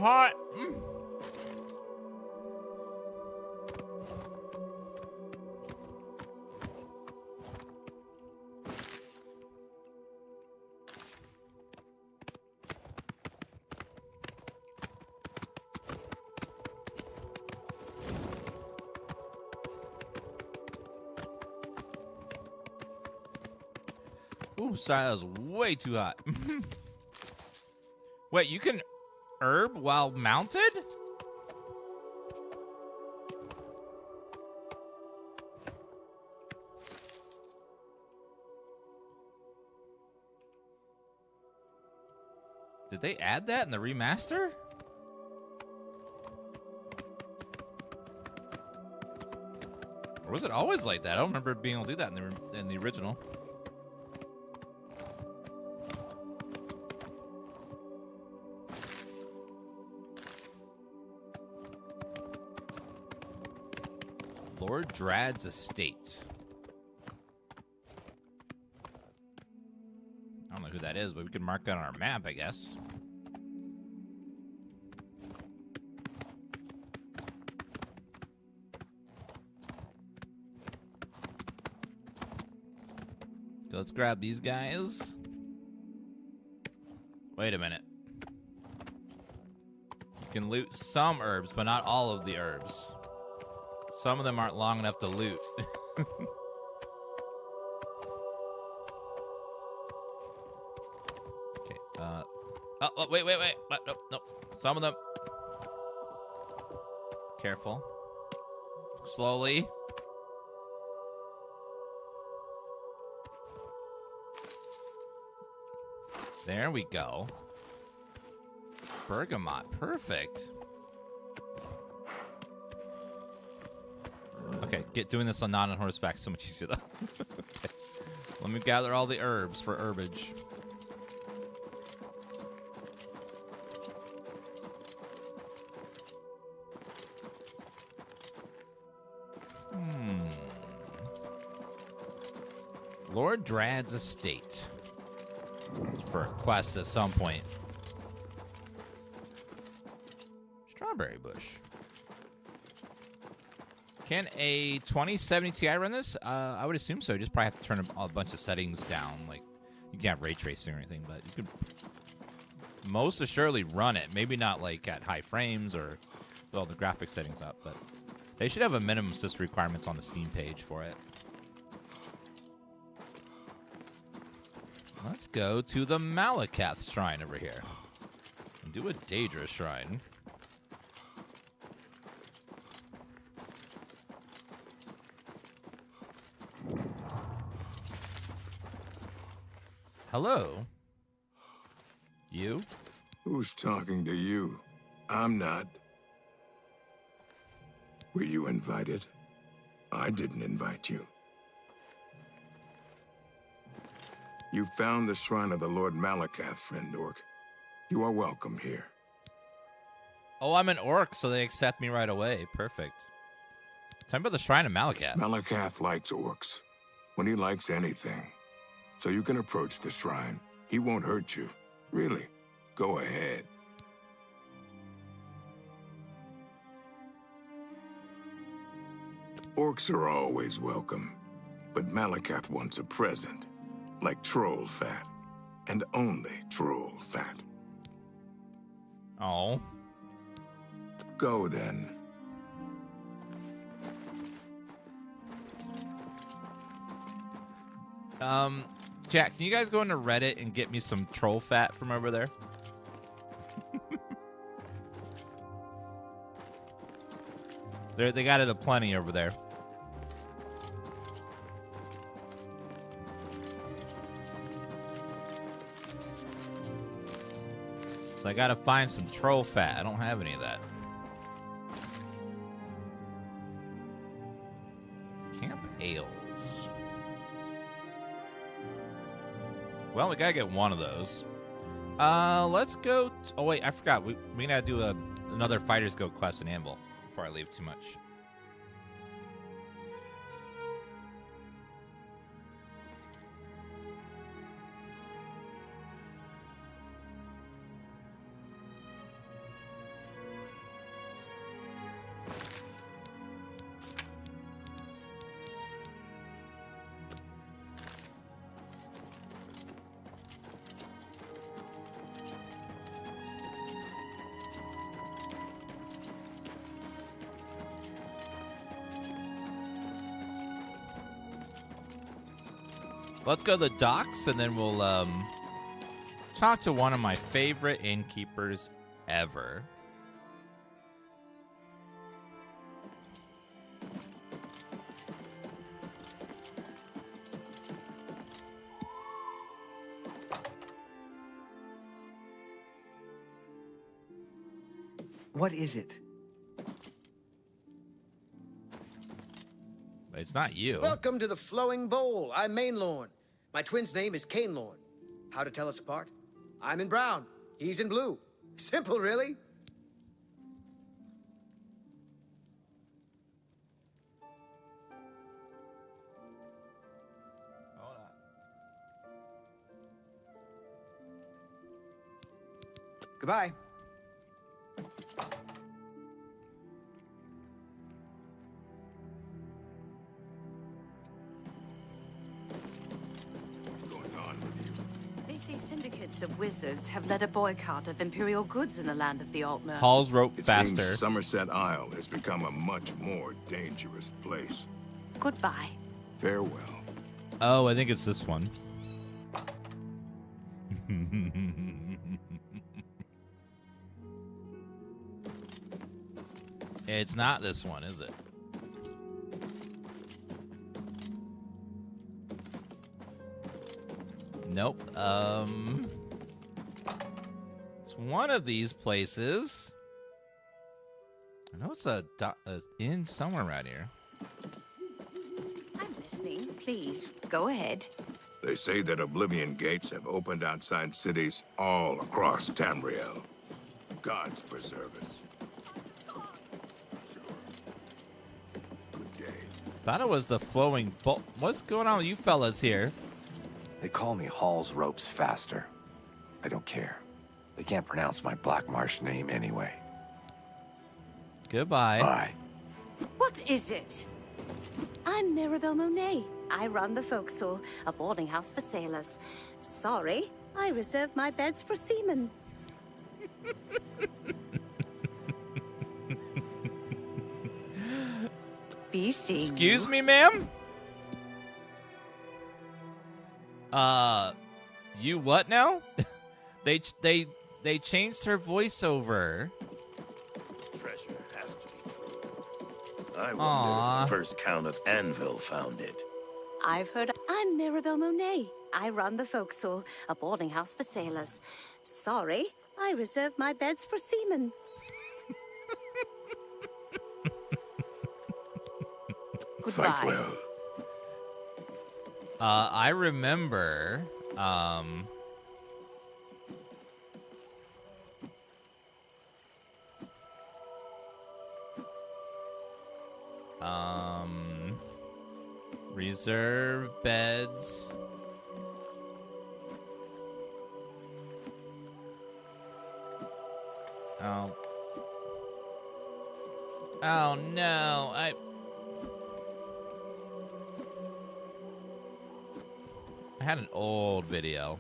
Hot. Ooh, sorry, that was way too hot. Wait, you can herb while mounted? Did they add that in the remaster? Or was it always like that? I don't remember being able to do that in the original. Lord Drad's estate. I don't know who that is, but we can mark that on our map, I guess. So let's grab these guys. Wait a minute. You can loot some herbs, but not all of the herbs. Some of them aren't long enough to loot. Okay. Oh, wait. Nope. Some of them. Careful. Slowly. There we go. Bergamot. Perfect. Okay, Okay, doing this on horseback so much easier though. Okay. Let me gather all the herbs for herbage. Lord Drad's estate. For a quest at some point. Strawberry bush. Can a 2070 Ti run this? I would assume so. You just probably have to turn a bunch of settings down. Like, you can't have ray tracing or anything, but you could most assuredly run it. Maybe not like at high frames or with all the graphics settings up, but they should have a minimum system requirements on the Steam page for it. Let's go to the Malakath Shrine over here. And do a Daedra Shrine. Hello? You? Who's talking to you? I'm not. Were you invited? I didn't invite you. You found the shrine of the Lord Malakath, friend Orc. You are welcome here. Oh, I'm an orc, so they accept me right away. Perfect. Tell me about the shrine of Malakath. Malakath likes orcs. When he likes anything. So you can approach the shrine. He won't hurt you. Really. Go ahead. Orcs are always welcome. But Malakath wants a present. Like troll fat. And only troll fat. Oh. Go then. Jack, can you guys go into Reddit and get me some troll fat from over there? They got it aplenty over there. So I gotta find some troll fat. I don't have any of that. Camp ales. Well, we gotta get one of those. Let's go. Oh wait, I forgot. We gotta do another Fighters Guild quest in Anvil before I leave too much. Let's go to the docks, and then we'll talk to one of my favorite innkeepers ever. What is it? It's not you. Welcome to the Flowing Bowl. I'm Mainlorn. My twin's name is Cainlorn. How to tell us apart? I'm in brown. He's in blue. Simple, really. Goodbye. Syndicates of wizards have led a boycott of Imperial goods in the land of the Altmer. Halls rope It faster. seems Somerset Isle has become a much more dangerous place. Goodbye. Farewell. Oh, I think it's this one. It's not this one, is it? Nope. It's one of these places. I know it's a inn somewhere around here. listening. Please, go ahead. They say that Oblivion gates have opened outside cities all across Tamriel. Gods preserve us. Thought it was the flowing bolt. What's going on with you fellas here? They call me Hall's Ropes Faster. I don't care. They can't pronounce my Black Marsh name anyway. Goodbye. Bye. What is it? I'm Mirabelle Monet. I run the Forecastle, a boarding house for sailors. Sorry, I reserve my beds for seamen. Be seeing Excuse you. me, ma'am? You what now? they changed her voiceover. Treasure has to be true. I wonder Aww. if the first Count of Anvil found it. I've heard. I'm Mirabelle Monet. I run the Forecastle, a boarding house for sailors. Sorry, I reserve my beds for seamen. Goodbye. Fight well. I remember, reserve beds. Oh. Oh no, I had an old video.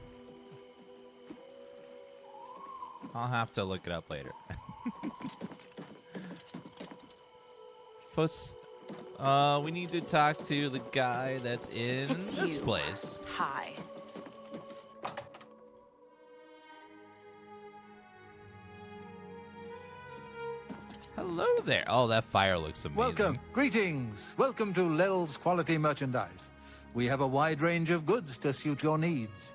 I'll have to look it up later. We need to talk to the guy that's in this place. Hi. Hello there. Oh, that fire looks amazing. Welcome. Greetings. Welcome to Lel's Quality Merchandise. We have a wide range of goods to suit your needs.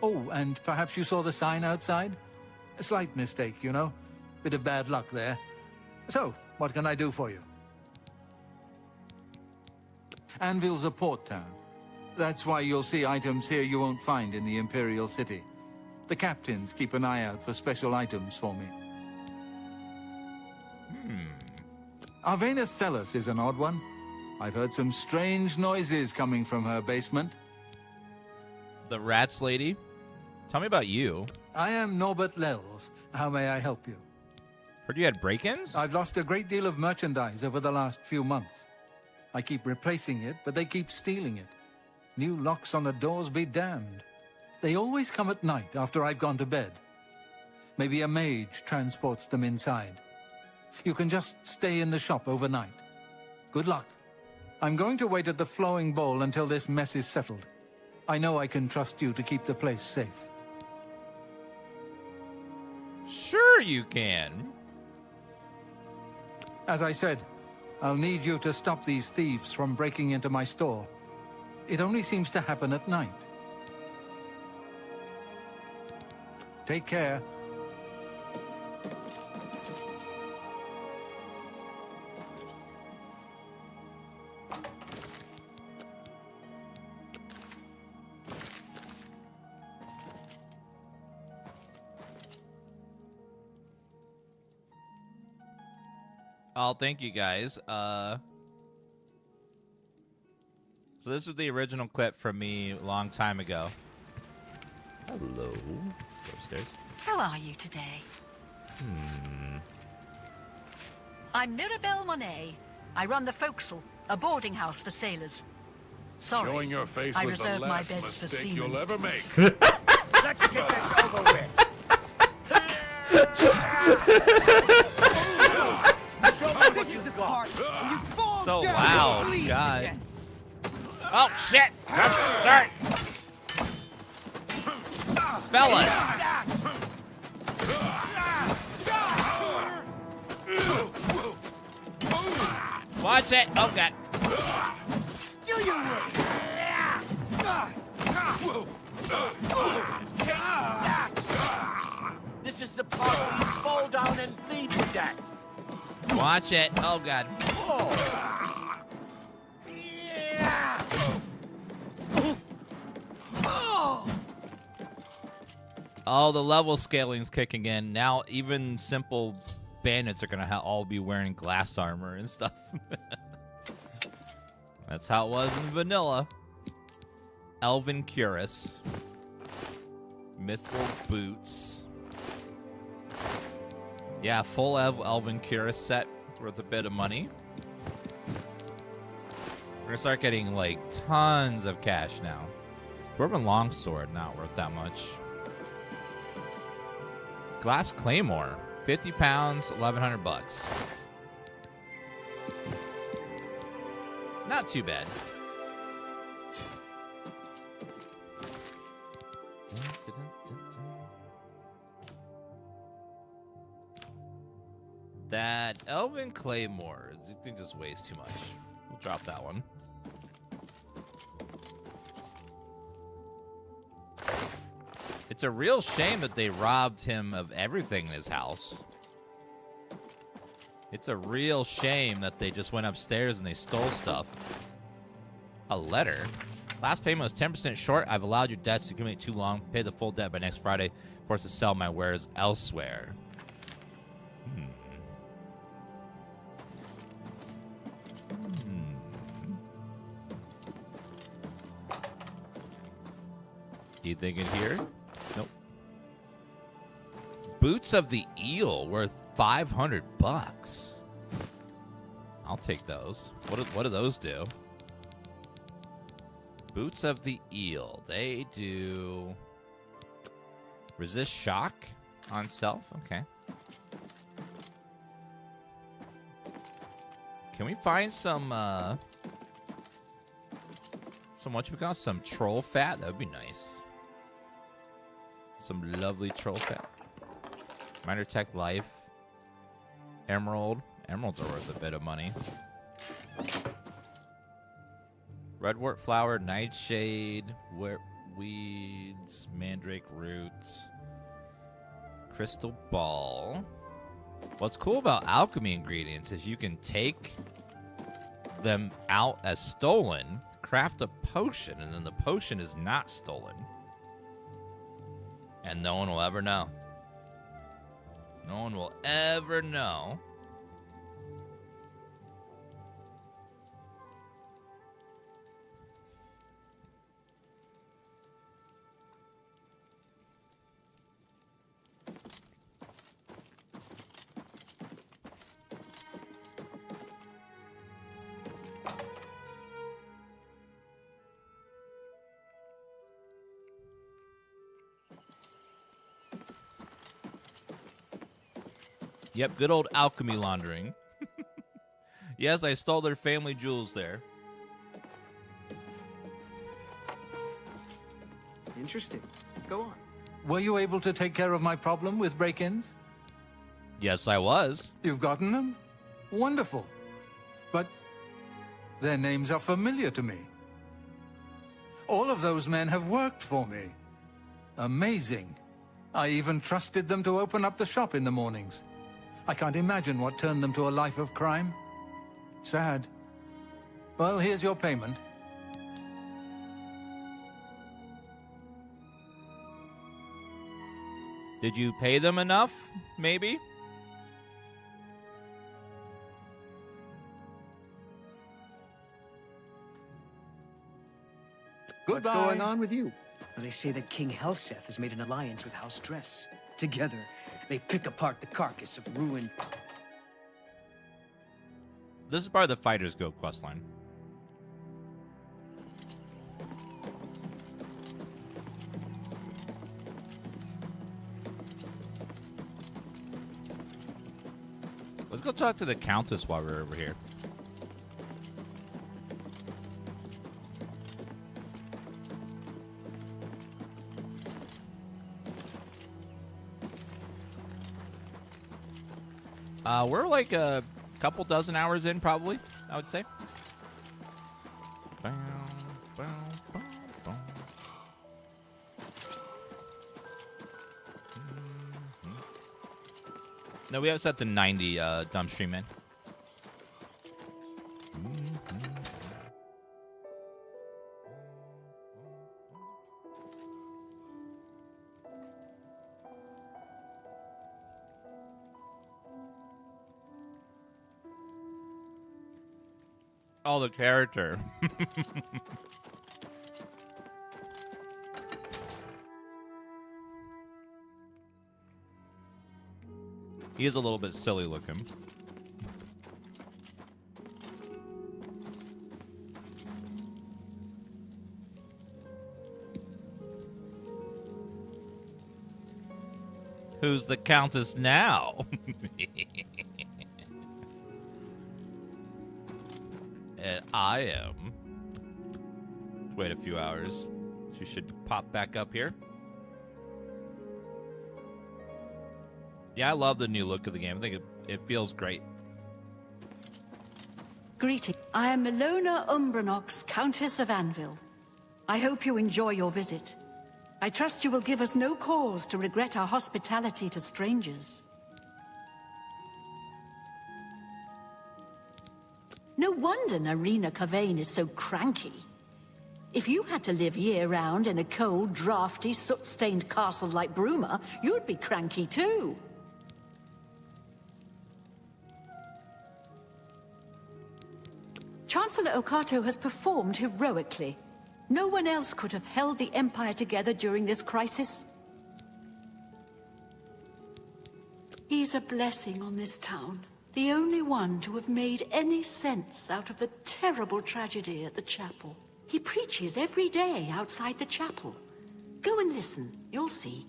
Oh, and perhaps you saw the sign outside? A slight mistake, you know. Bit of bad luck there. So, what can I do for you? Anvil's a port town. That's why you'll see items here you won't find in the Imperial City. The captains keep an eye out for special items for me. Arvena Thelis is an odd one. I've heard some strange noises coming from her basement. The rats lady? Tell me about you. I am Norbert Lels. How may I help you? Heard you had break-ins? I've lost a great deal of merchandise over the last few months. I keep replacing it, but they keep stealing it. New locks on the doors be damned. They always come at night after I've gone to bed. Maybe a mage transports them inside. You can just stay in the shop overnight. Good luck. I'm going to wait at the flowing bowl until this mess is settled. I know I can trust you to keep the place safe. Sure you can. As I said, I'll need you to stop these thieves from breaking into my store. It only seems to happen at night. Take care. Oh, thank you guys. So this is the original clip from me a long time ago. Hello. Go upstairs. How are you today? I'm Mirabelle Monet. I run the Forecastle, a boarding house for sailors. Sorry, Showing your face I was the reserve my last beds for mistake seamen. you'll ever make. Let's get this over with. This is the part where you fall So down loud, and bleed God. again. Oh, shit! Sorry! Fellas! Watch it! Oh, God. Do your worst. This is the part where you fall down and bleed to death. Watch it. Oh, God. Oh, the level scaling's kicking in. Now even simple bandits are going to all be wearing glass armor and stuff. That's how it was in vanilla. Elven cuirass. Mithril boots. Yeah, full Elven cuirass set. It's worth a bit of money. We're going to start getting, like, tons of cash now. Dwarven longsword, not worth that much. Glass claymore, 50 pounds, 1,100 bucks. Not too bad. That Elven claymore, I think this weighs too much. We'll drop that one. It's a real shame that they robbed him of everything in his house. It's a real shame that they just went upstairs and they stole stuff. A letter? Last payment was 10% short. I've allowed your debts to accumulate too long. Pay the full debt by next Friday. Forced to sell my wares elsewhere. You thinking here? Nope. Boots of the Eel worth 500 bucks. I'll take those. What do those do? Boots of the Eel. They do resist shock on self. Okay. Can we find some some troll fat? That would be nice. Some lovely troll fat. Minor tech life. Emerald. Emeralds are worth a bit of money. Redwort flower, nightshade, weeds, mandrake roots, crystal ball. What's cool about alchemy ingredients is you can take them out as stolen, craft a potion, and then the potion is not stolen. And no one will ever know. No one will ever know. Yep, good old alchemy laundering. Yes, I stole their family jewels there. Interesting. Go on. Were you able to take care of my problem with break-ins? Yes, I was. You've gotten them? Wonderful. But their names are familiar to me. All of those men have worked for me. Amazing. I even trusted them to open up the shop in the mornings. I can't imagine what turned them to a life of crime. Sad. Well, here's your payment. Did you pay them enough, maybe? What's going on with you? Well, they say that King Helseth has made an alliance with House Dress. Together, they pick apart the carcass of ruined... This is part of the Fighters Guild questline. Let's go talk to the Countess while we're over here. We're like a couple dozen hours in, probably, I would say. No, we have it set to 90, dumb stream, man. Oh, the character. He is a little bit silly looking. Who's the Countess now? And I am. Wait a few hours. She should pop back up here. Yeah, I love the new look of the game. I think it feels great. Greeting. I am Milona Umbranox, Countess of Anvil. I hope you enjoy your visit. I trust you will give us no cause to regret our hospitality to strangers. No wonder Narina Cavane is so cranky. If you had to live year-round in a cold, drafty, soot-stained castle like Bruma, you'd be cranky too. Chancellor Okato has performed heroically. No one else could have held the Empire together during this crisis. He's a blessing on this town. The only one to have made any sense out of the terrible tragedy at the chapel. He preaches every day outside the chapel. Go and listen, you'll see.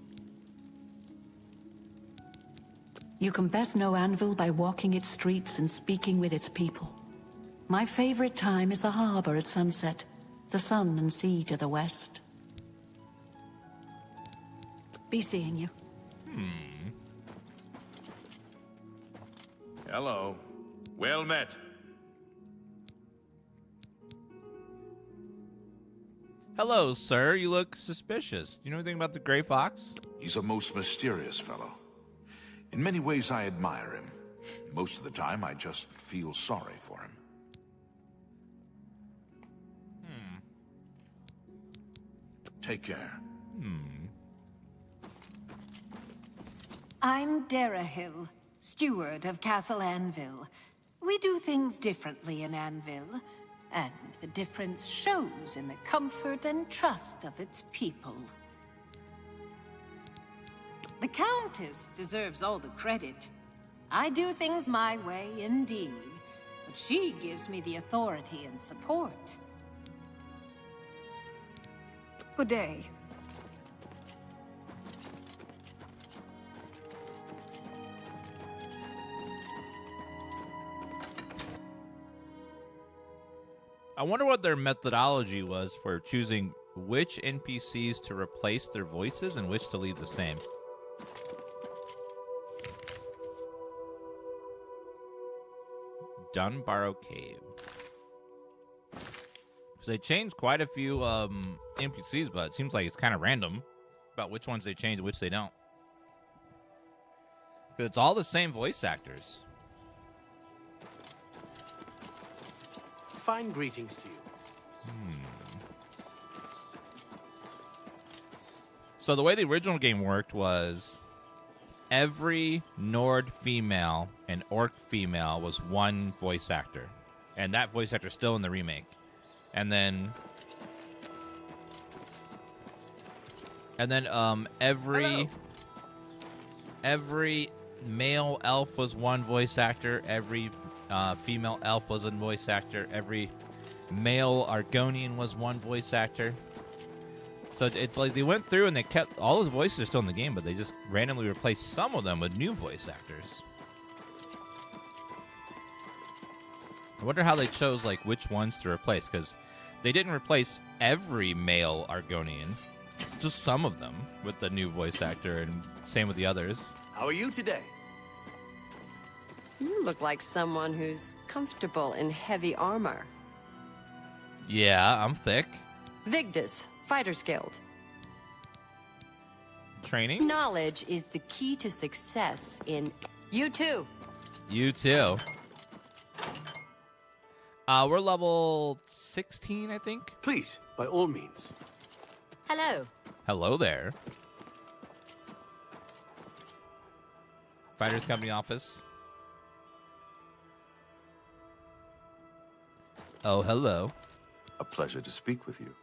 You can best know Anvil by walking its streets and speaking with its people. My favorite time is the harbor at sunset. The sun and sea to the west. Be seeing you. Hello. Well met. Hello, sir. You look suspicious. Do you know anything about the Gray Fox? He's a most mysterious fellow. In many ways, I admire him. Most of the time, I just feel sorry for him. Take care. I'm Darahill, steward of Castle Anvil. We do things differently in Anvil, and the difference shows in the comfort and trust of its people. The Countess deserves all the credit. I do things my way, indeed, but she gives me the authority and support. Good day. I wonder what their methodology was for choosing which NPCs to replace their voices and which to leave the same. Dunbarrow Cave. So they changed quite a few NPCs, but it seems like it's kind of random about which ones they change and which they don't. Because it's all the same voice actors. Fine greetings to you. So the way the original game worked was every Nord female and Orc female was one voice actor. And that voice actor is still in the remake. And then every male elf was one voice actor. Every female elf was a voice actor. Every male Argonian was one voice actor. So it's like they went through and they kept all those voices are still in the game, but they just randomly replaced some of them with new voice actors. I wonder how they chose like which ones to replace, because they didn't replace every male Argonian, just some of them with the new voice actor, and same with the others. How are you today? You look like someone who's comfortable in heavy armor. Yeah, I'm thick. Vigdis, Fighters Guild. Training? Knowledge is the key to success in... You too. You too. We're level 16, I think. Please, by all means. Hello. Hello there. Fighters Company office. Oh, hello. A pleasure to speak with you.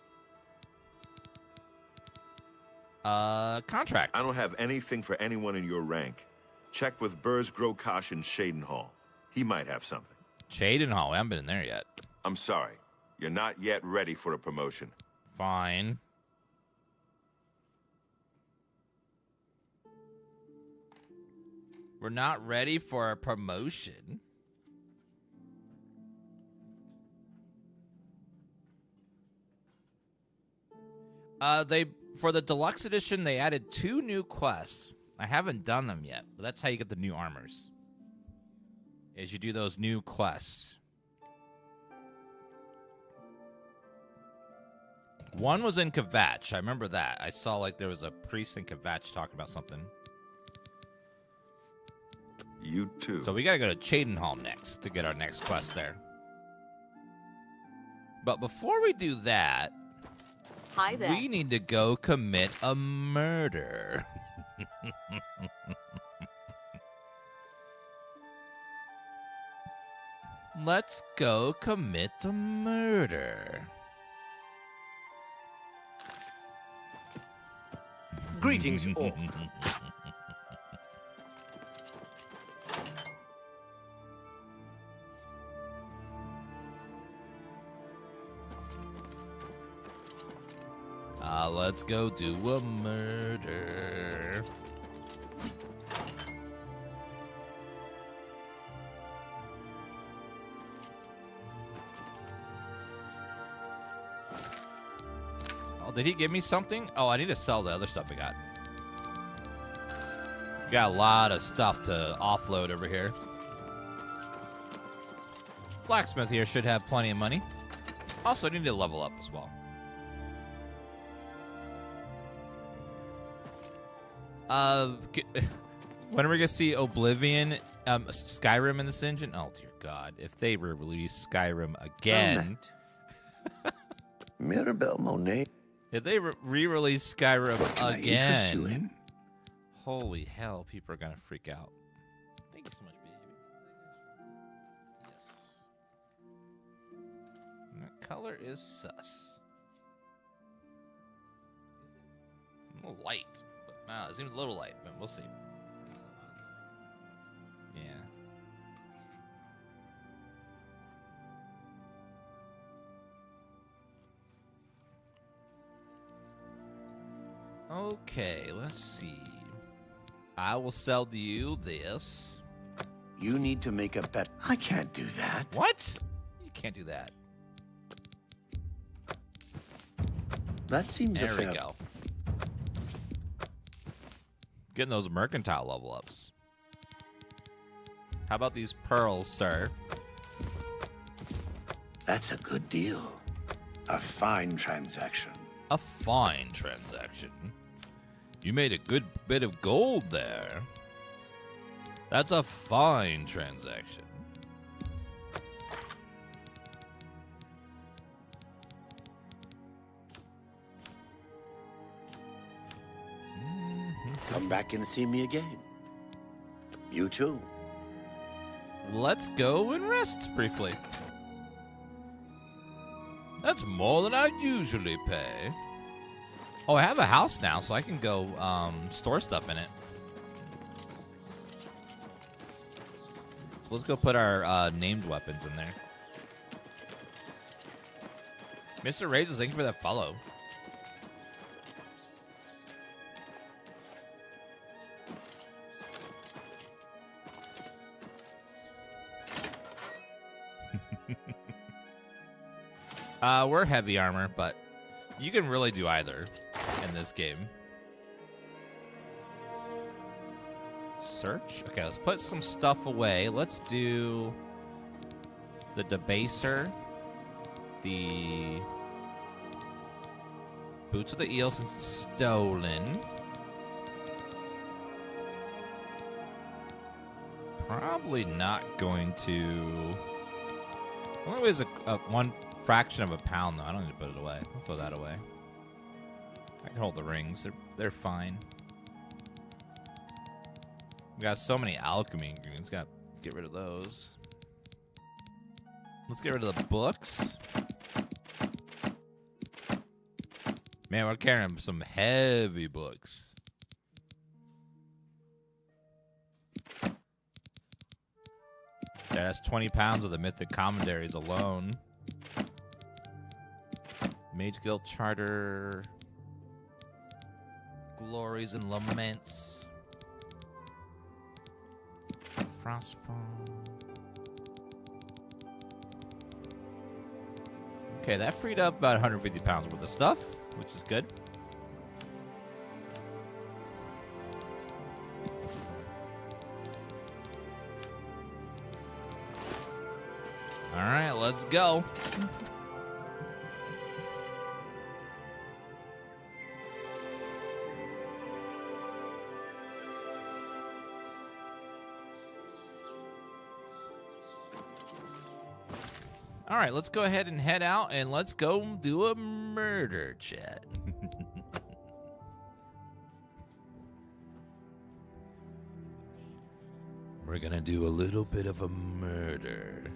Contract. I don't have anything for anyone in your rank. Check with Burrs Grokosh in Shadenhall. He might have something. Shadenhall? I haven't been in there yet. I'm sorry. You're not yet ready for a promotion. Fine. We're not ready for a promotion. For the deluxe edition, they added 2 new quests. I haven't done them yet, but that's how you get the new armors. Is you do those new quests. One was in Kvatch. I remember that. I saw like there was a priest in Kvatch talking about something. You too. So we gotta go to Shadenhall next to get our next quest there. But before we do that, Hi there. we need to go commit a murder. Let's go commit a murder. Greetings, all. Let's go do a murder. Oh, did he give me something? Oh, I need to sell the other stuff I got. We got a lot of stuff to offload over here. Blacksmith here should have plenty of money. Also, I need to level up as well. When are we gonna see Oblivion, Skyrim in this engine? Oh dear God! If they release Skyrim again, Mirabelle Monet. If they re-release Skyrim What can I interest you again, in? holy hell, people are gonna freak out. Thank you so much, baby. Yes. And that color is sus. A little light. Wow, it seems a little light, but we'll see. Yeah. Okay, let's see. I will sell to you this. You need to make a bet. I can't do that. What? You can't do that. That seems There a we fair. go. Getting those mercantile level ups. How about these pearls, sir? That's a good deal. A fine transaction. A fine transaction. You made a good bit of gold there. That's a fine transaction. Come back and see me again. You too. Let's go and rest briefly. That's more than I usually pay. Oh, I have a house now, so I can go store stuff in it. So let's go put our named weapons in there. Mr. Rages, thank you for that follow. We're heavy armor, but you can really do either in this game. Search. Okay, let's put some stuff away. Let's do the Debaser, the Boots of the Eel since it's stolen. Probably not going to. Only weighs a one fraction of a pound, though. I don't need to put it away. I'll throw that away. I can hold the rings. They're fine. We got so many alchemy ingredients. Got to get rid of those. Let's get rid of the books. Man, we're carrying some heavy books. Yeah, that's 20 pounds of the Mythic Commentaries alone. Mage Guild Charter. Glories and Laments. Frostfall. Okay, that freed up about 150 pounds worth of stuff, which is good. All right, let's go. All right, let's go ahead and head out, and let's go do a murder chat. We're gonna do a little bit of a murder.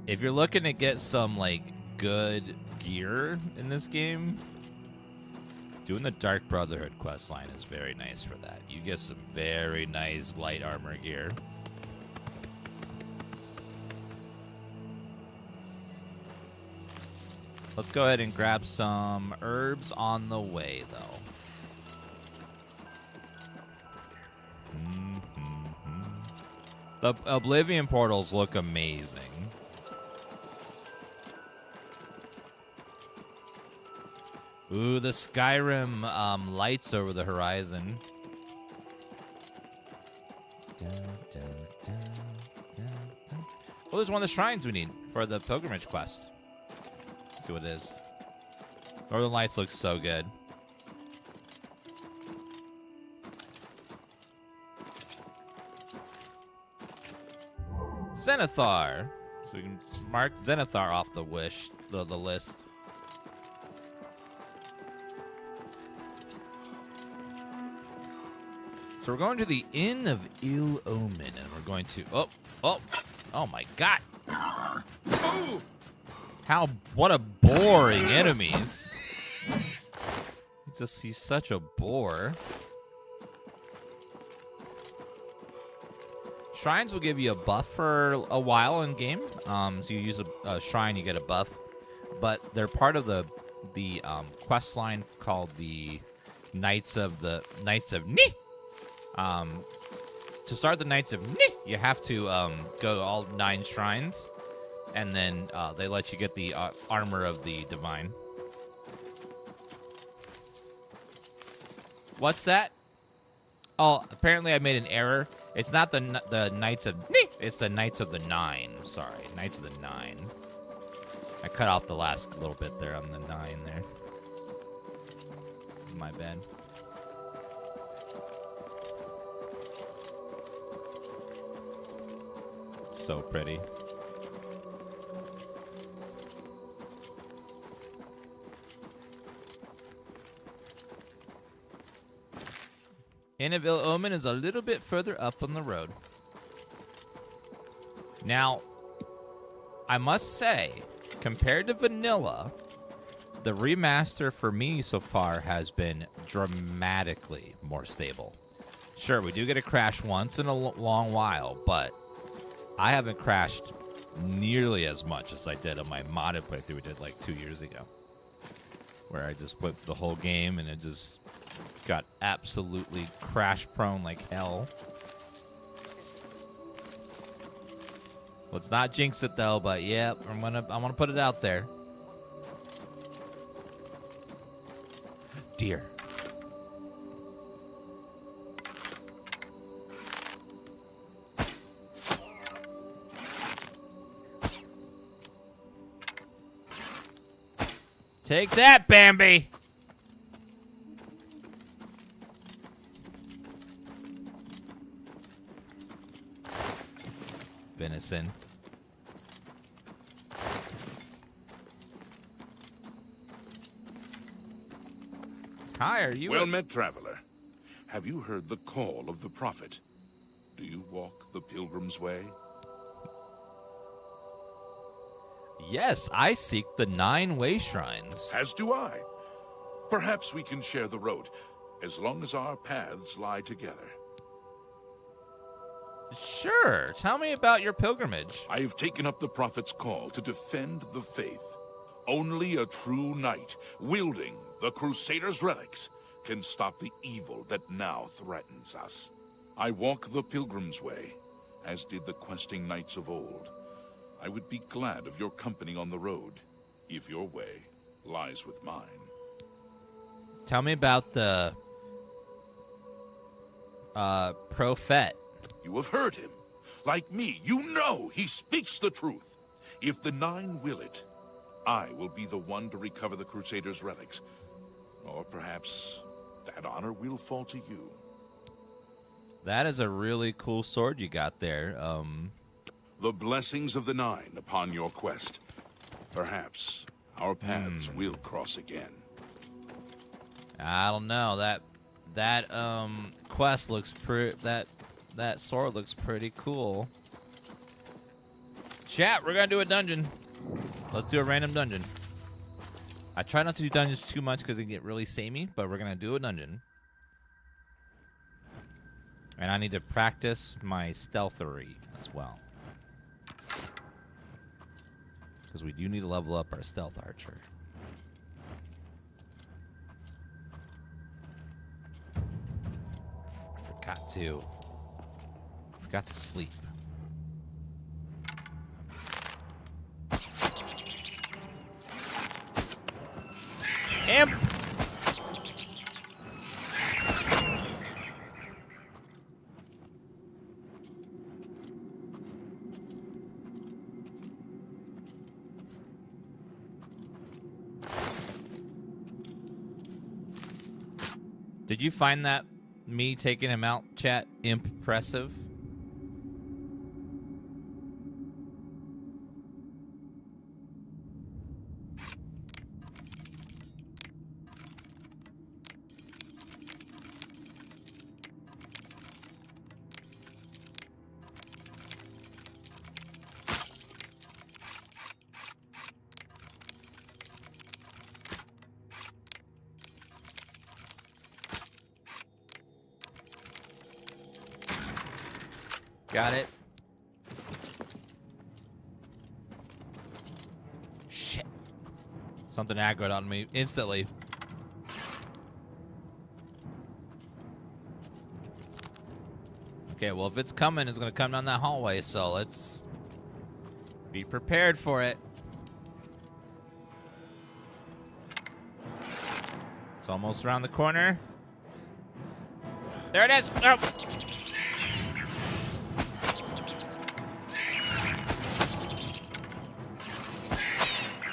If you're looking to get some, like, good gear in this game, doing the Dark Brotherhood questline is very nice for that. You get some very nice light armor gear. Let's go ahead and grab some herbs on the way, though. The Oblivion portals look amazing. Ooh, the Skyrim lights over the horizon. Oh, there's one of the shrines we need for the pilgrimage quest. See what it is. Northern Lights looks so good. Zenithar. So we can mark Zenithar off the the list. So we're going to the Inn of Ill Omen, and we're going to oh my God. What a boring enemies. He's such a bore. Shrines will give you a buff for a while in game. So you use a shrine, you get a buff. But they're part of the quest line called the Knights of Ni. To start the Knights of Ni, you have to go to all 9 shrines. And then they let you get the armor of the divine. What's that? Oh, apparently I made an error. It's not the Knights of Ni. It's the Knights of the 9. Sorry, Knights of the 9. I cut off the last little bit there on the 9 there. My bad. So pretty. Inn of Ill Omen is a little bit further up on the road. Now, I must say, compared to vanilla, the remaster for me so far has been dramatically more stable. Sure, we do get a crash once in a long while, but I haven't crashed nearly as much as I did on my modded playthrough we did like 2 years ago, where I just went through the whole game and it just got absolutely crash prone like hell. Let's not jinx it though, but yeah, I'm gonna put it out there. Dear. Take that, Bambi! Venison. Hi, are you... Well met, traveler. Have you heard the call of the prophet? Do you walk the pilgrim's way? Yes, I seek the 9 way shrines. As do I. Perhaps we can share the road, as long as our paths lie together. Sure. Tell me about your pilgrimage. I have taken up the Prophet's call to defend the faith. Only a true knight, wielding the Crusaders' relics, can stop the evil that now threatens us. I walk the pilgrim's way, as did the questing knights of old. I would be glad of your company on the road, if your way lies with mine. Tell me about the Prophet. You have heard him. Like me, you know he speaks the truth. If the 9 will it, I will be the one to recover the Crusaders' relics. Or perhaps that honor will fall to you. That is a really cool sword you got there. The blessings of the 9 upon your quest. Perhaps our paths will cross again. I don't know. That quest looks that sword looks pretty cool. Chat, we're gonna do a dungeon. Let's do a random dungeon. I try not to do dungeons too much because they get really samey, but we're gonna do a dungeon. And I need to practice my stealthery as well. Because we do need to level up our stealth archer. Forgot to sleep. Imp! Did you find that me taking him out, chat, impressive? Got it. Shit. Something aggroed on me instantly. Okay, well, if it's coming, it's going to come down that hallway, so let's be prepared for it. It's almost around the corner. There it is. Oh.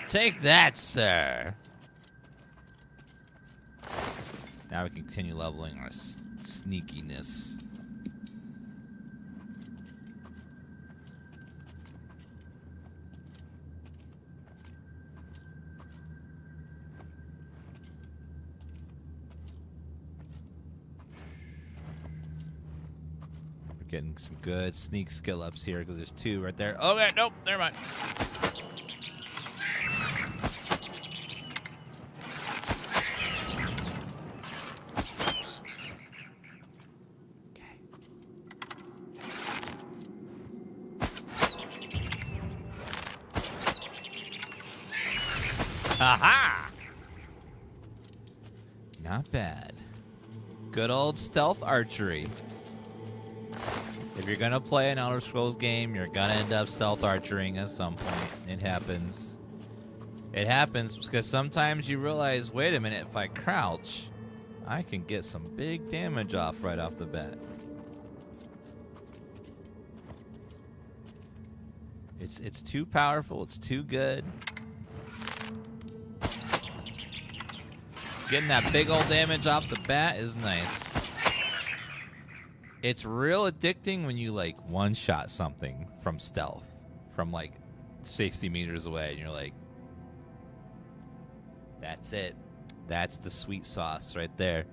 Take that, sir. Now we can continue leveling our sneakiness. We're getting some good sneak skill ups here because there's 2 right there. Oh, okay, nope, never mind. Aha! Not bad. Good old stealth archery. If you're gonna play an Elder Scrolls game, you're gonna end up stealth archering at some point. It happens. It happens because sometimes you realize, wait a minute, if I crouch, I can get some big damage off right off the bat. It's too powerful, it's too good. Getting that big old damage off the bat is nice. It's real addicting when you like one-shot something from stealth, from like 60 meters away, and you're like, that's it. That's the sweet sauce right there.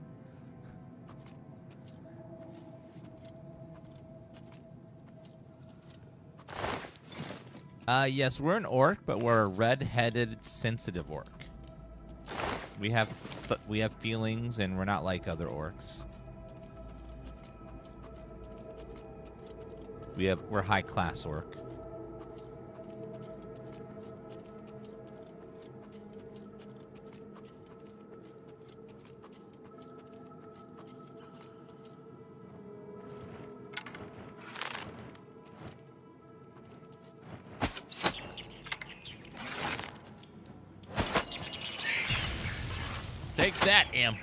Yes, we're an orc, but we're a red-headed, sensitive orc. We have feelings, and we're not like other orcs. We're high-class orc. Take that, imp.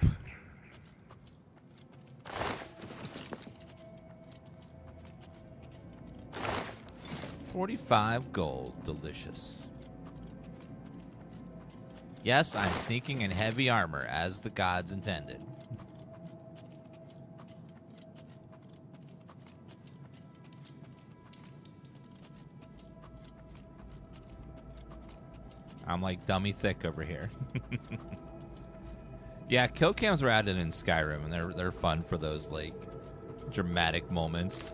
$45 gold. Delicious. Yes, I'm sneaking in heavy armor, as the gods intended. I'm like dummy thick over here. Yeah, kill cams were added in Skyrim, and they're fun for those like dramatic moments.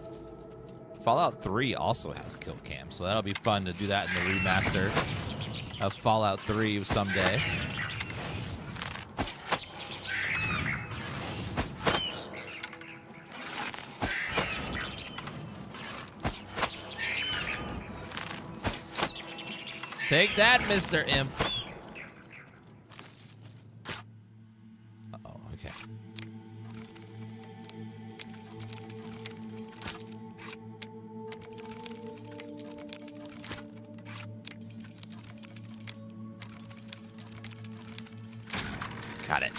Fallout 3 also has kill cams, so that'll be fun to do that in the remaster of Fallout 3 someday. Take that, Mr. Imp. Uh-oh, okay. Got it.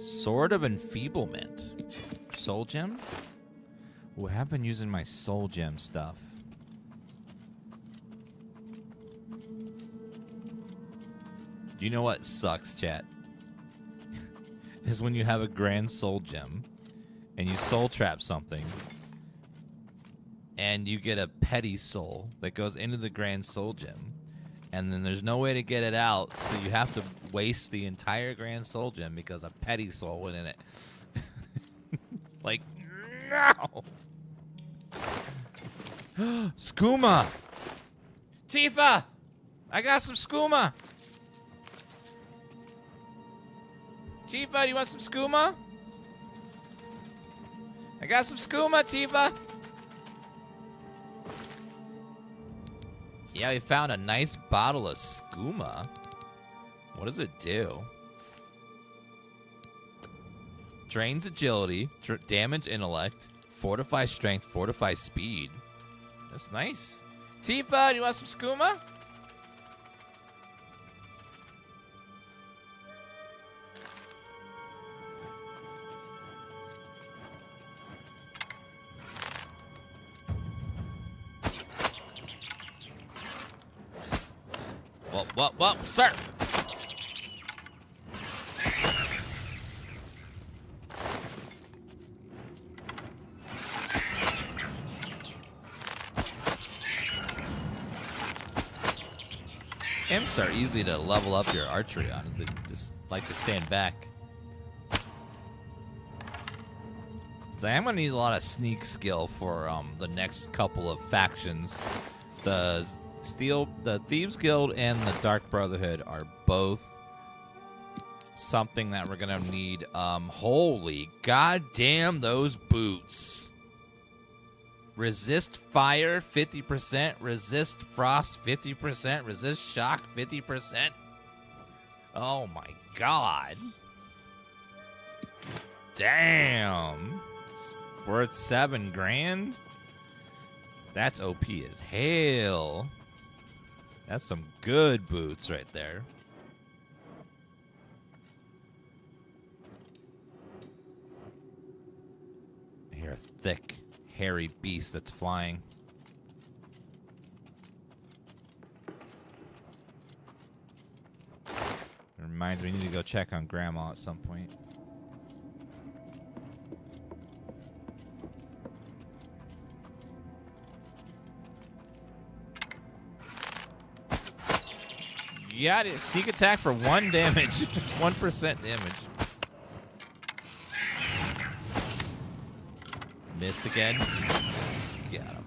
Sword of Enfeeblement. Soul Gem? Ooh, I have been using my Soul Gem stuff. You know what sucks, chat? Is when you have a grand soul gem and you soul trap something and you get a petty soul that goes into the grand soul gem, and then there's no way to get it out, so you have to waste the entire grand soul gem because a petty soul went in it. Like, no! Skooma! Tifa! I got some skooma! Tifa, do you want some skooma? I got some skooma, Tifa. Yeah, we found a nice bottle of skooma. What does it do? Drains agility, damage intellect, fortify strength, fortify speed. That's nice. Tifa, do you want some skooma? Whoa, sir! Imps are easy to level up your archery on, as they just like to stand back. So I'm gonna need a lot of sneak skill for the next couple of factions. The Thieves Guild and the Dark Brotherhood are both something that we're gonna need. Holy goddamn, those boots! Resist fire 50%, resist frost 50%, resist shock 50%. Oh my god! Damn, worth $7 grand. That's OP as hell. That's some good boots right there. I hear a thick, hairy beast that's flying. It reminds me, we need to go check on Grandma at some point. Yeah, sneak attack for 1 damage. 1% damage. Missed again. Got him.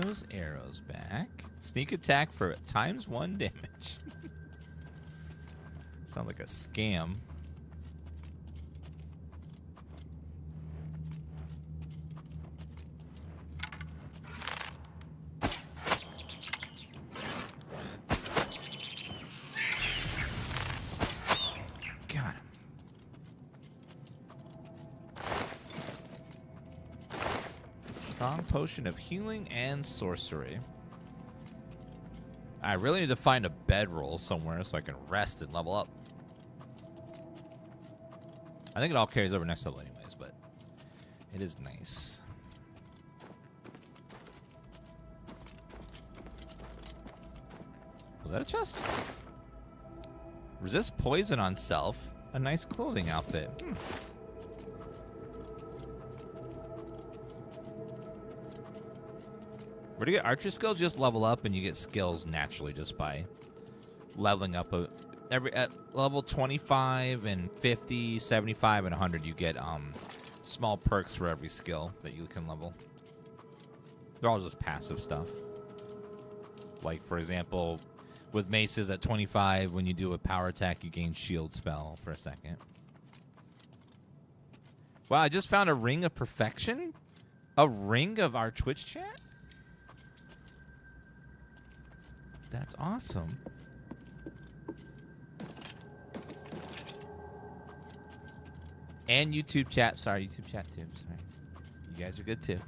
those arrows back. Sneak attack for ×1 damage. Sounds like a scam. Got him. Strong potion of healing and sorcery. I really need to find a bedroll somewhere so I can rest and level up. I think it all carries over next level anyways, but it is nice. Was that a chest? Resist poison on self. A nice clothing outfit. Where do you get archer skills? You just level up and you get skills naturally just by leveling up. At level 25 and 50, 75, and 100, you get small perks for every skill that you can level. They're all just passive stuff. Like, for example, with maces at 25, when you do a power attack, you gain shield spell for a second. Wow, I just found a ring of perfection? A ring of our Twitch chat? That's awesome. And YouTube chat. Sorry, YouTube chat too. Sorry. You guys are good too.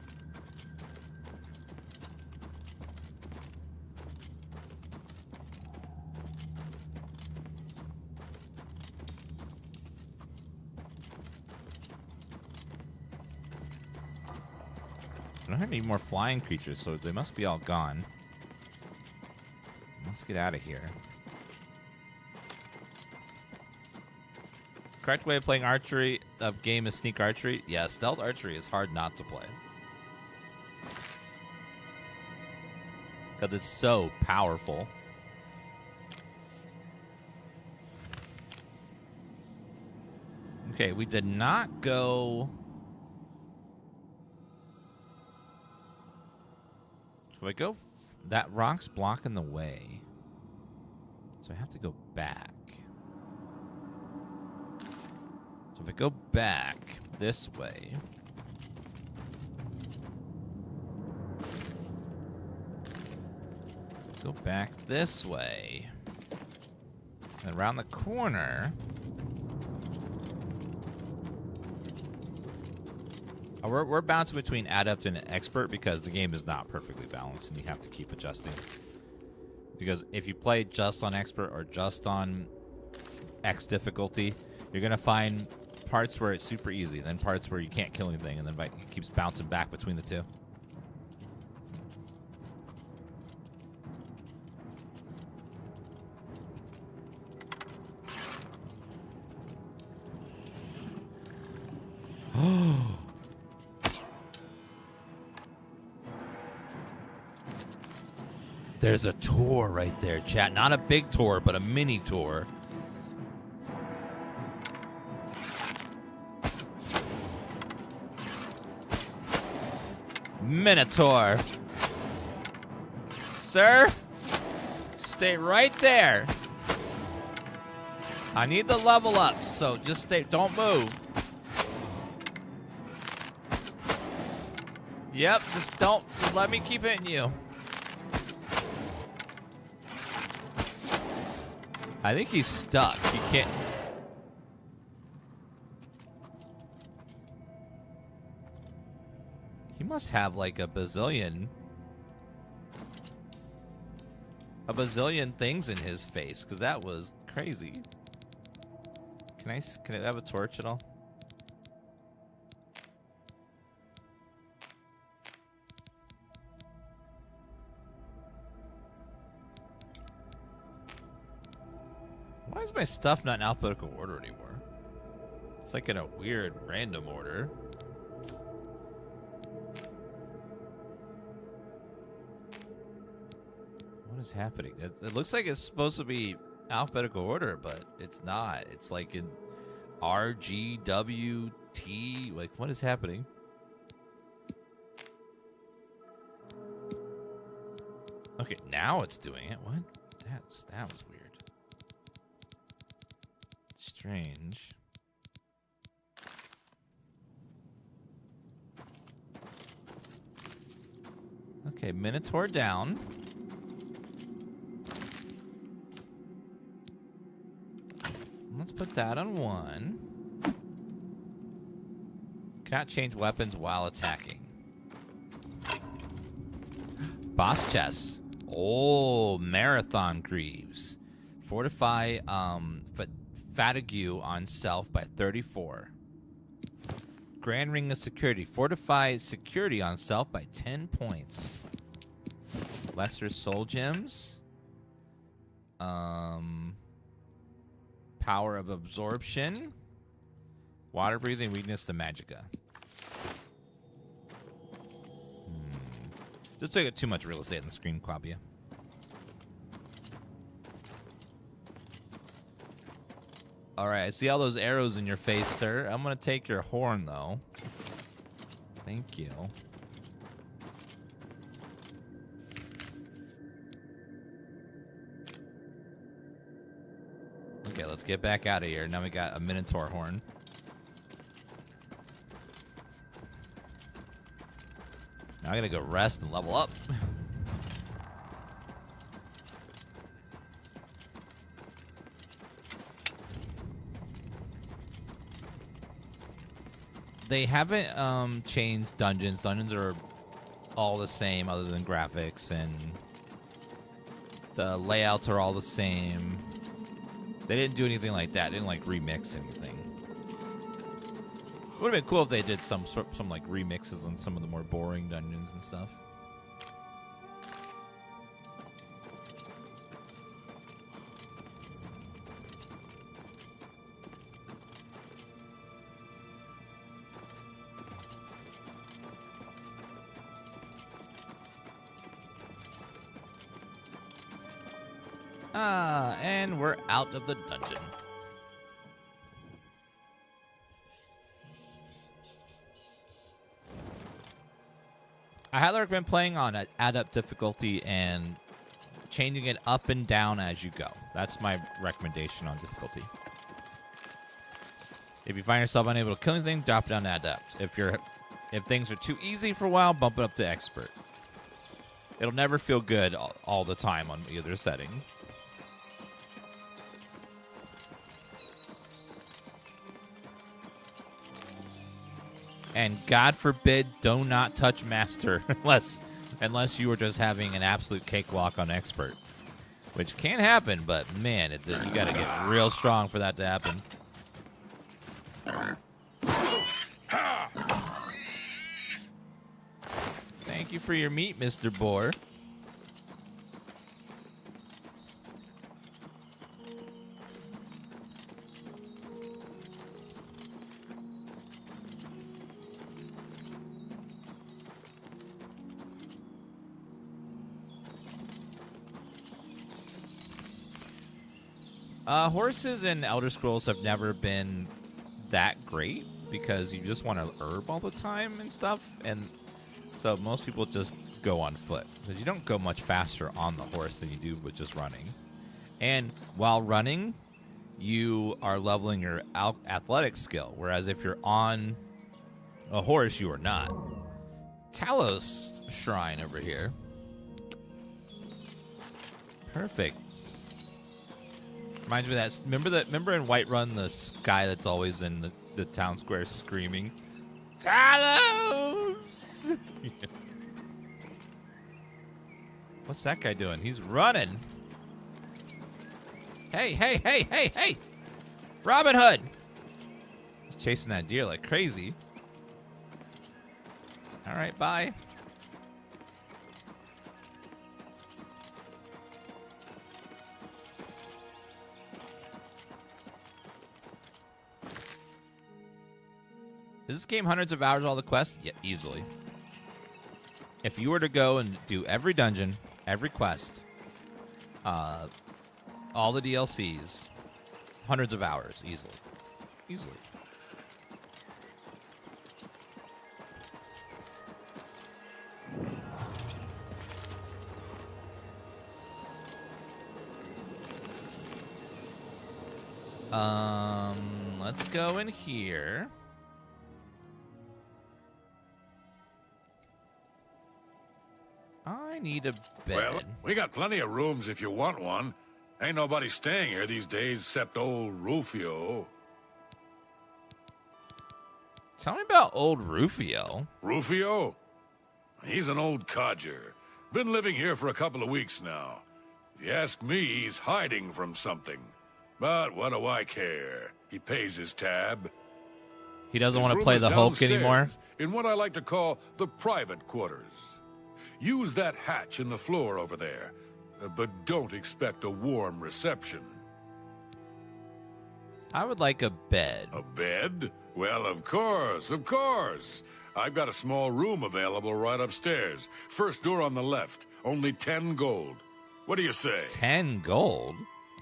I don't have any more flying creatures, so they must be all gone. Let's get out of here. Correct way of playing archery of game is sneak archery. Yeah, stealth archery is hard not to play. Because it's so powerful. Okay, we did not go... So I go... That rock's blocking the way. So I have to go back. So if I go back this way... Go back this way. And around the corner... We're bouncing between adept and expert because the game is not perfectly balanced and you have to keep adjusting. Because if you play just on expert or just on X difficulty, you're going to find parts where it's super easy, then parts where you can't kill anything, and then it keeps bouncing back between the two. There's a tour right there, chat. Not a big tour, but a mini tour. Minotaur. Sir, stay right there. I need the level up, so just stay. Don't move. Yep, just don't. Just let me keep hitting you. I think he's stuck. He can't. He must have like a bazillion things in his face, because that was crazy. Can I have a torch at all? Why is my stuff not in alphabetical order anymore? It's like in a weird random order. What is happening? It looks like it's supposed to be alphabetical order, but it's not. It's like in R, G, W, T. Like, what is happening? Okay, now it's doing it. What? That was weird. Strange. Okay, Minotaur down. Let's put that on 1. Cannot change weapons while attacking. Boss chest. Oh, Marathon Greaves. Fortify Fatigue on self by 34. Grand Ring of Security. Fortify security on self by 10 points. Lesser Soul Gems. Power of Absorption. Water Breathing Weakness to Magicka. Just took too much real estate on the screen, Quabia. Alright, I see all those arrows in your face, sir. I'm gonna take your horn, though. Thank you. Okay, let's get back out of here. Now we got a Minotaur horn. Now I gotta go rest and level up. They haven't changed dungeons. Dungeons are all the same other than graphics, and the layouts are all the same. They didn't do anything like that. They didn't like remix anything. Would have been cool if they did some like remixes on some of the more boring dungeons and stuff. And we're out of the dungeon. I highly recommend playing on adept difficulty and changing it up and down as you go. That's my recommendation on difficulty. If you find yourself unable to kill anything, drop it down to adept. If things are too easy for a while, bump it up to expert. It'll never feel good all the time on either setting. And God forbid, do not touch Master unless you were just having an absolute cakewalk on Expert. Which can happen, but man, you gotta get real strong for that to happen. Thank you for your meat, Mr. Boar. Horses in Elder Scrolls have never been that great because you just want to herb all the time and stuff, and so most people just go on foot because you don't go much faster on the horse than you do with just running. And while running, you are leveling your athletic skill, whereas if you're on a horse, you are not. Talos Shrine over here. Perfect. Reminds me of that. Remember in Whiterun, the guy that's always in the town square screaming, Talos! What's that guy doing? He's running. Hey, hey, hey, hey, hey! Robin Hood! He's chasing that deer like crazy. All right, bye. Is this game hundreds of hours all the quests? Yeah, easily. If you were to go and do every dungeon, every quest, all the DLCs, hundreds of hours, easily. Easily. Let's go in here. I need a bed. Well, we got plenty of rooms if you want one. Ain't nobody staying here these days except old Rufio. Tell me about old Rufio. Rufio? He's an old codger. Been living here for a couple of weeks now. If you ask me, he's hiding from something. But what do I care? He pays his tab. He doesn't His want to room play is the Hulk downstairs anymore? In what I like to call the private quarters. Use that hatch in the floor over there. But don't expect a warm reception. I would like a bed. A bed? Well, of course, of course. I've got a small room available right upstairs. First door on the left. Only 10 gold. What do you say? 10 gold?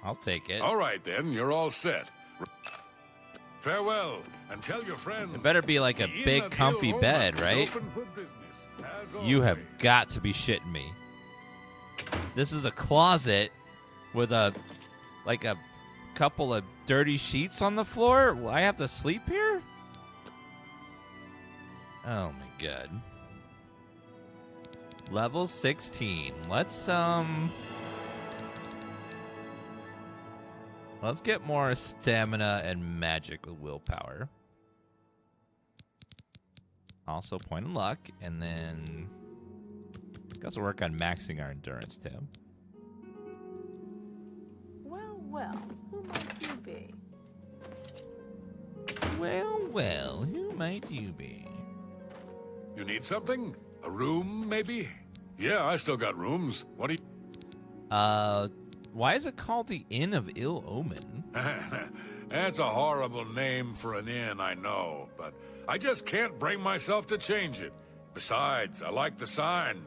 I'll take it. All right, then. You're all set. Farewell, and tell your friends... It better be like a big, comfy bed, right? You have got to be shitting me. This is a closet with a couple of dirty sheets on the floor? Will I have to sleep here? Oh my god. Level 16. Let's get more stamina and magic with willpower. Also point of luck, and then got to work on maxing our endurance tab. Well, who might you be? Well, who might you be? You need something? A room, maybe? Yeah, I still got rooms. What do you... Why is it called the Inn of Ill Omen? That's a horrible name for an inn, I know, but I just can't bring myself to change it. Besides, I like the sign.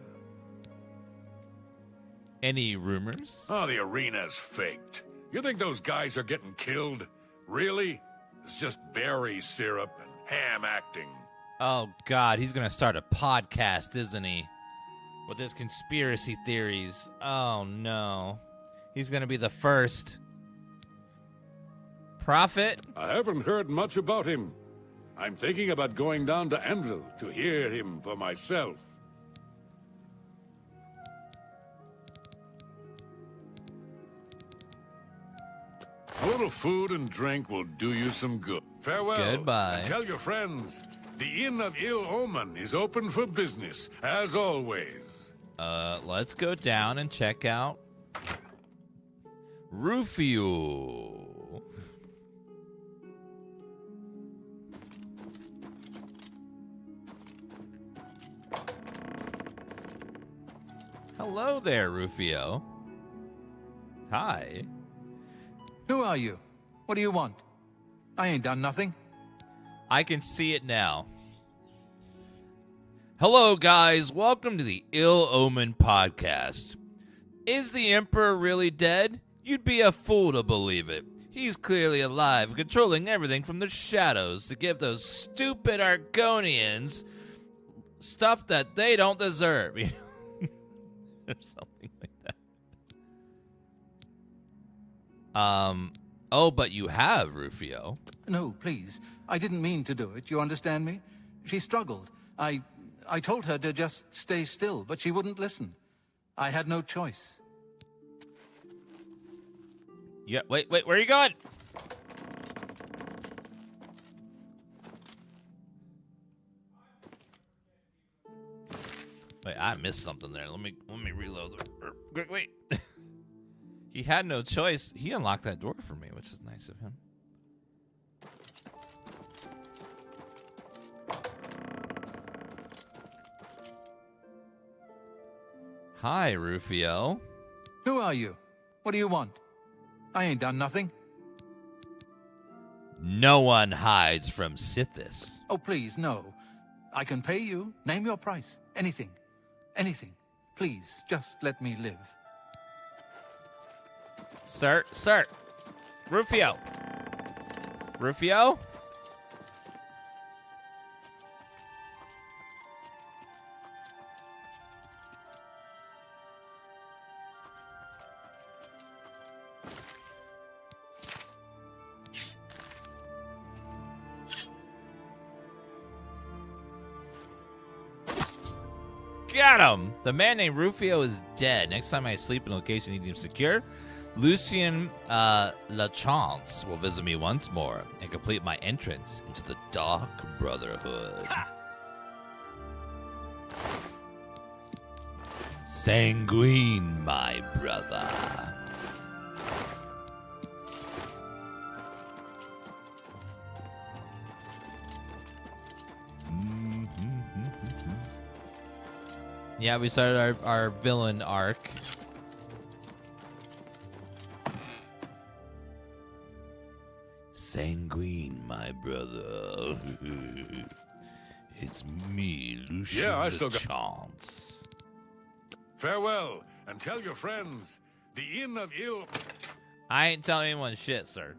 Any rumors? Oh, the arena's faked. You think those guys are getting killed? Really? It's just berry syrup and ham acting. Oh, God, he's going to start a podcast, isn't he? With his conspiracy theories. Oh, no. He's going to be the first. Prophet? I haven't heard much about him. I'm thinking about going down to Anvil to hear him for myself. A little food and drink will do you some good. Farewell. Goodbye. And tell your friends, the Inn of Ill Omen is open for business, as always. Let's go down and check out Rufio. Hello there, Rufio. Hi. Who are you? What do you want? I ain't done nothing. I can see it now. Hello, guys. Welcome to the Ill Omen Podcast. Is the Emperor really dead? You'd be a fool to believe it. He's clearly alive, controlling everything from the shadows to give those stupid Argonians stuff that they don't deserve. You know? Or something like that. Oh, but you have, Rufio. No, please. I didn't mean to do it. You understand me? She struggled. I told her to just stay still, but she wouldn't listen. I had no choice. Yeah, wait, where are you going? Wait, I missed something there. Let me reload. Wait. He had no choice. He unlocked that door for me, which is nice of him. Hi, Rufio. Who are you? What do you want? I ain't done nothing. No one hides from Sithis. Oh, please, no. I can pay you. Name your price. Anything. Anything. Please, just let me live. Sir. Rufio. Rufio? got him! The man named Rufio is dead. Next time I sleep in a location he deems secure, Lucien LaChance will visit me once more and complete my entrance into the Dark Brotherhood. Sanguine, my brother. Yeah, we started our villain arc. Sanguine, my brother. It's me, Lucien Yeah, I still got Chance. Farewell, and tell your friends, the Inn of Ill... I ain't telling anyone shit, sir.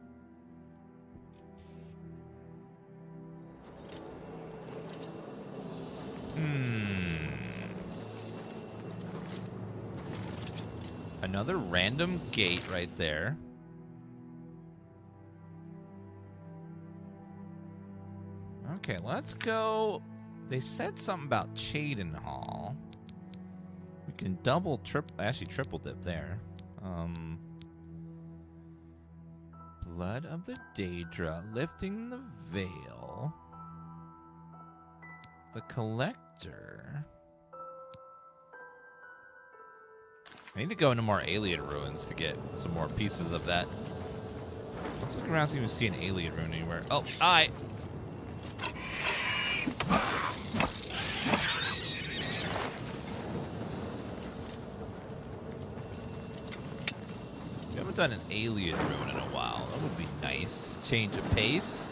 Another random gate right there. Okay, let's go. They said something about Cheydinhal. We can triple dip there. Blood of the Daedra, lifting the veil. The Collector. I need to go into more alien ruins to get some more pieces of that. Let's look around, see if we see an alien ruin anywhere. Oh, hi. We haven't done an alien ruin in a while. That would be nice. Change of pace.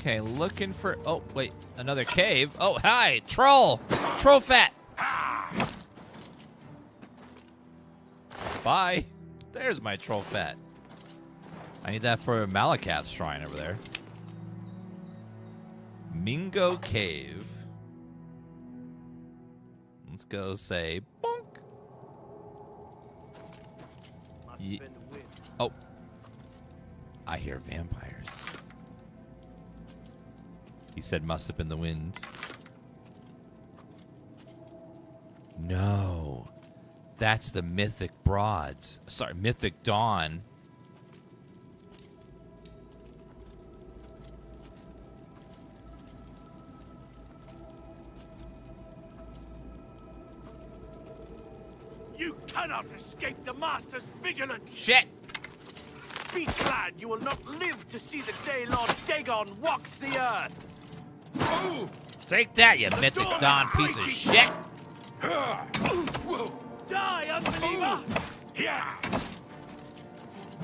Okay, looking for... Oh, wait. Another cave. Oh, hi. Troll. Troll fat. Bye. There's my troll fat. I need that for Malakath's shrine over there. Mingo Cave. Let's go say bonk. Oh. I hear vampires. He said must have been the wind. No. That's the Mythic Broads. Sorry, Mythic Dawn. You cannot escape the Master's vigilance! Shit! Be glad you will not live to see the day Lord Dagon walks the earth! Oh! Take that, you Mythic Dawn piece of shit! Die, unbeliever! Yeah!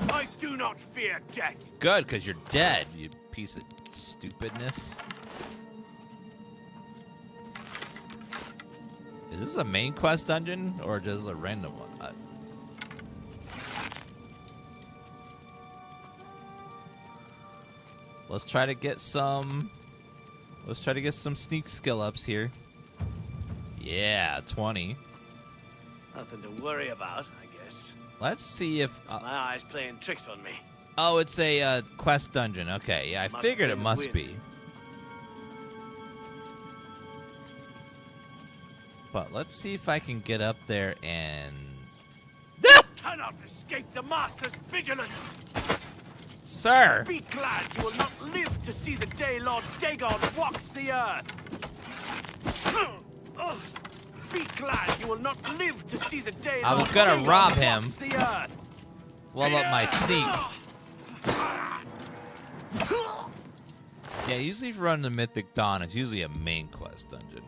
I do not fear death. Good, because you're dead, you piece of stupidness. Is this a main quest dungeon, or just a random one? Let's try to get some... Let's try to get some sneak skill ups here. Yeah, 20. Nothing to worry about, I guess. Let's see if... My eyes playing tricks on me. Oh, it's a quest dungeon. Okay, yeah, I figured it must be. But let's see if I can get up there and... You cannot escape the Master's vigilance! Sir! Be glad you will not live to see the day Lord Dagon walks the earth! Be glad you will not live to see the day I was Lord gonna Dagon rob him. walks the earth! Blow up my sneak. Yeah, usually if you run the Mythic Dawn, it's usually a main quest dungeon.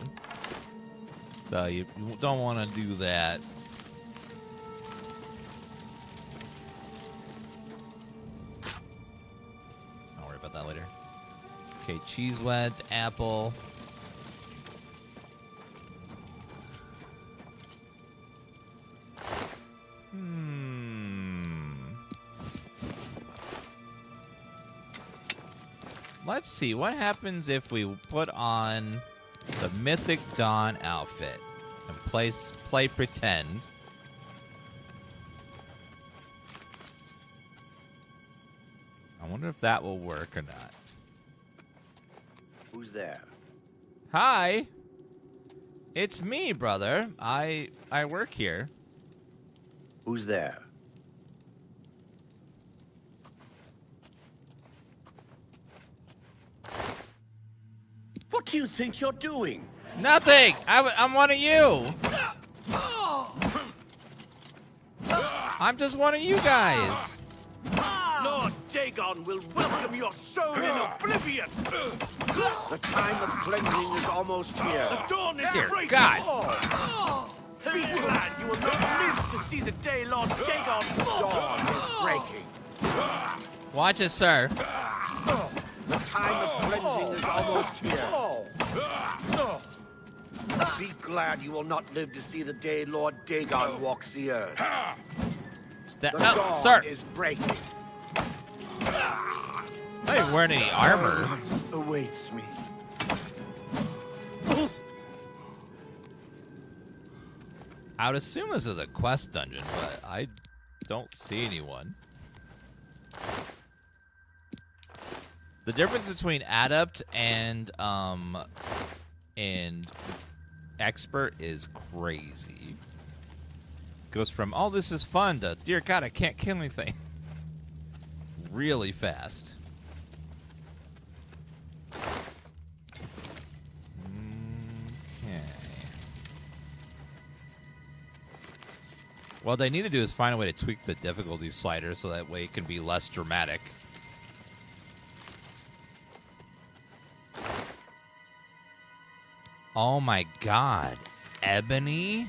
So you don't want to do that. I'll worry about that later. Okay, cheese wedge, apple. Let's see, what happens if we put on The Mythic Dawn outfit. And play pretend. I wonder if that will work or not. Who's there? Hi. It's me, brother. I work here. Who's there? What do you think you're doing? Nothing. I'm one of you. I'm just one of you guys. Lord Dagon will welcome your soul in oblivion. The time of cleansing is almost here. The dawn is Dear breaking. God. Be glad you will not live to see the day Lord Dagon Dawn is breaking. Watch it, sir. The time of cleansing is almost here. Be glad you will not live to see the day Lord Dagon walks the earth. The dawn sir. is breaking. I didn't wear any armor. Awaits me. I would assume this is a quest dungeon, but I don't see anyone. The difference between adept and expert is crazy. Goes from, oh, this is fun to, dear God, I can't kill anything. Really fast. Okay. What they need to do is find a way to tweak the difficulty slider so that way it can be less dramatic. Oh my God. Ebony?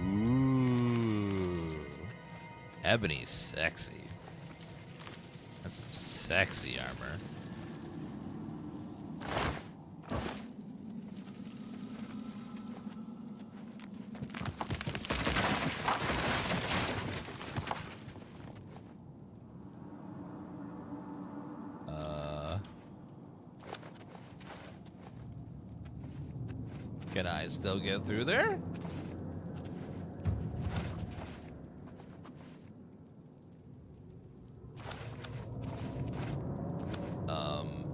Ooh. Ebony's sexy. That's some sexy armor. Can I still get through there?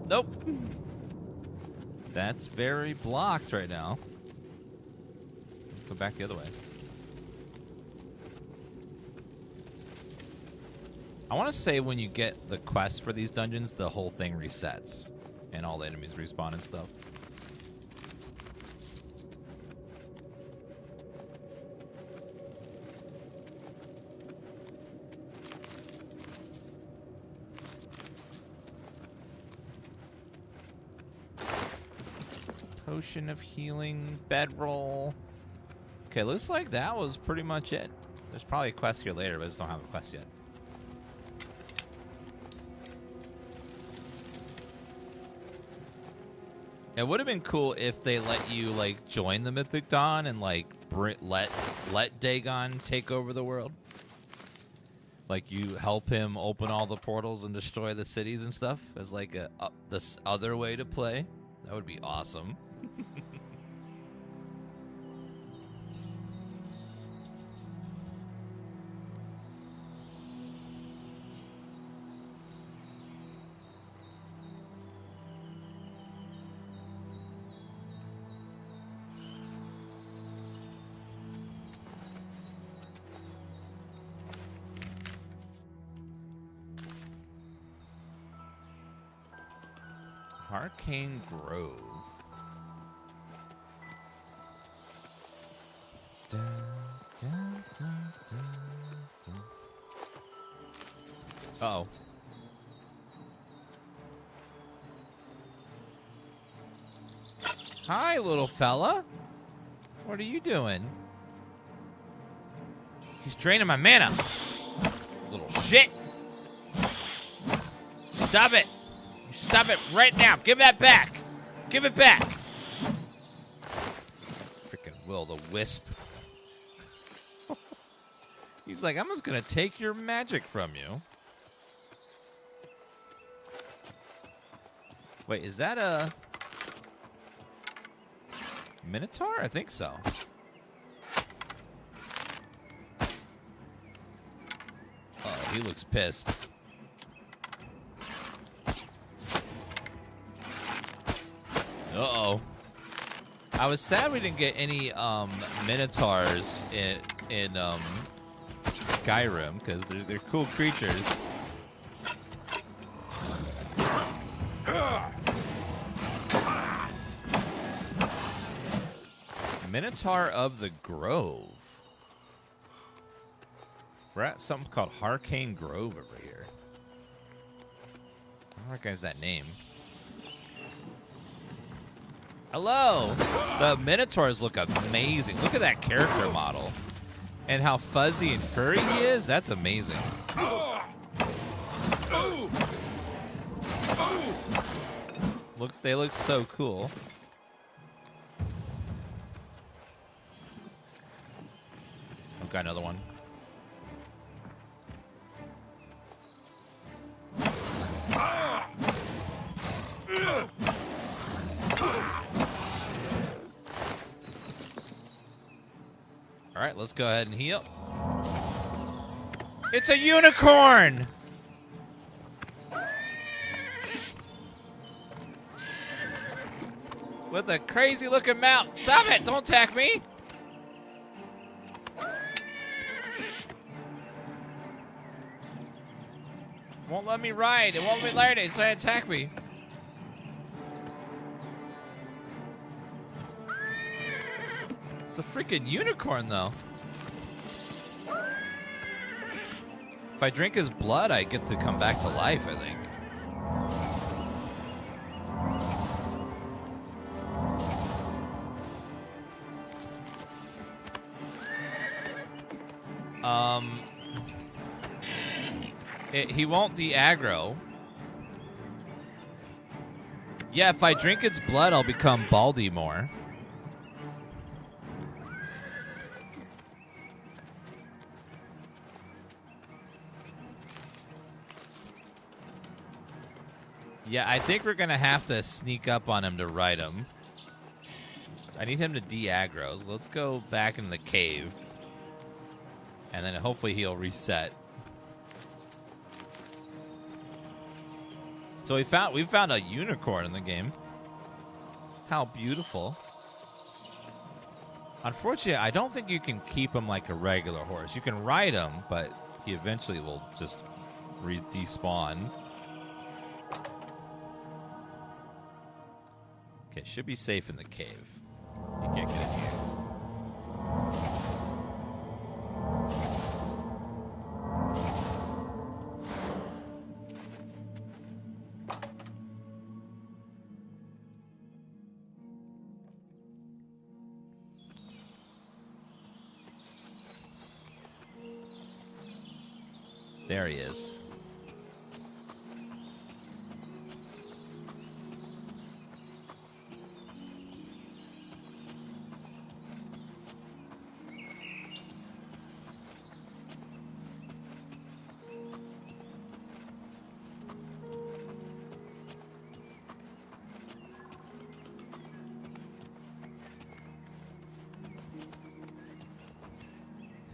Nope. That's very blocked right now. Go back the other way. I want to say when you get the quest for these dungeons, the whole thing resets. And all the enemies respawn and stuff. Potion of healing, bedroll. Okay, looks like that was pretty much it. There's probably a quest here later, but I just don't have a quest yet. It would have been cool if they let you like join the Mythic Dawn and like let Dagon take over the world. Like you help him open all the portals and destroy the cities and stuff as like this other way to play. That would be awesome. Arcane Grove. Dun, dun, dun, dun, dun. Uh-oh. Hi, little fella. What are you doing? He's draining my mana. Little shit. Stop it. You stop it right now. Give that back. Give it back. Freaking Will-o-the-Wisp. He's like, I'm just going to take your magic from you. Wait, is that a... Minotaur? I think so. Oh, he looks pissed. Uh-oh. I was sad we didn't get any Minotaurs in Skyrim, because they're cool creatures. Minotaur of the Grove. We're at something called Harcane Grove over here. I don't recognize that name. Hello! The Minotaurs look amazing. Look at that character model. And how fuzzy and furry he is. That's amazing. They look so cool. I've got another one. All right, let's go ahead and heal. It's a unicorn! With a crazy looking mount. Stop it! Don't attack me! Won't let me ride. It won't let me ride it. It's trying to attack me. It's a freaking unicorn, though. If I drink his blood, I get to come back to life, I think. He won't de-aggro. Yeah, if I drink its blood, I'll become Baldy more. Yeah, I think we're going to have to sneak up on him to ride him. I need him to de-aggro. So let's go back into the cave. And then hopefully he'll reset. So we found a unicorn in the game. How beautiful. Unfortunately, I don't think you can keep him like a regular horse. You can ride him, but he eventually will just despawn. Okay, should be safe in the cave. You can't get in here. There he is.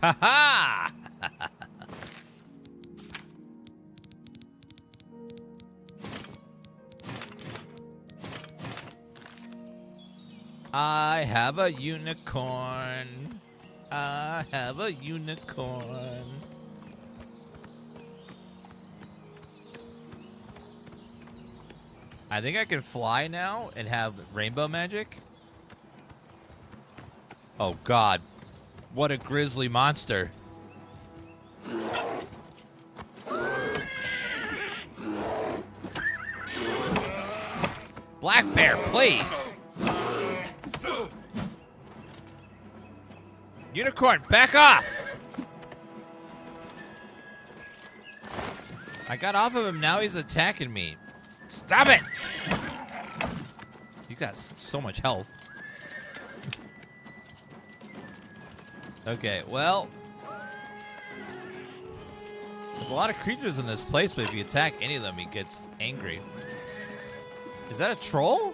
Ha ha! I have a unicorn. I have a unicorn. I think I can fly now and have rainbow magic. Oh God, what a grisly monster. Black bear, please. Unicorn, back off! I got off of him, now he's attacking me. Stop it! You got so much health. Okay, well. There's a lot of creatures in this place, but if you attack any of them, he gets angry. Is that a troll?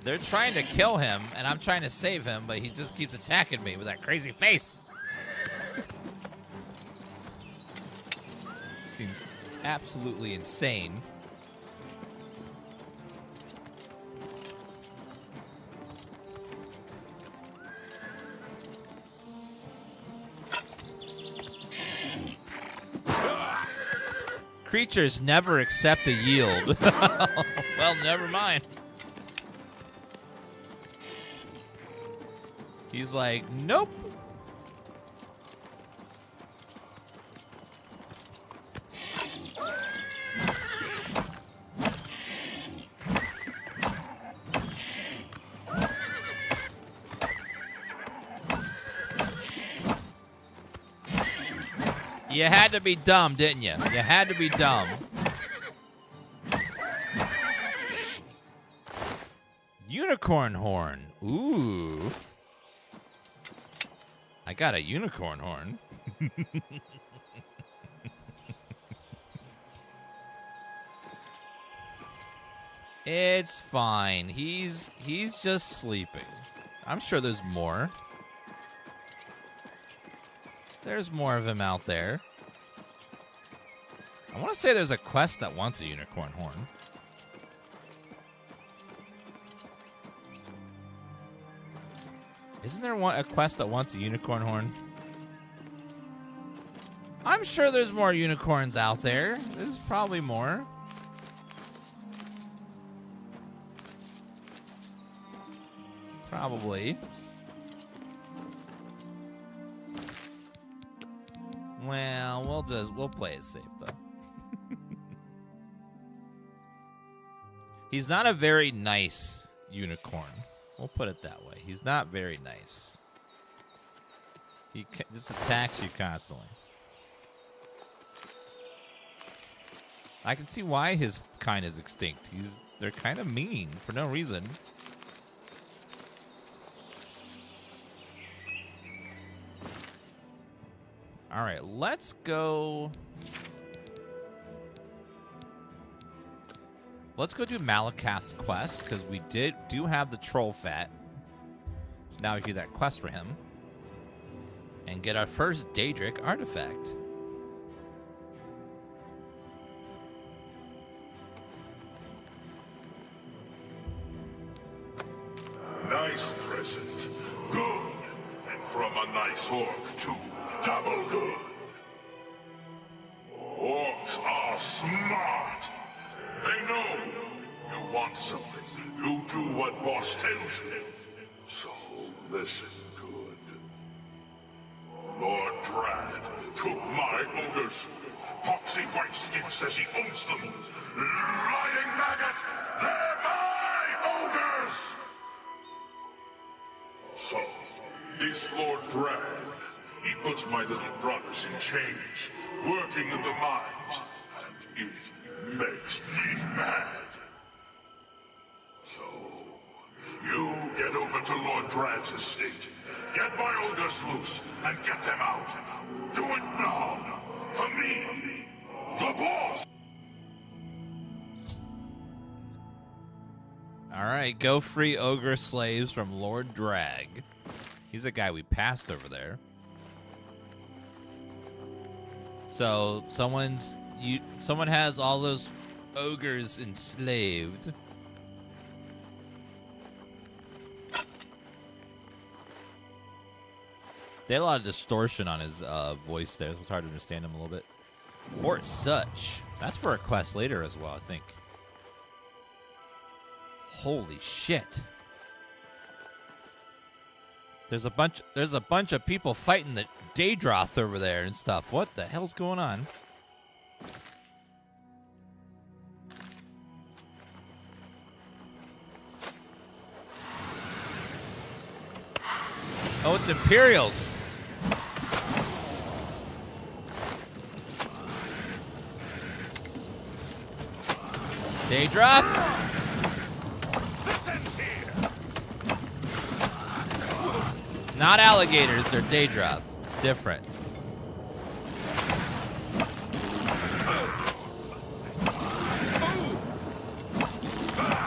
They're trying to kill him, and I'm trying to save him, but he just keeps attacking me with that crazy face. Seems absolutely insane. Creatures never accept a yield. Well, never mind. He's like, nope. You had to be dumb, didn't you? You had to be dumb. Unicorn horn. Ooh. I got a unicorn horn. It's fine. He's just sleeping. I'm sure there's more. There's more of him out there. I want to say there's a quest that wants a unicorn horn. Isn't there a quest that wants a unicorn horn? I'm sure there's more unicorns out there. There's probably more. Probably. Well, we'll play it safe though. He's not a very nice unicorn. We'll put it that way. He's not very nice. He just attacks you constantly. I can see why his kind is extinct. They're kind of mean for no reason. All right, let's go. Let's go do Malakath's quest because we do have the troll fat. So now we can do that quest for him and get our first Daedric artifact. Nice present. Good. And from a nice orc, too. Double good. Orcs are smart. They know you want something. You do what boss tells you. So listen good. Lord Drad took my ogres. Poxy Whiteskin says he owns them. Lying maggot! They're my ogres! So, this Lord Drad, he puts my little brothers in chains, working in the mines, and it makes me mad. So, you get over to Lord Drad's estate, get my ogres loose, and get them out. Do it now, for me, the boss! All right, go free ogre slaves from Lord Drag. He's a guy we passed over there. So someone has all those ogres enslaved. They had a lot of distortion on his voice there, so it's hard to understand him a little bit. Fort Such. That's for a quest later as well, I think. Holy shit. There's a bunch of people fighting the Daedroth over there and stuff. What the hell's going on? Oh, it's Imperials. Daedroth. Not alligators, they're Daedroth. Different.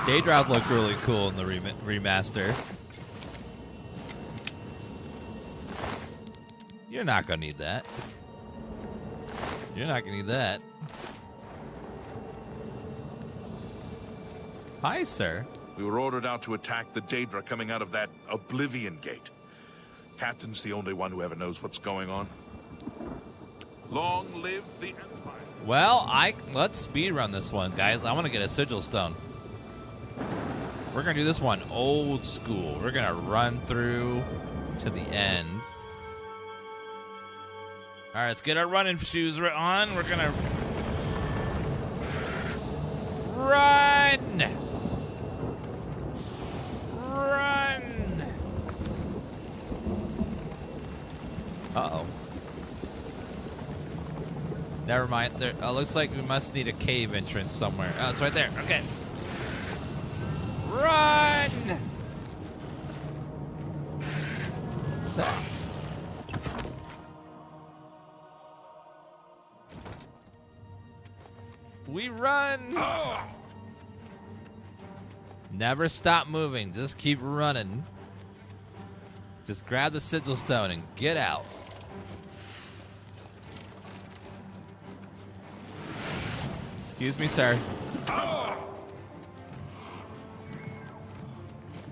Daedra look really cool in the remaster. You're not gonna need that. You're not gonna need that. Hi, sir. We were ordered out to attack the Daedra coming out of that Oblivion gate. Captain's the only one who ever knows what's going on. Long live the Empire. Well, let's speed run this one, guys. I want to get a sigil stone. We're gonna do this one old school. We're gonna run through to the end. All right, let's get our running shoes on. We're gonna run. Run. Uh-oh. Never mind. There, looks like we must need a cave entrance somewhere. Oh, it's right there. Okay. Run! What's that? We run! Oh. Never stop moving. Just keep running. Just grab the sigil stone and get out. Excuse me, sir.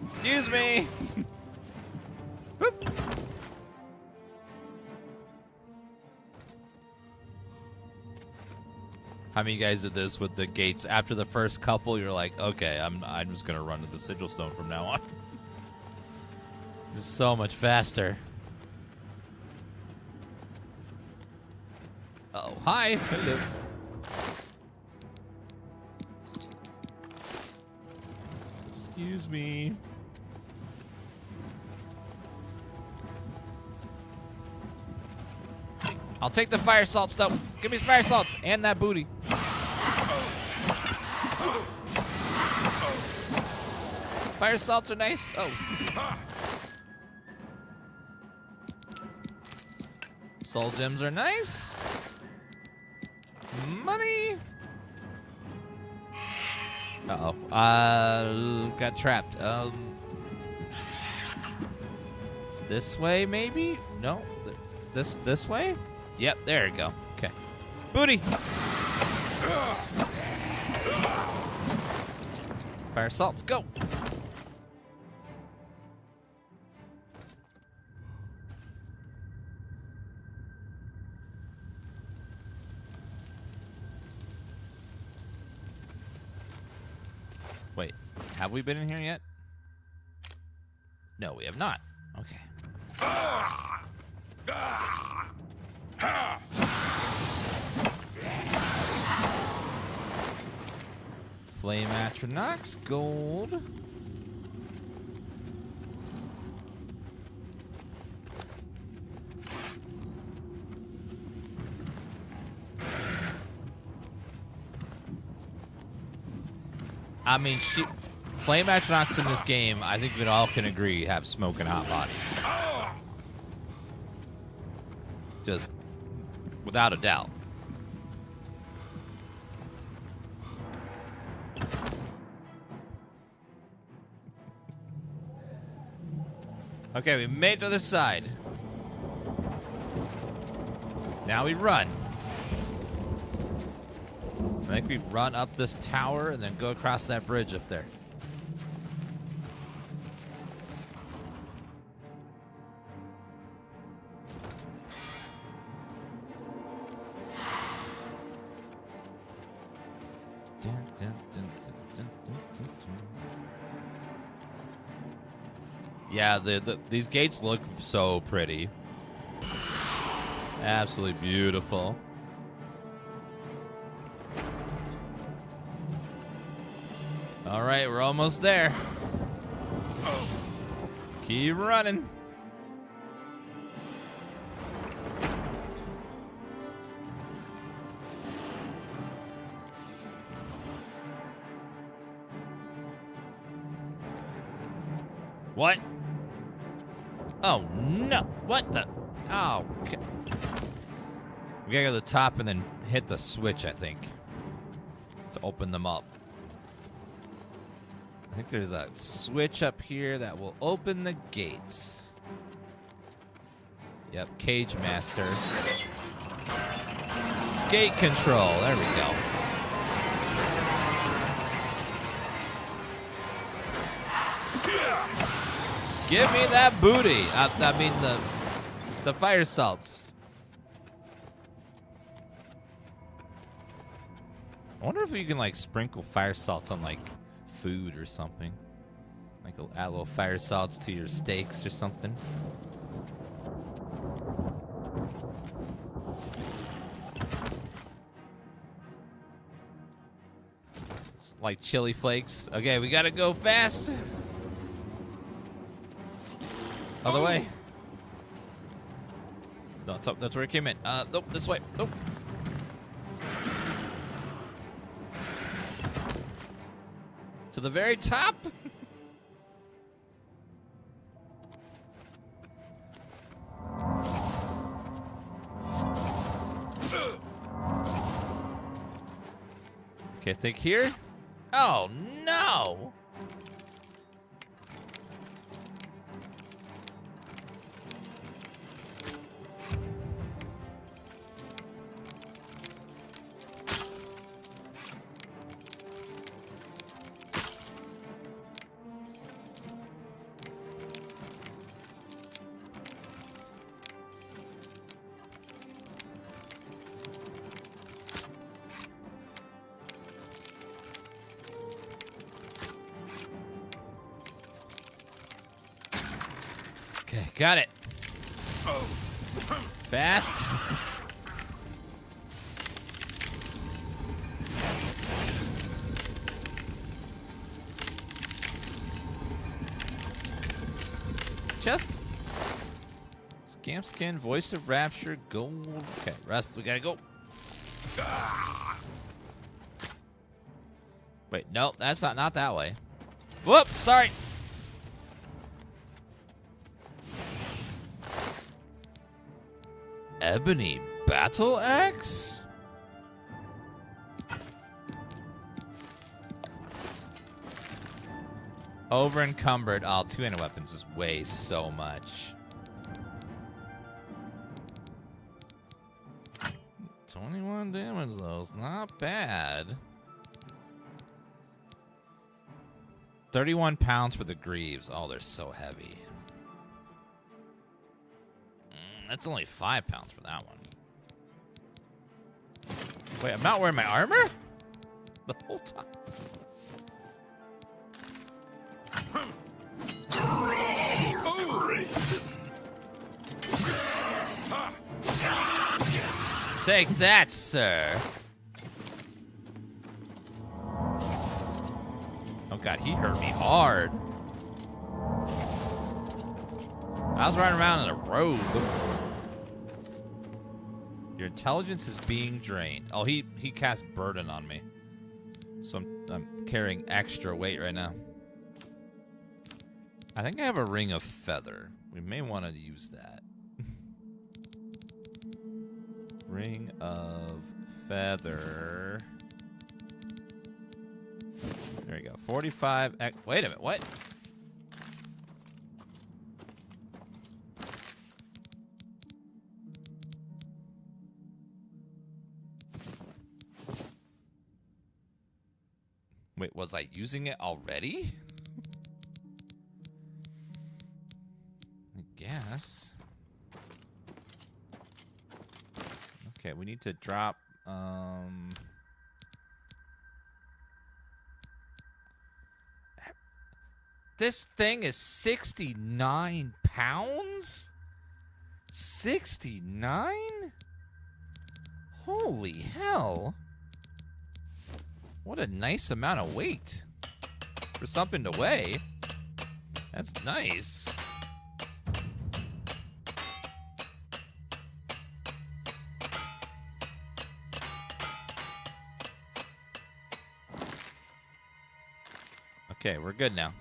Excuse me. Whoop. How many of you guys did this with the gates? After the first couple, you're like, okay, I'm just gonna run to the sigil stone from now on. It's so much faster. Oh, hi. Hello. Excuse me. I'll take the fire salts, though. Give me fire salts and that booty. Fire salts are nice. Oh, soul gems are nice. Money. Uh-oh. Got trapped. This way, maybe? No. This way? Yep, there we go. Okay. Booty! Fire salts, go! Wait, have we been in here yet? No, we have not. Okay. Flame Atronox, gold. I mean, Flame Atronox in this game, I think we all can agree, have smoking hot bodies. Just without a doubt. Okay, we made it to the other side. Now we run. I think we run up this tower and then go across that bridge up there. Yeah, these gates look so pretty. Absolutely beautiful. All right, we're almost there. Keep running. What? Oh, no. What the? Oh, okay. We gotta go to the top and then hit the switch, I think, to open them up. I think there's a switch up here that will open the gates. Yep, Cage Master. Gate control. There we go. Give me that booty. I mean the fire salts. I wonder if you can like sprinkle fire salts on like food or something. Like add little fire salts to your steaks or something. It's like chili flakes. Okay, we gotta go fast. Other way. No, it's up. That's where it came in. Nope, this way. Nope. To the very top. Okay, think here. Oh no! Okay, got it. Fast. Chest. Scamp skin, voice of rapture, gold. Okay, rest. We gotta go. Wait, no, that's not that way. Whoop, sorry. Ebony battle axe? Over encumbered. Oh, two-handed weapons is way so much. 21 damage though. It's not bad. 31 pounds for the greaves. Oh, they're so heavy. That's only 5 pounds for that one. Wait, I'm not wearing my armor? The whole time. Take that, sir. Oh god, he hurt me hard. I was riding around in a robe. Your intelligence is being drained. Oh, he cast burden on me. So I'm carrying extra weight right now. I think I have a ring of feather. We may want to use that. Ring of feather. There we go. 45. Wait a minute. What? Wait, was I using it already? I guess. Okay, we need to drop, this thing is 69 pounds? 69? Holy hell. What a nice amount of weight for something to weigh. That's nice. Okay, we're good now.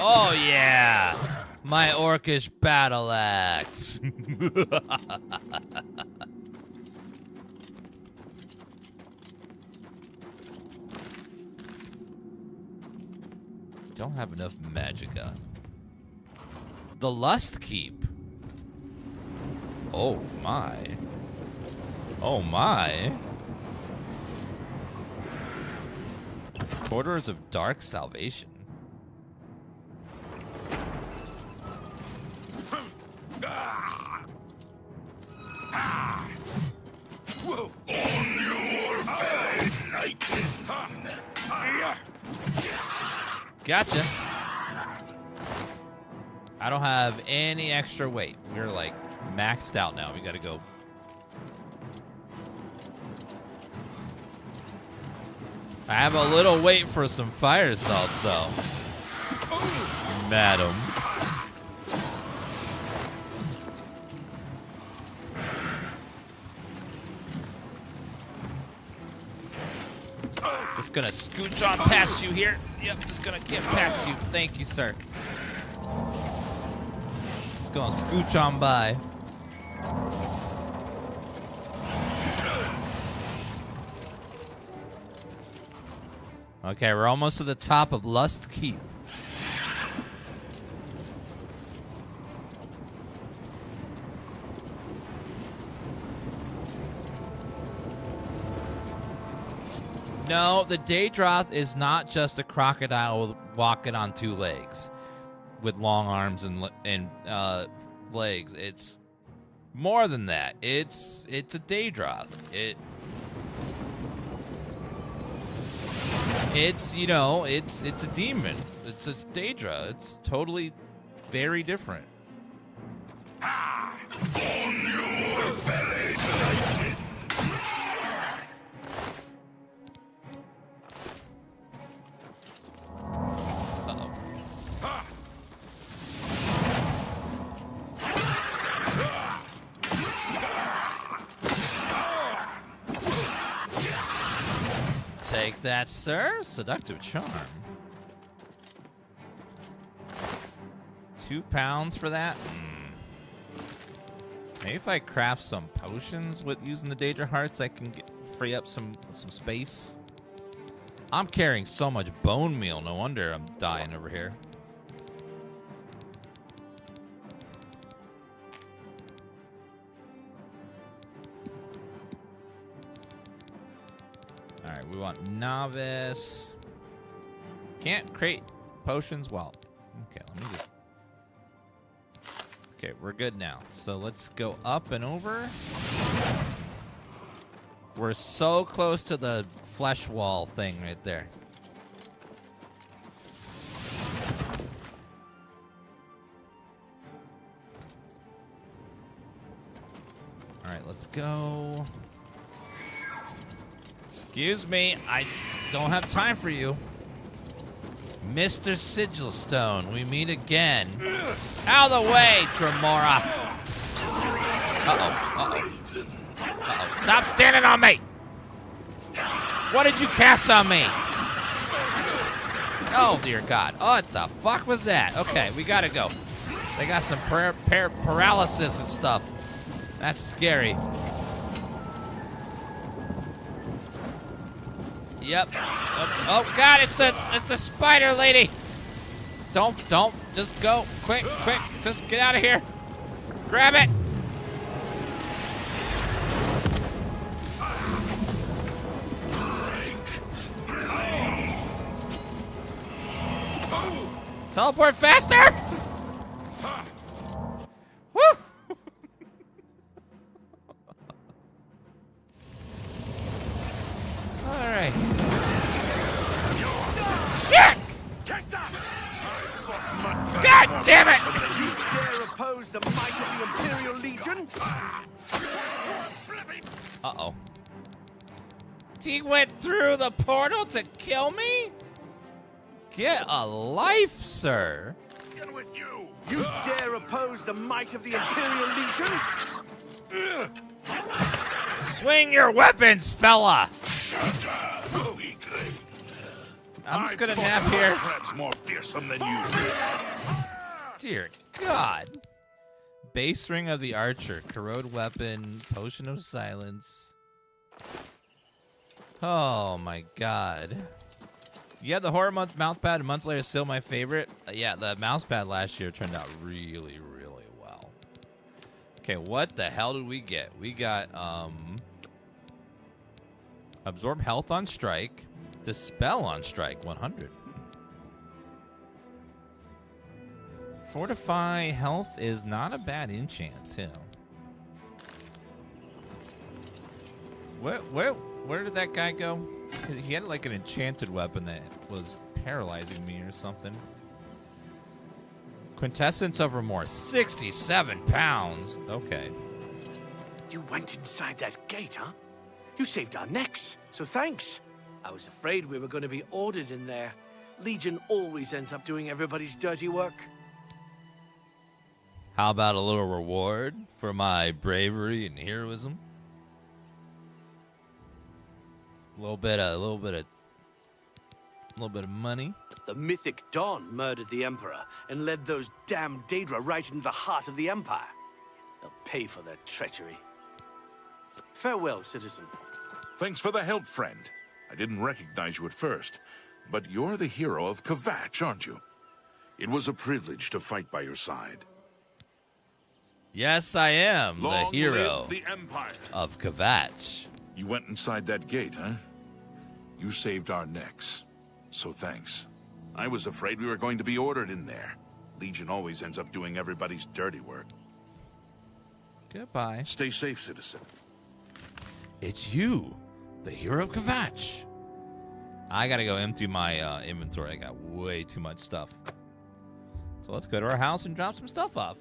Oh, yeah. My orcish battle axe. Don't have enough magicka. The Lust Keep. Oh, my. Oh, my. Quarters of Dark Salvation. Whoa. On your belly, naked. Gotcha. I don't have any extra weight. We're like maxed out now. We gotta go. I have a little weight for some fire assaults though. Madam. Just gonna scooch on past you here. Yep, just gonna get past you. Thank you, sir. Just gonna scooch on by. Okay, we're almost to the top of Lust Keep. No, the Daedroth is not just a crocodile walking on two legs with long arms and legs. It's more than that. It's a Daedroth. It's you know, it's a demon. It's a Daedra. It's totally very different. On your belly, naked. Take that, sir. Seductive charm. 2 pounds for that? Maybe if I craft some potions with using the Daedra Hearts, I can free up some space. I'm carrying so much bone meal. No wonder I'm dying over here. Alright, we want novice. Can't create potions? Well, okay, let me just... Okay, we're good now. So let's go up and over. We're so close to the flesh wall thing right there. Alright, let's go. Excuse me, I don't have time for you. Mr. Sigilstone, we meet again. Out of the way, Tremora. Uh-oh. Stop standing on me! What did you cast on me? Oh, dear God. Oh, what the fuck was that? Okay, we gotta go. They got some paralysis and stuff. That's scary. Yep. Oh God, it's the spider lady. Don't, just go. Quick, just get out of here. Grab it. Teleport faster. Woo. All right. Shit! God damn it! You dare oppose the might of the Imperial Legion? Uh-oh. He went through the portal to kill me? Get a life, sir. Get with you. You dare oppose the might of the Imperial Legion? Swing your weapons, fella! I'm just gonna nap here. Perhaps more fearsome than you. Dear God. Base ring of the archer, corrode weapon, potion of silence. Oh my God. Yeah, the horror month mouthpad months later is still my favorite. Yeah, the mousepad last year turned out really, really well. Okay, what the hell did we get? We got absorb health on strike, dispel on strike 100. Fortify health is not a bad enchant too. Where did that guy go? He had like an enchanted weapon that was paralyzing me or something. Quintessence of Remorse, 67 pounds. Okay. You went inside that gate, huh? You saved our necks, so thanks. I was afraid we were going to be ordered in there. Legion always ends up doing everybody's dirty work. How about a little reward for my bravery and heroism? A little bit of money. The mythic Dawn murdered the Emperor and led those damned Daedra right into the heart of the Empire. They'll pay for their treachery. Farewell, citizen. Thanks for the help, friend. I didn't recognize you at first, but you're the hero of Kvatch, aren't you? It was a privilege to fight by your side. Yes, I am Long the hero live the Empire. of Kvatch. You went inside that gate, huh? You saved our necks, so thanks. I was afraid we were going to be ordered in there. Legion always ends up doing everybody's dirty work. Goodbye. Stay safe, citizen. It's you, the hero of Kvatch. I gotta go empty my inventory. I got way too much stuff. So let's go to our house and drop some stuff off.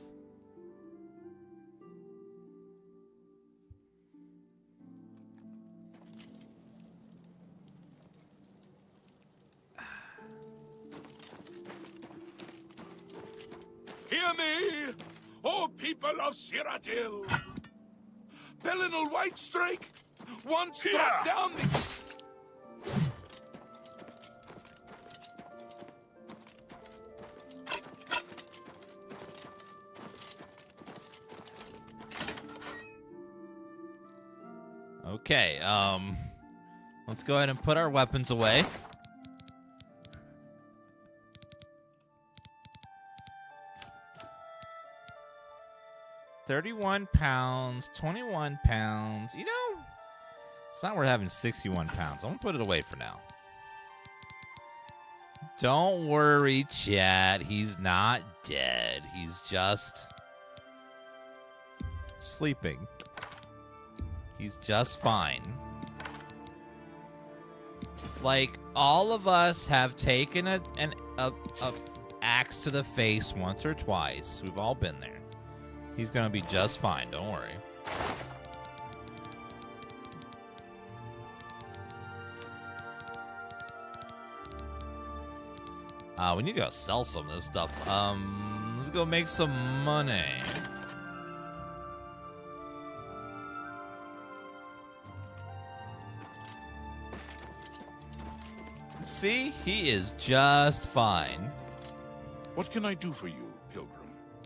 Hear me, O people of Cyrodiil! Pelinal Whitestrike once struck down the... Okay, let's go ahead and put our weapons away. £31, 21 pounds. You know, it's not worth having 61 pounds. I'm gonna put it away for now. Don't worry, chat. He's not dead. He's just sleeping. He's just fine. Like, all of us have taken a axe to the face once or twice. We've all been there. He's gonna be just fine, don't worry. We need to go sell some of this stuff. Let's go make some money. See, he is just fine. What can I do for you, Pilgrim?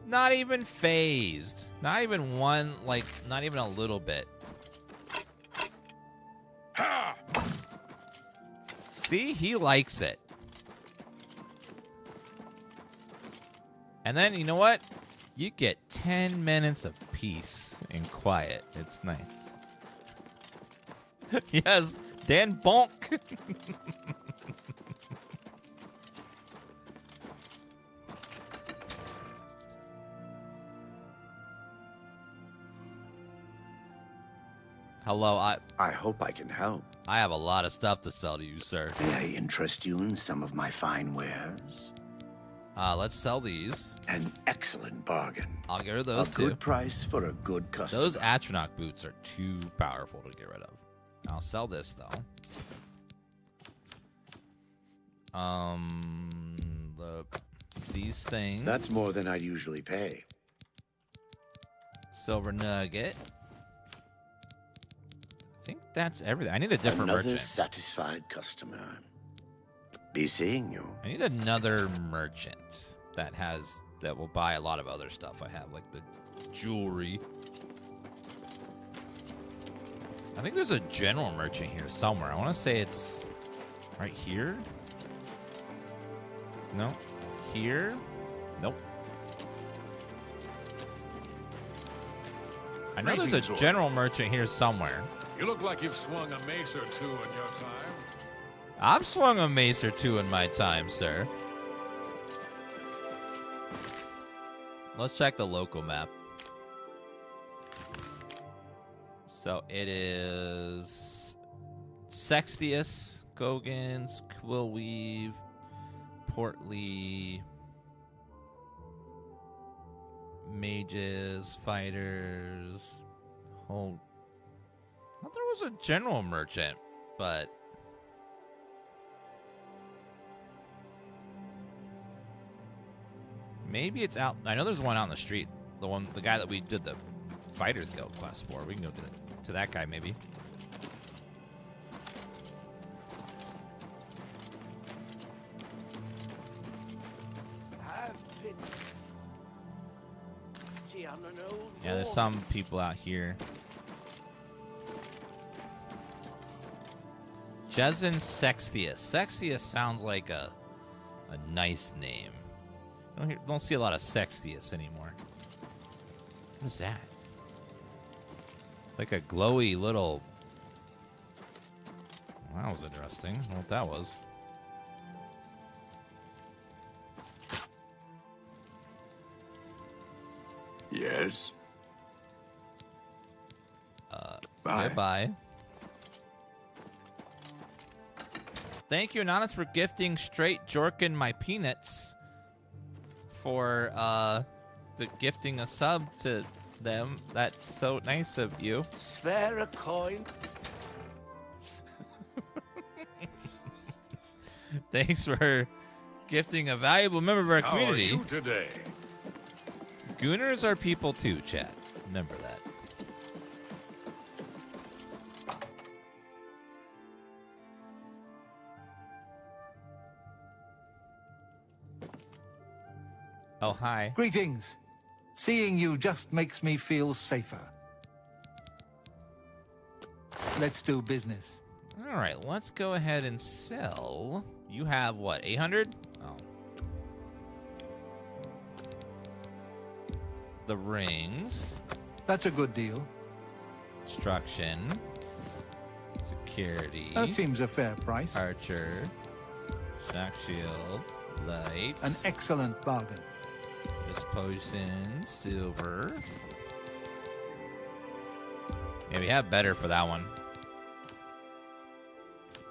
Not even phased. Not even one, like, not even a little bit. Ha! See, he likes it. And then, you know what? You get 10 minutes of peace and quiet. It's nice. Yes, Dan Bonk. Hello, I hope I can help. I have a lot of stuff to sell to you, sir. May I interest you in some of my fine wares? Let's sell these. An excellent bargain. I'll get rid of those too. A good price for a good customer. Those Atronach boots are too powerful to get rid of. I'll sell this though. These things. That's more than I'd usually pay. Silver nugget. I think that's everything. I need a different Another merchant. satisfied customer. Be seeing you. I need another merchant that will buy a lot of other stuff I have, like the jewelry. I think there's a general merchant here somewhere. I want to say it's right here. No. Here? Nope. I know there's a general merchant here somewhere. You look like you've swung a mace or two in your time. I've swung a mace or two in my time, sir. Let's check the local map. So it is Sextius, Gogans, Quillweave, Portly, mages, fighters. I thought there was a general merchant, but maybe it's out. I know there's one out in the street. The guy that we did the Fighters Guild quest for. We can go to that guy maybe. Yeah, there's some people out here. Jezin Sextius. Sextius sounds like a nice name. Don't see a lot of Sextius anymore. What is that? It's like a glowy little... Well, that was interesting. I don't know what that was. Yes. Bye. Goodbye. Thank you, Anonymous, for gifting Straight Jorkin my peanuts for the gifting a sub to them. That's so nice of you. Spare a coin. Thanks for gifting a valuable member of our community. How are you today? Gooners are people too, chat. Remember that. Oh, hi. Greetings. Seeing you just makes me feel safer. Let's do business. All right, let's go ahead and sell. You have what, 800? Oh. The rings. That's a good deal. Instruction. Security. That seems a fair price. Archer. Shock shield. Light. An excellent bargain. Potion, silver. Yeah, we have better for that one.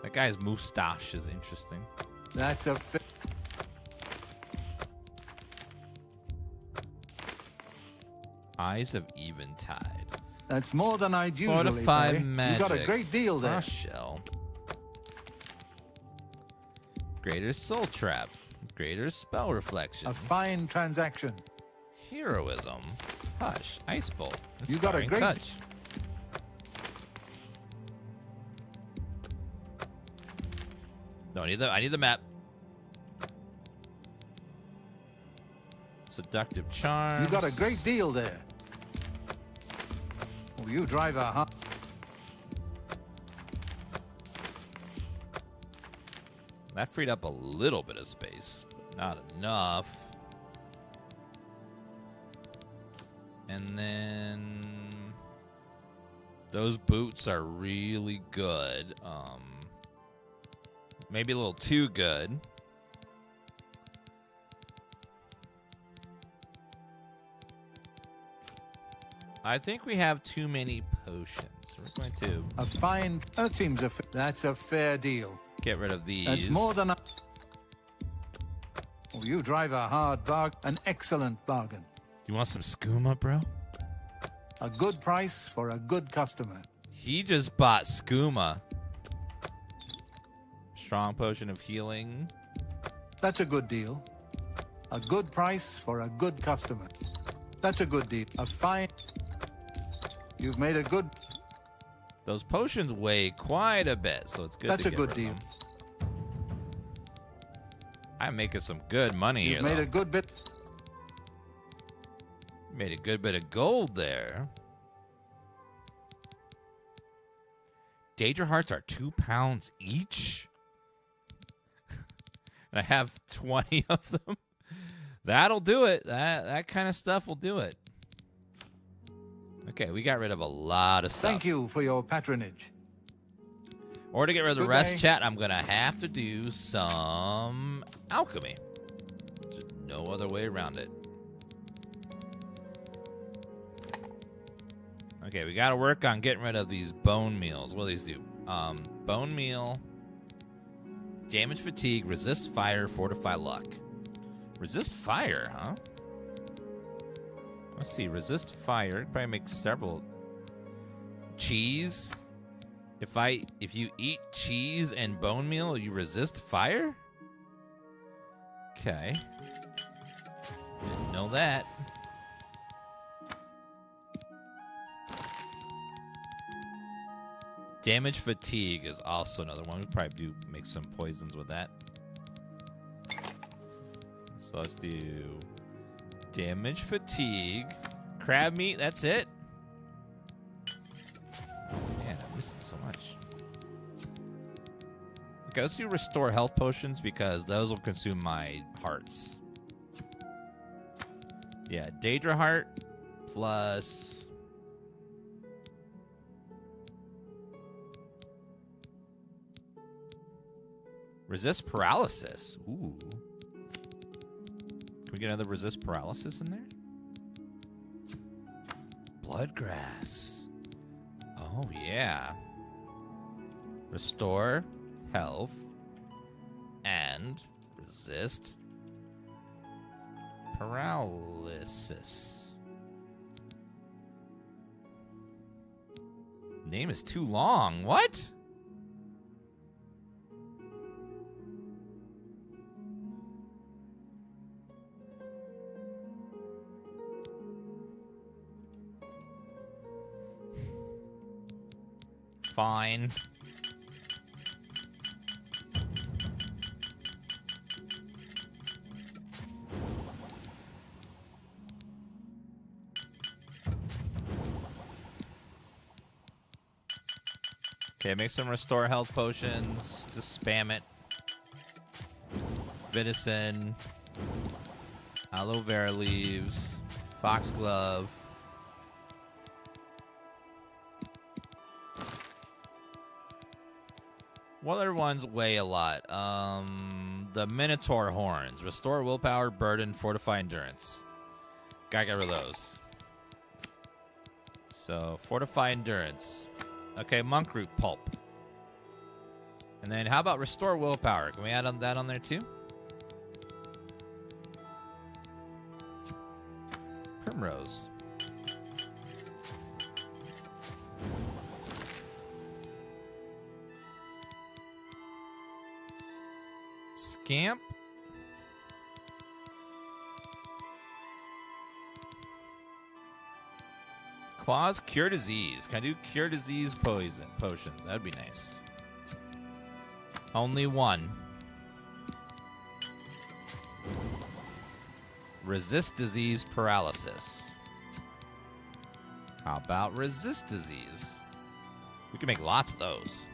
That guy's mustache is interesting. That's a Eyes of Eventide. That's more than I'd usually 4 to 5 pay. magic. You got a great deal there. Frost shell. Greater soul trap. Greater spell reflection. A fine transaction. Heroism. Hush. Ice bolt. You got a great touch. No, I need the map. Seductive charms. You got a great deal there. Oh, you drive a hump. That freed up a little bit of space, but not enough. And then those boots are really good. Maybe a little too good. I think we have too many potions. We're going to a fine. That seems that's a fair deal. Get rid of these. That's more than a... Oh, you drive a hard bargain. An excellent bargain. You want some skooma, bro? A good price for a good customer. He just bought skooma. Strong potion of healing. That's a good deal. A good price for a good customer. That's a good deal. A fine... You've made a good... Those potions weigh quite a bit, so it's good That's to a get good rid deal. of them. I'm making some good money here. You've made a good bit. Made a good bit of gold there. Daedra hearts are £2 each. And I have 20 of them. That'll do it. That kind of stuff will do it. Okay, we got rid of a lot of stuff. Thank you for your patronage. Or to get rid of the Good rest, day. chat, I'm going to have to do some alchemy. There's no other way around it. Okay, we got to work on getting rid of these bone meals. What do these do? Bone meal, damage fatigue, resist fire, fortify luck. Resist fire, huh? Let's see, resist fire. Probably make several. Cheese. If you eat cheese and bone meal, you resist fire? Okay. Didn't know that. Damage fatigue is also another one. We probably do make some poisons with that. So let's do damage fatigue. Crab meat, that's it? Man, I'm missing so much. Okay, let's do restore health potions because those will consume my hearts. Yeah, Daedra heart plus... resist paralysis. Ooh. Can we get another resist paralysis in there? Bloodgrass. Oh, yeah. Restore health and resist paralysis. Name is too long. What? Fine. Okay, make some restore health potions. Just spam it. Venison. Aloe vera leaves. Foxglove. What other ones weigh a lot? The Minotaur horns. Restore willpower, burden, fortify endurance. Gotta get rid of those. So, fortify endurance. Okay, monk root pulp. And then how about restore willpower? Can we add that on there too? Primrose. Scamp. Claws cure disease. Can I do cure disease potions? That'd be nice. Only one. Resist disease paralysis. How about resist disease? We can make lots of those.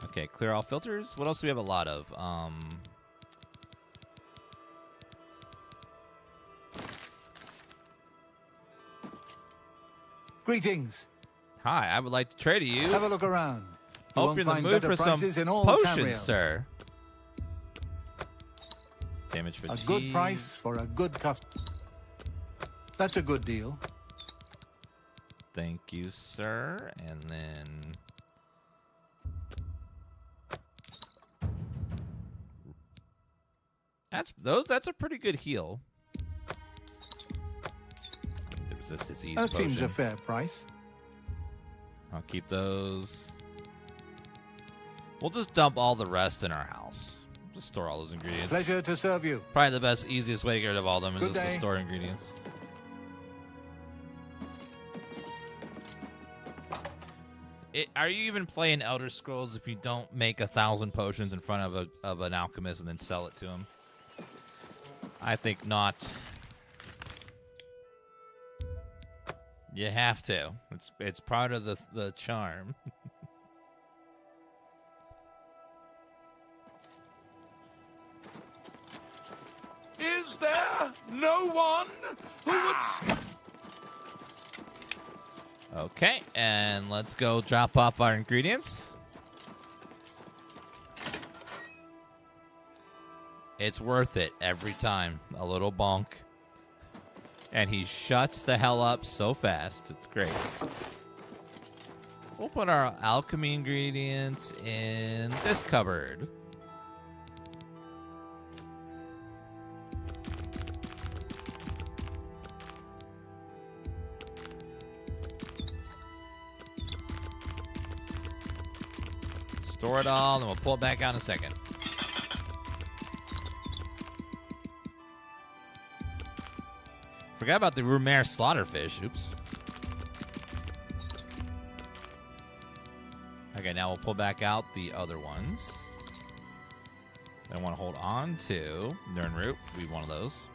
Okay, clear all filters. What else do we have a lot of? Greetings. Hi, I would like to trade you. Have a look around. You Hope won't you're in the find mood better for some prices in all potions, Tamriel. sir. Damage A fatigue. good price for a good customer. That's a good deal. Thank you, sir. And then... That's a pretty good heal. The resist disease That potion. seems a fair price. I'll keep those. We'll just dump all the rest in our house. Just store all those ingredients. Pleasure to serve you. Probably the best, easiest way to get rid of all of them is Good just to day. store ingredients. Are you even playing Elder Scrolls if you don't make 1,000 potions in front of an alchemist and then sell it to him? I think not. You have to. It's part of the charm. Is there no one who would... Okay, and let's go drop off our ingredients. It's worth it every time. A little bonk. And he shuts the hell up so fast. It's great. We'll put our alchemy ingredients in this cupboard. Store it all, and we'll pull it back out in a second. Forgot about the Rumare slaughterfish. Oops. Okay, now we'll pull back out the other ones. I want to hold on to Nernroot. We need one of those.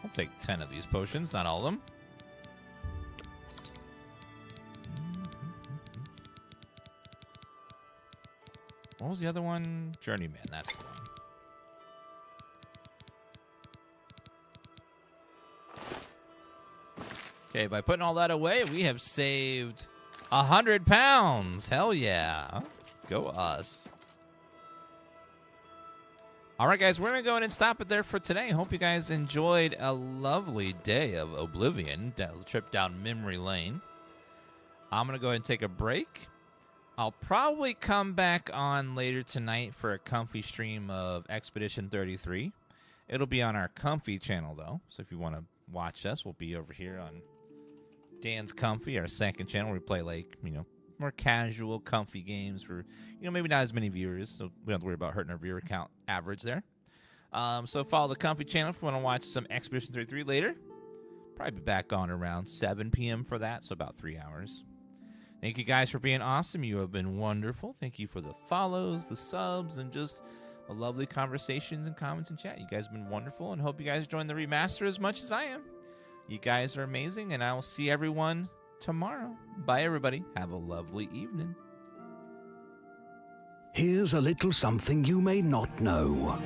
I'll take 10 of these potions, not all of them. What was the other one? Journeyman, that's the one. Okay, by putting all that away, we have saved 100 pounds. Hell yeah. Go us. All right, guys, we're going to go ahead and stop it there for today. Hope you guys enjoyed a lovely day of Oblivion, the trip down memory lane. I'm going to go ahead and take a break. I'll probably come back on later tonight for a comfy stream of Expedition 33. It'll be on our comfy channel, though. So if you want to watch us, we'll be over here on Dan's Comfy, our second channel. We play, like, more casual, comfy games for, maybe not as many viewers. So we don't have to worry about hurting our viewer count average there. So follow the comfy channel if you want to watch some Expedition 33 later. Probably be back on around 7 p.m. for that, so about 3 hours. Thank you guys for being awesome. You have been wonderful. Thank you for the follows, the subs, and just the lovely conversations and comments and chat. You guys have been wonderful, and hope you guys join the remaster as much as I am. You guys are amazing, and I will see everyone tomorrow. Bye, everybody. Have a lovely evening. Here's a little something you may not know.